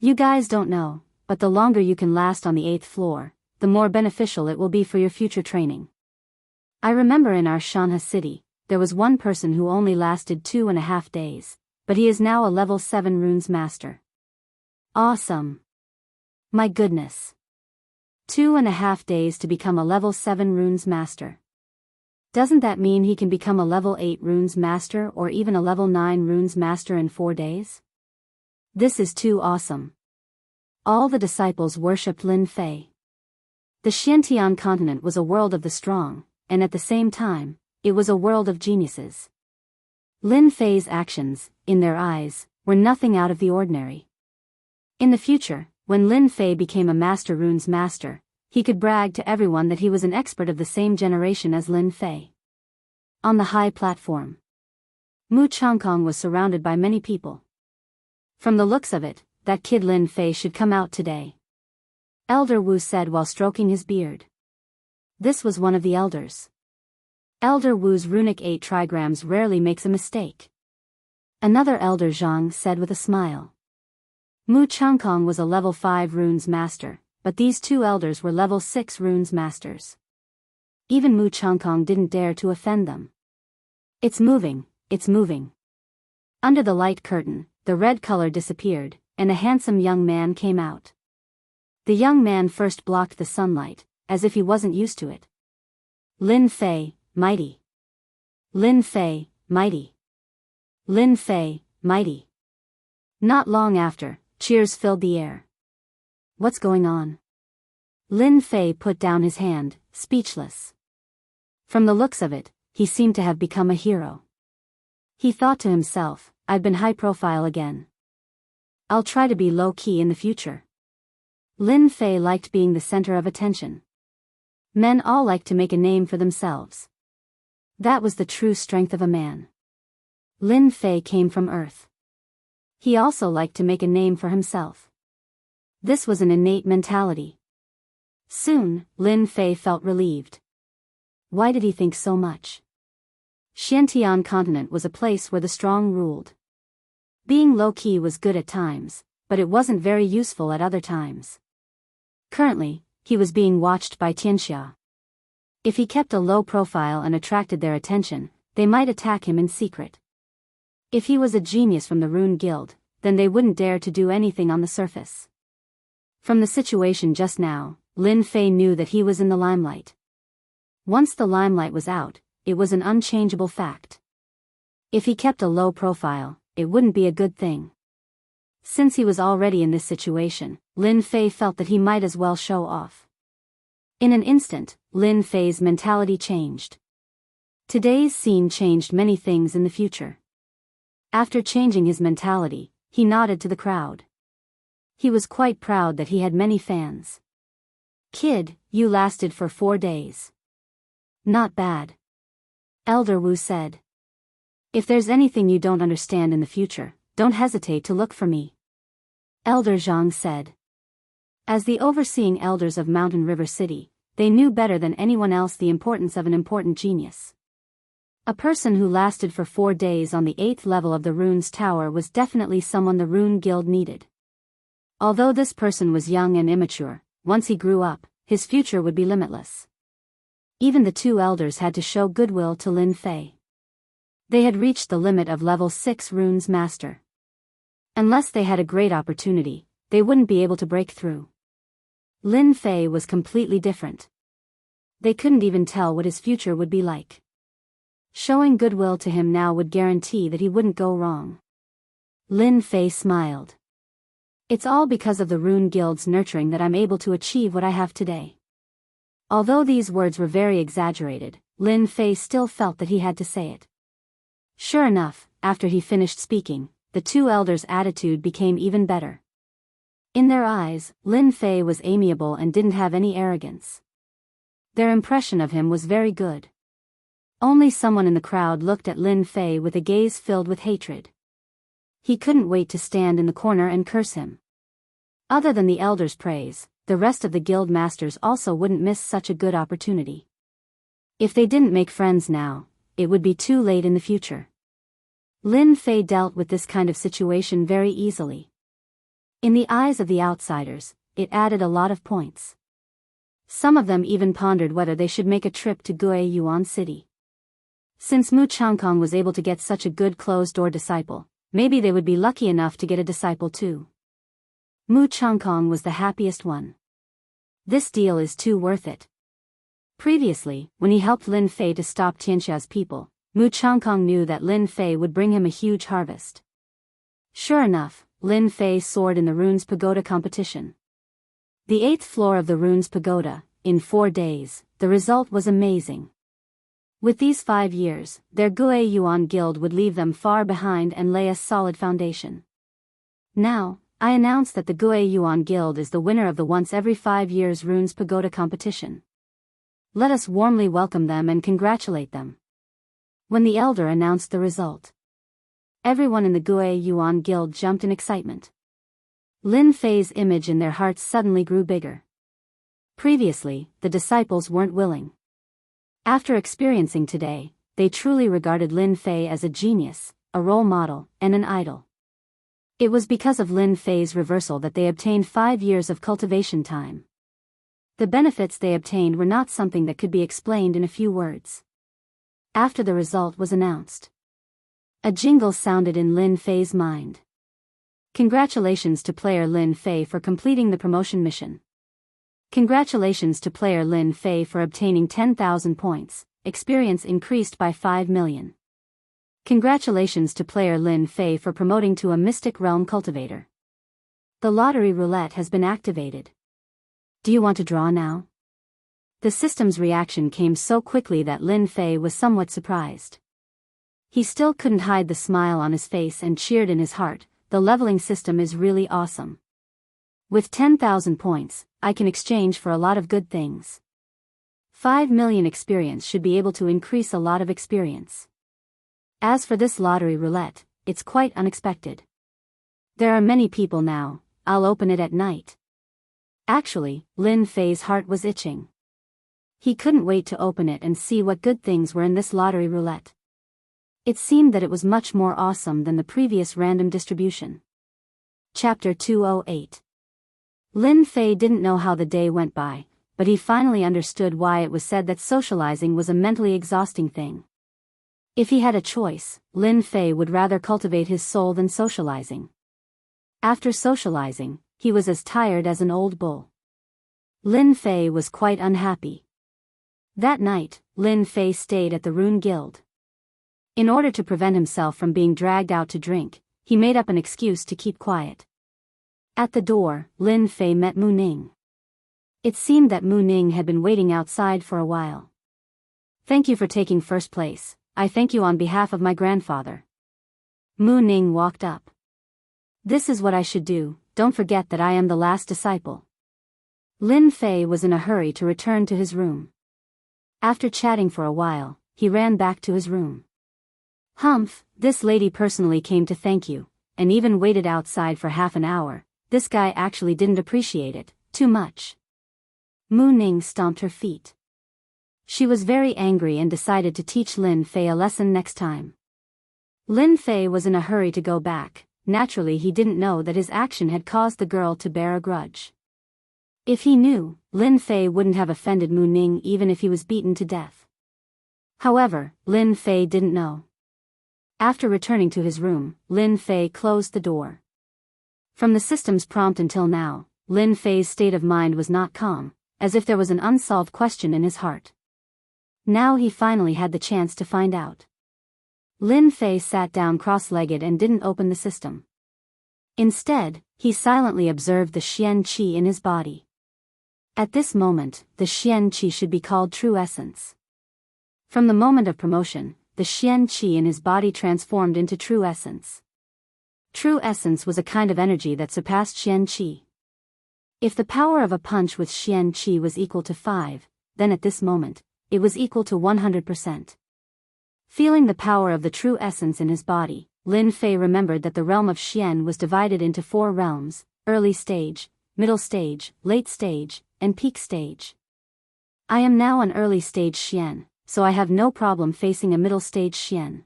You guys don't know, but the longer you can last on the 8th floor, the more beneficial it will be for your future training. I remember in our Shanha city, there was one person who only lasted 2.5 days, but he is now a level 7 runes master. Awesome. My goodness. 2.5 days to become a level 7 runes master. Doesn't that mean he can become a level 8 runes master or even a level 9 runes master in 4 days? This is too awesome. All the disciples worshipped Lin Fei. The Xiantian continent was a world of the strong, and at the same time, it was a world of geniuses. Lin Fei's actions, in their eyes, were nothing out of the ordinary. In the future, when Lin Fei became a master runes master, he could brag to everyone that he was an expert of the same generation as Lin Fei. On the high platform, Mu Changkong was surrounded by many people. From the looks of it, that kid Lin Fei should come out today. Elder Wu said while stroking his beard. This was one of the elders. Elder Wu's runic 8 trigrams rarely makes a mistake. Another elder Zhang said with a smile. Mu Changkong was a level 5 runes master, but these 2 elders were level 6 runes masters. Even Mu Changkong didn't dare to offend them. It's moving, it's moving. Under the light curtain, the red color disappeared, and a handsome young man came out. The young man first blocked the sunlight, as if he wasn't used to it. Lin Fei, mighty. Lin Fei, mighty. Lin Fei, mighty. Not long after, cheers filled the air. What's going on? Lin Fei put down his hand, speechless. From the looks of it, he seemed to have become a hero. He thought to himself, I've been high profile again. I'll try to be low-key in the future. Lin Fei liked being the center of attention. Men all like to make a name for themselves. That was the true strength of a man. Lin Fei came from Earth. He also liked to make a name for himself. This was an innate mentality. Soon, Lin Fei felt relieved. Why did he think so much? Xiantian continent was a place where the strong ruled. Being low-key was good at times, but it wasn't very useful at other times. Currently, he was being watched by Tianxia. If he kept a low profile and attracted their attention, they might attack him in secret. If he was a genius from the Rune Guild, then they wouldn't dare to do anything on the surface. From the situation just now, Lin Fei knew that he was in the limelight. Once the limelight was out, it was an unchangeable fact. If he kept a low profile, it wouldn't be a good thing. Since he was already in this situation, Lin Fei felt that he might as well show off. In an instant, Lin Fei's mentality changed. Today's scene changed many things in the future. After changing his mentality, he nodded to the crowd. He was quite proud that he had many fans. "Kid, you lasted for 4 days. Not bad," Elder Wu said. "If there's anything you don't understand in the future, don't hesitate to look for me," Elder Zhang said. As the overseeing elders of Mountain River City, they knew better than anyone else the importance of an important genius. A person who lasted for 4 days on the 8th level of the Runes Tower was definitely someone the Rune Guild needed. Although this person was young and immature, once he grew up, his future would be limitless. Even the two elders had to show goodwill to Lin Fei. They had reached the limit of level 6 Runes Master. Unless they had a great opportunity, they wouldn't be able to break through. Lin Fei was completely different. They couldn't even tell what his future would be like. Showing goodwill to him now would guarantee that he wouldn't go wrong. Lin Fei smiled. "It's all because of the Rune Guild's nurturing that I'm able to achieve what I have today." Although these words were very exaggerated, Lin Fei still felt that he had to say it. Sure enough, after he finished speaking, the two elders' attitude became even better. In their eyes, Lin Fei was amiable and didn't have any arrogance. Their impression of him was very good. Only someone in the crowd looked at Lin Fei with a gaze filled with hatred. He couldn't wait to stand in the corner and curse him. Other than the elders' praise, the rest of the guild masters also wouldn't miss such a good opportunity. If they didn't make friends now, it would be too late in the future. Lin Fei dealt with this kind of situation very easily. In the eyes of the outsiders, it added a lot of points. Some of them even pondered whether they should make a trip to Guiyuan City. Since Mu Changkong was able to get such a good closed-door disciple, maybe they would be lucky enough to get a disciple too. Mu Changkong was the happiest one. This deal is too worth it. Previously, when he helped Lin Fei to stop Tianxia's people, Mu Changkong knew that Lin Fei would bring him a huge harvest. Sure enough, Lin Fei soared in the Runes Pagoda competition. The 8th floor of the Runes Pagoda, in 4 days, the result was amazing. With these 5 years, their Guiyuan Guild would leave them far behind and lay a solid foundation. Now, I announce that the Guiyuan Guild is the winner of the once every 5 years Runes Pagoda competition. Let us warmly welcome them and congratulate them. When the elder announced the result, everyone in the Guiyuan Guild jumped in excitement. Lin Fei's image in their hearts suddenly grew bigger. Previously, the disciples weren't willing. After experiencing today, they truly regarded Lin Fei as a genius, a role model, and an idol. It was because of Lin Fei's reversal that they obtained 5 years of cultivation time. The benefits they obtained were not something that could be explained in a few words. After the result was announced, a jingle sounded in Lin Fei's mind. Congratulations to player Lin Fei for completing the promotion mission. Congratulations to player Lin Fei for obtaining 10,000 points, experience increased by 5 million. Congratulations to player Lin Fei for promoting to a Mystic Realm Cultivator. The lottery roulette has been activated. Do you want to draw now? The system's reaction came so quickly that Lin Fei was somewhat surprised. He still couldn't hide the smile on his face and cheered in his heart. The leveling system is really awesome. With 10,000 points, I can exchange for a lot of good things. 5 million experience should be able to increase a lot of experience. As for this lottery roulette, it's quite unexpected. There are many people now, I'll open it at night. Actually, Lin Fei's heart was itching. He couldn't wait to open it and see what good things were in this lottery roulette. It seemed that it was much more awesome than the previous random distribution. Chapter 208. Lin Fei didn't know how the day went by, but he finally understood why it was said that socializing was a mentally exhausting thing. If he had a choice, Lin Fei would rather cultivate his soul than socializing. After socializing, he was as tired as an old bull. Lin Fei was quite unhappy. That night, Lin Fei stayed at the Rune Guild. In order to prevent himself from being dragged out to drink, he made up an excuse to keep quiet. At the door, Lin Fei met Mu Ning. It seemed that Mu Ning had been waiting outside for a while. "Thank you for taking first place. I thank you on behalf of my grandfather." Mu Ning walked up. "This is what I should do, don't forget that I am the last disciple." Lin Fei was in a hurry to return to his room. After chatting for a while, he ran back to his room. "Humph, this lady personally came to thank you, and even waited outside for half an hour. This guy actually didn't appreciate it too much." Mu Ning stomped her feet. She was very angry and decided to teach Lin Fei a lesson next time. Lin Fei was in a hurry to go back. Naturally, he didn't know that his action had caused the girl to bear a grudge. If he knew, Lin Fei wouldn't have offended Mu Ning even if he was beaten to death. However, Lin Fei didn't know. After returning to his room, Lin Fei closed the door. From the system's prompt until now, Lin Fei's state of mind was not calm, as if there was an unsolved question in his heart. Now he finally had the chance to find out. Lin Fei sat down cross-legged and didn't open the system. Instead, he silently observed the Xian Qi in his body. At this moment, the Xian Qi should be called true essence. From the moment of promotion, the Xian Qi in his body transformed into true essence. True essence was a kind of energy that surpassed Xian Qi. If the power of a punch with Xian Qi was equal to 5, then at this moment, it was equal to 100%. Feeling the power of the true essence in his body, Lin Fei remembered that the realm of Xian was divided into 4 realms: early stage, middle stage, late stage, and peak stage. I am now an early stage Xian, so I have no problem facing a middle stage Xian.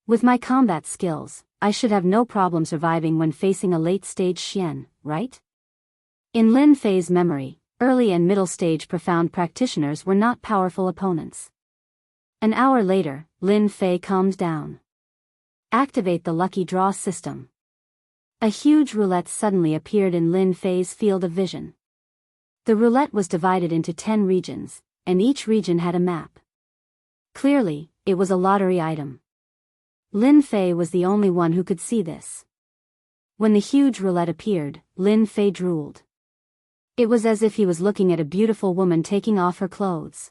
With my combat skills, I should have no problem surviving when facing a late stage Xian, right? In Lin Fei's memory, early and middle stage profound practitioners were not powerful opponents. An hour later, Lin Fei calmed down. Activate the lucky draw system. A huge roulette suddenly appeared in Lin Fei's field of vision. The roulette was divided into 10 regions, and each region had a map. Clearly, it was a lottery item. Lin Fei was the only one who could see this. When the huge roulette appeared, Lin Fei drooled. It was as if he was looking at a beautiful woman taking off her clothes.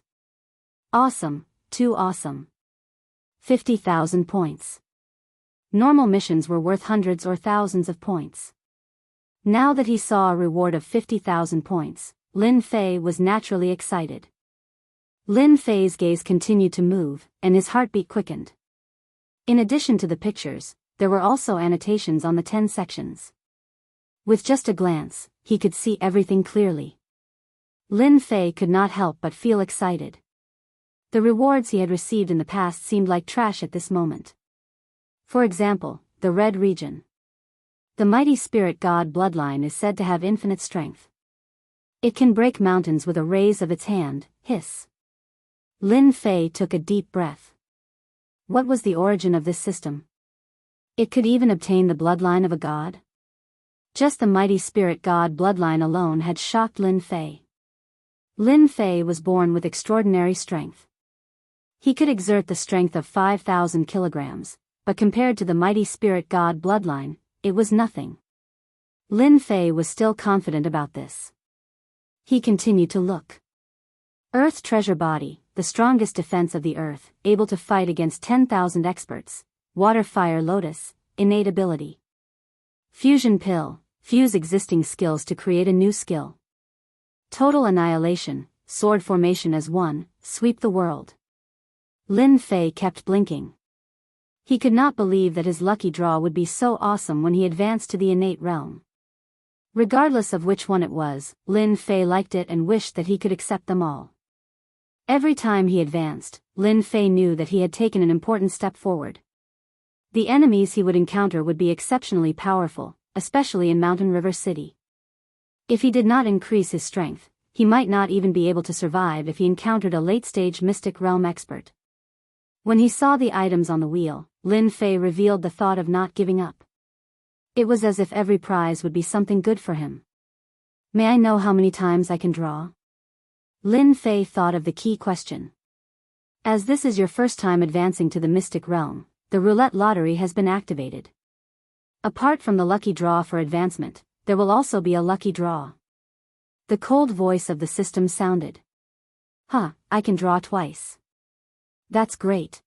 Awesome, too awesome. 50,000 points. Normal missions were worth hundreds or thousands of points. Now that he saw a reward of 50,000 points, Lin Fei was naturally excited. Lin Fei's gaze continued to move, and his heartbeat quickened. In addition to the pictures, there were also annotations on the 10 sections. With just a glance, he could see everything clearly. Lin Fei could not help but feel excited. The rewards he had received in the past seemed like trash at this moment. For example, the red region. The mighty spirit god bloodline is said to have infinite strength. It can break mountains with a raise of its hand, hiss. Lin Fei took a deep breath. What was the origin of this system? It could even obtain the bloodline of a god? Just the mighty spirit god bloodline alone had shocked Lin Fei. Lin Fei was born with extraordinary strength. He could exert the strength of 5,000 kilograms, but compared to the mighty spirit god bloodline, it was nothing. Lin Fei was still confident about this. He continued to look. Earth treasure body, the strongest defense of the earth, able to fight against 10,000 experts. Water fire lotus, innate ability. Fusion pill, fuse existing skills to create a new skill. Total annihilation, sword formation as one, sweep the world. Lin Fei kept blinking. He could not believe that his lucky draw would be so awesome when he advanced to the innate realm. Regardless of which one it was, Lin Fei liked it and wished that he could accept them all. Every time he advanced, Lin Fei knew that he had taken an important step forward. The enemies he would encounter would be exceptionally powerful, especially in Mountain River City. If he did not increase his strength, he might not even be able to survive if he encountered a late-stage Mystic Realm expert. When he saw the items on the wheel, Lin Fei revealed the thought of not giving up. It was as if every prize would be something good for him. May I know how many times I can draw? Lin Fei thought of the key question. As this is your first time advancing to the Mystic Realm, the roulette lottery has been activated. Apart from the lucky draw for advancement, there will also be a lucky draw. The cold voice of the system sounded. I can draw twice. That's great.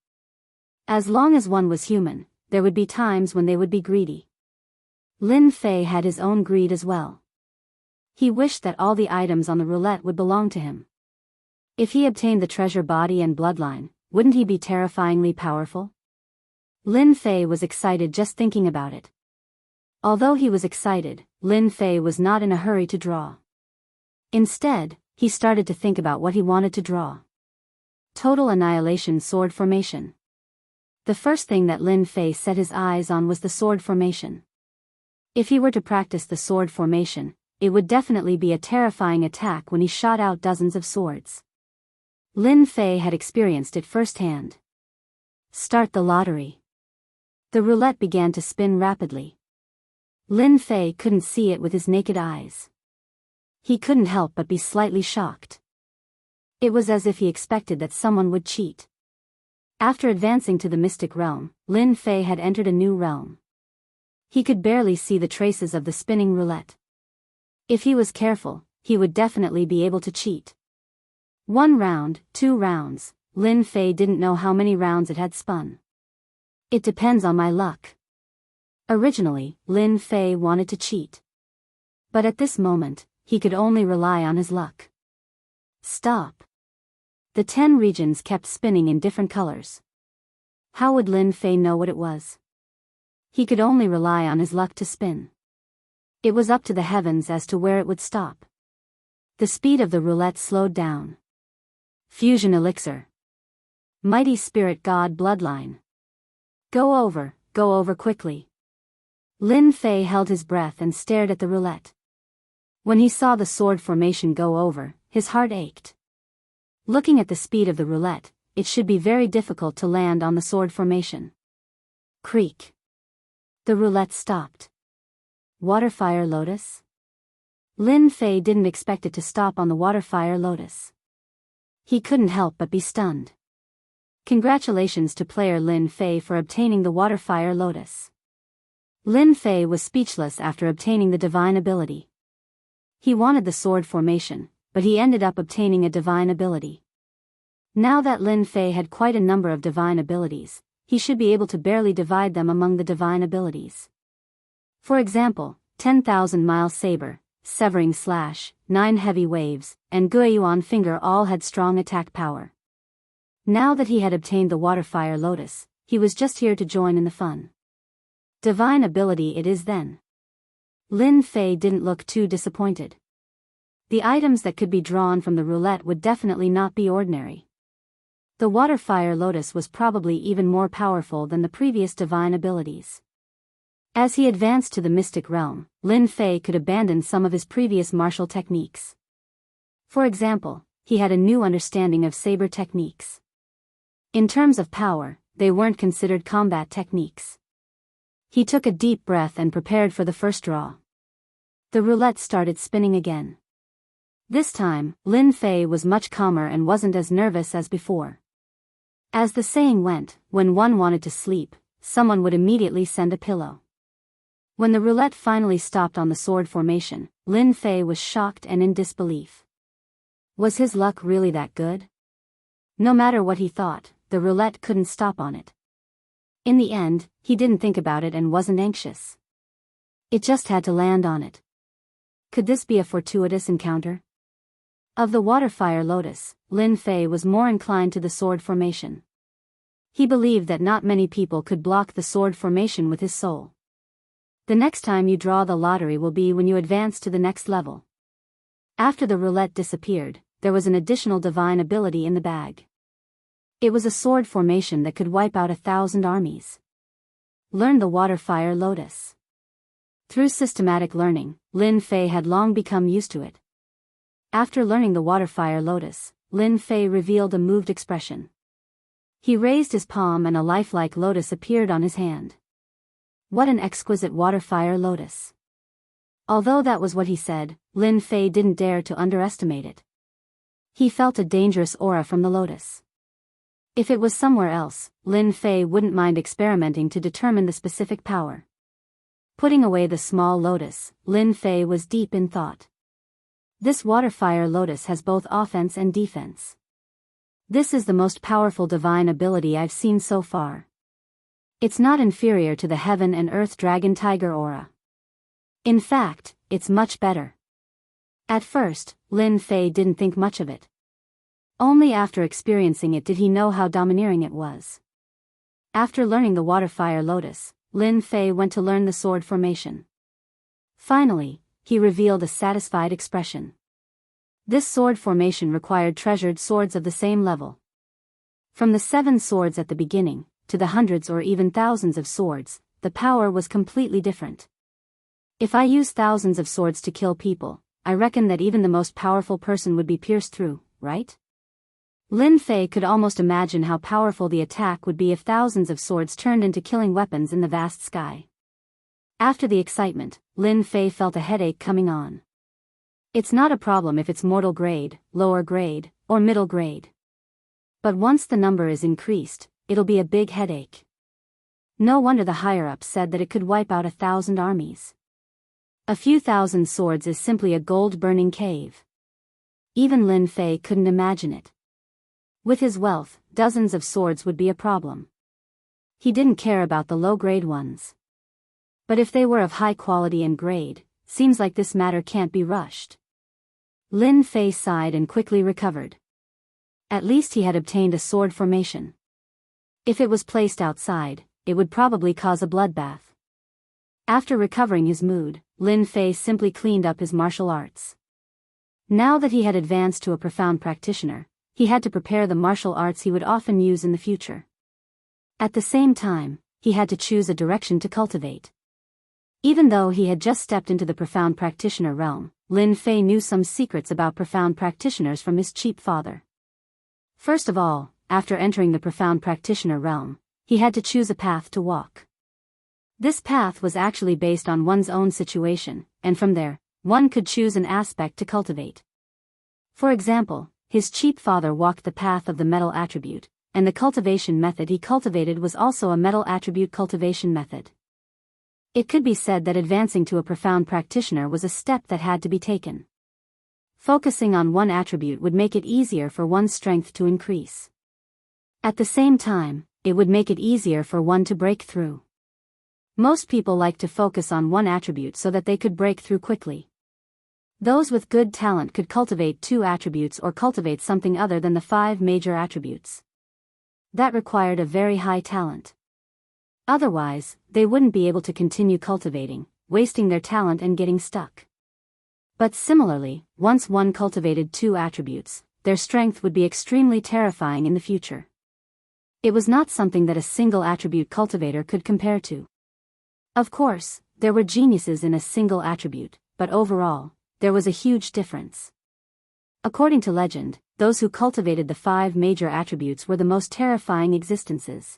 As long as one was human, there would be times when they would be greedy. Lin Fei had his own greed as well. He wished that all the items on the roulette would belong to him. If he obtained the treasure body and bloodline, wouldn't he be terrifyingly powerful? Lin Fei was excited just thinking about it. Although he was excited, Lin Fei was not in a hurry to draw. Instead, he started to think about what he wanted to draw. Total Annihilation Sword Formation. The first thing that Lin Fei set his eyes on was the sword formation. If he were to practice the sword formation, it would definitely be a terrifying attack when he shot out dozens of swords. Lin Fei had experienced it firsthand. Start the lottery. The roulette began to spin rapidly. Lin Fei couldn't see it with his naked eyes. He couldn't help but be slightly shocked. It was as if he expected that someone would cheat. After advancing to the Mystic Realm, Lin Fei had entered a new realm. He could barely see the traces of the spinning roulette. If he was careful, he would definitely be able to cheat. 1 round, 2 rounds, Lin Fei didn't know how many rounds it had spun. It depends on my luck. Originally, Lin Fei wanted to cheat. But at this moment, he could only rely on his luck. Stop. The 10 regions kept spinning in different colors. How would Lin Fei know what it was? He could only rely on his luck to spin. It was up to the heavens as to where it would stop. The speed of the roulette slowed down. Fusion Elixir. Mighty Spirit God Bloodline. Go over quickly. Lin Fei held his breath and stared at the roulette. When he saw the sword formation go over, his heart ached. Looking at the speed of the roulette, it should be very difficult to land on the sword formation. Creak. The roulette stopped. Waterfire Lotus? Lin Fei didn't expect it to stop on the Waterfire Lotus. He couldn't help but be stunned. Congratulations to player Lin Fei for obtaining the Waterfire Lotus. Lin Fei was speechless after obtaining the divine ability. He wanted the sword formation, but he ended up obtaining a divine ability. Now that Lin Fei had quite a number of divine abilities, he should be able to barely divide them among the divine abilities. For example, 10,000 Mile Saber, Severing Slash, 9 Heavy Waves, and Guiyuan Finger all had strong attack power. Now that he had obtained the Waterfire Lotus, he was just here to join in the fun. Divine ability it is then. Lin Fei didn't look too disappointed. The items that could be drawn from the roulette would definitely not be ordinary. The Waterfire Lotus was probably even more powerful than the previous divine abilities. As he advanced to the Mystic Realm, Lin Fei could abandon some of his previous martial techniques. For example, he had a new understanding of saber techniques. In terms of power, they weren't considered combat techniques. He took a deep breath and prepared for the first draw. The roulette started spinning again. This time, Lin Fei was much calmer and wasn't as nervous as before. As the saying went, when one wanted to sleep, someone would immediately send a pillow. When the roulette finally stopped on the sword formation, Lin Fei was shocked and in disbelief. Was his luck really that good? No matter what he thought, the roulette couldn't stop on it. In the end, he didn't think about it and wasn't anxious. It just had to land on it. Could this be a fortuitous encounter? Of the Waterfire Lotus, Lin Fei was more inclined to the sword formation. He believed that not many people could block the sword formation with his soul. The next time you draw the lottery will be when you advance to the next level. After the roulette disappeared, there there was an additional divine ability in the bag. It was a sword formation that could wipe out 1,000 armies. Learn the Water Fire Lotus. Through systematic learning, Lin Fei had long become used to it. After learning the Water Fire Lotus, Lin Fei revealed a moved expression. He raised his palm and a lifelike lotus appeared on his hand. What an exquisite Water Fire Lotus. Although that was what he said, Lin Fei didn't dare to underestimate it. He felt a dangerous aura from the lotus. If it was somewhere else, Lin Fei wouldn't mind experimenting to determine the specific power. Putting away the small lotus, Lin Fei was deep in thought. This Water Fire Lotus has both offense and defense. This is the most powerful divine ability I've seen so far. It's not inferior to the Heaven and Earth Dragon Tiger aura. In fact, it's much better. At first, Lin Fei didn't think much of it. Only after experiencing it did he know how domineering it was. After learning the Water Fire Lotus, Lin Fei went to learn the sword formation. Finally, he revealed a satisfied expression. This sword formation required treasured swords of the same level. From the 7 swords at the beginning, to the hundreds or even thousands of swords, the power was completely different. If I use thousands of swords to kill people, I reckon that even the most powerful person would be pierced through, right? Lin Fei could almost imagine how powerful the attack would be if thousands of swords turned into killing weapons in the vast sky. After the excitement, Lin Fei felt a headache coming on. It's not a problem if it's mortal grade, lower grade, or middle grade. But once the number is increased, it'll be a big headache. No wonder the higher-ups said that it could wipe out 1,000 armies. A few thousand swords is simply a gold-burning cave. Even Lin Fei couldn't imagine it. With his wealth, dozens of swords would be a problem. He didn't care about the low-grade ones. But if they were of high quality and grade, seems like this matter can't be rushed. Lin Fei sighed and quickly recovered. At least he had obtained a sword formation. If it was placed outside, it would probably cause a bloodbath. After recovering his mood, Lin Fei simply cleaned up his martial arts. Now that he had advanced to a profound practitioner, he had to prepare the martial arts he would often use in the future. At the same time, he had to choose a direction to cultivate. Even though he had just stepped into the profound practitioner realm, Lin Fei knew some secrets about profound practitioners from his cheap father. First of all, after entering the profound practitioner realm, he had to choose a path to walk. This path was actually based on one's own situation, and from there, one could choose an aspect to cultivate. For example, his cheap father walked the path of the metal attribute, and the cultivation method he cultivated was also a metal attribute cultivation method. It could be said that advancing to a profound practitioner was a step that had to be taken. Focusing on one attribute would make it easier for one's strength to increase. At the same time, it would make it easier for one to break through. Most people like to focus on one attribute so that they could break through quickly. Those with good talent could cultivate 2 attributes or cultivate something other than the 5 major attributes. That required a very high talent. Otherwise, they wouldn't be able to continue cultivating, wasting their talent and getting stuck. But similarly, once one cultivated 2 attributes, their strength would be extremely terrifying in the future. It was not something that a single attribute cultivator could compare to. Of course, there were geniuses in a single attribute, but overall, there was a huge difference. According to legend, those who cultivated the 5 major attributes were the most terrifying existences.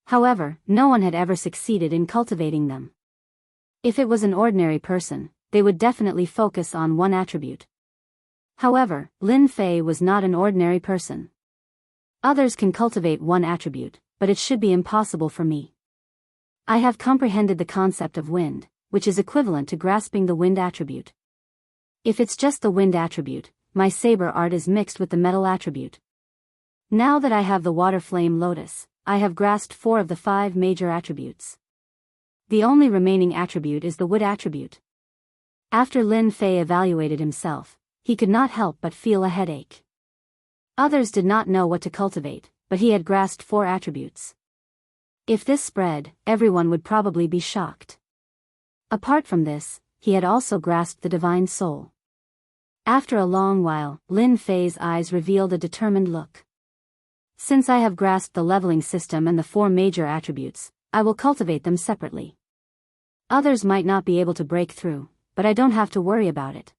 However, no one had ever succeeded in cultivating them. If it was an ordinary person, they would definitely focus on one attribute. However, Lin Fei was not an ordinary person. Others can cultivate one attribute, but it should be impossible for me. I have comprehended the concept of wind, which is equivalent to grasping the wind attribute. If it's just the wind attribute, my saber art is mixed with the metal attribute. Now that I have the water flame lotus, I have grasped 4 of the 5 major attributes. The only remaining attribute is the wood attribute. After Lin Fei evaluated himself, he could not help but feel a headache. Others did not know what to cultivate, but he had grasped 4 attributes. If this spread, everyone would probably be shocked. Apart from this, he had also grasped the divine soul. After a long while, Lin Fei's eyes revealed a determined look. Since I have grasped the leveling system and the 4 major attributes, I will cultivate them separately. Others might not be able to break through, but I don't have to worry about it.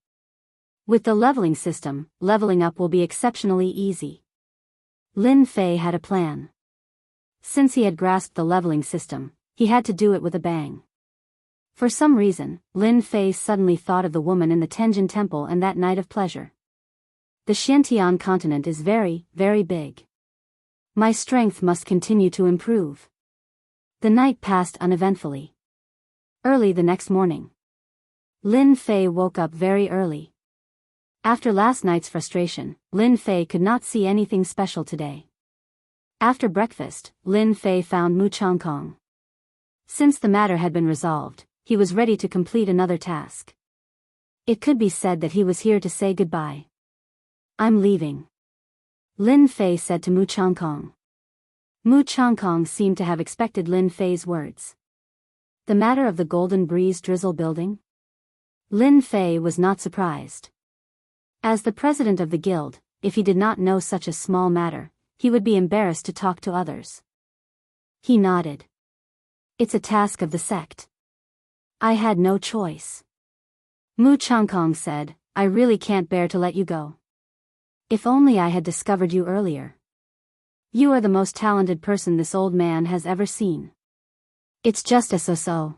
With the leveling system, leveling up will be exceptionally easy. Lin Fei had a plan. Since he had grasped the leveling system, he had to do it with a bang. For some reason, Lin Fei suddenly thought of the woman in the Tenjin Temple and that night of pleasure. The Xiantian continent is very, very big. My strength must continue to improve. The night passed uneventfully. Early the next morning, Lin Fei woke up very early. After last night's frustration, Lin Fei could not see anything special today. After breakfast, Lin Fei found Mu Changkong. Since the matter had been resolved, he was ready to complete another task. It could be said that he was here to say goodbye. I'm leaving, Lin Fei said to Mu Changkong. Mu Changkong seemed to have expected Lin Fei's words. The matter of the Golden Breeze Drizzle building? Lin Fei was not surprised. As the president of the guild, if he did not know such a small matter, he would be embarrassed to talk to others. He nodded. It's a task of the sect. I had no choice. Mu Changkong said, I really can't bear to let you go. If only I had discovered you earlier. You are the most talented person this old man has ever seen. It's just a so-so.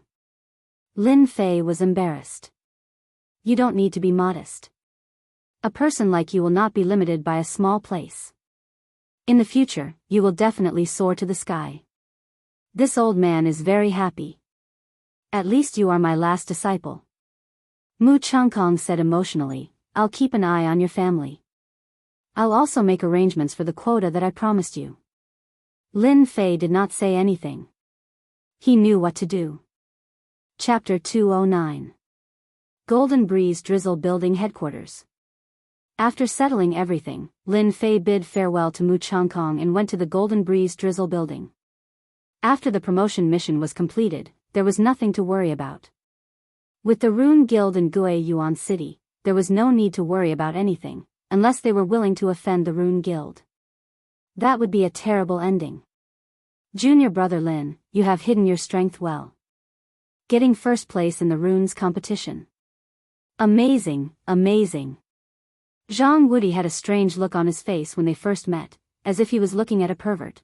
Lin Fei was embarrassed. You don't need to be modest. A person like you will not be limited by a small place. In the future, you will definitely soar to the sky. This old man is very happy. At least you are my last disciple. Mu Changkong said emotionally, I'll keep an eye on your family. I'll also make arrangements for the quota that I promised you. Lin Fei did not say anything. He knew what to do. Chapter 209. Golden Breeze Drizzle Building Headquarters. After settling everything, Lin Fei bid farewell to Mu Changkong and went to the Golden Breeze Drizzle building. After the promotion mission was completed, there was nothing to worry about. With the Rune Guild in Gue Yuan City, there was no need to worry about anything, unless they were willing to offend the Rune Guild. That would be a terrible ending. Junior brother Lin, you have hidden your strength well. Getting first place in the runes competition. Amazing, amazing. Zhang Wudi had a strange look on his face when they first met, as if he was looking at a pervert.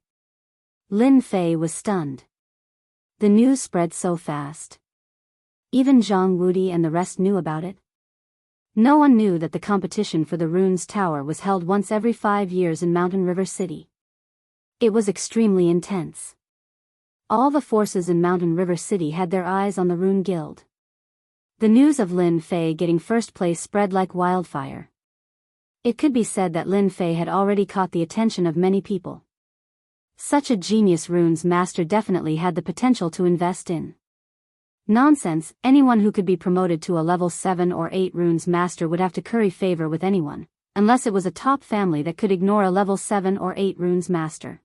Lin Fei was stunned. The news spread so fast. Even Zhang Wudi and the rest knew about it. No one knew that the competition for the Runes Tower was held once every 5 years in Mountain River City. It was extremely intense. All the forces in Mountain River City had their eyes on the Rune Guild. The news of Lin Fei getting first place spread like wildfire. It could be said that Lin Fei had already caught the attention of many people. Such a genius runes master definitely had the potential to invest in. Nonsense, anyone who could be promoted to a level 7 or 8 runes master would have to curry favor with anyone, unless it was a top family that could ignore a level 7 or 8 runes master.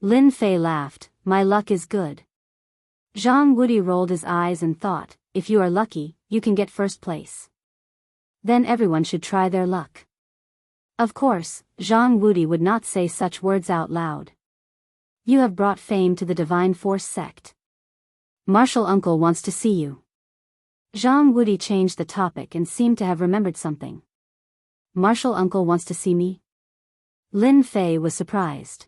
Lin Fei laughed, my luck is good. Zhang Wudi rolled his eyes and thought, if you are lucky, you can get first place. Then everyone should try their luck. Of course, Zhang Wudi would not say such words out loud. You have brought fame to the Divine Force sect. Martial Uncle wants to see you. Zhang Wudi changed the topic and seemed to have remembered something. Martial Uncle wants to see me? Lin Fei was surprised.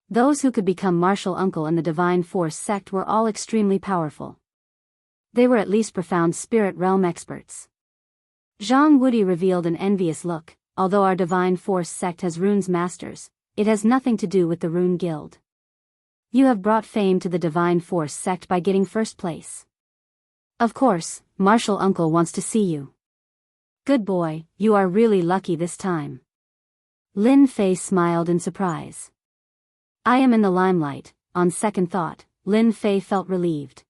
Those who could become Martial Uncle in the Divine Force sect were all extremely powerful. They were at least profound spirit realm experts. Zhang Wudi revealed an envious look. Although our Divine Force sect has runes masters, it has nothing to do with the Rune Guild. You have brought fame to the Divine Force sect by getting first place. Of course, Martial Uncle wants to see you. Good boy, you are really lucky this time. Lin Fei smiled in surprise. I am in the limelight. On second thought, Lin Fei felt relieved.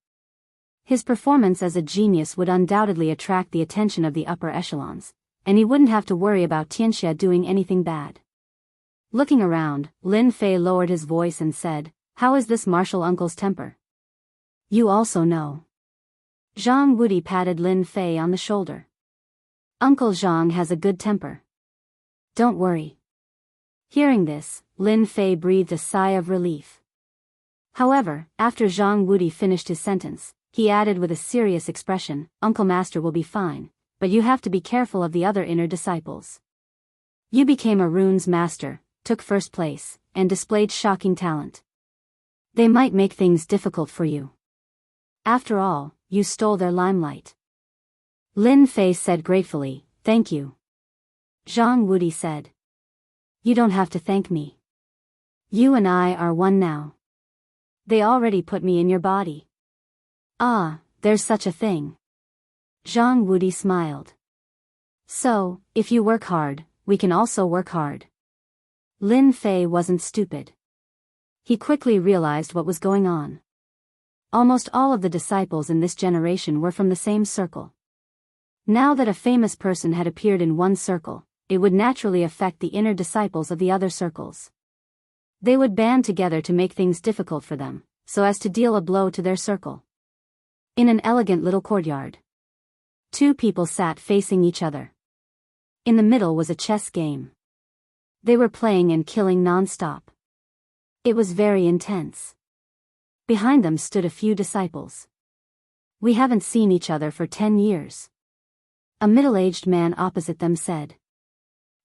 His performance as a genius would undoubtedly attract the attention of the upper echelons, and he wouldn't have to worry about Tianxia doing anything bad. Looking around, Lin Fei lowered his voice and said, how is this Martial Uncle's temper? You also know. Zhang Wudi patted Lin Fei on the shoulder. Uncle Zhang has a good temper. Don't worry. Hearing this, Lin Fei breathed a sigh of relief. However, after Zhang Wudi finished his sentence, he added with a serious expression, Uncle Master will be fine, but you have to be careful of the other inner disciples. You became a runes master, took first place, and displayed shocking talent. They might make things difficult for you. After all, you stole their limelight. Lin Fei said gratefully, thank you. Zhang Wudi said. You don't have to thank me. You and I are one now. They already put me in your body. Ah, there's such a thing. Zhang Wudi smiled. So, if you work hard, we can also work hard. Lin Fei wasn't stupid. He quickly realized what was going on. Almost all of the disciples in this generation were from the same circle. Now that a famous person had appeared in one circle, it would naturally affect the inner disciples of the other circles. They would band together to make things difficult for them, so as to deal a blow to their circle. In an elegant little courtyard, two people sat facing each other. In the middle was a chess game. They were playing and killing non-stop. It was very intense. Behind them stood a few disciples. We haven't seen each other for 10 years. A middle-aged man opposite them said.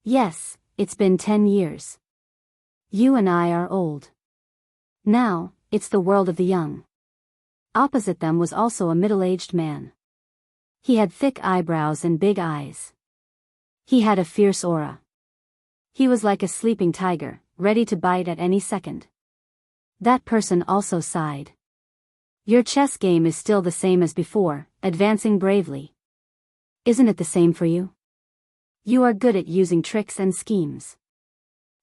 Yes, it's been 10 years. You and I are old. Now, it's the world of the young. Opposite them was also a middle-aged man. He had thick eyebrows and big eyes. He had a fierce aura. He was like a sleeping tiger, ready to bite at any second. That person also sighed. Your chess game is still the same as before, advancing bravely. Isn't it the same for you? You are good at using tricks and schemes.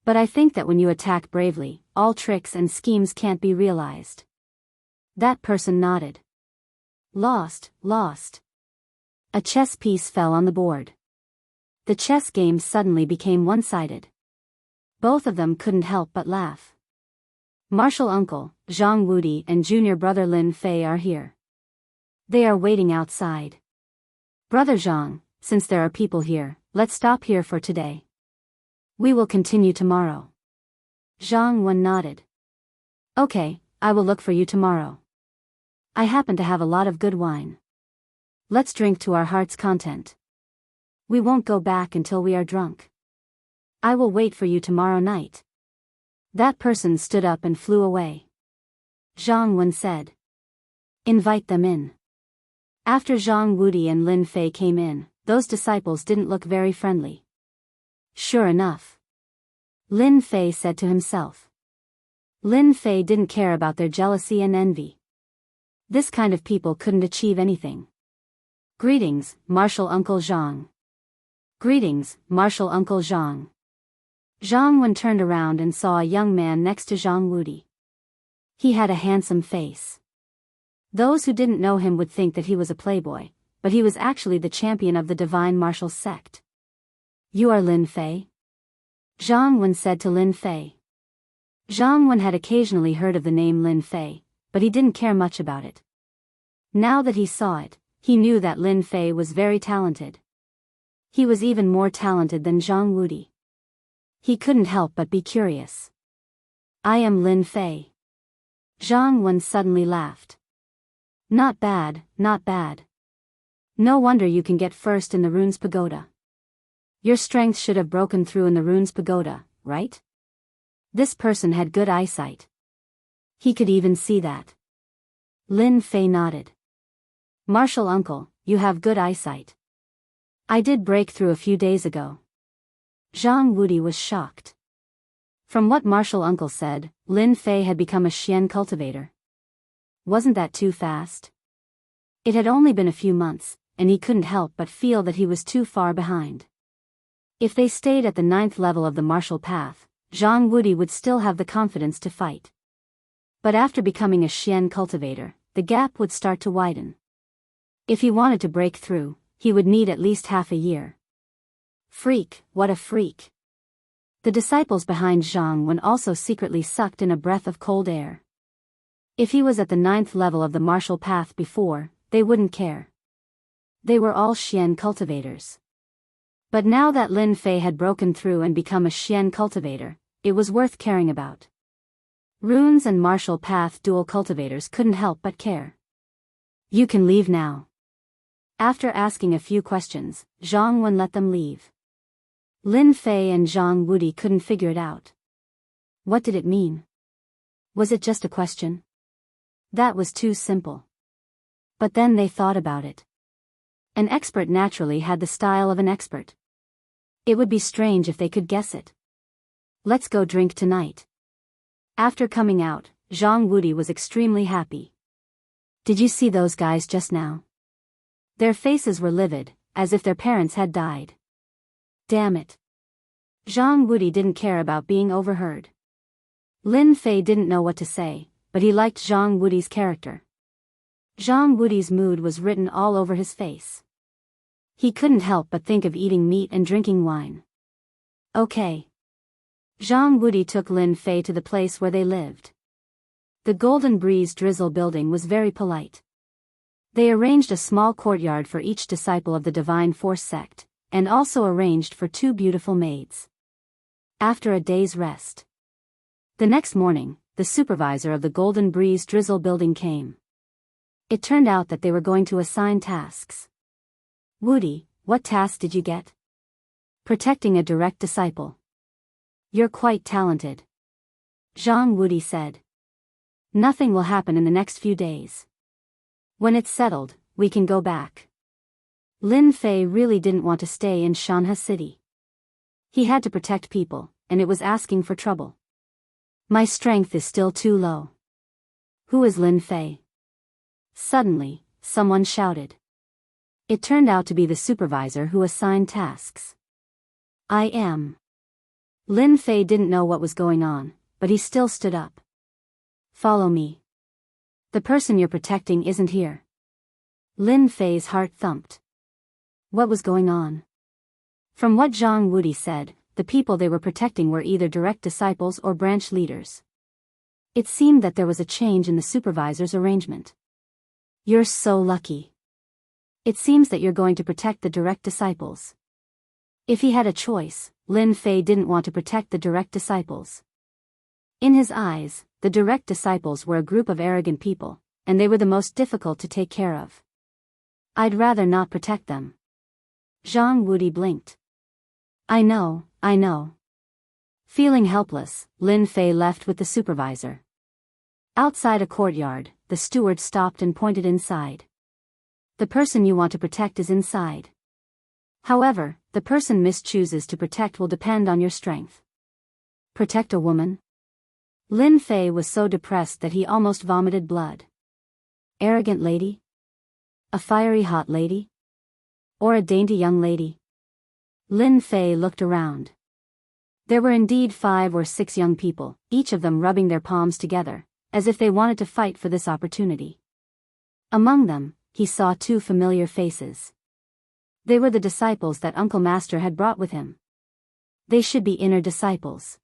But I think that when you attack bravely, all tricks and schemes can't be realized. That person nodded. Lost. A chess piece fell on the board. The chess game suddenly became one-sided. Both of them couldn't help but laugh. Martial uncle, Zhang Wudi and junior brother Lin Fei are here. They are waiting outside. Brother Zhang, since there are people here, let's stop here for today. We will continue tomorrow. Zhang Wen nodded. Okay, I will look for you tomorrow. I happen to have a lot of good wine. Let's drink to our heart's content. We won't go back until we are drunk. I will wait for you tomorrow night. That person stood up and flew away. Zhang Wen said. Invite them in. After Zhang Wudi and Lin Fei came in, those disciples didn't look very friendly. Sure enough. Lin Fei said to himself. Lin Fei didn't care about their jealousy and envy. This kind of people couldn't achieve anything. Greetings, Martial Uncle Zhang. Greetings, Martial Uncle Zhang. Zhang Wen turned around and saw a young man next to Zhang Wudi. He had a handsome face. Those who didn't know him would think that he was a playboy, but he was actually the champion of the divine martial sect. You are Lin Fei? Zhang Wen said to Lin Fei. Zhang Wen had occasionally heard of the name Lin Fei, but he didn't care much about it. Now that he saw it, he knew that Lin Fei was very talented. He was even more talented than Zhang Wudi. He couldn't help but be curious. I am Lin Fei. Zhang Wen suddenly laughed. Not bad. No wonder you can get first in the Runes Pagoda. Your strength should have broken through in the Runes Pagoda, right? This person had good eyesight. He could even see that. Lin Fei nodded. Martial uncle, you have good eyesight. I did break through a few days ago. Zhang Wudi was shocked. From what Martial uncle said, Lin Fei had become a Xian cultivator. Wasn't that too fast? It had only been a few months, and he couldn't help but feel that he was too far behind. If they stayed at the 9th level of the martial path, Zhang Wudi would still have the confidence to fight. But after becoming a Xian cultivator, the gap would start to widen. If he wanted to break through, he would need at least half a year. Freak, what a freak. The disciples behind Zhang Wen also secretly sucked in a breath of cold air. If he was at the 9th level of the martial path before, they wouldn't care. They were all Xian cultivators. But now that Lin Fei had broken through and become a Xian cultivator, it was worth caring about. Runes and martial path dual cultivators couldn't help but care. You can leave now. After asking a few questions, Zhang Wen let them leave. Lin Fei and Zhang Wudi couldn't figure it out. What did it mean? Was it just a question? That was too simple. But then they thought about it. An expert naturally had the style of an expert. It would be strange if they could guess it. Let's go drink tonight. After coming out, Zhang Wudi was extremely happy. Did you see those guys just now? Their faces were livid, as if their parents had died. Damn it. Zhang Wudi didn't care about being overheard. Lin Fei didn't know what to say, but he liked Zhang Wudi's character. Zhang Wudi's mood was written all over his face. He couldn't help but think of eating meat and drinking wine. Okay. Zhang Wudi took Lin Fei to the place where they lived. The Golden Breeze Drizzle building was very polite. They arranged a small courtyard for each disciple of the Divine Force sect, and also arranged for 2 beautiful maids. After a day's rest. The next morning, the supervisor of the Golden Breeze Drizzle building came. It turned out that they were going to assign tasks. Wudi, what task did you get? Protecting a direct disciple. You're quite talented. Zhang Wudi said. Nothing will happen in the next few days. When it's settled, we can go back. Lin Fei really didn't want to stay in Shanhe City. He had to protect people, and it was asking for trouble. My strength is still too low. Who is Lin Fei? Suddenly, someone shouted. It turned out to be the supervisor who assigned tasks. I am. Lin Fei didn't know what was going on, but he still stood up. Follow me. The person you're protecting isn't here. Lin Fei's heart thumped. What was going on? From what Zhang Wudi said, the people they were protecting were either direct disciples or branch leaders. It seemed that there was a change in the supervisor's arrangement. You're so lucky. It seems that you're going to protect the direct disciples. If he had a choice, Lin Fei didn't want to protect the direct disciples. In his eyes, the direct disciples were a group of arrogant people, and they were the most difficult to take care of. I'd rather not protect them. Zhang Wudi blinked. I know. Feeling helpless, Lin Fei left with the supervisor. Outside a courtyard, the steward stopped and pointed inside. The person you want to protect is inside. However, the person Miss chooses to protect will depend on your strength. Protect a woman? Lin Fei was so depressed that he almost vomited blood. Arrogant lady? A fiery hot lady? Or a dainty young lady? Lin Fei looked around. There were indeed 5 or 6 young people, each of them rubbing their palms together, as if they wanted to fight for this opportunity. Among them, he saw 2 familiar faces. They were the disciples that Uncle Master had brought with him. They should be inner disciples.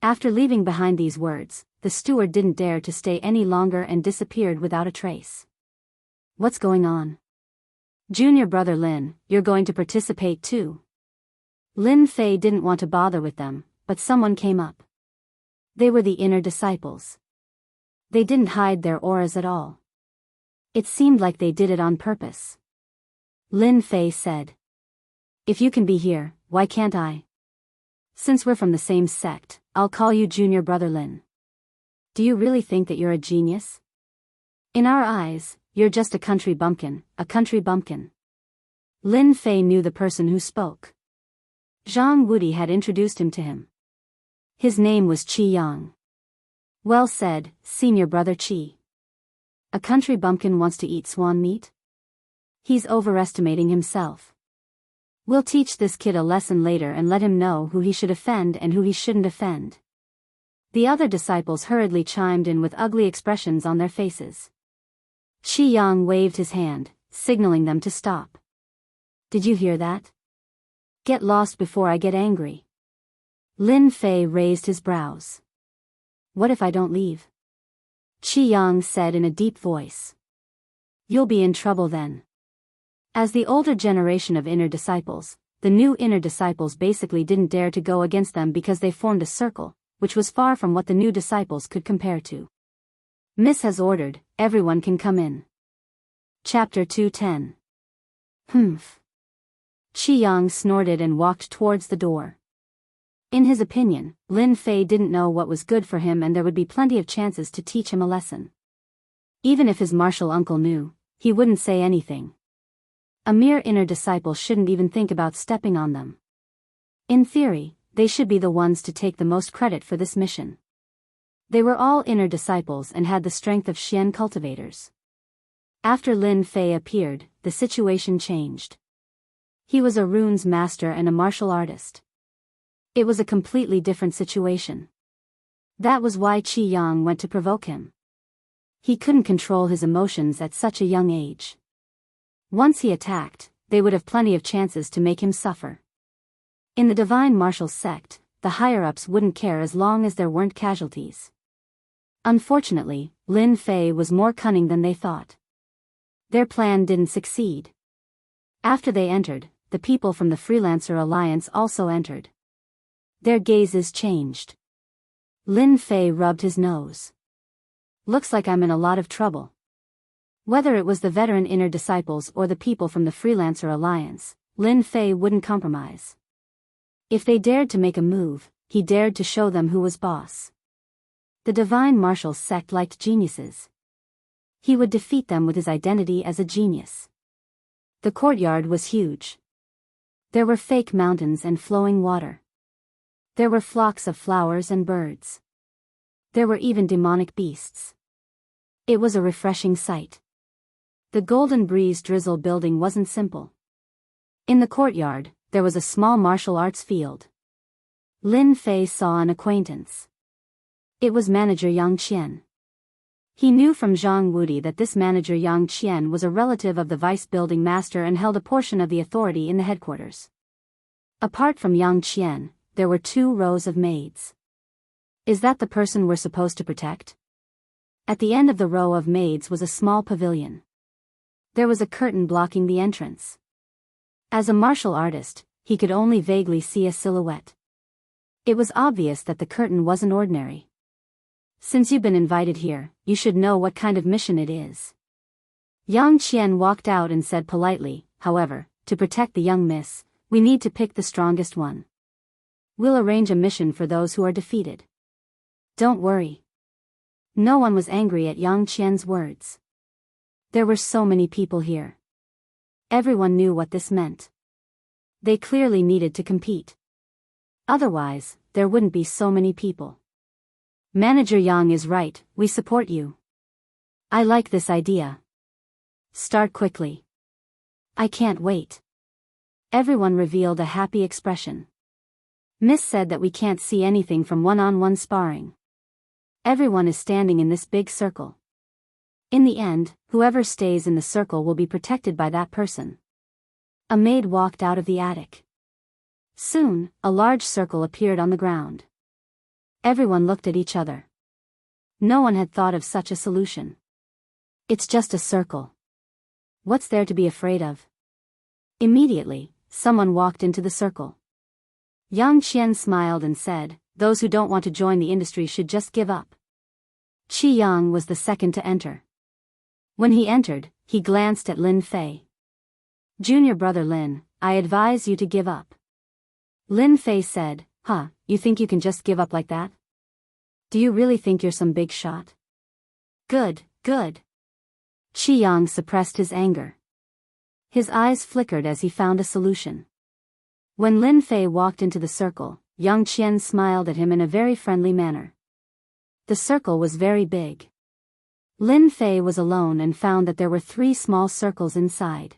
After leaving behind these words, the steward didn't dare to stay any longer and disappeared without a trace. What's going on? Junior brother Lin, you're going to participate too. Lin Fei didn't want to bother with them, but someone came up. They were the inner disciples. They didn't hide their auras at all. It seemed like they did it on purpose. Lin Fei said. If you can be here, why can't I? Since we're from the same sect, I'll call you Junior Brother Lin. Do you really think that you're a genius? In our eyes, you're just a country bumpkin, Lin Fei knew the person who spoke. Zhang Wudi had introduced him to him. His name was Qi Yang. Well said, Senior Brother Qi. A country bumpkin wants to eat swan meat? He's overestimating himself. We'll teach this kid a lesson later and let him know who he should offend and who he shouldn't offend. The other disciples hurriedly chimed in with ugly expressions on their faces. Qi Yang waved his hand, signaling them to stop. Did you hear that? Get lost before I get angry. Lin Fei raised his brows. What if I don't leave? Qi Yang said in a deep voice. You'll be in trouble then. As the older generation of inner disciples, the new inner disciples basically didn't dare to go against them because they formed a circle, which was far from what the new disciples could compare to. Miss has ordered, everyone can come in. Chapter 210. Humph. Qi snorted and walked towards the door. In his opinion, Lin Fei didn't know what was good for him and there would be plenty of chances to teach him a lesson. Even if his martial uncle knew, he wouldn't say anything. A mere inner disciple shouldn't even think about stepping on them. In theory, they should be the ones to take the most credit for this mission. They were all inner disciples and had the strength of Xian cultivators. After Lin Fei appeared, the situation changed. He was a runes master and a martial artist. It was a completely different situation. That was why Qi went to provoke him. He couldn't control his emotions at such a young age. Once he attacked, they would have plenty of chances to make him suffer. In the divine martial sect, the higher-ups wouldn't care as long as there weren't casualties. Unfortunately, Lin Fei was more cunning than they thought. Their plan didn't succeed. After they entered, the people from the Freelancer Alliance also entered. Their gazes changed. Lin Fei rubbed his nose. Looks like I'm in a lot of trouble. Whether it was the veteran inner disciples or the people from the Freelancer Alliance, Lin Fei wouldn't compromise. If they dared to make a move, he dared to show them who was boss. The divine martial sect liked geniuses. He would defeat them with his identity as a genius. The courtyard was huge. There were fake mountains and flowing water. There were flocks of flowers and birds. There were even demonic beasts. It was a refreshing sight. The Golden Breeze Drizzle building wasn't simple. In the courtyard, there was a small martial arts field. Lin Fei saw an acquaintance. It was manager Yang Qian. He knew from Zhang Wudi that this manager Yang Qian was a relative of the vice building master and held a portion of the authority in the headquarters. Apart from Yang Qian, there were 2 rows of maids. Is that the person we're supposed to protect? At the end of the row of maids was a small pavilion. There was a curtain blocking the entrance. As a martial artist, he could only vaguely see a silhouette. It was obvious that the curtain wasn't ordinary. Since you've been invited here, you should know what kind of mission it is. Yang Qian walked out and said politely, however, to protect the young miss, we need to pick the strongest one. We'll arrange a mission for those who are defeated. Don't worry. No one was angry at Yang Qian's words. There were so many people here. Everyone knew what this meant. They clearly needed to compete. Otherwise, there wouldn't be so many people. Manager Yang is right, we support you. I like this idea. Start quickly. I can't wait. Everyone revealed a happy expression. Miss said that we can't see anything from one-on-one sparring. Everyone is standing in this big circle. In the end, whoever stays in the circle will be protected by that person. A maid walked out of the attic. Soon, a large circle appeared on the ground. Everyone looked at each other. No one had thought of such a solution. It's just a circle. What's there to be afraid of? Immediately, someone walked into the circle. Yang Qian smiled and said, those who don't want to join the industry should just give up. Qi was the second to enter. When he entered, he glanced at Lin Fei. Junior brother Lin, I advise you to give up. Lin Fei said, you think you can just give up like that? Do you really think you're some big shot? Good. Qi suppressed his anger. His eyes flickered as he found a solution. When Lin Fei walked into the circle, Yang Qian smiled at him in a very friendly manner. The circle was very big. Lin Fei was alone and found that there were 3 small circles inside.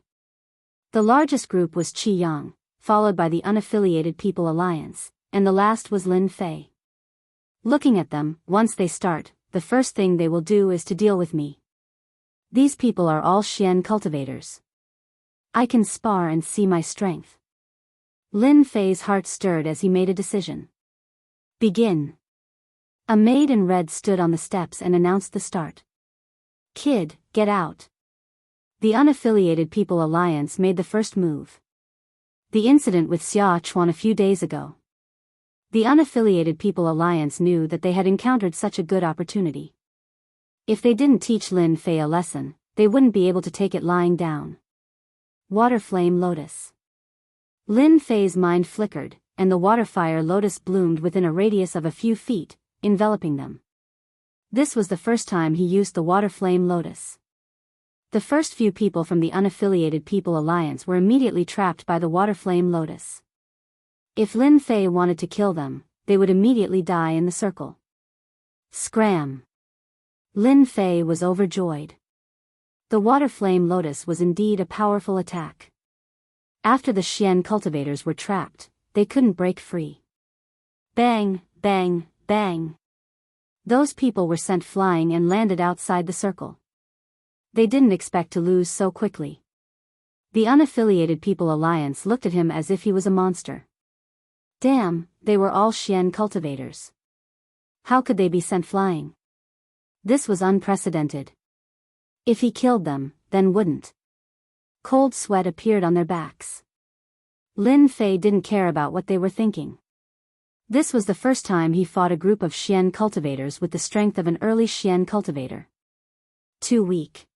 The largest group was Qi, followed by the Unaffiliated People Alliance, and the last was Lin Fei. Looking at them, once they start, the first thing they will do is to deal with me. These people are all Xian cultivators. I can spar and see my strength. Lin Fei's heart stirred as he made a decision. Begin. A maid in red stood on the steps and announced the start. Kid, get out. The Unaffiliated People Alliance made the first move. The incident with Xia Chuan a few days ago. The Unaffiliated People Alliance knew that they had encountered such a good opportunity. If they didn't teach Lin Fei a lesson, they wouldn't be able to take it lying down. Water Flame Lotus. Lin Fei's mind flickered, and the water fire lotus bloomed within a radius of a few feet, enveloping them. This was the first time he used the water flame lotus. The first few people from the Unaffiliated People Alliance were immediately trapped by the water flame lotus. If Lin Fei wanted to kill them, they would immediately die in the circle. Scram! Lin Fei was overjoyed. The water flame lotus was indeed a powerful attack. After the Xian cultivators were trapped, they couldn't break free. Bang, bang, bang. Those people were sent flying and landed outside the circle. They didn't expect to lose so quickly. The Unaffiliated People Alliance looked at him as if he was a monster. Damn, they were all Xian cultivators. How could they be sent flying? This was unprecedented. If he killed them, then wouldn't. Cold sweat appeared on their backs. Lin Fei didn't care about what they were thinking. This was the first time he fought a group of Xian cultivators with the strength of an early Xian cultivator. Too weak.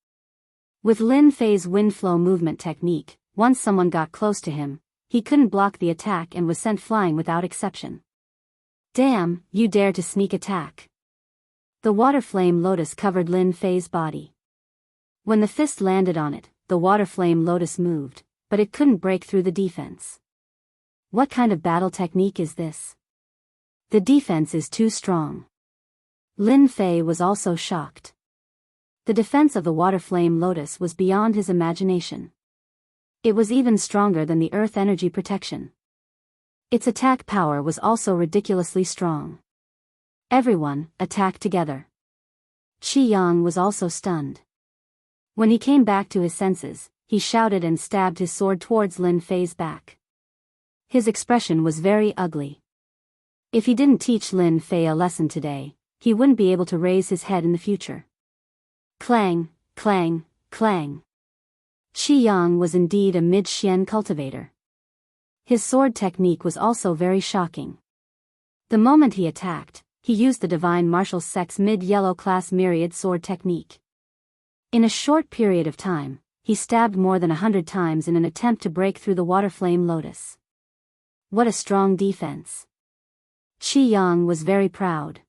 With Lin Fei's wind flow movement technique, once someone got close to him, he couldn't block the attack and was sent flying without exception. Damn, you dare to sneak attack. The water flame lotus covered Lin Fei's body. When the fist landed on it, the water flame lotus moved, but it couldn't break through the defense. What kind of battle technique is this? The defense is too strong. Lin Fei was also shocked. The defense of the water flame lotus was beyond his imagination. It was even stronger than the earth energy protection. Its attack power was also ridiculously strong. Everyone attacked together. Qi Yang was also stunned. When he came back to his senses, he shouted and stabbed his sword towards Lin Fei's back. His expression was very ugly. If he didn't teach Lin Fei a lesson today, he wouldn't be able to raise his head in the future. Clang, clang, clang. Qi Yang was indeed a mid-Xian cultivator. His sword technique was also very shocking. The moment he attacked, he used the Divine Martial Sect's mid-yellow class myriad sword technique. In a short period of time, he stabbed more than 100 times in an attempt to break through the water flame lotus. What a strong defense. Qi Yang was very proud.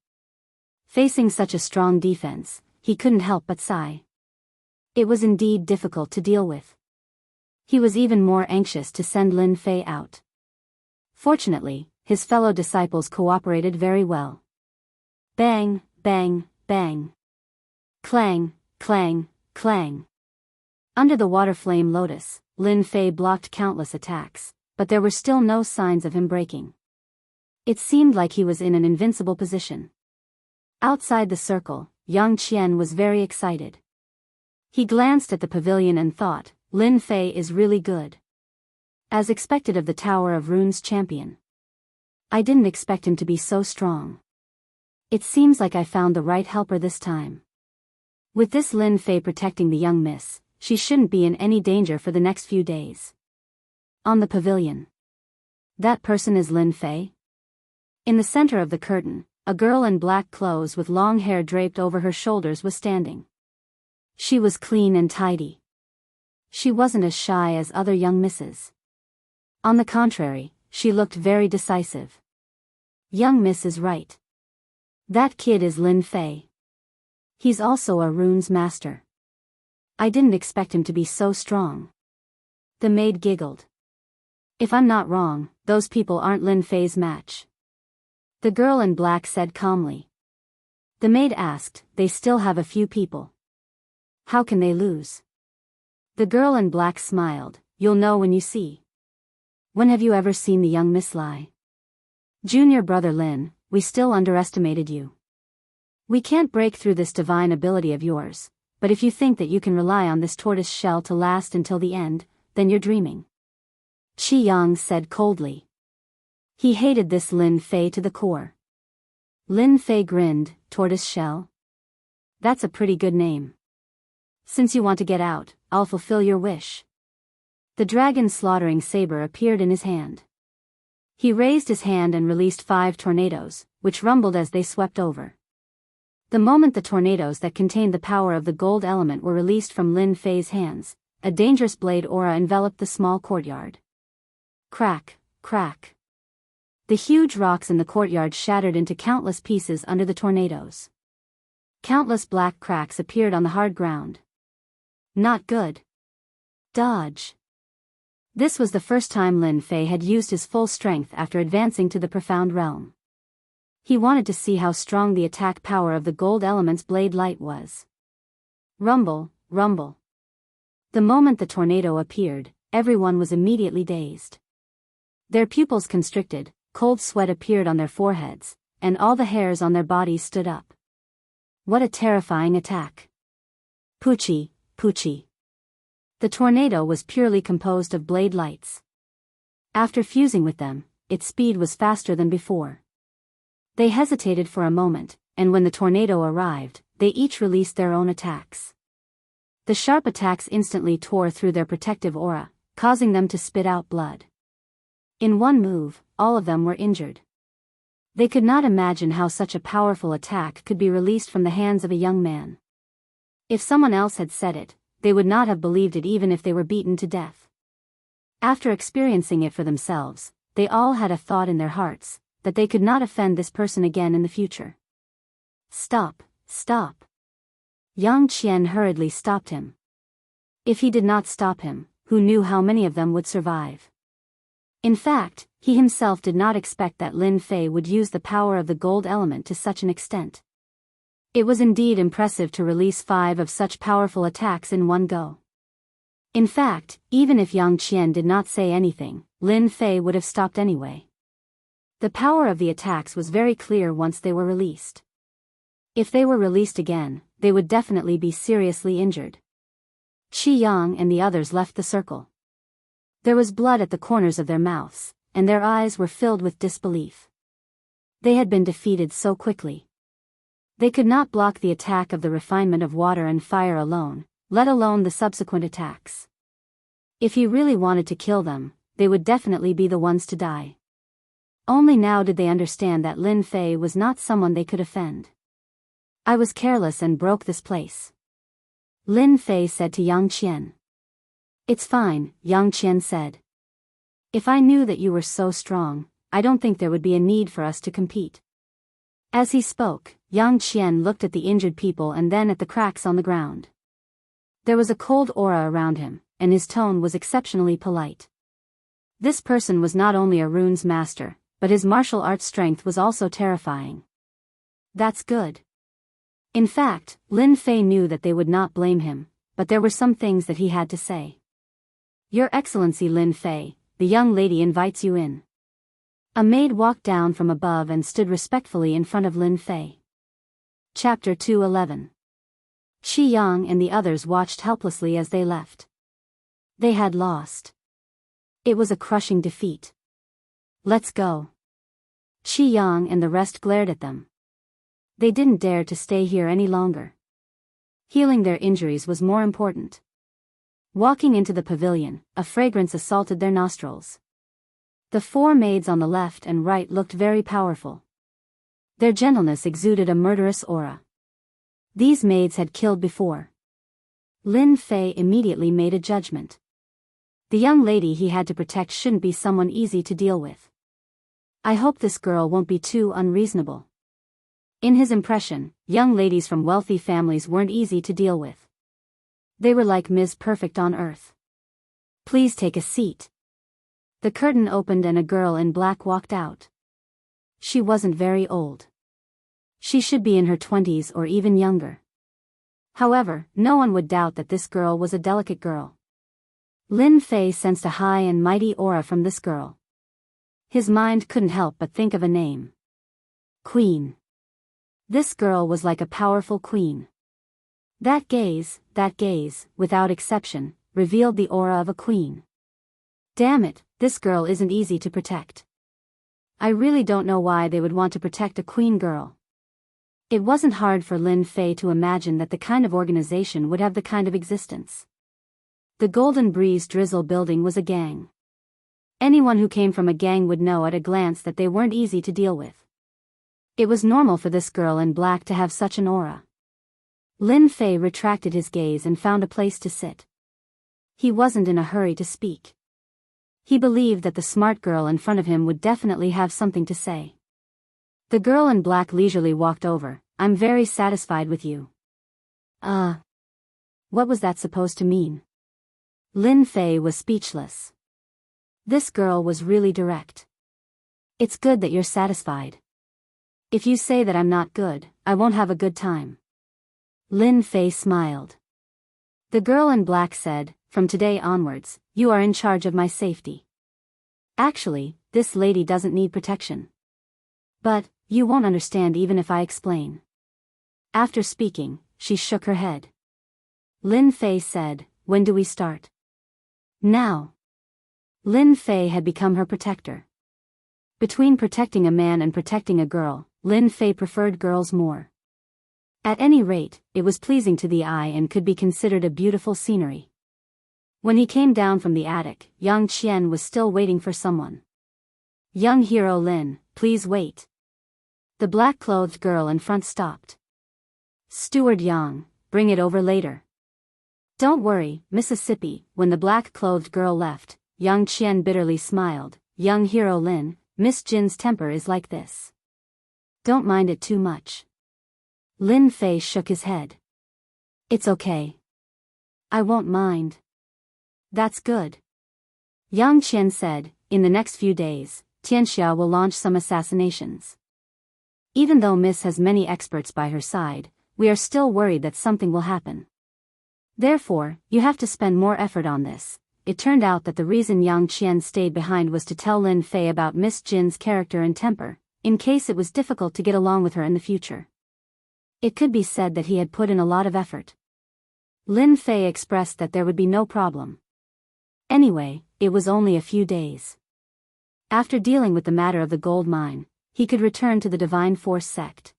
Facing such a strong defense, he couldn't help but sigh. It was indeed difficult to deal with. He was even more anxious to send Lin Fei out. Fortunately, his fellow disciples cooperated very well. Bang, bang, bang. Clang, clang, clang. Under the water flame lotus, Lin Fei blocked countless attacks, but there were still no signs of him breaking. It seemed like he was in an invincible position. Outside the circle, Yang Qian was very excited. He glanced at the pavilion and thought, Lin Fei is really good. As expected of the Tower of Runes champion. I didn't expect him to be so strong. It seems like I found the right helper this time. With this Lin Fei protecting the young miss, she shouldn't be in any danger for the next few days. On the pavilion. That person is Lin Fei? In the center of the curtain, a girl in black clothes with long hair draped over her shoulders was standing. She was clean and tidy. She wasn't as shy as other young misses. On the contrary, she looked very decisive. Young miss is right. That kid is Lin Fei. He's also a runes master. I didn't expect him to be so strong. The maid giggled. If I'm not wrong, those people aren't Lin Fei's match. The girl in black said calmly. The maid asked, they still have a few people. How can they lose? The girl in black smiled, you'll know when you see. When have you ever seen the young miss lie? Junior brother Lin, we still underestimated you. We can't break through this divine ability of yours, but if you think that you can rely on this tortoise shell to last until the end, then you're dreaming. Qi Yang said coldly. He hated this Lin Fei to the core. Lin Fei grinned, tortoise shell? That's a pretty good name. Since you want to get out, I'll fulfill your wish. The dragon slaughtering saber appeared in his hand. He raised his hand and released 5 tornadoes, which rumbled as they swept over. The moment the tornadoes that contained the power of the gold element were released from Lin Fei's hands, a dangerous blade aura enveloped the small courtyard. Crack, crack. The huge rocks in the courtyard shattered into countless pieces under the tornadoes. Countless black cracks appeared on the hard ground. Not good. Dodge. This was the first time Lin Fei had used his full strength after advancing to the profound realm. He wanted to see how strong the attack power of the gold element's blade light was. Rumble, rumble. The moment the tornado appeared, everyone was immediately dazed. Their pupils constricted, cold sweat appeared on their foreheads, and all the hairs on their bodies stood up. What a terrifying attack. Poochie, poochie. The tornado was purely composed of blade lights. After fusing with them, its speed was faster than before. They hesitated for a moment, and when the tornado arrived, they each released their own attacks. The sharp attacks instantly tore through their protective aura, causing them to spit out blood. In one move, all of them were injured. They could not imagine how such a powerful attack could be released from the hands of a young man. If someone else had said it, they would not have believed it even if they were beaten to death. After experiencing it for themselves, they all had a thought in their hearts, that they could not offend this person again in the future. Stop, stop. Yang Qian hurriedly stopped him. If he did not stop him, who knew how many of them would survive? In fact, he himself did not expect that Lin Fei would use the power of the gold element to such an extent. It was indeed impressive to release 5 of such powerful attacks in one go. In fact, even if Yang Qian did not say anything, Lin Fei would have stopped anyway. The power of the attacks was very clear once they were released. If they were released again, they would definitely be seriously injured. Qi Yang and the others left the circle. There was blood at the corners of their mouths, and their eyes were filled with disbelief. They had been defeated so quickly. They could not block the attack of the refinement of water and fire alone, let alone the subsequent attacks. If he really wanted to kill them, they would definitely be the ones to die. Only now did they understand that Lin Fei was not someone they could offend. I was careless and broke this place. Lin Fei said to Yang Qian. It's fine, Yang Qian said. If I knew that you were so strong, I don't think there would be a need for us to compete. As he spoke, Yang Qian looked at the injured people and then at the cracks on the ground. There was a cold aura around him, and his tone was exceptionally polite. This person was not only a runes master, but his martial arts strength was also terrifying. That's good. In fact, Lin Fei knew that they would not blame him, but there were some things that he had to say. Your Excellency Lin Fei, the young lady invites you in. A maid walked down from above and stood respectfully in front of Lin Fei. Chapter 211. Qi Yang and the others watched helplessly as they left. They had lost. It was a crushing defeat. Let's go. Qi Yang and the rest glared at them. They didn't dare to stay here any longer. Healing their injuries was more important. Walking into the pavilion, a fragrance assaulted their nostrils. The 4 maids on the left and right looked very powerful. Their gentleness exuded a murderous aura. These maids had killed before. Lin Fei immediately made a judgment. The young lady he had to protect shouldn't be someone easy to deal with. I hope this girl won't be too unreasonable. In his impression, young ladies from wealthy families weren't easy to deal with. They were like Ms. Perfect on Earth. Please take a seat. The curtain opened and a girl in black walked out. She wasn't very old. She should be in her 20s or even younger. However, no one would doubt that this girl was a delicate girl. Lin Fei sensed a high and mighty aura from this girl. His mind couldn't help but think of a name. Queen. This girl was like a powerful queen. That gaze, without exception, revealed the aura of a queen. Damn it, this girl isn't easy to protect. I really don't know why they would want to protect a queen girl. It wasn't hard for Lin Fei to imagine that the kind of organization would have the kind of existence. The Golden Breeze Drizzle building was a gang. Anyone who came from a gang would know at a glance that they weren't easy to deal with. It was normal for this girl in black to have such an aura. Lin Fei retracted his gaze and found a place to sit. He wasn't in a hurry to speak. He believed that the smart girl in front of him would definitely have something to say. The girl in black leisurely walked over. I'm very satisfied with you. What was that supposed to mean? Lin Fei was speechless. This girl was really direct. It's good that you're satisfied. If you say that I'm not good, I won't have a good time. Lin Fei smiled. The girl in black said, from today onwards, you are in charge of my safety. Actually, this lady doesn't need protection. But, you won't understand even if I explain. After speaking, she shook her head. Lin Fei said, when do we start? Now. Lin Fei had become her protector. Between protecting a man and protecting a girl, Lin Fei preferred girls more. At any rate, it was pleasing to the eye and could be considered a beautiful scenery. When he came down from the attic, Yang Qian was still waiting for someone. Young hero Lin, please wait. The black-clothed girl in front stopped. Steward Yang, bring it over later. Don't worry, Mississippi. When the black-clothed girl left, Yang Qian bitterly smiled. Young hero Lin, Miss Jin's temper is like this. Don't mind it too much. Lin Fei shook his head. It's okay. I won't mind. That's good. Yang Qian said, in the next few days, Tianxia will launch some assassinations. Even though Miss has many experts by her side, we are still worried that something will happen. Therefore, you have to spend more effort on this. It turned out that the reason Yang Qian stayed behind was to tell Lin Fei about Miss Jin's character and temper, in case it was difficult to get along with her in the future. It could be said that he had put in a lot of effort. Lin Fei expressed that there would be no problem. Anyway, it was only a few days. After dealing with the matter of the gold mine, he could return to the Divine Force sect.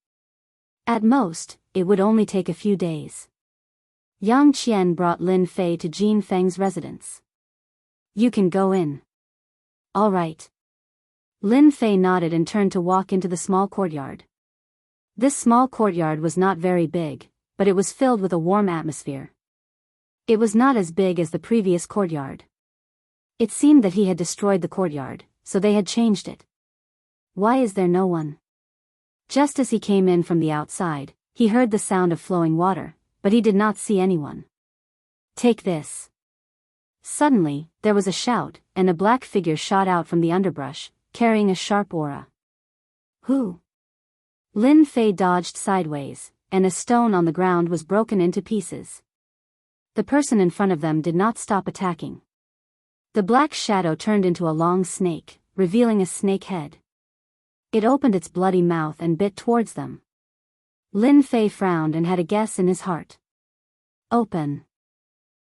At most, it would only take a few days. Yang Qian brought Lin Fei to Jin Feng's residence. You can go in. All right. Lin Fei nodded and turned to walk into the small courtyard. This small courtyard was not very big, but it was filled with a warm atmosphere. It was not as big as the previous courtyard. It seemed that he had destroyed the courtyard, so they had changed it. Why is there no one? Just as he came in from the outside, he heard the sound of flowing water, but he did not see anyone. Take this. Suddenly, there was a shout, and a black figure shot out from the underbrush, carrying a sharp aura. Who? Lin Fei dodged sideways, and a stone on the ground was broken into pieces. The person in front of them did not stop attacking. The black shadow turned into a long snake, revealing a snake head. It opened its bloody mouth and bit towards them. Lin Fei frowned and had a guess in his heart. Open.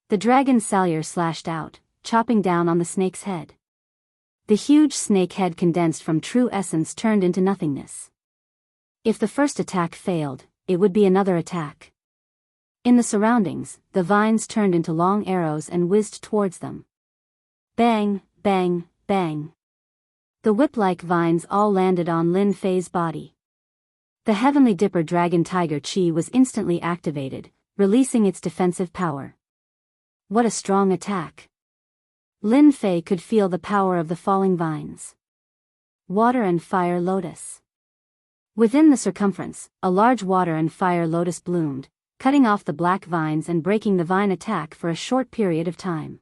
The dragon Salyer slashed out, chopping down on the snake's head. The huge snake head condensed from true essence turned into nothingness. If the first attack failed, it would be another attack. In the surroundings, the vines turned into long arrows and whizzed towards them. Bang, bang, bang. The whip-like vines all landed on Lin Fei's body. The Heavenly Dipper Dragon Tiger Chi was instantly activated, releasing its defensive power. What a strong attack. Lin Fei could feel the power of the falling vines. Water and Fire Lotus. Within the circumference, a large water and fire lotus bloomed, cutting off the black vines and breaking the vine attack for a short period of time.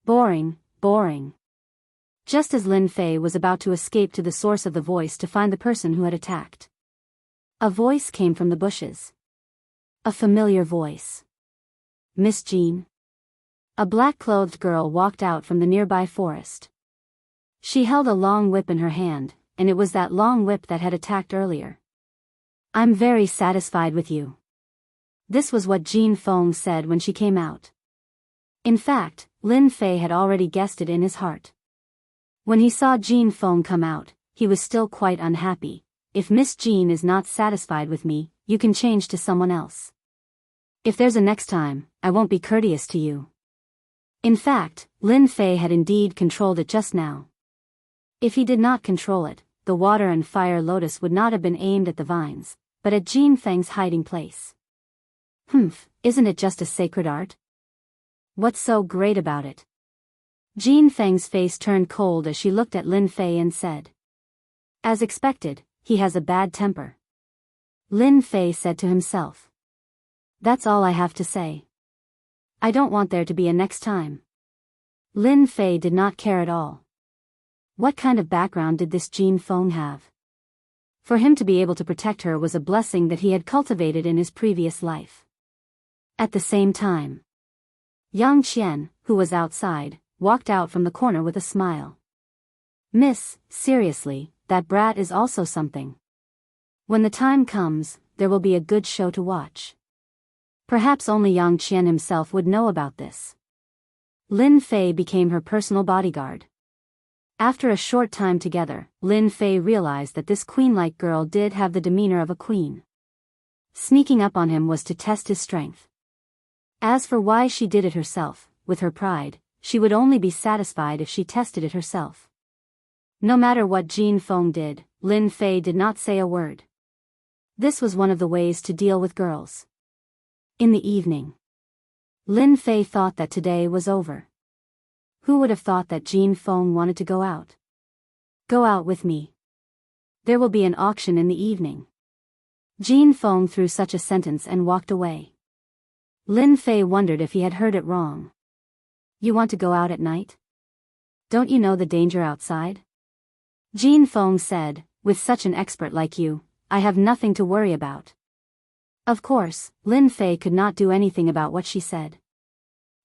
Boring, boring. Just as Lin Fei was about to escape to the source of the voice to find the person who had attacked, a voice came from the bushes. A familiar voice. Miss Jean? A black-clothed girl walked out from the nearby forest. She held a long whip in her hand, and it was that long whip that had attacked earlier. I'm very satisfied with you. This was what Jean Feng said when she came out. In fact, Lin Fei had already guessed it in his heart. When he saw Jean Feng come out, he was still quite unhappy. If Miss Jean is not satisfied with me, you can change to someone else. If there's a next time, I won't be courteous to you. In fact, Lin Fei had indeed controlled it just now. If he did not control it, the water and fire lotus would not have been aimed at the vines, but at Jin Feng's hiding place. Isn't it just a sacred art? What's so great about it? Jin Feng's face turned cold as she looked at Lin Fei and said. As expected, he has a bad temper. Lin Fei said to himself. That's all I have to say. I don't want there to be a next time. Lin Fei did not care at all. What kind of background did this Jin Feng have? For him to be able to protect her was a blessing that he had cultivated in his previous life. At the same time, Yang Qian, who was outside, walked out from the corner with a smile. Miss, seriously, that brat is also something. When the time comes, there will be a good show to watch. Perhaps only Yang Qian himself would know about this. Lin Fei became her personal bodyguard. After a short time together, Lin Fei realized that this queen-like girl did have the demeanor of a queen. Sneaking up on him was to test his strength. As for why she did it herself, with her pride, she would only be satisfied if she tested it herself. No matter what Jin Feng did, Lin Fei did not say a word. This was one of the ways to deal with girls. In the evening, Lin Fei thought that today was over. Who would have thought that Jin Feng wanted to go out? Go out with me. There will be an auction in the evening. Jin Feng threw such a sentence and walked away. Lin Fei wondered if he had heard it wrong. You want to go out at night? Don't you know the danger outside? Jin Feng said, with such an expert like you, I have nothing to worry about. Of course, Lin Fei could not do anything about what she said.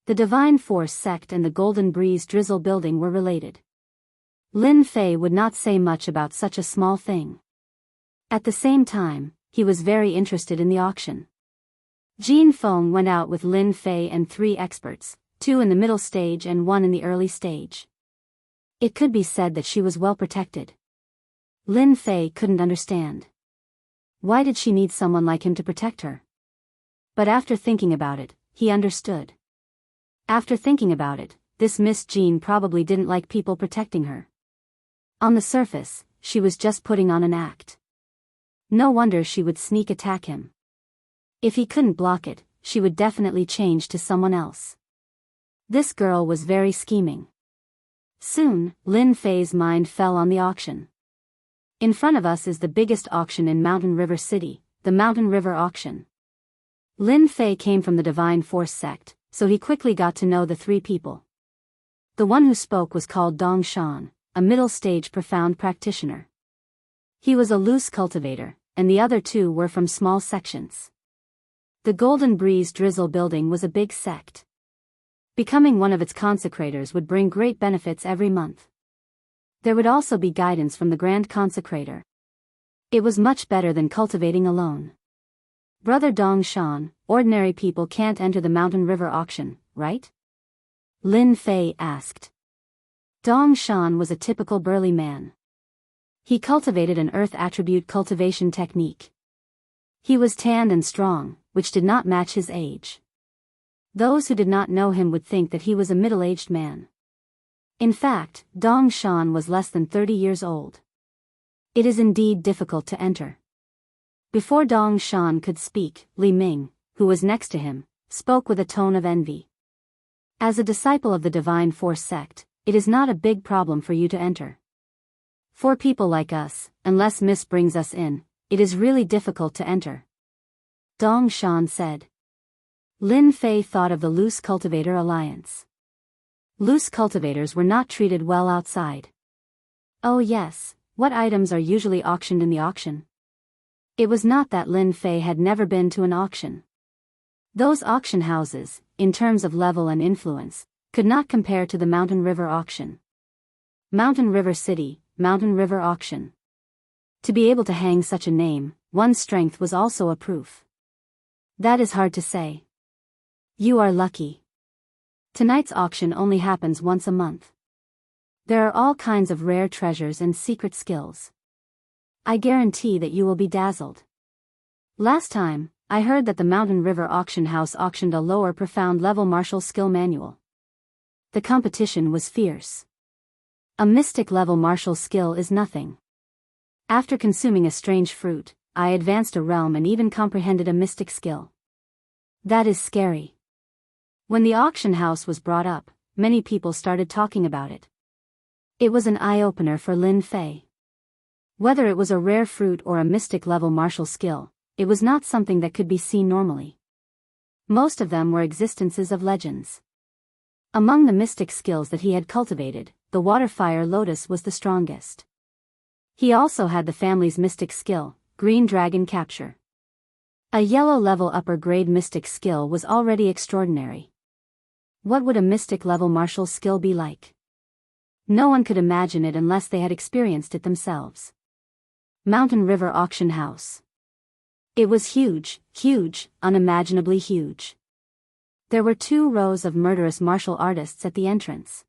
The Divine Force sect and the Golden Breeze Drizzle building were related. Lin Fei would not say much about such a small thing. At the same time, he was very interested in the auction. Jin Feng went out with Lin Fei and 3 experts, 2 in the middle stage and 1 in the early stage. It could be said that she was well protected. Lin Fei couldn't understand. Why did she need someone like him to protect her? But after thinking about it, he understood. After thinking about it, this Miss Jean probably didn't like people protecting her. On the surface, she was just putting on an act. No wonder she would sneak attack him. If he couldn't block it, she would definitely change to someone else. This girl was very scheming. Soon, Lin Fei's mind fell on the auction. In front of us is the biggest auction in Mountain River City, the Mountain River Auction. Lin Fei came from the Divine Force sect, so he quickly got to know the 3 people. The one who spoke was called Dong Shan, a middle-stage profound practitioner. He was a loose cultivator, and the other 2 were from small sections. The Golden Breeze Drizzle building was a big sect. Becoming one of its consecrators would bring great benefits every month. There would also be guidance from the Grand Consecrator. It was much better than cultivating alone. Brother Dong Shan, ordinary people can't enter the Mountain River auction, right? Lin Fei asked. Dong Shan was a typical burly man. He cultivated an earth attribute cultivation technique. He was tanned and strong, which did not match his age. Those who did not know him would think that he was a middle-aged man. In fact, Dong Shan was less than 30 years old. It is indeed difficult to enter. Before Dong Shan could speak, Li Ming, who was next to him, spoke with a tone of envy. As a disciple of the Divine Force sect, it is not a big problem for you to enter. For people like us, unless Miss brings us in, it is really difficult to enter. Dong Shan said. Lin Fei thought of the Loose Cultivator Alliance. Loose cultivators were not treated well outside. Oh yes, what items are usually auctioned in the auction? It was not that Lin Fei had never been to an auction. Those auction houses, in terms of level and influence, could not compare to the Mountain River auction. Mountain River City, Mountain River Auction. To be able to hang such a name, one's strength was also a proof. That is hard to say. You are lucky. Tonight's auction only happens once a month. There are all kinds of rare treasures and secret skills. I guarantee that you will be dazzled. Last time, I heard that the Mountain River Auction House auctioned a lower profound level martial skill manual. The competition was fierce. A mystic-level martial skill is nothing. After consuming a strange fruit, I advanced a realm and even comprehended a mystic skill. That is scary. When the auction house was brought up, many people started talking about it. It was an eye-opener for Lin Fei. Whether it was a rare fruit or a mystic-level martial skill, it was not something that could be seen normally. Most of them were existences of legends. Among the mystic skills that he had cultivated, the water-fire lotus was the strongest. He also had the family's mystic skill, green dragon capture. A yellow-level upper-grade mystic skill was already extraordinary. What would a mystic-level martial skill be like? No one could imagine it unless they had experienced it themselves. Mountain River Auction House. It was huge, unimaginably huge. There were 2 rows of murderous martial artists at the entrance.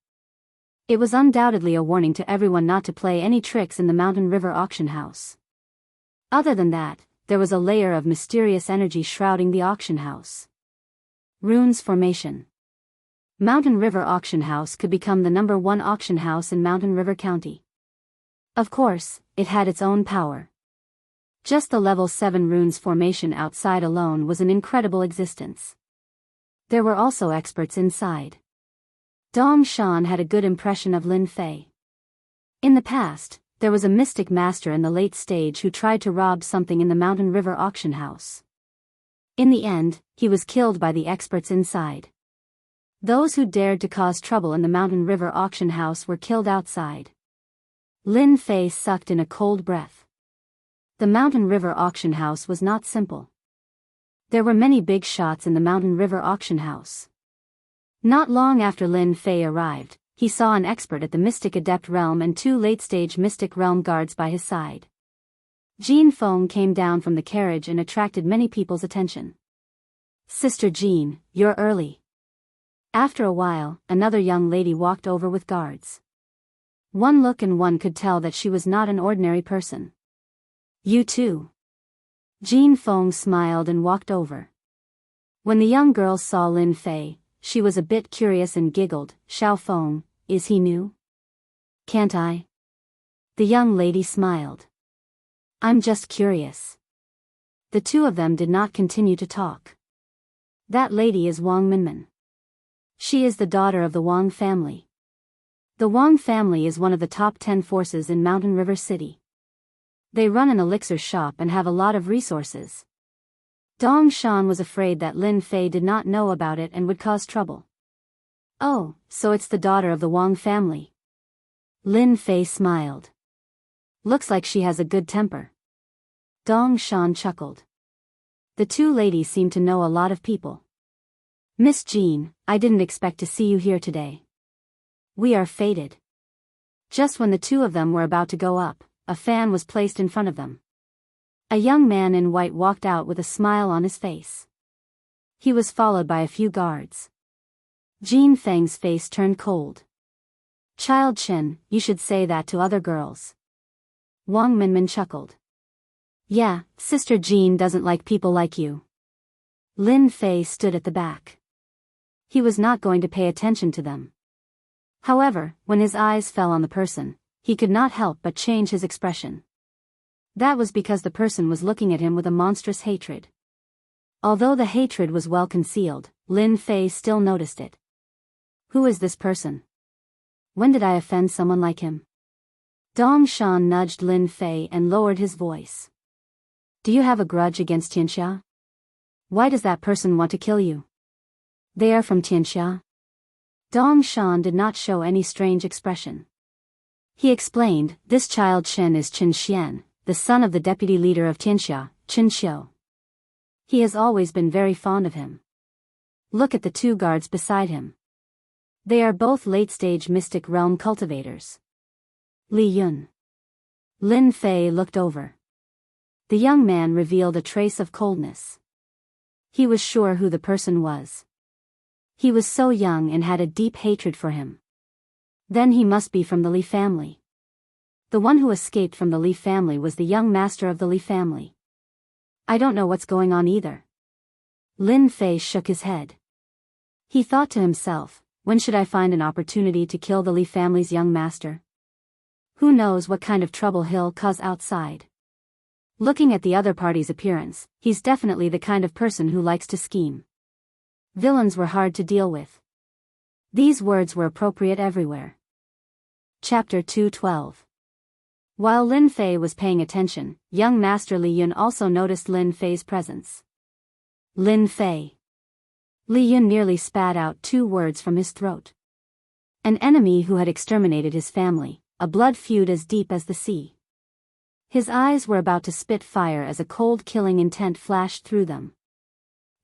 It was undoubtedly a warning to everyone not to play any tricks in the Mountain River Auction House. Other than that, there was a layer of mysterious energy shrouding the auction house. Runes Formation. Mountain River Auction House could become the #1 auction house in Mountain River County. Of course, it had its own power. Just the level 7 runes formation outside alone was an incredible existence. There were also experts inside. Dong Shan had a good impression of Lin Fei. In the past, there was a mystic master in the late stage who tried to rob something in the Mountain River auction house. In the end, he was killed by the experts inside. Those who dared to cause trouble in the Mountain River auction house were killed outside. Lin Fei sucked in a cold breath. The Mountain River auction house was not simple. There were many big shots in the Mountain River auction house. Not long after Lin Fei arrived, he saw an expert at the Mystic Adept realm and 2 late-stage Mystic realm guards by his side. Jean Feng came down from the carriage and attracted many people's attention. "Sister Jean, you're early." After a while, another young lady walked over with guards. One look and one could tell that she was not an ordinary person. "You too." Jean Feng smiled and walked over. When the young girl saw Lin Fei, she was a bit curious and giggled. "Xiao Feng, is he new?" "Can't I?" The young lady smiled. "I'm just curious." The 2 of them did not continue to talk. "That lady is Wang Minmin. She is the daughter of the Wang family. The Wang family is one of the top 10 forces in Mountain River City. They run an elixir shop and have a lot of resources." Dong Shan was afraid that Lin Fei did not know about it and would cause trouble. "Oh, so it's the daughter of the Wang family." Lin Fei smiled. "Looks like she has a good temper." Dong Shan chuckled. The 2 ladies seemed to know a lot of people. "Miss Jean, I didn't expect to see you here today. We are fated." Just when the 2 of them were about to go up, a fan was placed in front of them. A young man in white walked out with a smile on his face. He was followed by a few guards. Jean Feng's face turned cold. "Child Chen, you should say that to other girls." Wang Minmin chuckled. "Yeah, Sister Jean doesn't like people like you." Lin Fei stood at the back. He was not going to pay attention to them. However, when his eyes fell on the person, he could not help but change his expression. That was because the person was looking at him with a monstrous hatred. Although the hatred was well concealed, Lin Fei still noticed it. "Who is this person? When did I offend someone like him?" Dong Shan nudged Lin Fei and lowered his voice. "Do you have a grudge against Tianxia? Why does that person want to kill you?" "They are from Tianxia." Dong Shan did not show any strange expression. He explained, "This child Chen is Chen Xian, the son of the deputy leader of Tianxia, Chen Xiu. He has always been very fond of him. Look at the 2 guards beside him. They are both late-stage mystic realm cultivators." "Li Yun." Lin Fei looked over. The young man revealed a trace of coldness. He was sure who the person was. He was so young and had a deep hatred for him. Then he must be from the Li family. The one who escaped from the Li family was the young master of the Li family. "I don't know what's going on either." Lin Fei shook his head. He thought to himself, when should I find an opportunity to kill the Li family's young master? Who knows what kind of trouble he'll cause outside. Looking at the other party's appearance, he's definitely the kind of person who likes to scheme. Villains were hard to deal with. These words were appropriate everywhere. Chapter 212. While Lin Fei was paying attention, young Master Li Yun also noticed Lin Fei's presence. Lin Fei. Li Yun nearly spat out 2 words from his throat. An enemy who had exterminated his family, a blood feud as deep as the sea. His eyes were about to spit fire as a cold killing intent flashed through them.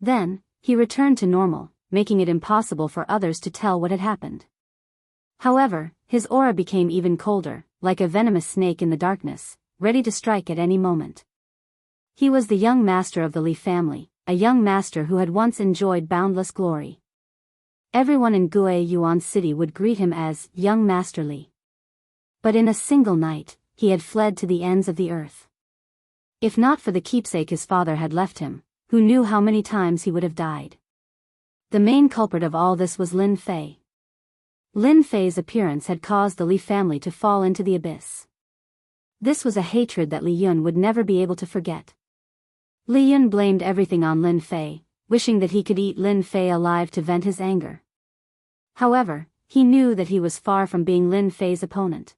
Then, he returned to normal, making it impossible for others to tell what had happened. However, his aura became even colder, like a venomous snake in the darkness, ready to strike at any moment. He was the young master of the Li family, a young master who had once enjoyed boundless glory. Everyone in Gue Yuan City would greet him as Young Master Li. But in a single night, he had fled to the ends of the earth. If not for the keepsake his father had left him, who knew how many times he would have died. The main culprit of all this was Lin Fei. Lin Fei's appearance had caused the Li family to fall into the abyss. This was a hatred that Li Yun would never be able to forget. Li Yun blamed everything on Lin Fei, wishing that he could eat Lin Fei alive to vent his anger. However, he knew that he was far from being Lin Fei's opponent.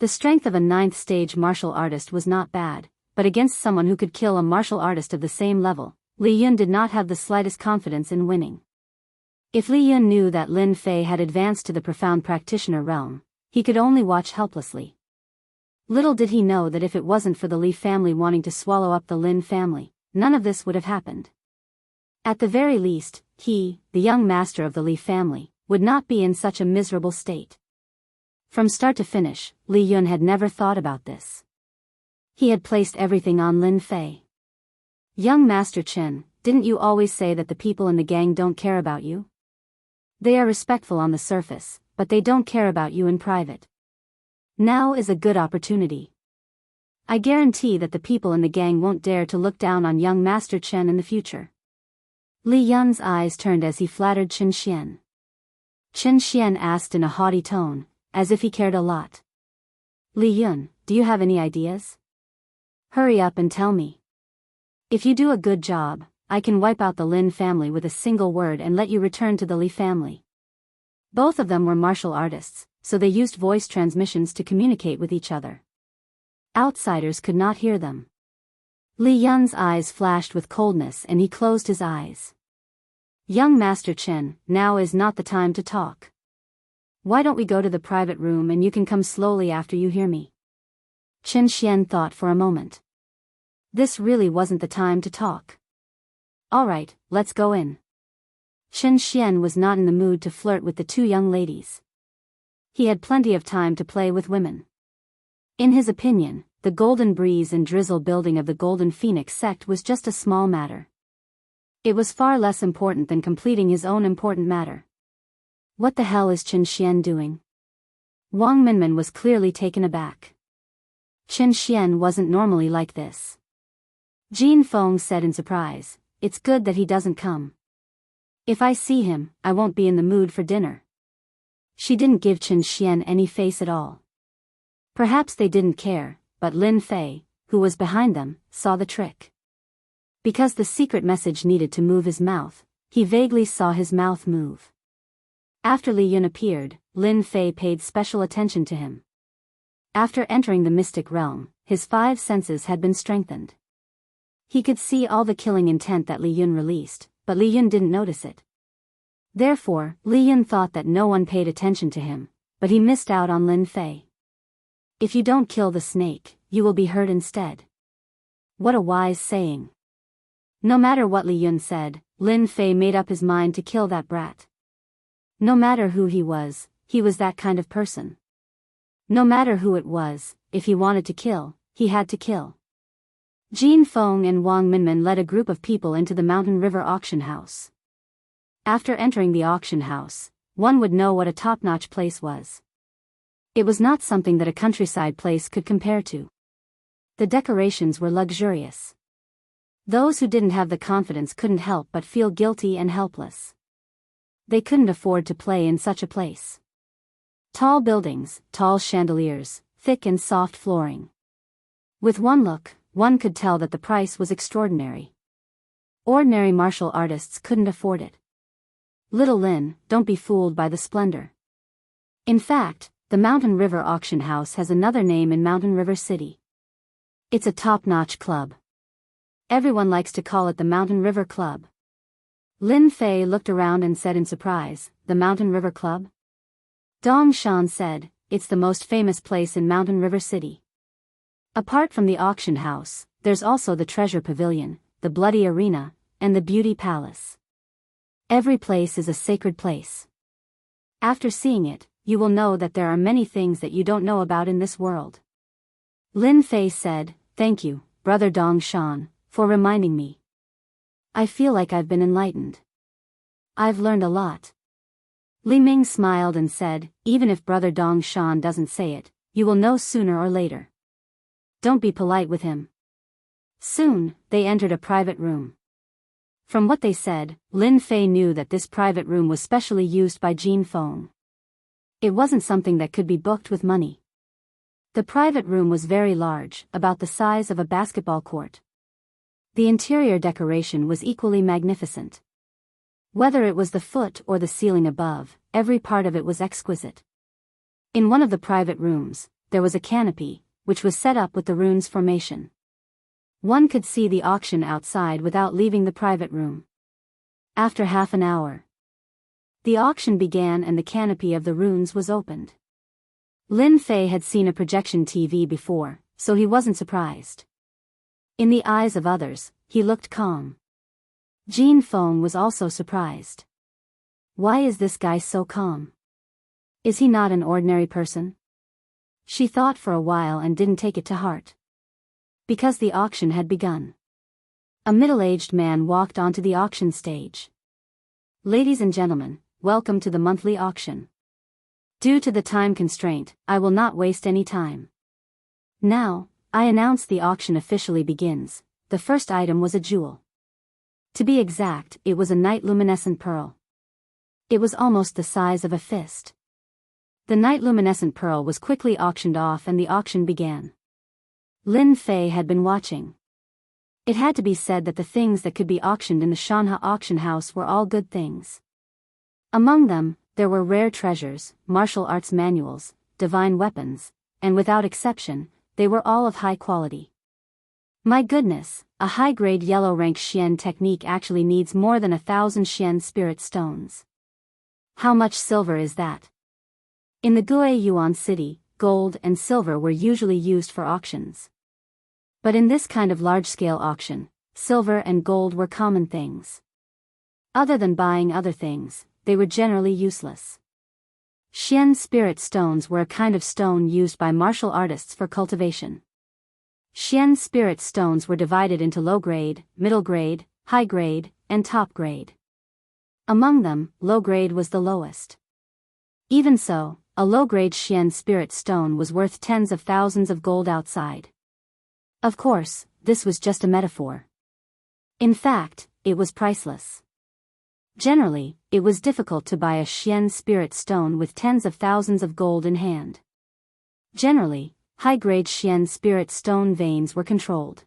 The strength of a 9th-stage martial artist was not bad, but against someone who could kill a martial artist of the same level, Li Yun did not have the slightest confidence in winning. If Li Yun knew that Lin Fei had advanced to the profound practitioner realm, he could only watch helplessly. Little did he know that if it wasn't for the Li family wanting to swallow up the Lin family, none of this would have happened. At the very least, he, the young master of the Li family, would not be in such a miserable state. From start to finish, Li Yun had never thought about this. He had placed everything on Lin Fei. Young Master Chen, didn't you always say that the people in the gang don't care about you? They are respectful on the surface, but they don't care about you in private. Now is a good opportunity. I guarantee that the people in the gang won't dare to look down on young Master Chen in the future. Li Yun's eyes turned as he flattered Qin Xian. Qin Xian asked in a haughty tone, as if he cared a lot. Li Yun, do you have any ideas? Hurry up and tell me. If you do a good job, I can wipe out the Lin family with a single word and let you return to the Li family. Both of them were martial artists, so they used voice transmissions to communicate with each other. Outsiders could not hear them. Li Yun's eyes flashed with coldness and he closed his eyes. Young Master Chen, now is not the time to talk. Why don't we go to the private room and you can come slowly after you hear me? Qin Xian thought for a moment. This really wasn't the time to talk. Alright, let's go in. Qin Xian was not in the mood to flirt with the 2 young ladies. He had plenty of time to play with women. In his opinion, the Golden Breeze and Drizzle building of the Golden Phoenix sect was just a small matter. It was far less important than completing his own important matter. What the hell is Qin Xian doing? Wang Minmin was clearly taken aback. Qin Xian wasn't normally like this. Jin Feng said in surprise, "It's good that he doesn't come. If I see him, I won't be in the mood for dinner." She didn't give Qin Xian any face at all. Perhaps they didn't care, but Lin Fei, who was behind them, saw the trick. Because the secret message needed to move his mouth, he vaguely saw his mouth move. After Li Yun appeared, Lin Fei paid special attention to him. After entering the mystic realm, his 5 senses had been strengthened. He could see all the killing intent that Li Yun released, but Li Yun didn't notice it. Therefore, Li Yun thought that no one paid attention to him, but he missed out on Lin Fei. If you don't kill the snake, you will be hurt instead. What a wise saying. No matter what Li Yun said, Lin Fei made up his mind to kill that brat. No matter who he was that kind of person. No matter who it was, if he wanted to kill, he had to kill. Jin Feng and Wang Minmin led a group of people into the Mountain River auction house. After entering the auction house, one would know what a top-notch place was. It was not something that a countryside place could compare to. The decorations were luxurious. Those who didn't have the confidence couldn't help but feel guilty and helpless. They couldn't afford to play in such a place. Tall buildings, tall chandeliers, thick and soft flooring. With one look, one could tell that the price was extraordinary. Ordinary martial artists couldn't afford it. Little Lin, don't be fooled by the splendor. In fact, the Mountain River Auction House has another name in Mountain River City. It's a top-notch club. Everyone likes to call it the Mountain River Club. Lin Fei looked around and said in surprise, "The Mountain River Club?" Dong Shan said, "It's the most famous place in Mountain River City. Apart from the auction house, there's also the Treasure Pavilion, the Bloody Arena, and the Beauty Palace. Every place is a sacred place. After seeing it, you will know that there are many things that you don't know about in this world." Lin Fei said, "Thank you, Brother Dong Shan, for reminding me. I feel like I've been enlightened. I've learned a lot." Li Ming smiled and said, "Even if Brother Dong Shan doesn't say it, you will know sooner or later. Don't be polite with him." Soon, they entered a private room. From what they said, Lin Fei knew that this private room was specially used by Jin Feng. It wasn't something that could be booked with money. The private room was very large, about the size of a basketball court. The interior decoration was equally magnificent. Whether it was the foot or the ceiling above, every part of it was exquisite. In one of the private rooms, there was a canopy, which was set up with the runes formation. One could see the auction outside without leaving the private room. After half an hour, the auction began and the canopy of the runes was opened. Lin Fei had seen a projection TV before, so he wasn't surprised. In the eyes of others, he looked calm. Jin Feng was also surprised. Why is this guy so calm? Is he not an ordinary person? She thought for a while and didn't take it to heart. Because the auction had begun. A middle-aged man walked onto the auction stage. "Ladies and gentlemen, welcome to the monthly auction. Due to the time constraint, I will not waste any time. Now, I announce the auction officially begins." The first item was a jewel. To be exact, it was a night luminescent pearl. It was almost the size of a fist. The night luminescent pearl was quickly auctioned off and the auction began. Lin Fei had been watching. It had to be said that the things that could be auctioned in the Shanha auction house were all good things. Among them, there were rare treasures, martial arts manuals, divine weapons, and without exception, they were all of high quality. My goodness, a high-grade yellow-rank Xian technique actually needs more than 1,000 Xian spirit stones. How much silver is that? In the Gue Yuan city, gold and silver were usually used for auctions. But in this kind of large-scale auction, silver and gold were common things. Other than buying other things, they were generally useless. Xian spirit stones were a kind of stone used by martial artists for cultivation. Xian spirit stones were divided into low grade, middle grade, high grade, and top grade. Among them, low grade was the lowest. Even so, a low-grade Xian spirit stone was worth tens of thousands of gold outside. Of course, this was just a metaphor. In fact, it was priceless. Generally, it was difficult to buy a Xian spirit stone with tens of thousands of gold in hand. Generally, high-grade Xian spirit stone veins were controlled.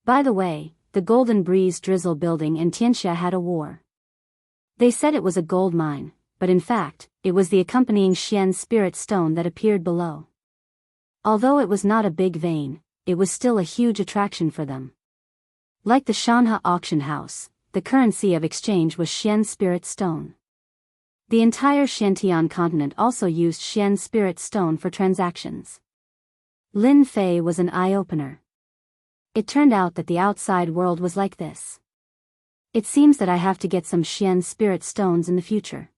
By the way, the Golden Breeze Drizzle building in Tianxia had a war. They said it was a gold mine, but in fact, it was the accompanying Xian spirit stone that appeared below. Although it was not a big vein, it was still a huge attraction for them. Like the Shanha auction house, the currency of exchange was Xian spirit stone. The entire Xiantian continent also used Xian spirit stone for transactions. Lin Fei was an eye-opener. It turned out that the outside world was like this. It seems that I have to get some Xian spirit stones in the future.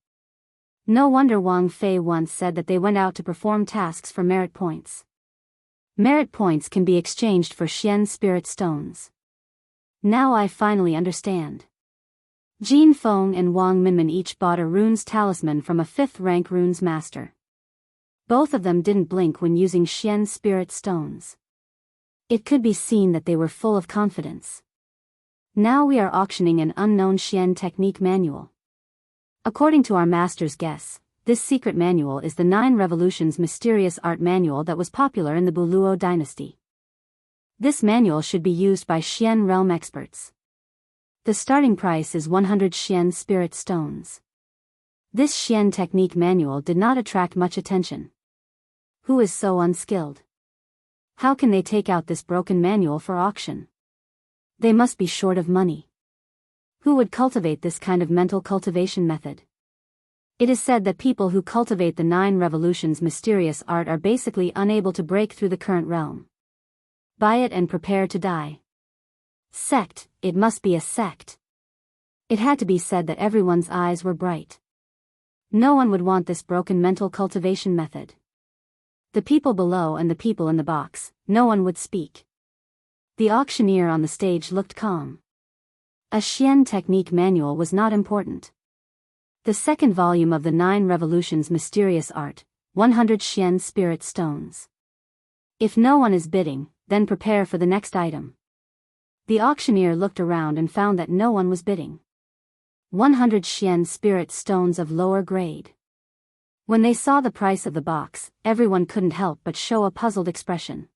No wonder Wang Fei once said that they went out to perform tasks for merit points. Merit points can be exchanged for Xian spirit stones. Now I finally understand. Jin Feng and Wang Minmin each bought a runes talisman from a 5th-rank runes master. Both of them didn't blink when using Xian spirit stones. It could be seen that they were full of confidence. Now we are auctioning an unknown Xian technique manual. According to our master's guess, this secret manual is the 9 Revolutions mysterious art manual that was popular in the Buluo dynasty. This manual should be used by Xian realm experts. The starting price is 100 Xian spirit stones. This Xian technique manual did not attract much attention. Who is so unskilled? How can they take out this broken manual for auction? They must be short of money. Who would cultivate this kind of mental cultivation method? It is said that people who cultivate the 9 Revolutions mysterious art are basically unable to break through the current realm. Buy it and prepare to die. Sect, it must be a sect. It had to be said that everyone's eyes were bright. No one would want this broken mental cultivation method. The people below and the people in the box, no one would speak. The auctioneer on the stage looked calm. A Xian technique manual was not important. The second volume of the 9 Revolutions mysterious art, 100 Xian spirit stones. If no one is bidding, then prepare for the next item. The auctioneer looked around and found that no one was bidding. 100 Xian spirit stones of lower grade. When they saw the price of the box, everyone couldn't help but show a puzzled expression.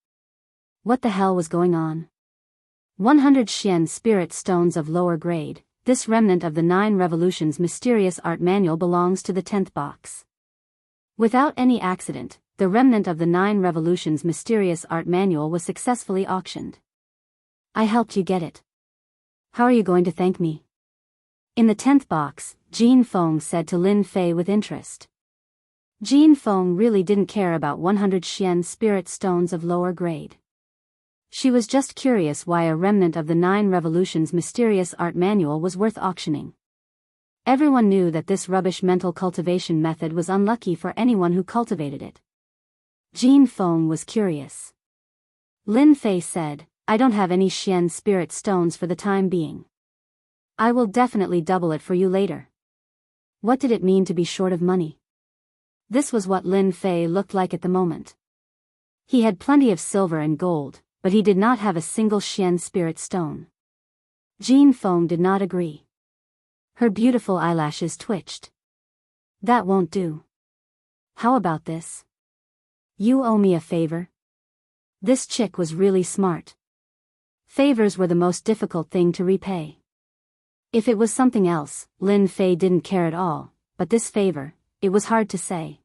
What the hell was going on? 100 Xian spirit stones of lower grade, this remnant of the 9 Revolutions mysterious art manual belongs to the 10th box. Without any accident, the remnant of the 9 Revolutions mysterious art manual was successfully auctioned. I helped you get it. How are you going to thank me? In the 10th box, Jean Feng said to Lin Fei with interest. Jean Feng really didn't care about 100 Xian spirit stones of lower grade. She was just curious why a remnant of the 9 Revolutions mysterious art manual was worth auctioning. Everyone knew that this rubbish mental cultivation method was unlucky for anyone who cultivated it. Jean Feng was curious. Lin Fei said, I don't have any Xian spirit stones for the time being. I will definitely double it for you later. What did it mean to be short of money? This was what Lin Fei looked like at the moment. He had plenty of silver and gold, but he did not have a single Xian spirit stone. Jean Feng did not agree. Her beautiful eyelashes twitched. That won't do. How about this? You owe me a favor? This chick was really smart. Favors were the most difficult thing to repay. If it was something else, Lin Fei didn't care at all, but this favor, it was hard to say.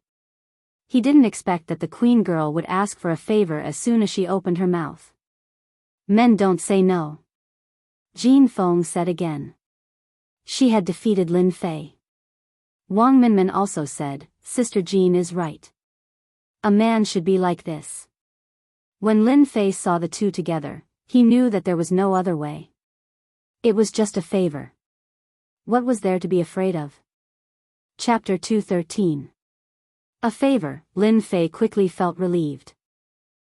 He didn't expect that the queen girl would ask for a favor as soon as she opened her mouth. Men don't say no. Jean Feng said again. She had defeated Lin Fei. Wang Minmin also said, Sister Jean is right. A man should be like this. When Lin Fei saw the two together, he knew that there was no other way. It was just a favor. What was there to be afraid of? Chapter 213. A favor, Lin Fei quickly felt relieved.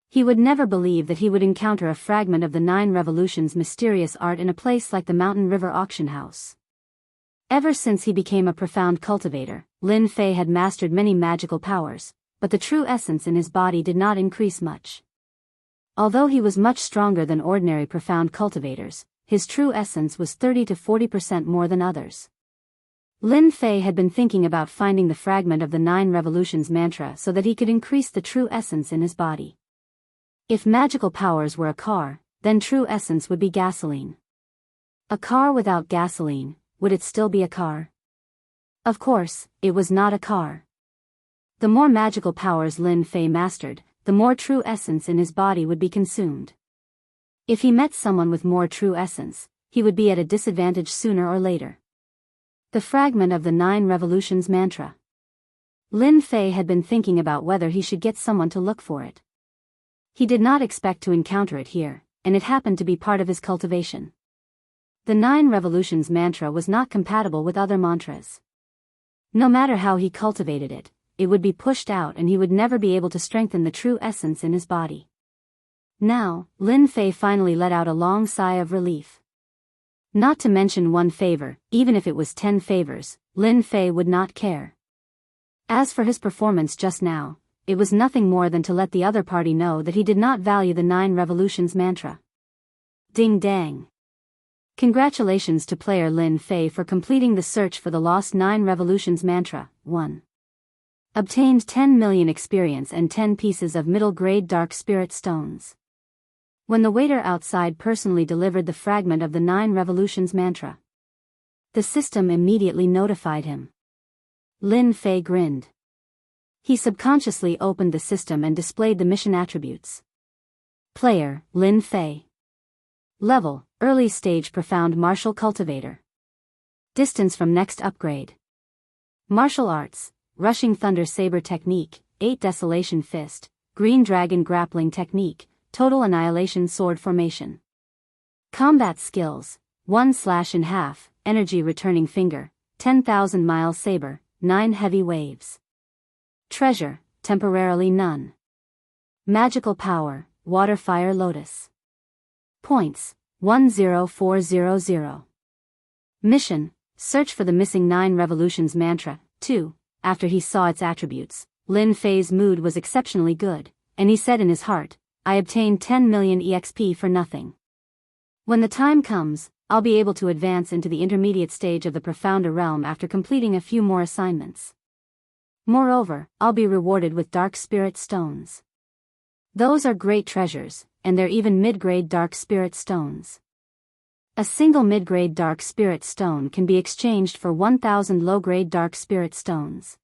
He would never believe that he would encounter a fragment of the 9 Revolutions mysterious art in a place like the Mountain River Auction House. Ever since he became a profound cultivator, Lin Fei had mastered many magical powers, but the true essence in his body did not increase much. Although he was much stronger than ordinary profound cultivators, his true essence was 30 to 40% more than others. Lin Fei had been thinking about finding the fragment of the 9 Revolutions mantra so that he could increase the true essence in his body. If magical powers were a car, then true essence would be gasoline. A car without gasoline, would it still be a car? Of course, it was not a car. The more magical powers Lin Fei mastered, the more true essence in his body would be consumed. If he met someone with more true essence, he would be at a disadvantage sooner or later. The fragment of the 9 Revolutions mantra. Lin Fei had been thinking about whether he should get someone to look for it. He did not expect to encounter it here, and it happened to be part of his cultivation. The 9 Revolutions mantra was not compatible with other mantras. No matter how he cultivated it, it would be pushed out and he would never be able to strengthen the true essence in his body. Now, Lin Fei finally let out a long sigh of relief. Not to mention one favor, even if it was 10 favors, Lin Fei would not care. As for his performance just now, it was nothing more than to let the other party know that he did not value the 9 Revolutions mantra. Ding dang. Congratulations to player Lin Fei for completing the search for the lost 9 revolutions mantra. 1. Obtained 10 million experience and 10 pieces of middle-grade dark spirit stones. When the waiter outside personally delivered the fragment of the 9 revolutions mantra, the system immediately notified him. Lin Fei grinned. He subconsciously opened the system and displayed the mission attributes. Player, Lin Fei. Level, Early Stage Profound Martial Cultivator. Distance from next upgrade. Martial Arts, Rushing Thunder Saber Technique, 8 Desolation Fist, Green Dragon Grappling Technique, Total Annihilation Sword Formation. Combat Skills, 1 Slash in Half, Energy Returning Finger, 10,000 Mile Saber, 9 Heavy Waves. Treasure, temporarily none. Magical Power, Water Fire Lotus. Points, 10400. Mission, search for the missing 9 revolutions mantra. 2. After he saw its attributes, Lin Fei's mood was exceptionally good, and he said in his heart, I obtained 10 million EXP for nothing. When the time comes, I'll be able to advance into the intermediate stage of the profounder realm after completing a few more assignments. Moreover, I'll be rewarded with dark spirit stones. Those are great treasures, and they're even mid-grade dark spirit stones. A single mid-grade dark spirit stone can be exchanged for 1,000 low-grade dark spirit stones.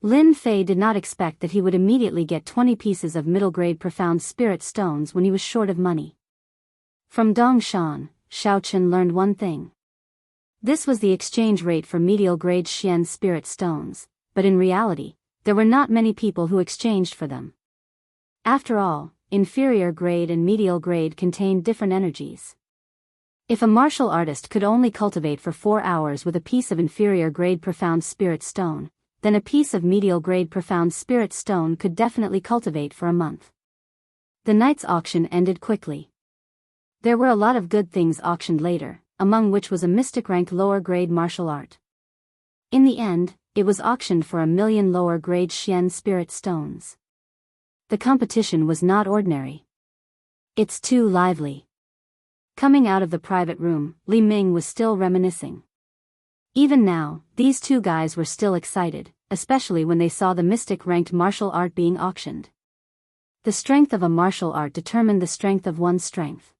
Lin Fei did not expect that he would immediately get 20 pieces of middle-grade profound spirit stones when he was short of money. From Dong Shan, Xiao Chen learned one thing. This was the exchange rate for medial-grade Xian spirit stones, but in reality, there were not many people who exchanged for them. After all, inferior grade and medial grade contained different energies. If a martial artist could only cultivate for 4 hours with a piece of inferior grade profound spirit stone, then a piece of medial grade profound spirit stone could definitely cultivate for a month. The night's auction ended quickly. There were a lot of good things auctioned later, among which was a mystic rank lower grade martial art. In the end, it was auctioned for 1 million lower grade Xian spirit stones. The competition was not ordinary. It's too lively. Coming out of the private room, Li Ming was still reminiscing. Even now, these 2 guys were still excited, especially when they saw the mystic ranked martial art being auctioned. The strength of a martial art determined the strength of one's strength.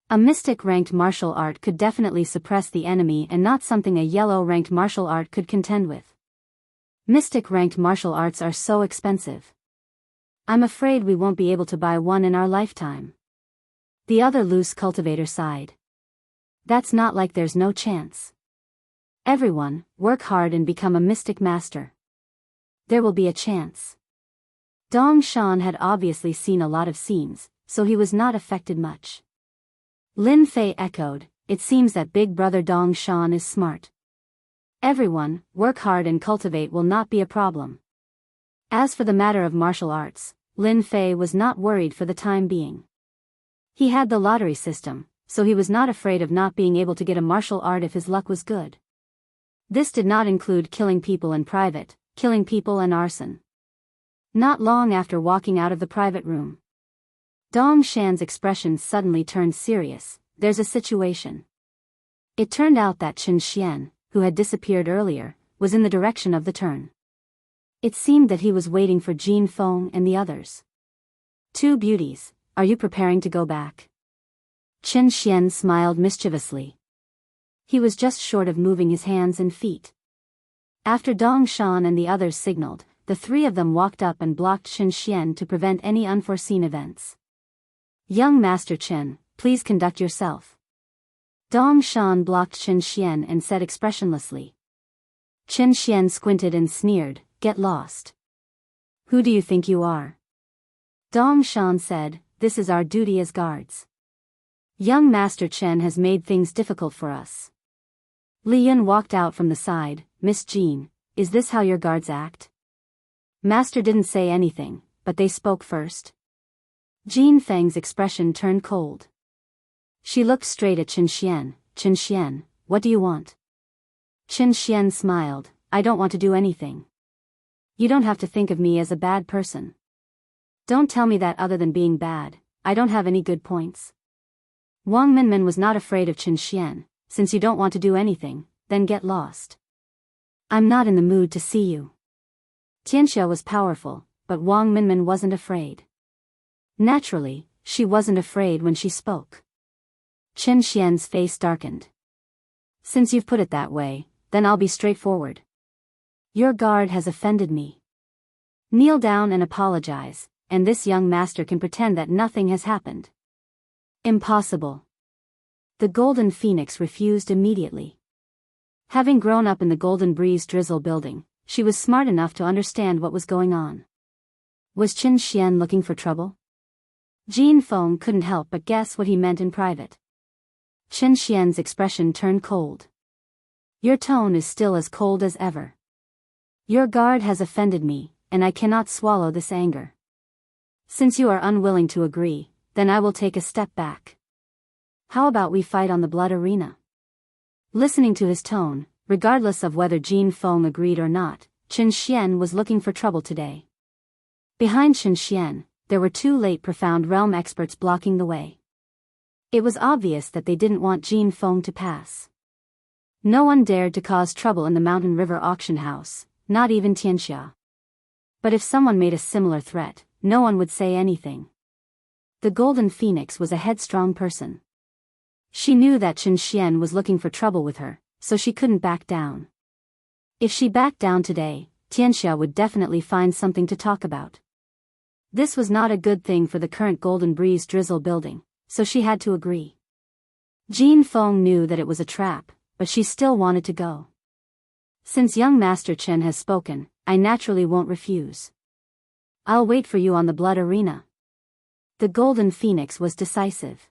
A mystic ranked martial art could definitely suppress the enemy and not something a yellow ranked martial art could contend with. Mystic ranked martial arts are so expensive. I'm afraid we won't be able to buy one in our lifetime. The other loose cultivator sighed. That's not like there's no chance. Everyone, work hard and become a mystic master. There will be a chance. Dong Shan had obviously seen a lot of scenes, so he was not affected much. Lin Fei echoed, it seems that big brother Dong Shan is smart. Everyone, work hard and cultivate will not be a problem. As for the matter of martial arts, Lin Fei was not worried for the time being. He had the lottery system, so he was not afraid of not being able to get a martial art if his luck was good. This did not include killing people in private, killing people and arson. Not long after walking out of the private room, Dong Shan's expression suddenly turned serious. There's a situation. It turned out that Chen Xian, who had disappeared earlier, was in the direction of the turn. It seemed that he was waiting for Jin Feng and the others. 2 beauties, are you preparing to go back? Chen Xian smiled mischievously. He was just short of moving his hands and feet. After Dong Shan and the others signaled, the 3 of them walked up and blocked Chen Xian to prevent any unforeseen events. Young Master Chen, please conduct yourself. Dong Shan blocked Chen Xian and said expressionlessly. Chen Xian squinted and sneered, get lost. Who do you think you are? Dong Shan said, this is our duty as guards. Young Master Chen has made things difficult for us. Li Yun walked out from the side, Miss Jean, is this how your guards act? Master didn't say anything, but they spoke first. Jin Feng's expression turned cold. She looked straight at Chen Xian. Chen Xian, what do you want? Chen Xian smiled, I don't want to do anything. You don't have to think of me as a bad person. Don't tell me that other than being bad, I don't have any good points. Wang Minmin was not afraid of Qin Xian. Since you don't want to do anything, then get lost. I'm not in the mood to see you. Tianxia was powerful, but Wang Minmin wasn't afraid. Naturally, she wasn't afraid when she spoke. Qin Xian's face darkened. Since you've put it that way, then I'll be straightforward. Your guard has offended me. Kneel down and apologize, and this young master can pretend that nothing has happened. Impossible. The Golden Phoenix refused immediately. Having grown up in the Golden Breeze Drizzle building, she was smart enough to understand what was going on. Was Qin Xian looking for trouble? Jin Feng couldn't help but guess what he meant in private. Qin Xian's expression turned cold. Your tone is still as cold as ever. Your guard has offended me, and I cannot swallow this anger. Since you are unwilling to agree, then I will take a step back. How about we fight on the blood arena? Listening to his tone, regardless of whether Jin Feng agreed or not, Qin Xian was looking for trouble today. Behind Qin Xian, there were two late profound realm experts blocking the way. It was obvious that they didn't want Jin Feng to pass. No one dared to cause trouble in the Mountain River auction house, not even Tianxia. But if someone made a similar threat, no one would say anything. The Golden Phoenix was a headstrong person. She knew that Qin Xian was looking for trouble with her, so she couldn't back down. If she backed down today, Tianxia would definitely find something to talk about. This was not a good thing for the current Golden Breeze Drizzle building, so she had to agree. Jin Feng knew that it was a trap, but she still wanted to go. Since young Master Chen has spoken, I naturally won't refuse. I'll wait for you on the blood arena. The Golden Phoenix was decisive.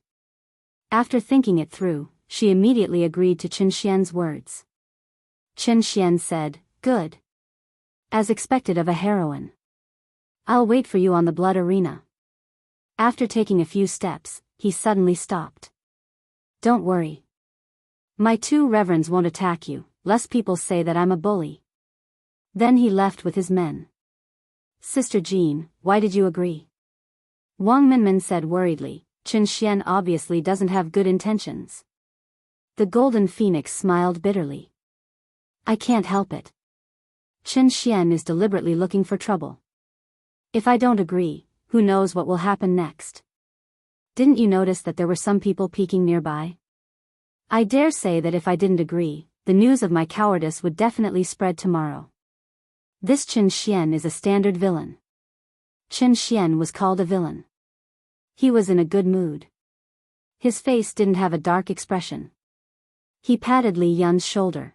After thinking it through, she immediately agreed to Qin Xian's words. Qin Xian said, "Good. As expected of a heroine. I'll wait for you on the blood arena." After taking a few steps, he suddenly stopped. Don't worry. My two reverends won't attack you, lest people say that I'm a bully. Then he left with his men. Sister Jean, why did you agree? Wang Minmin said worriedly. Qin Xian obviously doesn't have good intentions. The Golden Phoenix smiled bitterly. I can't help it. Qin Xian is deliberately looking for trouble. If I don't agree, who knows what will happen next? Didn't you notice that there were some people peeking nearby? I dare say that if I didn't agree, the news of my cowardice would definitely spread tomorrow. This Qin Xian is a standard villain. Qin Xian was called a villain. He was in a good mood. His face didn't have a dark expression. He patted Li Yun's shoulder.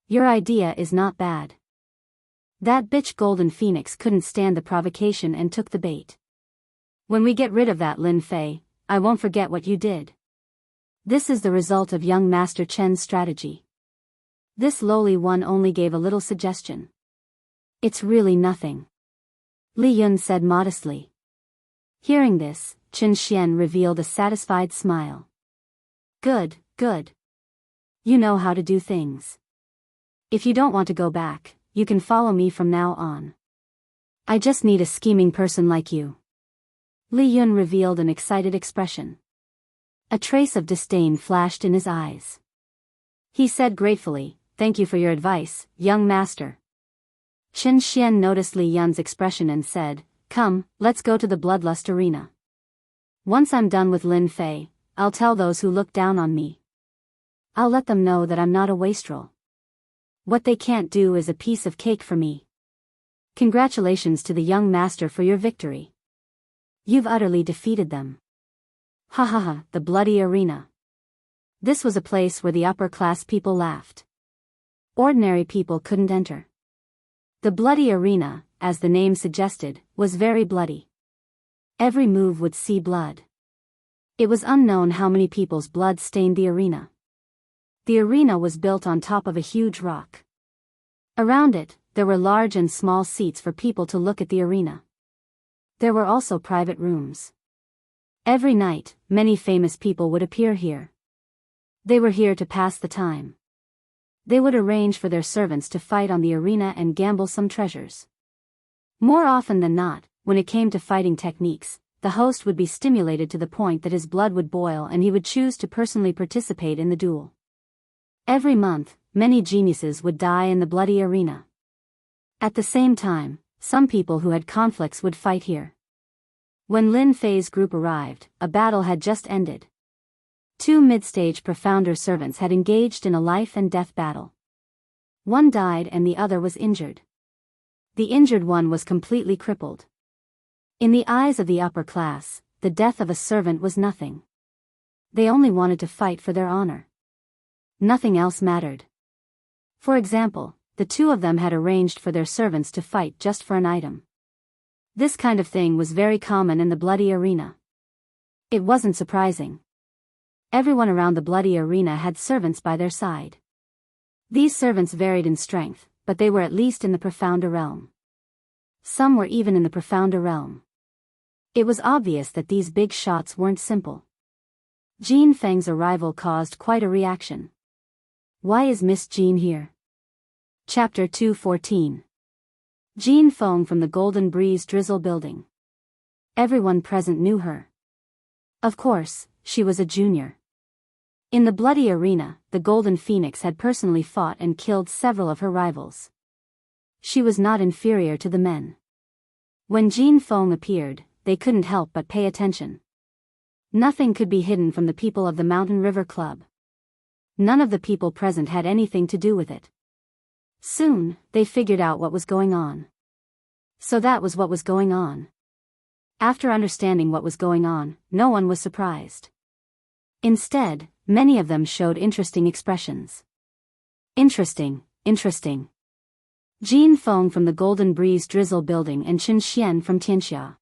Your idea is not bad. That bitch Golden Phoenix couldn't stand the provocation and took the bait. When we get rid of that Lin Fei, I won't forget what you did. This is the result of young Master Chen's strategy. This lowly one only gave a little suggestion. It's really nothing. Li Yun said modestly. Hearing this, Qin Xian revealed a satisfied smile. Good, good. You know how to do things. If you don't want to go back, you can follow me from now on. I just need a scheming person like you. Li Yun revealed an excited expression. A trace of disdain flashed in his eyes. He said gratefully, "Thank you for your advice, young master." Qin Xian noticed Li Yun's expression and said, "Come, let's go to the Bloodlust Arena. Once I'm done with Lin Fei, I'll tell those who look down on me. I'll let them know that I'm not a wastrel. What they can't do is a piece of cake for me. Congratulations to the young master for your victory. You've utterly defeated them." Ha ha ha, the bloody arena. This was a place where the upper-class people laughed. Ordinary people couldn't enter. The bloody arena, as the name suggested, was very bloody. Every move would see blood. It was unknown how many people's blood stained the arena. The arena was built on top of a huge rock. Around it, there were large and small seats for people to look at the arena. There were also private rooms. Every night, many famous people would appear here. They were here to pass the time. They would arrange for their servants to fight on the arena and gamble some treasures. More often than not, when it came to fighting techniques, the host would be stimulated to the point that his blood would boil and he would choose to personally participate in the duel. Every month, many geniuses would die in the bloody arena. At the same time, some people who had conflicts would fight here. When Lin Fei's group arrived, a battle had just ended. 2 mid-stage profounder servants had engaged in a life and death battle. One died and the other was injured. The injured one was completely crippled. In the eyes of the upper class, the death of a servant was nothing. They only wanted to fight for their honor. Nothing else mattered. For example, the 2 of them had arranged for their servants to fight just for an item. This kind of thing was very common in the bloody arena. It wasn't surprising. Everyone around the bloody arena had servants by their side. These servants varied in strength, but they were at least in the profounder realm. Some were even in the profounder realm. It was obvious that these big shots weren't simple. Jean Feng's arrival caused quite a reaction. Why is Miss Jean here? Chapter 214. Jean Feng from the Golden Breeze Drizzle Building. Everyone present knew her. Of course, she was a junior. In the bloody arena, the Golden Phoenix had personally fought and killed several of her rivals. She was not inferior to the men. When Jean Feng appeared, they couldn't help but pay attention. Nothing could be hidden from the people of the Mountain River Club. None of the people present had anything to do with it. Soon, they figured out what was going on. So that was what was going on. After understanding what was going on, no one was surprised. Instead, many of them showed interesting expressions. Interesting. Jean Feng from the Golden Breeze Drizzle Building and Chen Xian from Tianxia.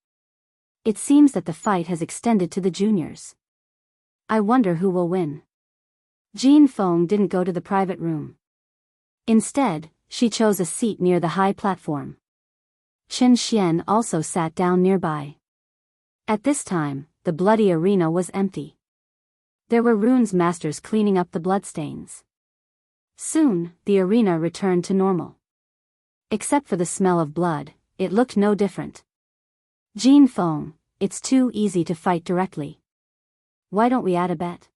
It seems that the fight has extended to the juniors. I wonder who will win. Jean Feng didn't go to the private room. Instead, she chose a seat near the high platform. Chen Xian also sat down nearby. At this time, the bloody arena was empty. There were runes masters cleaning up the bloodstains. Soon, the arena returned to normal. Except for the smell of blood, it looked no different. Jean Feng, it's too easy to fight directly. Why don't we add a bet?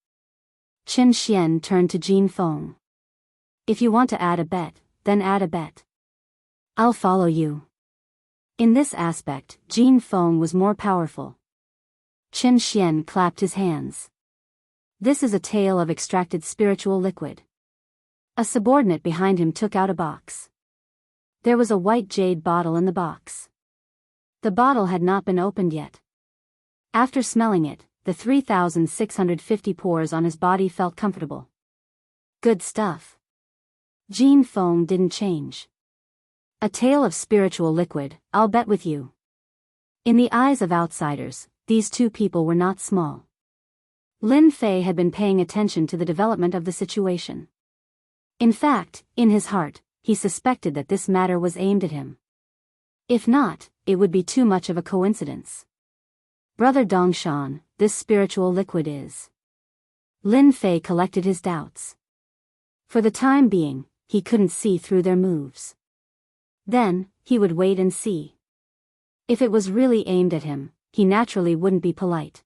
Chen Xian turned to Jean Feng. If you want to add a bet, then add a bet. I'll follow you. In this aspect, Jean Feng was more powerful. Chen Xian clapped his hands. This is a tale of extracted spiritual liquid. A subordinate behind him took out a box. There was a white jade bottle in the box. The bottle had not been opened yet. After smelling it, the 3,650 pores on his body felt comfortable. Good stuff. Jean Feng didn't change. A tale of spiritual liquid, I'll bet with you. In the eyes of outsiders, these 2 people were not small. Lin Fei had been paying attention to the development of the situation. In fact, in his heart, he suspected that this matter was aimed at him. If not, it would be too much of a coincidence. Brother Dongshan, this spiritual liquid is. Lin Fei collected his doubts. For the time being, he couldn't see through their moves. Then, he would wait and see. If it was really aimed at him, he naturally wouldn't be polite.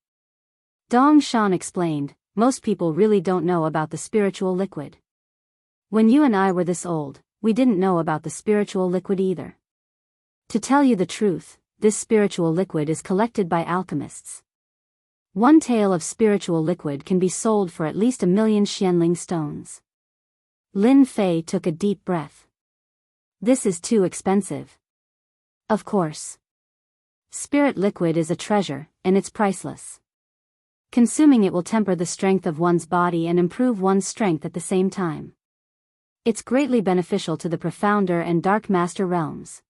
Dongshan explained, most people really don't know about the spiritual liquid. When you and I were this old, we didn't know about the spiritual liquid either. To tell you the truth, this spiritual liquid is collected by alchemists. One tael of spiritual liquid can be sold for at least 1,000,000 Xianling stones. Lin Fei took a deep breath. This is too expensive. Of course. Spirit liquid is a treasure, and it's priceless. Consuming it will temper the strength of one's body and improve one's strength at the same time. It's greatly beneficial to the profounder and dark master realms.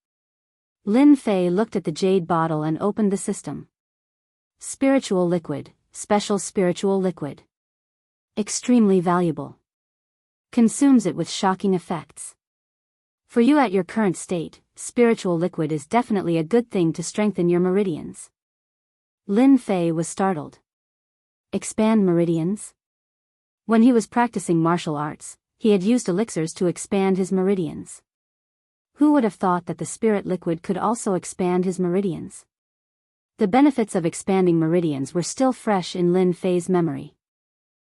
Lin Fei looked at the jade bottle and opened the system. Spiritual liquid, special spiritual liquid. Extremely valuable. Consumes it with shocking effects. For you at your current state, spiritual liquid is definitely a good thing to strengthen your meridians. Lin Fei was startled. Expand meridians? When he was practicing martial arts, he had used elixirs to expand his meridians. Who would have thought that the spirit liquid could also expand his meridians? The benefits of expanding meridians were still fresh in Lin Fei's memory.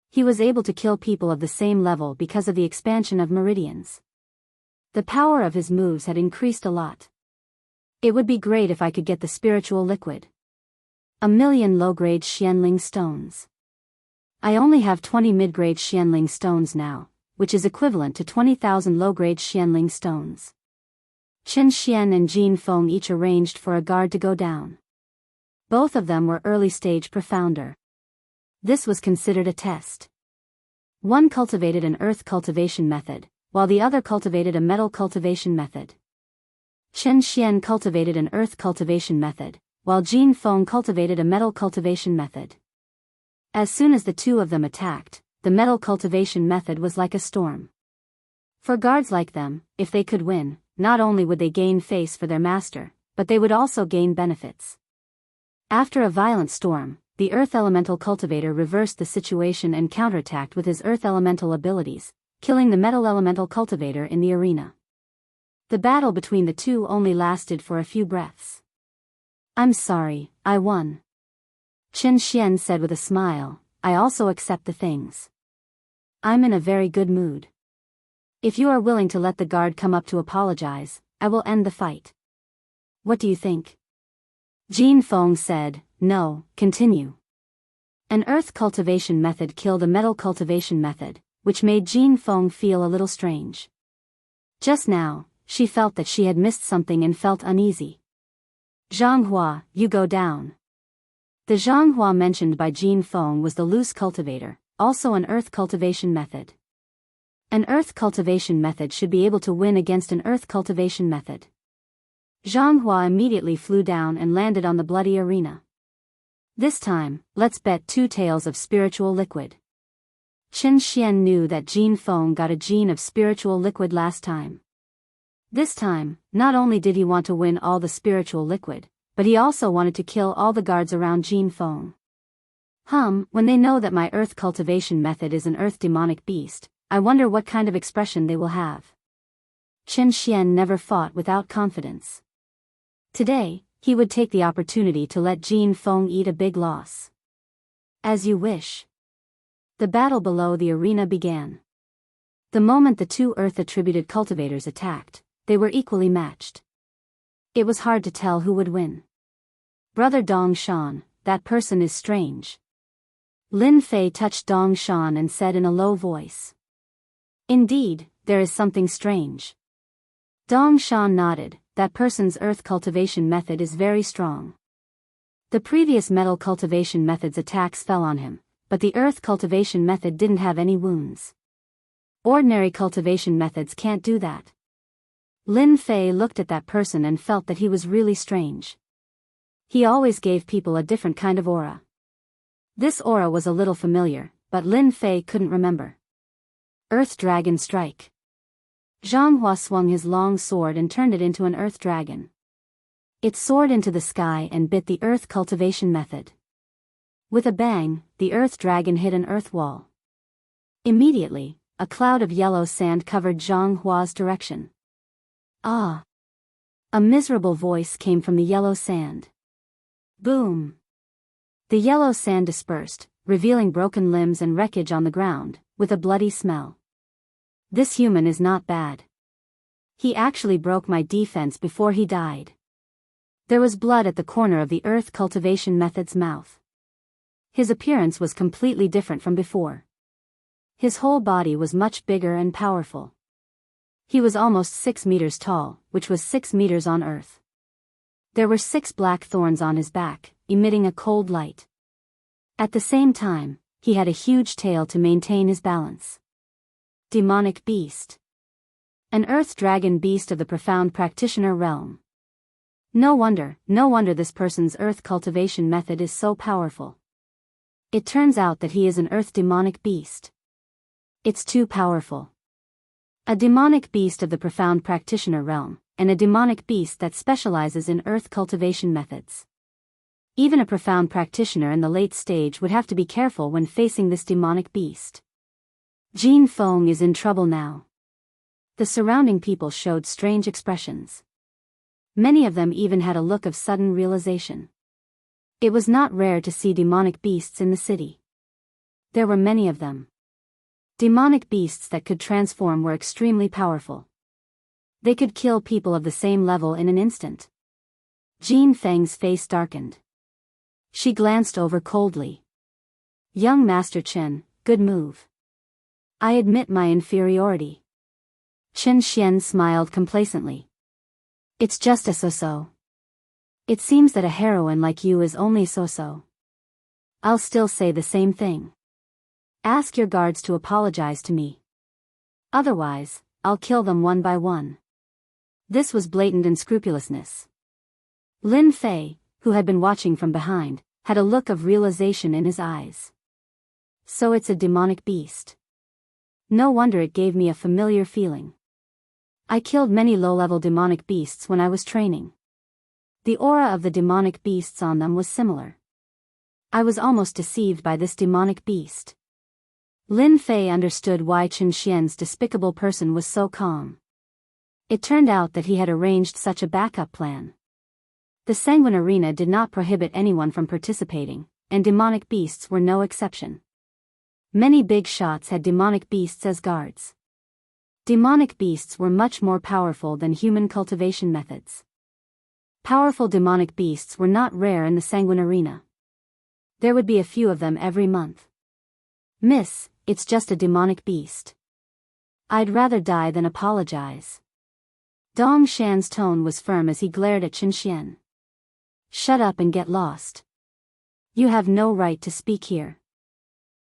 He was able to kill people of the same level because of the expansion of meridians. The power of his moves had increased a lot. It would be great if I could get the spiritual liquid. 1,000,000 low-grade Xianling stones. I only have 20 mid-grade Xianling stones now, which is equivalent to 20,000 low-grade Xianling stones. Qin Xian and Jin Feng each arranged for a guard to go down. Both of them were early-stage profounder. This was considered a test. One cultivated an earth cultivation method, while the other cultivated a metal cultivation method. Qin Xian cultivated an earth cultivation method, while Jin Feng cultivated a metal cultivation method. As soon as the two of them attacked, the metal cultivation method was like a storm. For guards like them, if they could win, not only would they gain face for their master, but they would also gain benefits. After a violent storm, the earth elemental cultivator reversed the situation and counterattacked with his earth elemental abilities, killing the metal elemental cultivator in the arena. The battle between the two only lasted for a few breaths. "I'm sorry, I won," Qin Xian said with a smile. "I also accept the things. I'm in a very good mood. If you are willing to let the guard come up to apologize, I will end the fight. What do you think?" Jin Feng said, "No, continue." An earth cultivation method killed a metal cultivation method, which made Jin Feng feel a little strange. Just now, she felt that she had missed something and felt uneasy. "Zhanghua, you go down." The Zhanghua mentioned by Jin Feng was the loose cultivator, also an earth cultivation method. An earth cultivation method should be able to win against an earth cultivation method. Zhanghua immediately flew down and landed on the bloody arena. "This time, let's bet 2 taels of spiritual liquid." Qin Xian knew that Jin Feng got a gene of spiritual liquid last time. This time, not only did he want to win all the spiritual liquid, but he also wanted to kill all the guards around Jin Feng. When they know that my earth cultivation method is an earth demonic beast, I wonder what kind of expression they will have. Qin Xian never fought without confidence. Today, he would take the opportunity to let Jin Feng eat a big loss. As you wish. The battle below the arena began. The moment the two earth-attributed cultivators attacked, they were equally matched. It was hard to tell who would win. "Brother Dong Shan, that person is strange." Lin Fei touched Dong Shan and said in a low voice. "Indeed, there is something strange." Dong Shan nodded. "That person's earth cultivation method is very strong. The previous metal cultivation method's attacks fell on him, but the earth cultivation method didn't have any wounds. Ordinary cultivation methods can't do that." Lin Fei looked at that person and felt that he was really strange. He always gave people a different kind of aura. This aura was a little familiar, but Lin Fei couldn't remember. Earth Dragon Strike. Zhanghua swung his long sword and turned it into an earth dragon. It soared into the sky and bit the earth cultivation method. With a bang, the earth dragon hit an earth wall. Immediately, a cloud of yellow sand covered Zhanghua's direction. "Ah!" A miserable voice came from the yellow sand. Boom! The yellow sand dispersed, revealing broken limbs and wreckage on the ground, with a bloody smell. "This human is not bad. He actually broke my defense before he died." There was blood at the corner of the earth cultivation method's mouth. His appearance was completely different from before. His whole body was much bigger and powerful. He was almost 6 meters tall, which was 6 meters on earth. There were 6 black thorns on his back, emitting a cold light. At the same time, he had a huge tail to maintain his balance. Demonic beast. An earth dragon beast of the profound practitioner realm. No wonder this person's earth cultivation method is so powerful. It turns out that he is an earth demonic beast. It's too powerful. A demonic beast of the profound practitioner realm, and a demonic beast that specializes in earth cultivation methods. Even a profound practitioner in the late stage would have to be careful when facing this demonic beast. Jin Feng is in trouble now. The surrounding people showed strange expressions. Many of them even had a look of sudden realization. It was not rare to see demonic beasts in the city. There were many of them. Demonic beasts that could transform were extremely powerful. They could kill people of the same level in an instant. Jin Feng's face darkened. She glanced over coldly. Young Master Chen, good move. I admit my inferiority. Chen Xian smiled complacently. It's just a so-so. It seems that a heroine like you is only so-so. I'll still say the same thing. Ask your guards to apologize to me. Otherwise, I'll kill them one by one. This was blatant unscrupulousness. Lin Fei, who had been watching from behind, had a look of realization in his eyes. So it's a demonic beast. No wonder it gave me a familiar feeling. I killed many low-level demonic beasts when I was training. The aura of the demonic beasts on them was similar. I was almost deceived by this demonic beast. Lin Fei understood why Chen Xian's despicable person was so calm. It turned out that he had arranged such a backup plan. The Sanguine Arena did not prohibit anyone from participating, and demonic beasts were no exception. Many big shots had demonic beasts as guards. Demonic beasts were much more powerful than human cultivation methods. Powerful demonic beasts were not rare in the Sanguine Arena. There would be a few of them every month. Miss, it's just a demonic beast. I'd rather die than apologize. Dong Shan's tone was firm as he glared at Chen Xian. Shut up and get lost. You have no right to speak here.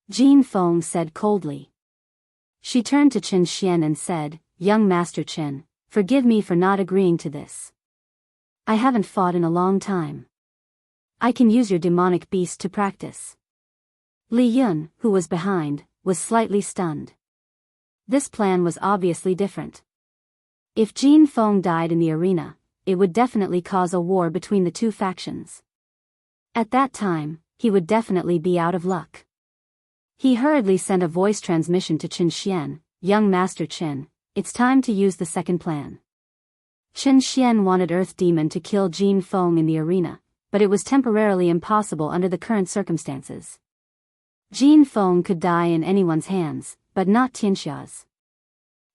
Jin Feng said coldly. She turned to Chen Xian and said, Young Master Chen, forgive me for not agreeing to this. I haven't fought in a long time. I can use your demonic beast to practice. Li Yun, who was behind, was slightly stunned. This plan was obviously different. If Jin Feng died in the arena, it would definitely cause a war between the two factions. At that time, he would definitely be out of luck. He hurriedly sent a voice transmission to Chen Xian, Young Master Chen, it's time to use the second plan. Chen Xian wanted Earth Demon to kill Jin Feng in the arena, but it was temporarily impossible under the current circumstances. Jin Feng could die in anyone's hands, but not Tianxia's.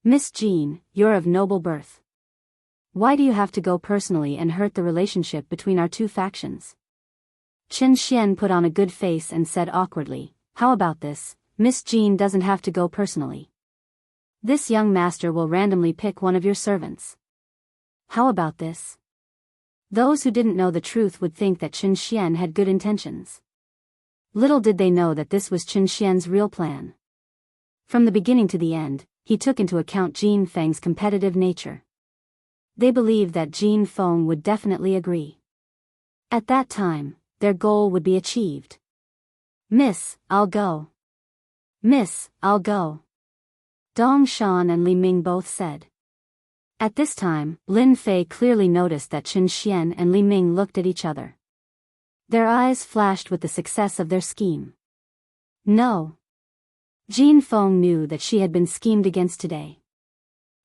Miss Jin, you're of noble birth. Why do you have to go personally and hurt the relationship between our two factions? Chen Xian put on a good face and said awkwardly, how about this, Miss Jin doesn't have to go personally. This young master will randomly pick one of your servants. How about this? Those who didn't know the truth would think that Chen Xian had good intentions. Little did they know that this was Chen Xian's real plan. From the beginning to the end, he took into account Jin Feng's competitive nature. They believed that Jin Feng would definitely agree. At that time, their goal would be achieved. Miss, I'll go. Miss, I'll go. Dong Shan and Li Ming both said. At this time, Lin Fei clearly noticed that Chen Xian and Li Ming looked at each other. Their eyes flashed with the success of their scheme. No. Jin Feng knew that she had been schemed against today.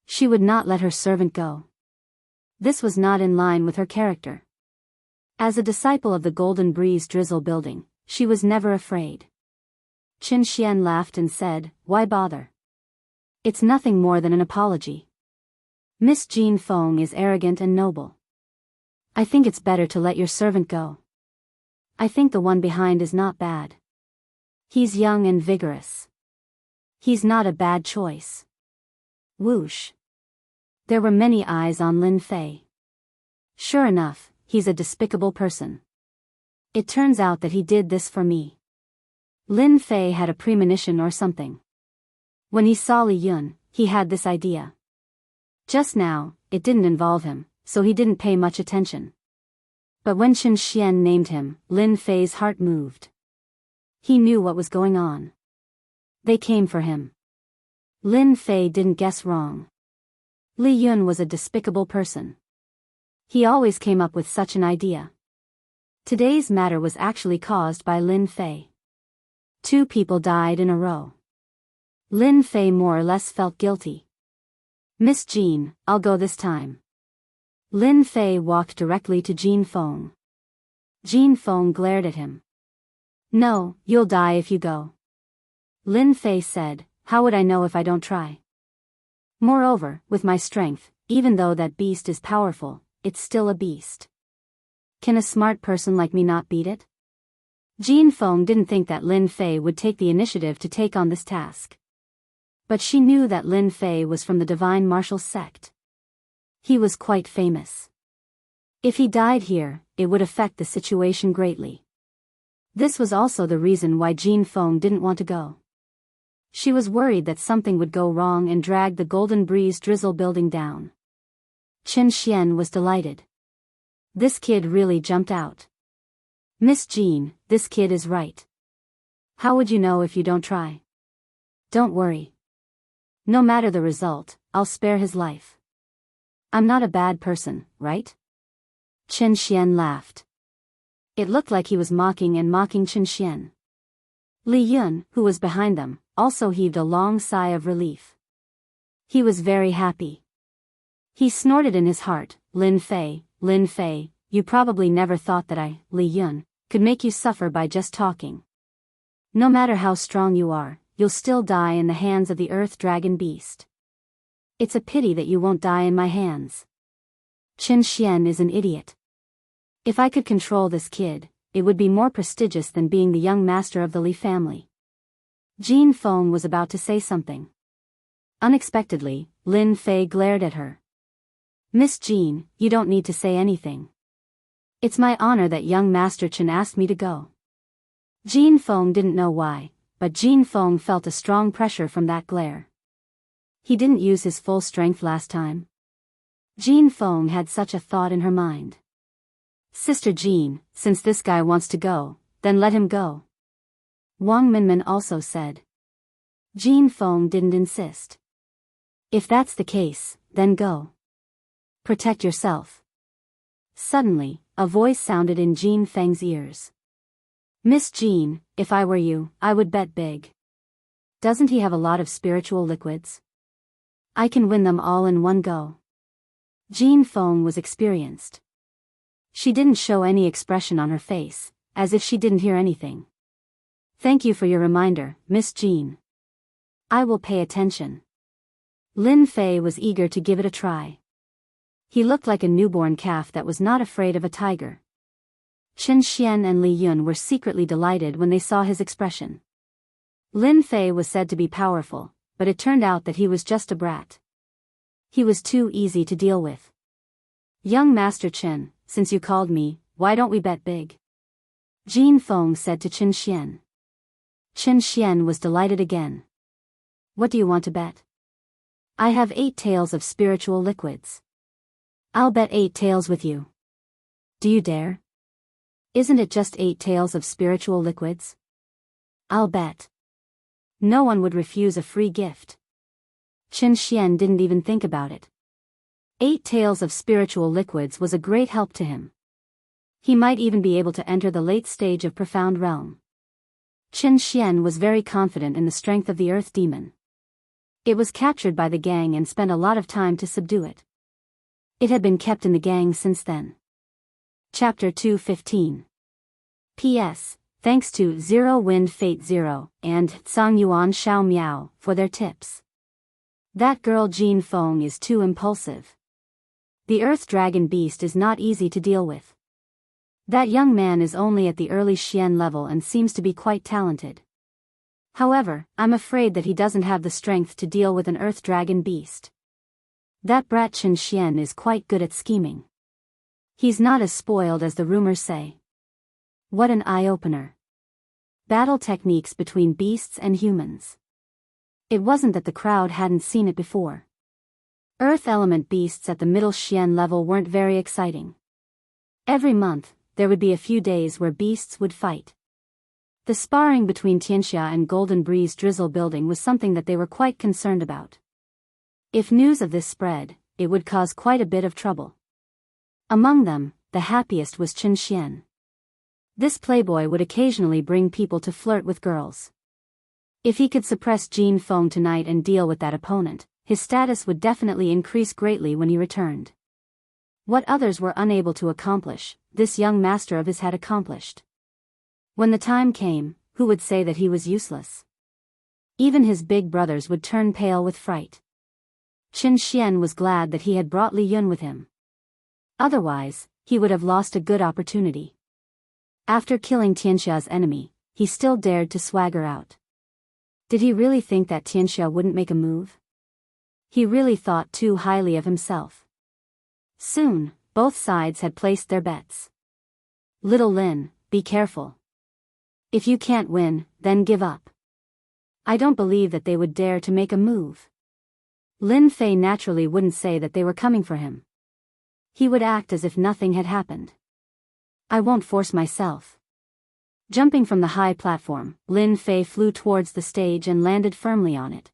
She would not let her servant go. This was not in line with her character. As a disciple of the Golden Breeze Drizzle building, she was never afraid. Chen Xian laughed and said, why bother? It's nothing more than an apology. Miss Jin Feng is arrogant and noble. I think it's better to let your servant go. I think the one behind is not bad. He's young and vigorous. He's not a bad choice. Whoosh. There were many eyes on Lin Fei. Sure enough, he's a despicable person. It turns out that he did this for me. Lin Fei had a premonition or something. When he saw Li Yun, he had this idea. Just now, it didn't involve him, so he didn't pay much attention. But when Chen Xian named him, Lin Fei's heart moved. He knew what was going on. They came for him. Lin Fei didn't guess wrong. Li Yun was a despicable person. He always came up with such an idea. Today's matter was actually caused by Lin Fei. 2 people died in a row. Lin Fei more or less felt guilty. Miss Jin, I'll go this time. Lin Fei walked directly to Jin Feng. Jin Feng glared at him. No, you'll die if you go. Lin Fei said, how would I know if I don't try? Moreover, with my strength, even though that beast is powerful, it's still a beast. Can a smart person like me not beat it? Jin Feng didn't think that Lin Fei would take the initiative to take on this task. But she knew that Lin Fei was from the Divine Martial Sect. He was quite famous. If he died here, it would affect the situation greatly. This was also the reason why Jin Feng didn't want to go. She was worried that something would go wrong and drag the Golden Breeze Drizzle building down. Chen Xian was delighted. This kid really jumped out. Miss Jean, this kid is right. How would you know if you don't try? Don't worry. No matter the result, I'll spare his life. I'm not a bad person, right? Chen Xian laughed. It looked like he was mocking Chen Xian. Li Yun, who was behind them, also heaved a long sigh of relief. He was very happy. He snorted in his heart, Lin Fei, you probably never thought that I, Li Yun, could make you suffer by just talking. No matter how strong you are, you'll still die in the hands of the Earth Dragon Beast. It's a pity that you won't die in my hands. Chen Xian is an idiot. If I could control this kid, it would be more prestigious than being the young master of the Li family. Jin Feng was about to say something. Unexpectedly, Lin Fei glared at her. Miss Jean, you don't need to say anything. It's my honor that young Master Chen asked me to go. Jin Feng didn't know why, but Jin Feng felt a strong pressure from that glare. He didn't use his full strength last time. Jin Feng had such a thought in her mind. Sister Jean, since this guy wants to go, then let him go. Wang Minmin also said. Jin Feng didn't insist. If that's the case, then go. Protect yourself. Suddenly, a voice sounded in Jin Feng's ears. Miss Jean, if I were you, I would bet big. Doesn't he have a lot of spiritual liquids? I can win them all in one go. Jin Feng was experienced. She didn't show any expression on her face, as if she didn't hear anything. Thank you for your reminder, Miss Jean. I will pay attention. Lin Fei was eager to give it a try. He looked like a newborn calf that was not afraid of a tiger. Chen Xian and Li Yun were secretly delighted when they saw his expression. Lin Fei was said to be powerful, but it turned out that he was just a brat. He was too easy to deal with. Young Master Chen, since you called me, why don't we bet big? Jin Feng said to Chen Xian. Chen Xian was delighted again. What do you want to bet? I have 8 taels of spiritual liquids. I'll bet 8 taels with you. Do you dare? Isn't it just 8 taels of spiritual liquids? I'll bet. No one would refuse a free gift. Chen Xian didn't even think about it. 8 taels of spiritual liquids was a great help to him. He might even be able to enter the late stage of Profound Realm. Chen Xian was very confident in the strength of the Earth Demon. It was captured by the gang and spent a lot of time to subdue it. It had been kept in the gang since then. Chapter 215. P.S. Thanks to Zero Wind Fate Zero and Tsang Yuan Xiao Miao for their tips. That girl Jin Feng is too impulsive. The Earth Dragon Beast is not easy to deal with. That young man is only at the early Xian level and seems to be quite talented. However, I'm afraid that he doesn't have the strength to deal with an Earth Dragon Beast. That brat Chen Xian is quite good at scheming. He's not as spoiled as the rumors say. What an eye-opener. Battle techniques between beasts and humans. It wasn't that the crowd hadn't seen it before. Earth element beasts at the middle Xian level weren't very exciting. Every month, there would be a few days where beasts would fight. The sparring between Tianxia and Golden Breeze Drizzle building was something that they were quite concerned about. If news of this spread, it would cause quite a bit of trouble. Among them, the happiest was Chen Xian. This playboy would occasionally bring people to flirt with girls. If he could suppress Jin Feng tonight and deal with that opponent, his status would definitely increase greatly when he returned. What others were unable to accomplish, this young master of his had accomplished. When the time came, who would say that he was useless? Even his big brothers would turn pale with fright. Qin Xian was glad that he had brought Li Yun with him. Otherwise, he would have lost a good opportunity. After killing Tianxia's enemy, he still dared to swagger out. Did he really think that Tianxia wouldn't make a move? He really thought too highly of himself. Soon, both sides had placed their bets. Little Lin, be careful. If you can't win, then give up. I don't believe that they would dare to make a move. Lin Fei naturally wouldn't say that they were coming for him. He would act as if nothing had happened. I won't force myself. Jumping from the high platform, Lin Fei flew towards the stage and landed firmly on it.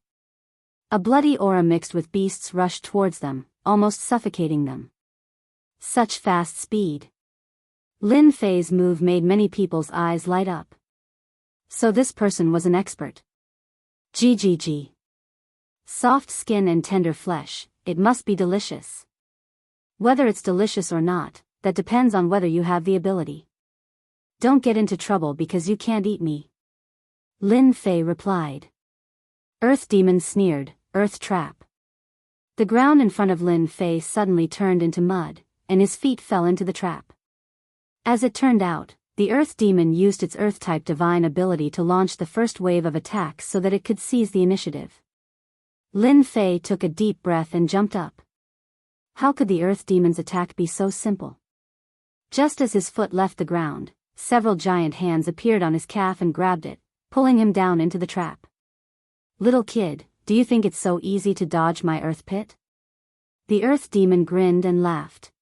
A bloody aura mixed with beasts rushed towards them, almost suffocating them. Such fast speed. Lin Fei's move made many people's eyes light up. So this person was an expert. GGG. Soft skin and tender flesh, it must be delicious. Whether it's delicious or not, that depends on whether you have the ability. Don't get into trouble because you can't eat me. Lin Fei replied. Earth Demon sneered, Earth Trap. The ground in front of Lin Fei suddenly turned into mud, and his feet fell into the trap. As it turned out, the Earth Demon used its Earth-type divine ability to launch the first wave of attacks so that it could seize the initiative. Lin Fei took a deep breath and jumped up. How could the Earth Demon's attack be so simple? Just as his foot left the ground, several giant hands appeared on his calf and grabbed it, pulling him down into the trap. Little kid, do you think it's so easy to dodge my Earth Pit? The Earth Demon grinned and laughed.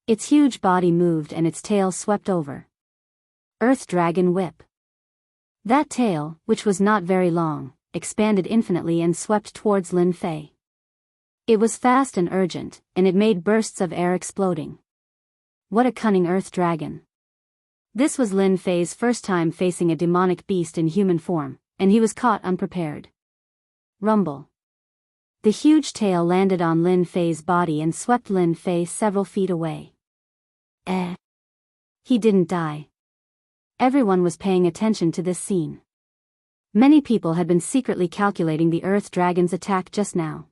Its huge body moved and its tail swept over. Earth Dragon Whip. That tail, which was not very long, expanded infinitely and swept towards Lin Fei. It was fast and urgent, and it made bursts of air exploding. What a cunning Earth Dragon. This was Lin Fei's first time facing a demonic beast in human form, and he was caught unprepared. Rumble. The huge tail landed on Lin Fei's body and swept Lin Fei several feet away. He didn't die. Everyone was paying attention to this scene. Many people had been secretly calculating the Earth Dragon's attack just now.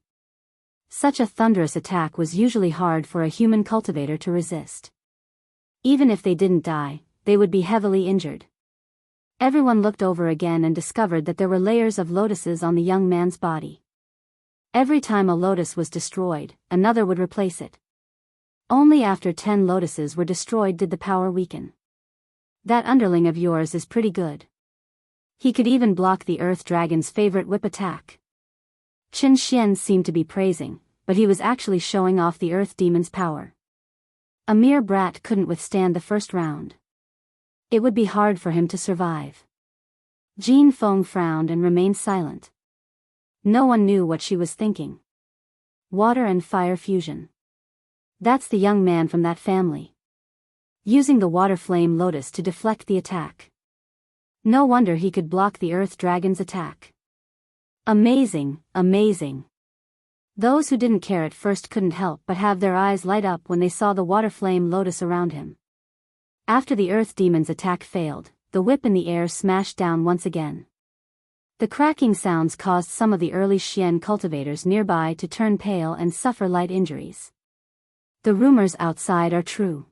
Such a thunderous attack was usually hard for a human cultivator to resist. Even if they didn't die, they would be heavily injured. Everyone looked over again and discovered that there were layers of lotuses on the young man's body. Every time a lotus was destroyed, another would replace it. Only after 10 lotuses were destroyed did the power weaken. That underling of yours is pretty good. He could even block the Earth Dragon's favorite whip attack. Qin Xian seemed to be praising, but he was actually showing off the Earth Demon's power. A mere brat couldn't withstand the first round. It would be hard for him to survive. Jin Feng frowned and remained silent. No one knew what she was thinking. Water and fire fusion. That's the young man from that family. Using the water flame lotus to deflect the attack. No wonder he could block the Earth Dragon's attack. Amazing, amazing. Those who didn't care at first couldn't help but have their eyes light up when they saw the water flame lotus around him. After the Earth Demon's attack failed, the whip in the air smashed down once again. The cracking sounds caused some of the early Xian cultivators nearby to turn pale and suffer light injuries. The rumors outside are true.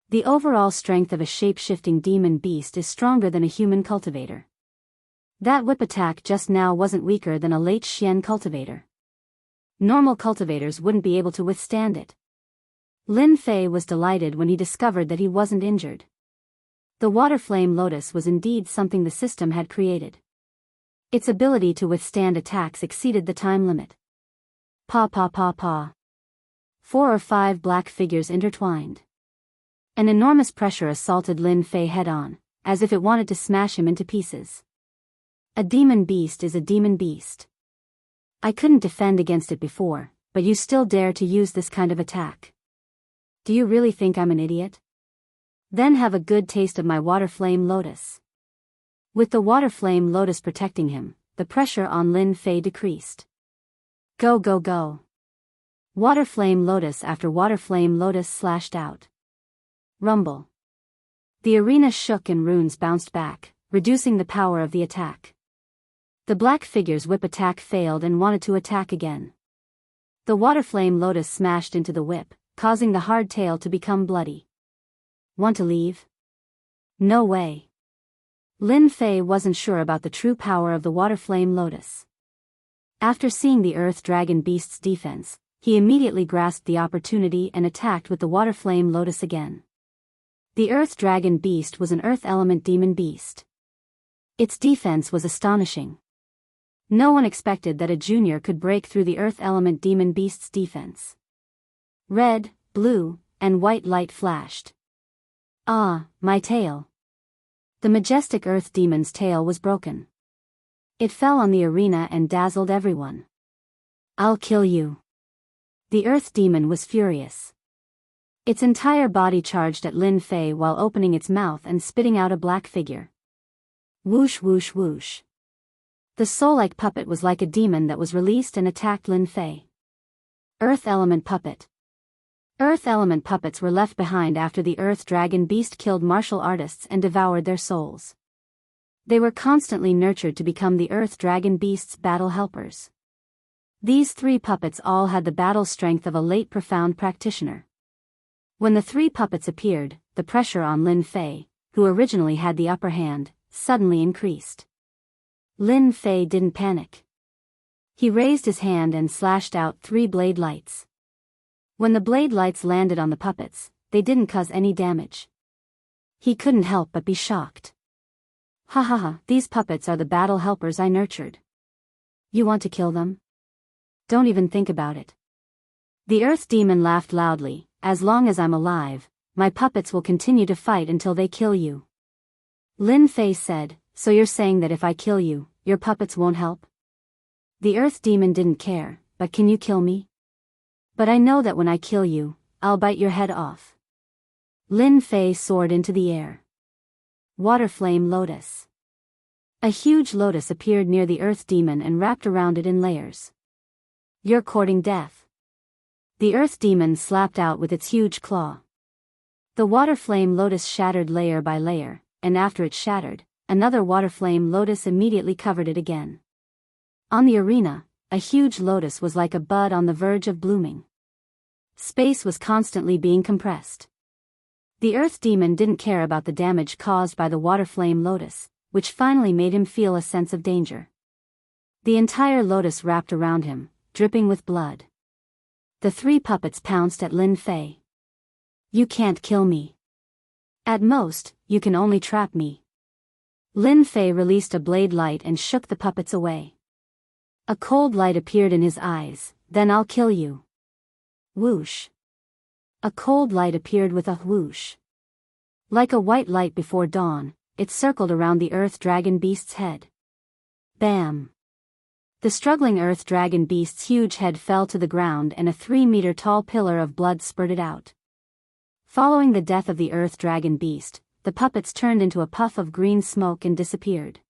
The overall strength of a shape-shifting demon beast is stronger than a human cultivator. That whip attack just now wasn't weaker than a late Xian cultivator. Normal cultivators wouldn't be able to withstand it. Lin Fei was delighted when he discovered that he wasn't injured. The water flame lotus was indeed something the system had created. Its ability to withstand attacks exceeded the time limit. Pa pa pa pa. 4 or 5 black figures intertwined. An enormous pressure assaulted Lin Fei head-on, as if it wanted to smash him into pieces. A demon beast is a demon beast. I couldn't defend against it before, but you still dare to use this kind of attack. Do you really think I'm an idiot? Then have a good taste of my water flame lotus. With the water flame lotus protecting him, the pressure on Lin Fei decreased. Go go go. Water flame lotus after water flame lotus slashed out. Rumble. The arena shook and runes bounced back, reducing the power of the attack. The black figure's whip attack failed and wanted to attack again. The water flame lotus smashed into the whip, causing the hard tail to become bloody. Want to leave? No way. Lin Fei wasn't sure about the true power of the water flame lotus. After seeing the earth dragon beast's defense, he immediately grasped the opportunity and attacked with the water flame lotus again. The earth dragon beast was an earth element demon beast. Its defense was astonishing. No one expected that a junior could break through the earth element demon beast's defense. Red, blue, and white light flashed. Ah, my tail. The majestic earth demon's tail was broken. It fell on the arena and dazzled everyone. I'll kill you. The earth demon was furious. Its entire body charged at Lin Fei while opening its mouth and spitting out a black figure. Whoosh whoosh whoosh. The soul-like puppet was like a demon that was released and attacked Lin Fei. Earth element puppet. Earth element puppets were left behind after the earth dragon beast killed martial artists and devoured their souls. They were constantly nurtured to become the earth dragon beast's battle helpers. These three puppets all had the battle strength of a late profound practitioner. When the three puppets appeared, the pressure on Lin Fei, who originally had the upper hand, suddenly increased. Lin Fei didn't panic. He raised his hand and slashed out 3 blade lights. When the blade lights landed on the puppets, they didn't cause any damage. He couldn't help but be shocked. Ha ha ha, these puppets are the battle helpers I nurtured. You want to kill them? Don't even think about it. The earth demon laughed loudly. As long as I'm alive, my puppets will continue to fight until they kill you. Lin Fei said, so you're saying that if I kill you, your puppets won't help? The earth demon didn't care, but can you kill me? But I know that when I kill you, I'll bite your head off. Lin Fei soared into the air. Water flame lotus. A huge lotus appeared near the earth demon and wrapped around it in layers. You're courting death. The earth demon slapped out with its huge claw. The water flame lotus shattered layer by layer, and after it shattered, another water flame lotus immediately covered it again. On the arena, a huge lotus was like a bud on the verge of blooming. Space was constantly being compressed. The earth demon didn't care about the damage caused by the water flame lotus, which finally made him feel a sense of danger. The entire lotus wrapped around him, dripping with blood. The 3 puppets pounced at Lin Fei. You can't kill me. At most, you can only trap me. Lin Fei released a blade light and shook the puppets away. A cold light appeared in his eyes. Then I'll kill you. Whoosh. A cold light appeared with a whoosh. Like a white light before dawn, it circled around the earth dragon beast's head. Bam. The struggling earth dragon beast's huge head fell to the ground and a 3-meter-tall pillar of blood spurted out. Following the death of the earth dragon beast, the puppets turned into a puff of green smoke and disappeared.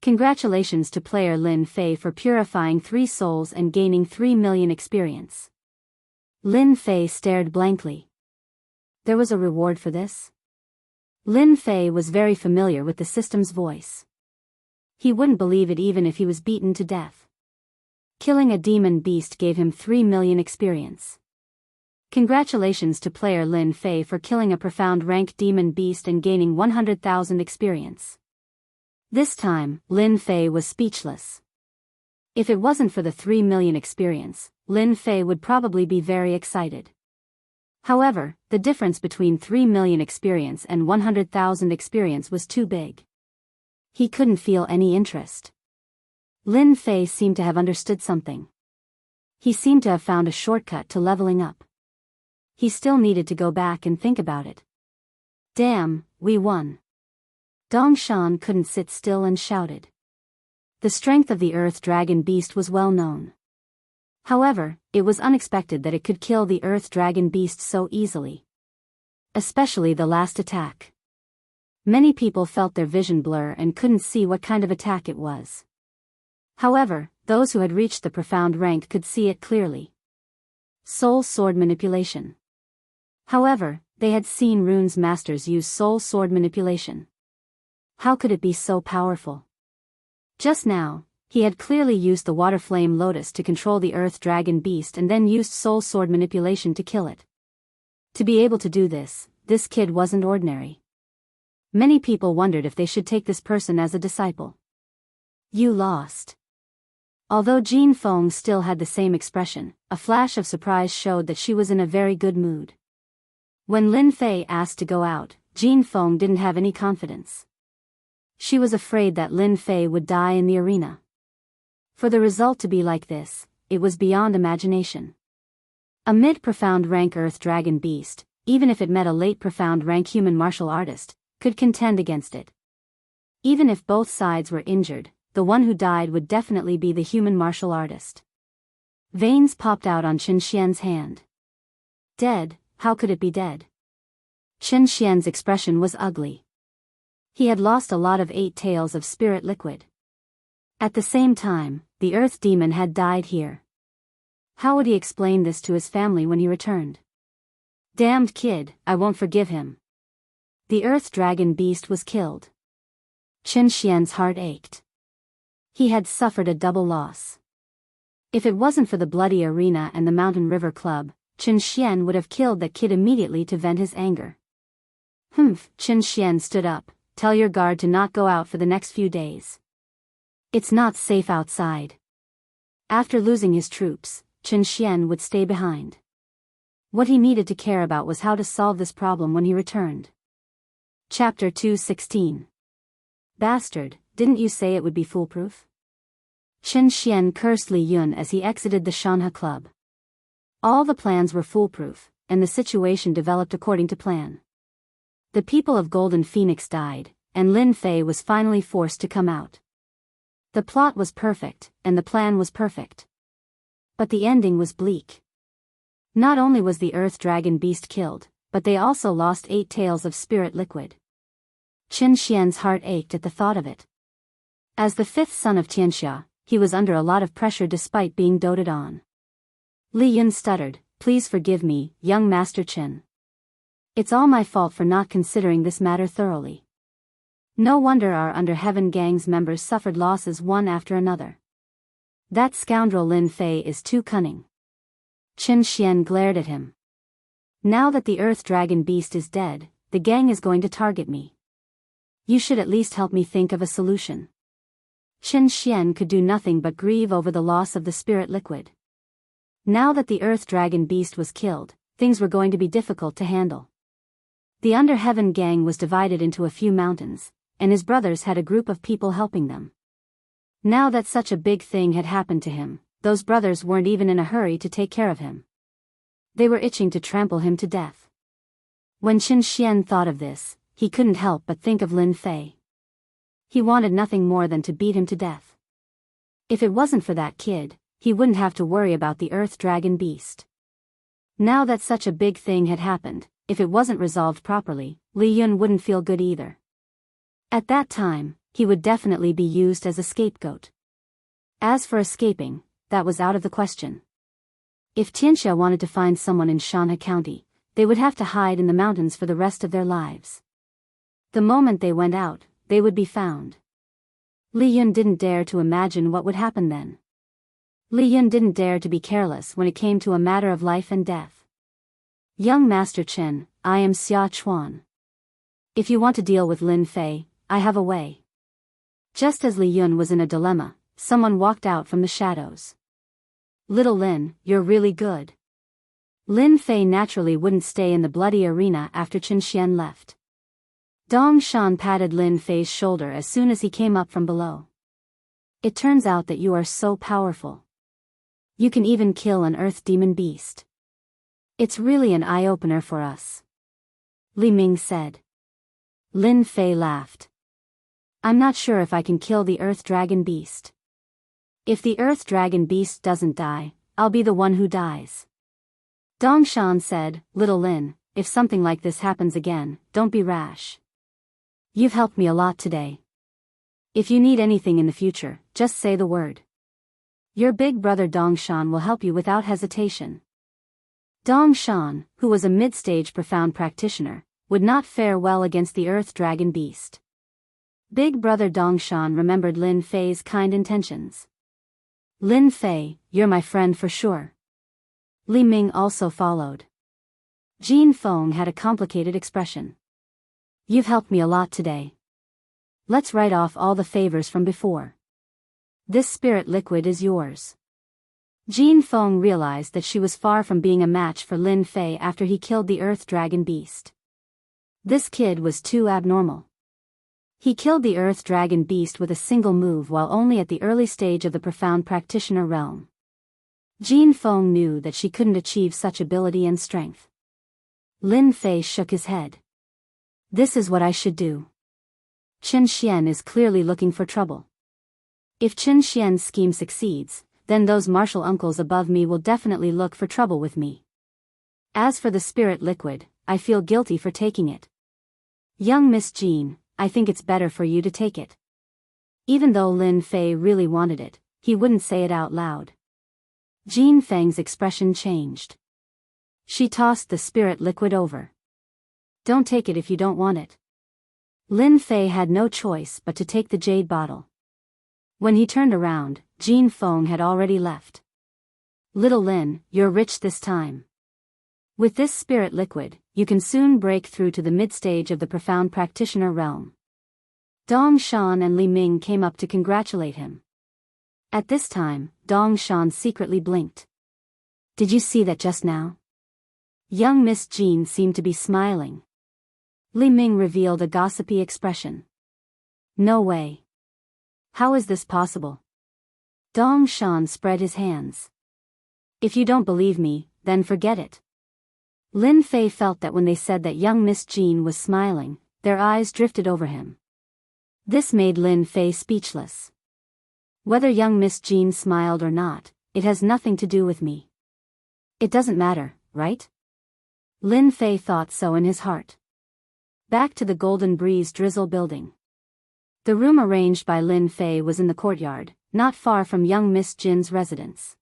Congratulations to player Lin Fei for purifying 3 souls and gaining 3 million experience. Lin Fei stared blankly. There was a reward for this? Lin Fei was very familiar with the system's voice. He wouldn't believe it even if he was beaten to death. Killing a demon beast gave him 3 million experience. Congratulations to player Lin Fei for killing a profound rank demon beast and gaining 100,000 experience. This time, Lin Fei was speechless. If it wasn't for the 3 million experience, Lin Fei would probably be very excited. However, the difference between 3 million experience and 100,000 experience was too big. He couldn't feel any interest. Lin Fei seemed to have understood something. He seemed to have found a shortcut to leveling up. He still needed to go back and think about it. Damn, we won. Dongshan couldn't sit still and shouted. The strength of the earth dragon beast was well known. However, it was unexpected that it could kill the earth dragon beast so easily. Especially the last attack. Many people felt their vision blur and couldn't see what kind of attack it was. However, those who had reached the profound rank could see it clearly. Soul sword manipulation. However, they had seen Rune's masters use soul sword manipulation. How could it be so powerful? Just now, he had clearly used the water flame lotus to control the earth dragon beast and then used soul sword manipulation to kill it. To be able to do this kid wasn't ordinary. Many people wondered if they should take this person as a disciple. You lost. Although Jean Feng still had the same expression, a flash of surprise showed that she was in a very good mood. When Lin Fei asked to go out, Jean Feng didn't have any confidence. She was afraid that Lin Fei would die in the arena. For the result to be like this, it was beyond imagination. A mid-profound rank Earth Dragon beast, even if it met a late profound rank human martial artist, could contend against it. Even if both sides were injured, the one who died would definitely be the human martial artist. Veins popped out on Qin Xian's hand. Dead, how could it be dead? Qin Xian's expression was ugly. He had lost a lot of 8 taels of spirit liquid. At the same time, the Earth Demon had died here. How would he explain this to his family when he returned? Damned kid, I won't forgive him. The Earth Dragon beast was killed. Qin Xian's heart ached. He had suffered a double loss. If it wasn't for the bloody arena and the Mountain River Club, Qin Xian would have killed that kid immediately to vent his anger. Qin Xian stood up. Tell your guard to not go out for the next few days. It's not safe outside. After losing his troops, Qin Xian would stay behind. What he needed to care about was how to solve this problem when he returned. Chapter 216. Bastard, didn't you say it would be foolproof? Qin Xian cursed Li Yun as he exited the Shanhe Club. All the plans were foolproof, and the situation developed according to plan. The people of Golden Phoenix died, and Lin Fei was finally forced to come out. The plot was perfect, and the plan was perfect. But the ending was bleak. Not only was the Earth Dragon beast killed, but they also lost 8 taels of spirit liquid. Qin Xian's heart ached at the thought of it. As the 5th son of Tianxia, he was under a lot of pressure despite being doted on. Li Yun stuttered, "Please forgive me, young Master Qin. It's all my fault for not considering this matter thoroughly. No wonder our Under Heaven gang's members suffered losses one after another. That scoundrel Lin Fei is too cunning." Qin Xian glared at him. "Now that the Earth Dragon beast is dead, the gang is going to target me. You should at least help me think of a solution." Qin Xian could do nothing but grieve over the loss of the spirit liquid. Now that the Earth Dragon beast was killed, things were going to be difficult to handle. The Under Heaven gang was divided into a few mountains, and his brothers had a group of people helping them. Now that such a big thing had happened to him, those brothers weren't even in a hurry to take care of him. They were itching to trample him to death. When Qin Xian thought of this, he couldn't help but think of Lin Fei. He wanted nothing more than to beat him to death. If it wasn't for that kid, he wouldn't have to worry about the Earth Dragon beast. Now that such a big thing had happened, if it wasn't resolved properly, Li Yun wouldn't feel good either. At that time, he would definitely be used as a scapegoat. As for escaping, that was out of the question. If Tianxia wanted to find someone in Shanhe County, they would have to hide in the mountains for the rest of their lives. The moment they went out, they would be found. Li Yun didn't dare to imagine what would happen then. Li Yun didn't dare to be careless when it came to a matter of life and death. "Young Master Qin, I am Xia Chuan. If you want to deal with Lin Fei, I have a way." Just as Li Yun was in a dilemma, someone walked out from the shadows. "Little Lin, you're really good." Lin Fei naturally wouldn't stay in the bloody arena after Qin Xian left. Dong Shan patted Lin Fei's shoulder as soon as he came up from below. "It turns out that you are so powerful. You can even kill an Earth Demon beast. It's really an eye-opener for us," Li Ming said. Lin Fei laughed. "I'm not sure if I can kill the Earth Dragon beast. If the Earth Dragon beast doesn't die, I'll be the one who dies." Dongshan said, "Little Lin, if something like this happens again, don't be rash. You've helped me a lot today. If you need anything in the future, just say the word. Your big brother Dongshan will help you without hesitation." Dong Shan, who was a mid-stage profound practitioner, would not fare well against the Earth Dragon Beast. Big brother Dong Shan remembered Lin Fei's kind intentions. Lin Fei, you're my friend for sure. Li Ming also followed. Jin Feng had a complicated expression. You've helped me a lot today. Let's write off all the favors from before. This spirit liquid is yours. Jin Feng realized that she was far from being a match for Lin Fei after he killed the Earth Dragon Beast. This kid was too abnormal. He killed the Earth Dragon Beast with a single move while only at the early stage of the profound practitioner realm. Jin Feng knew that she couldn't achieve such ability and strength. Lin Fei shook his head. This is what I should do. Qin Xian is clearly looking for trouble. If Qin Xian's scheme succeeds, then those martial uncles above me will definitely look for trouble with me. As for the spirit liquid, I feel guilty for taking it. Young Miss Jean, I think it's better for you to take it. Even though Lin Fei really wanted it, he wouldn't say it out loud. Jin Feng's expression changed. She tossed the spirit liquid over. Don't take it if you don't want it. Lin Fei had no choice but to take the jade bottle. When he turned around, Jin Feng had already left. Little Lin, you're rich this time. With this spirit liquid, you can soon break through to the mid-stage of the profound practitioner realm. Dong Shan and Li Ming came up to congratulate him. At this time, Dong Shan secretly blinked. Did you see that just now? Young Miss Jean seemed to be smiling. Li Ming revealed a gossipy expression. No way. How is this possible? Dong Shan spread his hands. If you don't believe me, then forget it. Lin Fei felt that when they said that young Miss Jean was smiling, their eyes drifted over him. This made Lin Fei speechless. Whether young Miss Jean smiled or not, it has nothing to do with me. It doesn't matter, right? Lin Fei thought so in his heart. Back to the Golden Breeze Drizzle building. The room arranged by Lin Fei was in the courtyard, not far from young Miss Jin's residence.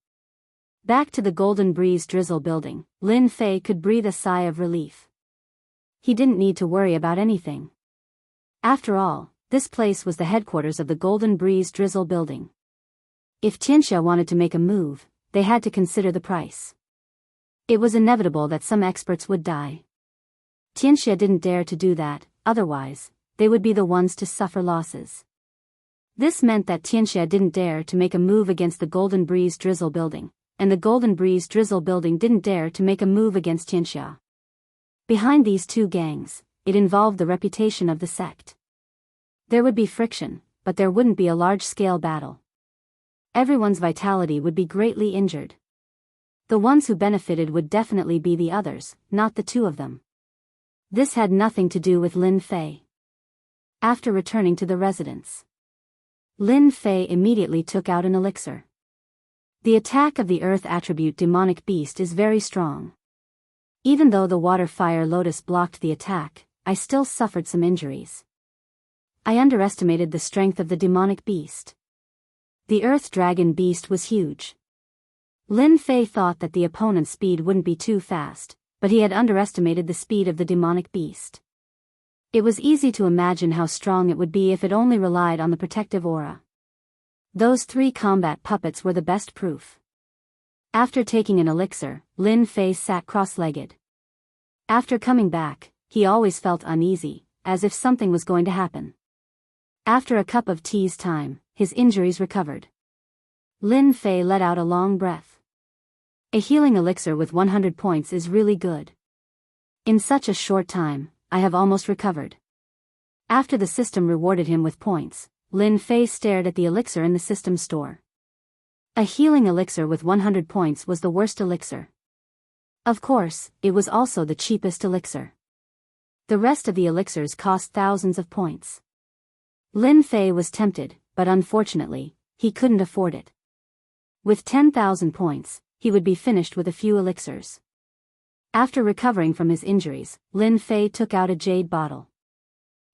Back to the Golden Breeze Drizzle building, Lin Fei could breathe a sigh of relief. He didn't need to worry about anything. After all, this place was the headquarters of the Golden Breeze Drizzle building. If Tianxia wanted to make a move, they had to consider the price. It was inevitable that some experts would die. Tianxia didn't dare to do that, otherwise, they would be the ones to suffer losses. This meant that Tianxia didn't dare to make a move against the Golden Breeze Drizzle building, and the Golden Breeze Drizzle building didn't dare to make a move against Tianxia. Behind these two gangs, it involved the reputation of the sect. There would be friction, but there wouldn't be a large-scale battle. Everyone's vitality would be greatly injured. The ones who benefited would definitely be the others, not the two of them. This had nothing to do with Lin Fei. After returning to the residence, Lin Fei immediately took out an elixir. The attack of the earth attribute demonic beast is very strong. Even though the water fire lotus blocked the attack, I still suffered some injuries. I underestimated the strength of the demonic beast. The earth dragon beast was huge. Lin Fei thought that the opponent's speed wouldn't be too fast, but he had underestimated the speed of the demonic beast. It was easy to imagine how strong it would be if it only relied on the protective aura. Those 3 combat puppets were the best proof. After taking an elixir, Lin Fei sat cross-legged. After coming back, he always felt uneasy, as if something was going to happen. After a cup of tea's time, his injuries recovered. Lin Fei let out a long breath. A healing elixir with 100 points is really good. In such a short time, I have almost recovered. After the system rewarded him with points, Lin Fei stared at the elixir in the system store. A healing elixir with 100 points was the worst elixir. Of course, it was also the cheapest elixir. The rest of the elixirs cost thousands of points. Lin Fei was tempted, but unfortunately, he couldn't afford it. With 10,000 points, he would be finished with a few elixirs. After recovering from his injuries, Lin Fei took out a jade bottle.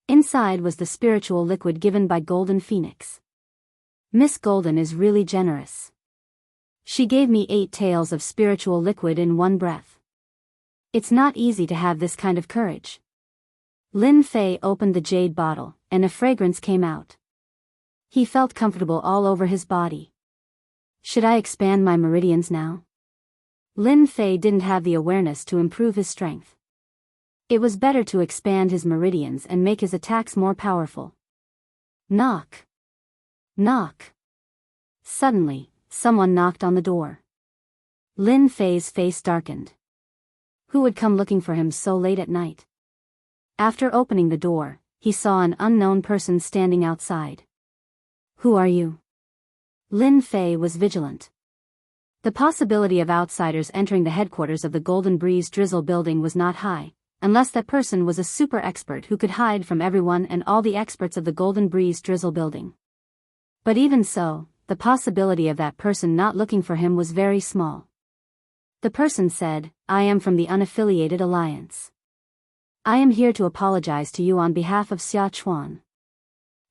Inside was the spiritual liquid given by Golden Phoenix. Miss Golden is really generous. She gave me 8 tails of spiritual liquid in one breath. It's not easy to have this kind of courage. Lin Fei opened the jade bottle, and a fragrance came out. He felt comfortable all over his body. Should I expand my meridians now? Lin Fei didn't have the awareness to improve his strength. It was better to expand his meridians and make his attacks more powerful. Knock. Knock. Suddenly, someone knocked on the door. Lin Fei's face darkened. Who would come looking for him so late at night? After opening the door, he saw an unknown person standing outside. Who are you? Lin Fei was vigilant. The possibility of outsiders entering the headquarters of the Golden Breeze Drizzle building was not high, unless that person was a super expert who could hide from everyone and all the experts of the Golden Breeze Drizzle building. But even so, the possibility of that person not looking for him was very small. The person said, I am from the Unaffiliated Alliance. I am here to apologize to you on behalf of Xia Chuan.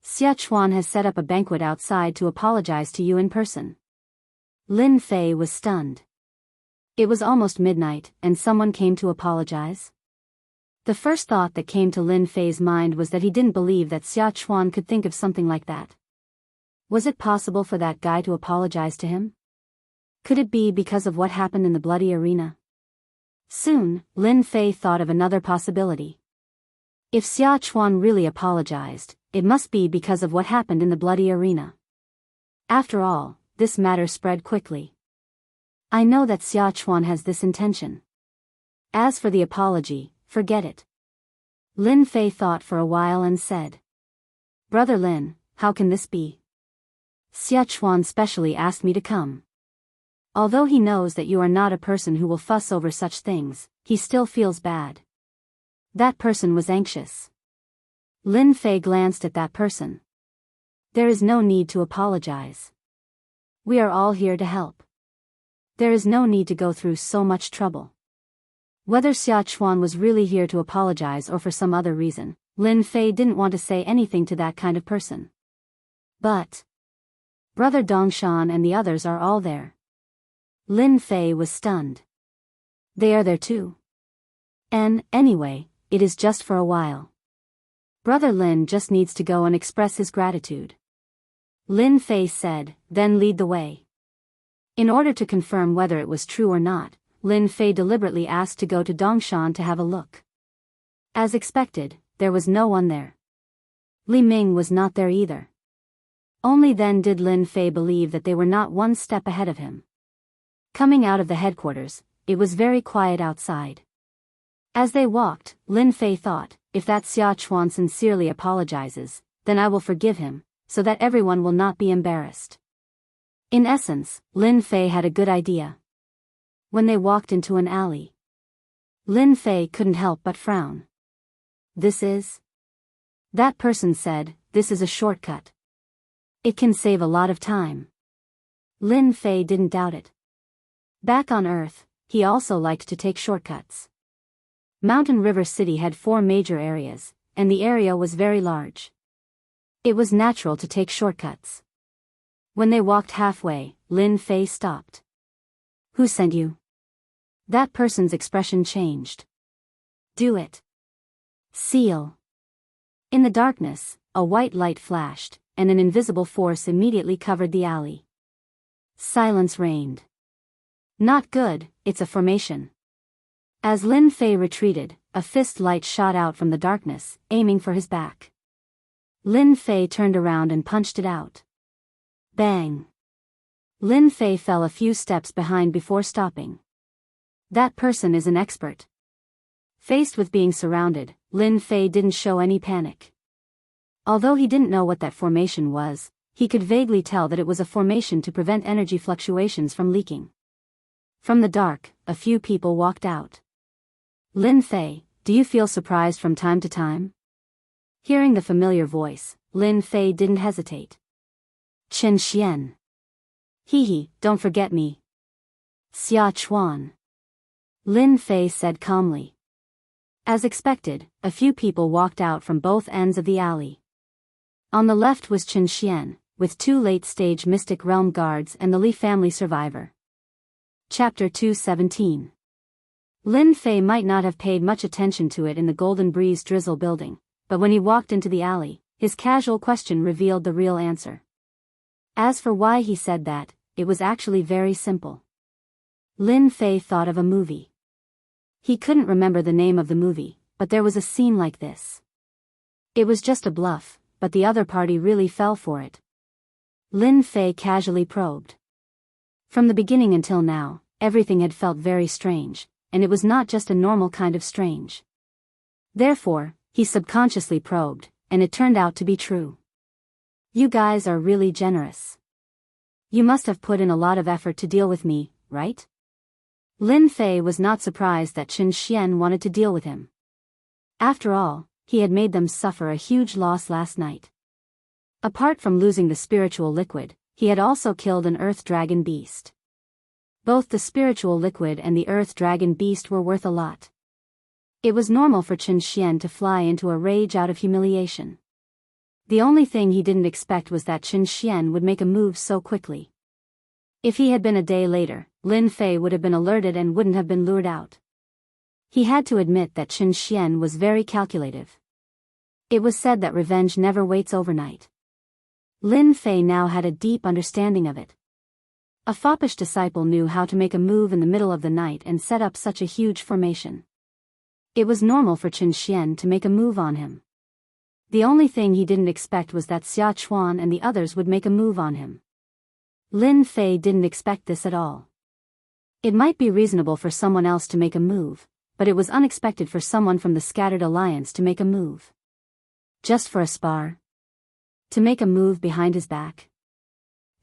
Xia Chuan has set up a banquet outside to apologize to you in person. Lin Fei was stunned. It was almost midnight, and someone came to apologize? The first thought that came to Lin Fei's mind was that he didn't believe that Xia Chuan could think of something like that. Was it possible for that guy to apologize to him? Could it be because of what happened in the bloody arena? Soon, Lin Fei thought of another possibility. If Xia Chuan really apologized, it must be because of what happened in the bloody arena. After all, this matter spread quickly. I know that Xia Chuan has this intention. As for the apology, forget it. Lin Fei thought for a while and said. Brother Lin, how can this be? Xia Chuan specially asked me to come. Although he knows that you are not a person who will fuss over such things, he still feels bad. That person was anxious. Lin Fei glanced at that person. There is no need to apologize. We are all here to help. There is no need to go through so much trouble. Whether Xia Chuan was really here to apologize or for some other reason, Lin Fei didn't want to say anything to that kind of person. But Brother Dongshan and the others are all there. Lin Fei was stunned. They are there too. And, anyway, it is just for a while. Brother Lin just needs to go and express his gratitude. Lin Fei said, then lead the way. In order to confirm whether it was true or not, Lin Fei deliberately asked to go to Dongshan to have a look. As expected, there was no one there. Li Ming was not there either. Only then did Lin Fei believe that they were not one step ahead of him. Coming out of the headquarters, it was very quiet outside. As they walked, Lin Fei thought, if that Xia Chuan sincerely apologizes, then I will forgive him, so that everyone will not be embarrassed. In essence, Lin Fei had a good idea. When they walked into an alley, Lin Fei couldn't help but frown. This is? That person said, this is a shortcut. It can save a lot of time. Lin Fei didn't doubt it. Back on Earth, he also liked to take shortcuts. Mountain River City had 4 major areas, and the area was very large. It was natural to take shortcuts. When they walked halfway, Lin Fei stopped. Who sent you? That person's expression changed. Do it. Seal. In the darkness, a white light flashed, and an invisible force immediately covered the alley. Silence reigned. Not good, it's a formation. As Lin Fei retreated, a fist light shot out from the darkness, aiming for his back. Lin Fei turned around and punched it out. Bang! Lin Fei fell a few steps behind before stopping. That person is an expert. Faced with being surrounded, Lin Fei didn't show any panic. Although he didn't know what that formation was, he could vaguely tell that it was a formation to prevent energy fluctuations from leaking. From the dark, a few people walked out. Lin Fei, do you feel surprised from time to time? Hearing the familiar voice, Lin Fei didn't hesitate. Chen Xian. Hee, don't forget me. Xia Chuan. Lin Fei said calmly. As expected, a few people walked out from both ends of the alley. On the left was Chen Xian, with 2 late-stage Mystic Realm guards and the Li family survivor. Chapter 217. Lin Fei might not have paid much attention to it in the Golden Breeze Drizzle building, but when he walked into the alley, his casual question revealed the real answer. As for why he said that, it was actually very simple. Lin Fei thought of a movie. He couldn't remember the name of the movie, but there was a scene like this. It was just a bluff, but the other party really fell for it. Lin Fei casually probed. From the beginning until now, everything had felt very strange, and it was not just a normal kind of strange. Therefore, he subconsciously probed, and it turned out to be true. You guys are really generous. You must have put in a lot of effort to deal with me, right? Lin Fei was not surprised that Qin Xian wanted to deal with him. After all, he had made them suffer a huge loss last night. Apart from losing the spiritual liquid, he had also killed an earth dragon beast. Both the spiritual liquid and the earth dragon beast were worth a lot. It was normal for Qin Xian to fly into a rage out of humiliation. The only thing he didn't expect was that Qin Xian would make a move so quickly. If he had been a day later, Lin Fei would have been alerted and wouldn't have been lured out. He had to admit that Qin Xian was very calculative. It was said that revenge never waits overnight. Lin Fei now had a deep understanding of it. A foppish disciple knew how to make a move in the middle of the night and set up such a huge formation. It was normal for Qin Xian to make a move on him. The only thing he didn't expect was that Xia Chuan and the others would make a move on him. Lin Fei didn't expect this at all. It might be reasonable for someone else to make a move, but it was unexpected for someone from the Scattered Alliance to make a move. Just for a spar? To make a move behind his back?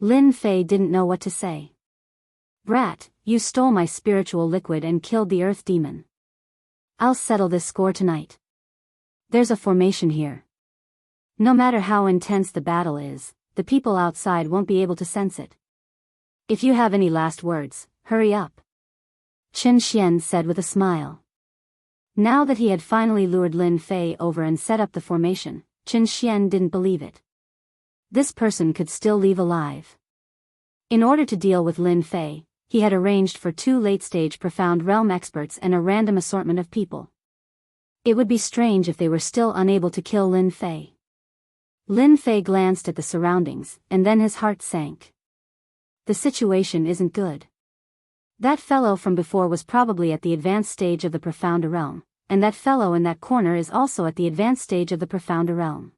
Lin Fei didn't know what to say. Brat, you stole my spiritual liquid and killed the earth demon. I'll settle this score tonight. There's a formation here. No matter how intense the battle is, the people outside won't be able to sense it. If you have any last words, hurry up. Qin Xian said with a smile. Now that he had finally lured Lin Fei over and set up the formation, Qin Xian didn't believe it. This person could still leave alive. In order to deal with Lin Fei, he had arranged for 2 late-stage Profound Realm experts and a random assortment of people. It would be strange if they were still unable to kill Lin Fei. Lin Fei glanced at the surroundings, and then his heart sank. The situation isn't good. That fellow from before was probably at the advanced stage of the Profound Realm, and that fellow in that corner is also at the advanced stage of the Profound Realm.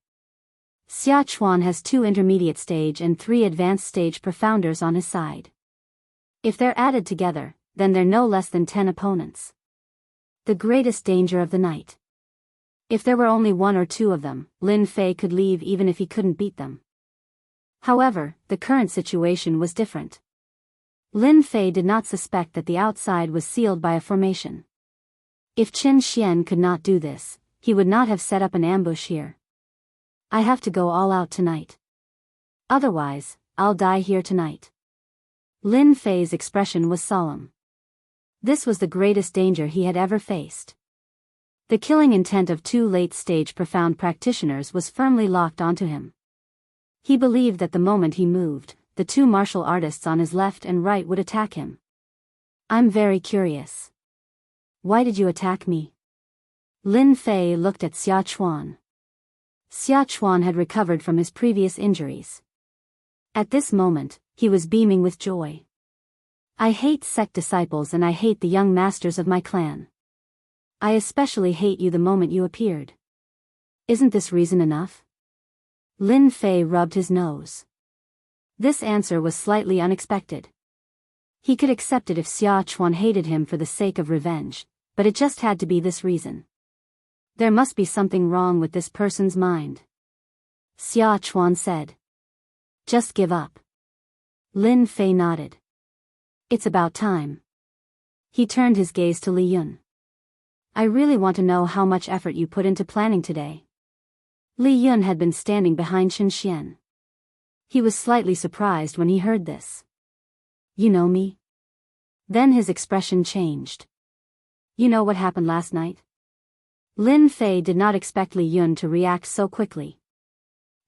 Xia Chuan has 2 intermediate stage and 3 advanced stage Profounders on his side. If they're added together, then they're no less than 10 opponents. The greatest danger of the night. If there were only 1 or 2 of them, Lin Fei could leave even if he couldn't beat them. However, the current situation was different. Lin Fei did not suspect that the outside was sealed by a formation. If Qin Xian could not do this, he would not have set up an ambush here. I have to go all out tonight. Otherwise, I'll die here tonight. Lin Fei's expression was solemn. This was the greatest danger he had ever faced. The killing intent of 2 late-stage profound practitioners was firmly locked onto him. He believed that the moment he moved, the 2 martial artists on his left and right would attack him. I'm very curious. Why did you attack me? Lin Fei looked at Xia Chuan. Xia Chuan had recovered from his previous injuries. At this moment, he was beaming with joy. I hate sect disciples and I hate the young masters of my clan. I especially hate you the moment you appeared. Isn't this reason enough? Lin Fei rubbed his nose. This answer was slightly unexpected. He could accept it if Xia Chuan hated him for the sake of revenge, but it just had to be this reason. There must be something wrong with this person's mind. Xia Chuan said. Just give up. Lin Fei nodded. It's about time. He turned his gaze to Li Yun. I really want to know how much effort you put into planning today. Li Yun had been standing behind Qin Xian. He was slightly surprised when he heard this. You know me? Then his expression changed. You know what happened last night? Lin Fei did not expect Li Yun to react so quickly.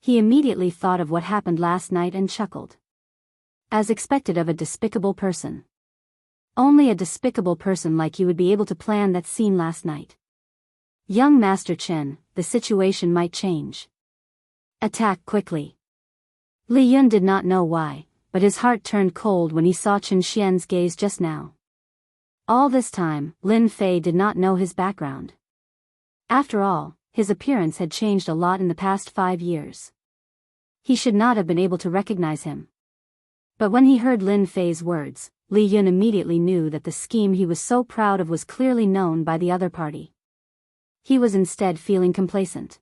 He immediately thought of what happened last night and chuckled. As expected of a despicable person. Only a despicable person like you would be able to plan that scene last night. Young Master Chen, the situation might change. Attack quickly. Li Yun did not know why, but his heart turned cold when he saw Chen Xian's gaze just now. All this time, Lin Fei did not know his background. After all, his appearance had changed a lot in the past 5 years. He should not have been able to recognize him. But when he heard Lin Fei's words, Li Yun immediately knew that the scheme he was so proud of was clearly known by the other party. He was instead feeling complacent.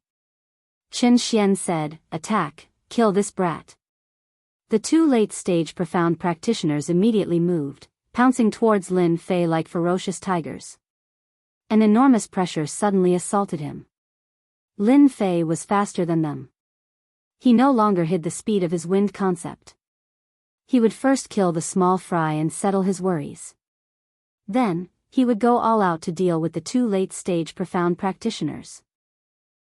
Chen Xian said, "Attack, kill this brat." The 2 late-stage profound practitioners immediately moved, pouncing towards Lin Fei like ferocious tigers. An enormous pressure suddenly assaulted him. Lin Fei was faster than them. He no longer hid the speed of his wind concept. He would first kill the small fry and settle his worries. Then, he would go all out to deal with the 2 late-stage profound practitioners.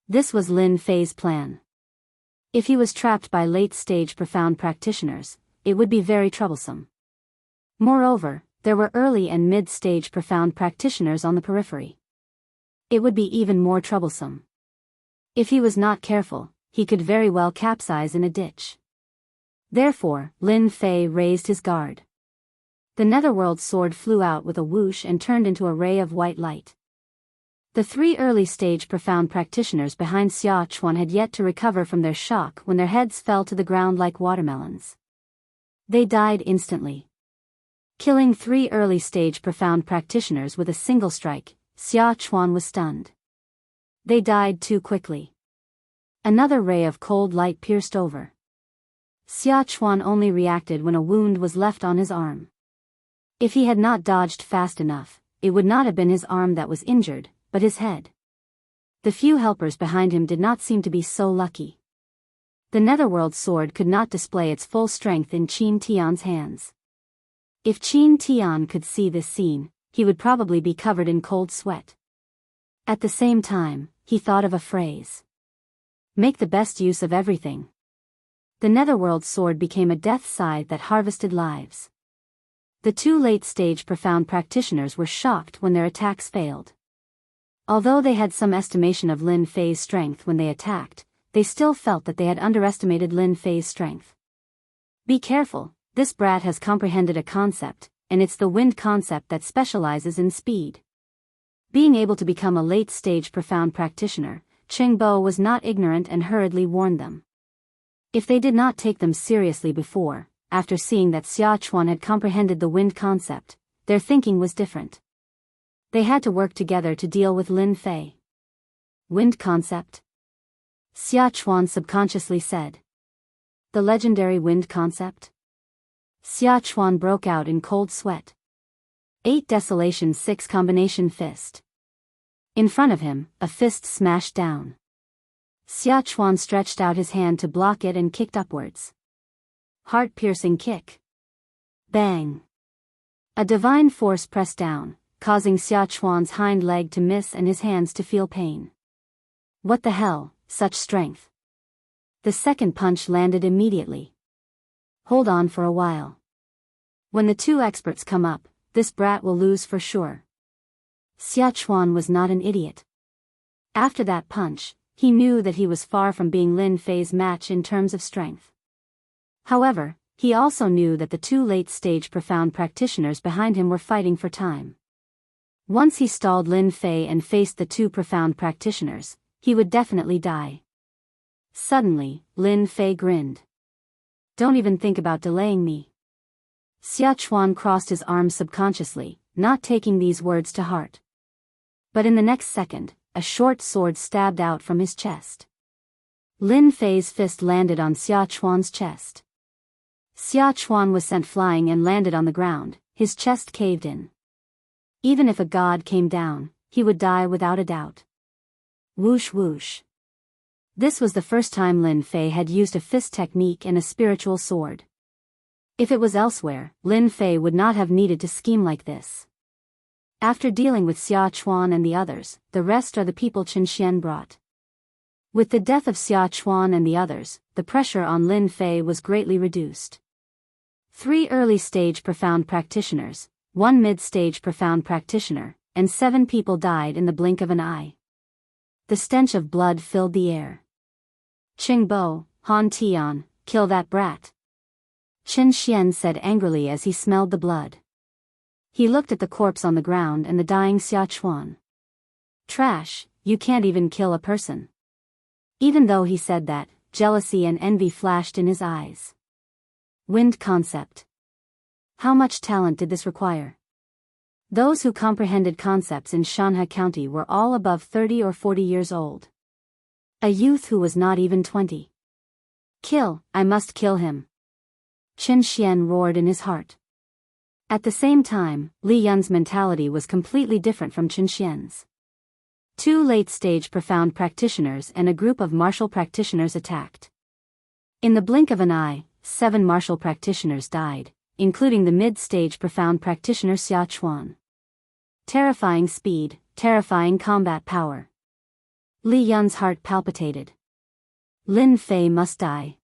This was Lin Fei's plan. If he was trapped by late-stage profound practitioners, it would be very troublesome. Moreover, there were early and mid-stage profound practitioners on the periphery. It would be even more troublesome. If he was not careful, he could very well capsize in a ditch. Therefore, Lin Fei raised his guard. The netherworld sword flew out with a whoosh and turned into a ray of white light. The 3 early-stage profound practitioners behind Xia Chuan had yet to recover from their shock when their heads fell to the ground like watermelons. They died instantly. Killing 3 early-stage profound practitioners with a single strike, Xia Chuan was stunned. They died too quickly. Another ray of cold light pierced over. Xia Chuan only reacted when a wound was left on his arm. If he had not dodged fast enough, it would not have been his arm that was injured, but his head. The few helpers behind him did not seem to be so lucky. The netherworld sword could not display its full strength in Qin Tian's hands. If Qin Tian could see this scene, he would probably be covered in cold sweat. At the same time, he thought of a phrase. Make the best use of everything. The netherworld sword became a death scythe that harvested lives. The 2 late-stage profound practitioners were shocked when their attacks failed. Although they had some estimation of Lin Fei's strength when they attacked, they still felt that they had underestimated Lin Fei's strength. Be careful, this brat has comprehended a concept, and it's the wind concept that specializes in speed. Being able to become a late-stage profound practitioner, Cheng Bo was not ignorant and hurriedly warned them. If they did not take them seriously before, after seeing that Xia Chuan had comprehended the wind concept, their thinking was different. They had to work together to deal with Lin Fei. Wind concept? Xia Chuan subconsciously said. The legendary wind concept? Xia Chuan broke out in cold sweat. 8 Desolation 6 Combination Fist. In front of him, a fist smashed down. Xia Chuan stretched out his hand to block it and kicked upwards. Heart-piercing kick. Bang. A divine force pressed down, causing Xia Chuan's hind leg to miss and his hands to feel pain. What the hell, such strength. The second punch landed immediately. Hold on for a while. When the 2 experts come up, this brat will lose for sure. Xia Chuan was not an idiot. After that punch, he knew that he was far from being Lin Fei's match in terms of strength. However, he also knew that the 2 late-stage profound practitioners behind him were fighting for time. Once he stalled Lin Fei and faced the 2 profound practitioners, he would definitely die. Suddenly, Lin Fei grinned. Don't even think about delaying me. Xia Chuan crossed his arms subconsciously, not taking these words to heart. But in the next second, a short sword stabbed out from his chest. Lin Fei's fist landed on Xia Chuan's chest. Xia Chuan was sent flying and landed on the ground, his chest caved in. Even if a god came down, he would die without a doubt. Whoosh whoosh. This was the first time Lin Fei had used a fist technique and a spiritual sword. If it was elsewhere, Lin Fei would not have needed to scheme like this. After dealing with Xia Chuan and the others, the rest are the people Chen Xian brought. With the death of Xia Chuan and the others, the pressure on Lin Fei was greatly reduced. 3 early-stage profound practitioners, one mid-stage profound practitioner, and 7 people died in the blink of an eye. The stench of blood filled the air. Qingbo, Han Tian, kill that brat. Qin Xian said angrily as he smelled the blood. He looked at the corpse on the ground and the dying Xia Chuan. Trash, you can't even kill a person. Even though he said that, jealousy and envy flashed in his eyes. Wind concept. How much talent did this require? Those who comprehended concepts in Shanhe County were all above 30 or 40 years old. A youth who was not even 20. Kill, I must kill him. Qin Xian roared in his heart. At the same time, Li Yun's mentality was completely different from Qin Xian's. 2 late-stage profound practitioners and a group of martial practitioners attacked. In the blink of an eye, 7 martial practitioners died, including the mid-stage profound practitioner Xia Chuan. Terrifying speed, terrifying combat power. Li Yun's heart palpitated. Lin Fei must die.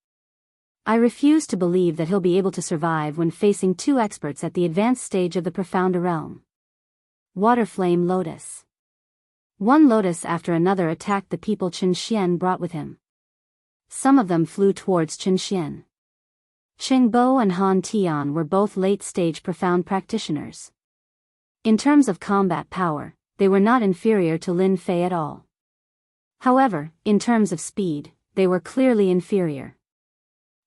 I refuse to believe that he'll be able to survive when facing 2 experts at the advanced stage of the profound realm. Water Flame Lotus. One lotus after another attacked the people Qin Xian brought with him. Some of them flew towards Qin Xian. Qingbo and Han Tian were both late-stage profound practitioners. In terms of combat power, they were not inferior to Lin Fei at all. However, in terms of speed, they were clearly inferior.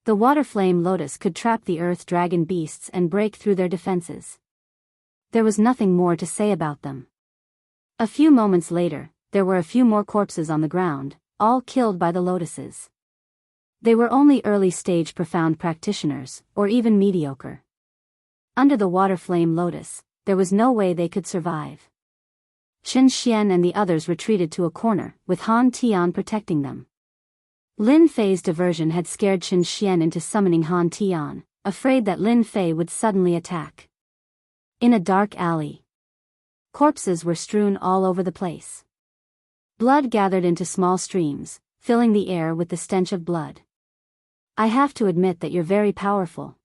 The Water Flame Lotus could trap the Earth Dragon beasts and break through their defenses. There was nothing more to say about them. A few moments later, there were a few more corpses on the ground, all killed by the lotuses. They were only early-stage profound practitioners, or even mediocre. Under the Water Flame Lotus, there was no way they could survive. Qin Xian and the others retreated to a corner, with Han Tian protecting them. Lin Fei's diversion had scared Qin Xian into summoning Han Tian, afraid that Lin Fei would suddenly attack. In a dark alley, corpses were strewn all over the place. Blood gathered into small streams, filling the air with the stench of blood. I have to admit that you're very powerful.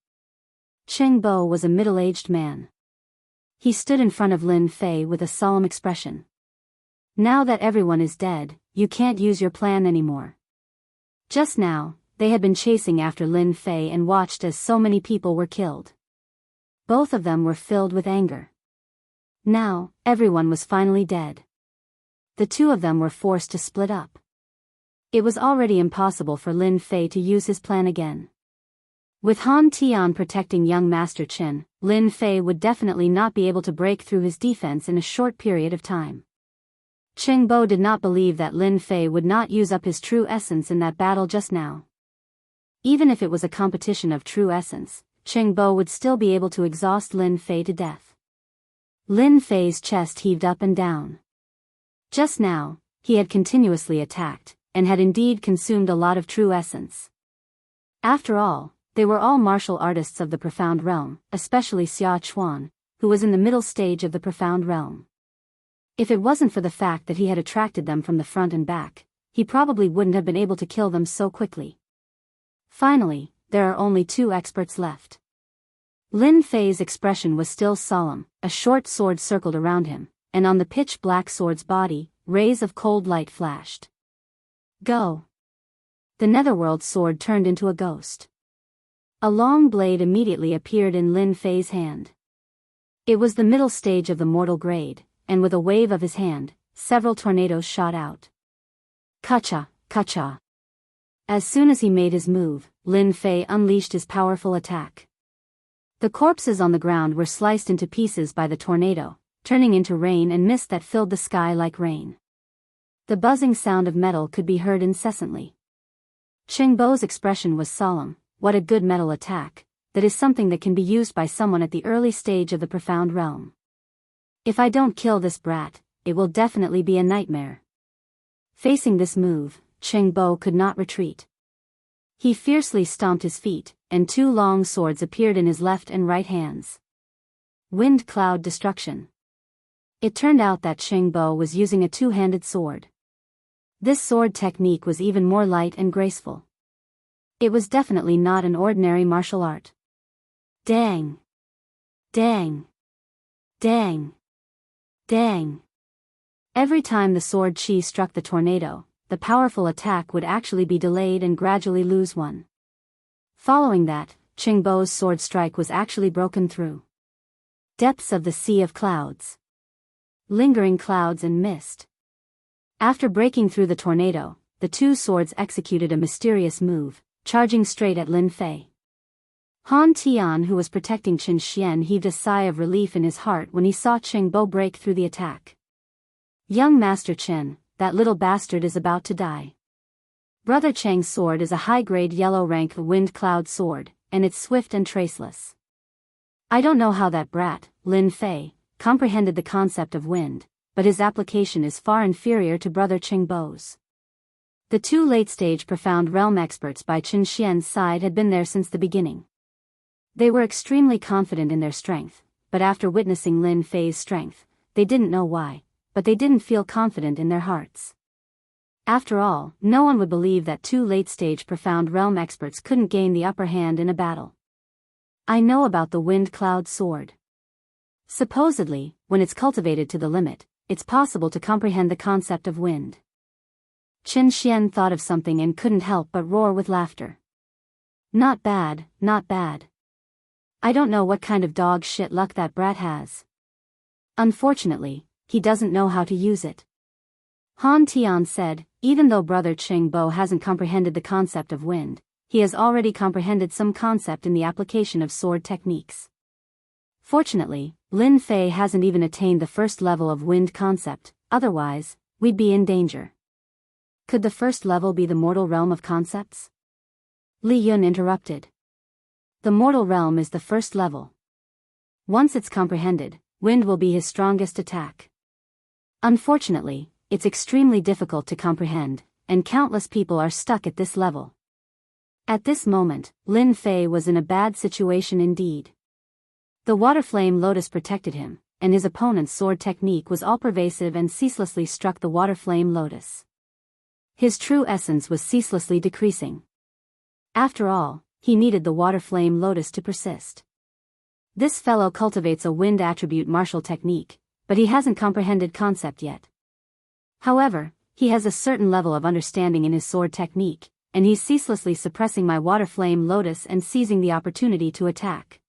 Qingbo was a middle-aged man. He stood in front of Lin Fei with a solemn expression. Now that everyone is dead, you can't use your plan anymore. Just now, they had been chasing after Lin Fei and watched as so many people were killed. Both of them were filled with anger. Now, everyone was finally dead. The 2 of them were forced to split up. It was already impossible for Lin Fei to use his plan again. With Han Tian protecting young Master Qin, Lin Fei would definitely not be able to break through his defense in a short period of time. Qingbo did not believe that Lin Fei would not use up his true essence in that battle just now. Even if it was a competition of true essence, Qingbo would still be able to exhaust Lin Fei to death. Lin Fei's chest heaved up and down. Just now, he had continuously attacked, and had indeed consumed a lot of true essence. After all, they were all martial artists of the profound realm, especially Xia Chuan, who was in the middle stage of the profound realm. If it wasn't for the fact that he had attracted them from the front and back, he probably wouldn't have been able to kill them so quickly. Finally, there are only 2 experts left. Lin Fei's expression was still solemn, a short sword circled around him, and on the pitch-black sword's body, rays of cold light flashed. Go! The Netherworld sword turned into a ghost. A long blade immediately appeared in Lin Fei's hand. It was the middle stage of the mortal grade, and with a wave of his hand, several tornadoes shot out. Kacha, kacha. As soon as he made his move, Lin Fei unleashed his powerful attack. The corpses on the ground were sliced into pieces by the tornado, turning into rain and mist that filled the sky like rain. The buzzing sound of metal could be heard incessantly. Qingbo's expression was solemn. What a good metal attack. That is something that can be used by someone at the early stage of the profound realm. If I don't kill this brat, it will definitely be a nightmare. Facing this move, Qingbo could not retreat. He fiercely stomped his feet, and 2 long swords appeared in his left and right hands. Wind Cloud Destruction. It turned out that Qingbo was using a 2-handed sword. This sword technique was even more light and graceful. It was definitely not an ordinary martial art. Dang! Dang! Dang! Dang! Every time the sword chi struck the tornado, the powerful attack would actually be delayed and gradually lose one. Following that, Qingbo's sword strike was actually broken through. Depths of the sea of clouds. Lingering clouds and mist. After breaking through the tornado, the two swords executed a mysterious move, charging straight at Lin Fei. Han Tian, who was protecting Qin Xian, heaved a sigh of relief in his heart when he saw Qingbo break through the attack. Young Master Qin, that little bastard is about to die. Brother Cheng's sword is a high-grade yellow-rank wind cloud sword, and it's swift and traceless. I don't know how that brat, Lin Fei, comprehended the concept of wind, but his application is far inferior to Brother Qingbo's. The two late-stage profound realm experts by Qin Xian's side had been there since the beginning. They were extremely confident in their strength, but after witnessing Lin Fei's strength, they didn't know why, but they didn't feel confident in their hearts. After all, no one would believe that two late-stage profound realm experts couldn't gain the upper hand in a battle. I know about the wind cloud sword. Supposedly, when it's cultivated to the limit, it's possible to comprehend the concept of wind. Qin Xian thought of something and couldn't help but roar with laughter. Not bad, not bad. I don't know what kind of dog shit luck that brat has. Unfortunately, he doesn't know how to use it. Han Tian said, even though Brother Qingbo hasn't comprehended the concept of wind, he has already comprehended some concept in the application of sword techniques. Fortunately, Lin Fei hasn't even attained the first level of wind concept, otherwise, we'd be in danger. Could the first level be the mortal realm of concepts? Li Yun interrupted. The mortal realm is the first level. Once it's comprehended, wind will be his strongest attack. Unfortunately, it's extremely difficult to comprehend, and countless people are stuck at this level. At this moment, Lin Fei was in a bad situation indeed. The Waterflame Lotus protected him, and his opponent's sword technique was all-pervasive and ceaselessly struck the Waterflame Lotus. His true essence was ceaselessly decreasing. After all, he needed the Waterflame Lotus to persist. This fellow cultivates a wind attribute martial technique, but he hasn't comprehended concept yet. However, he has a certain level of understanding in his sword technique, and he's ceaselessly suppressing my Waterflame Lotus and seizing the opportunity to attack.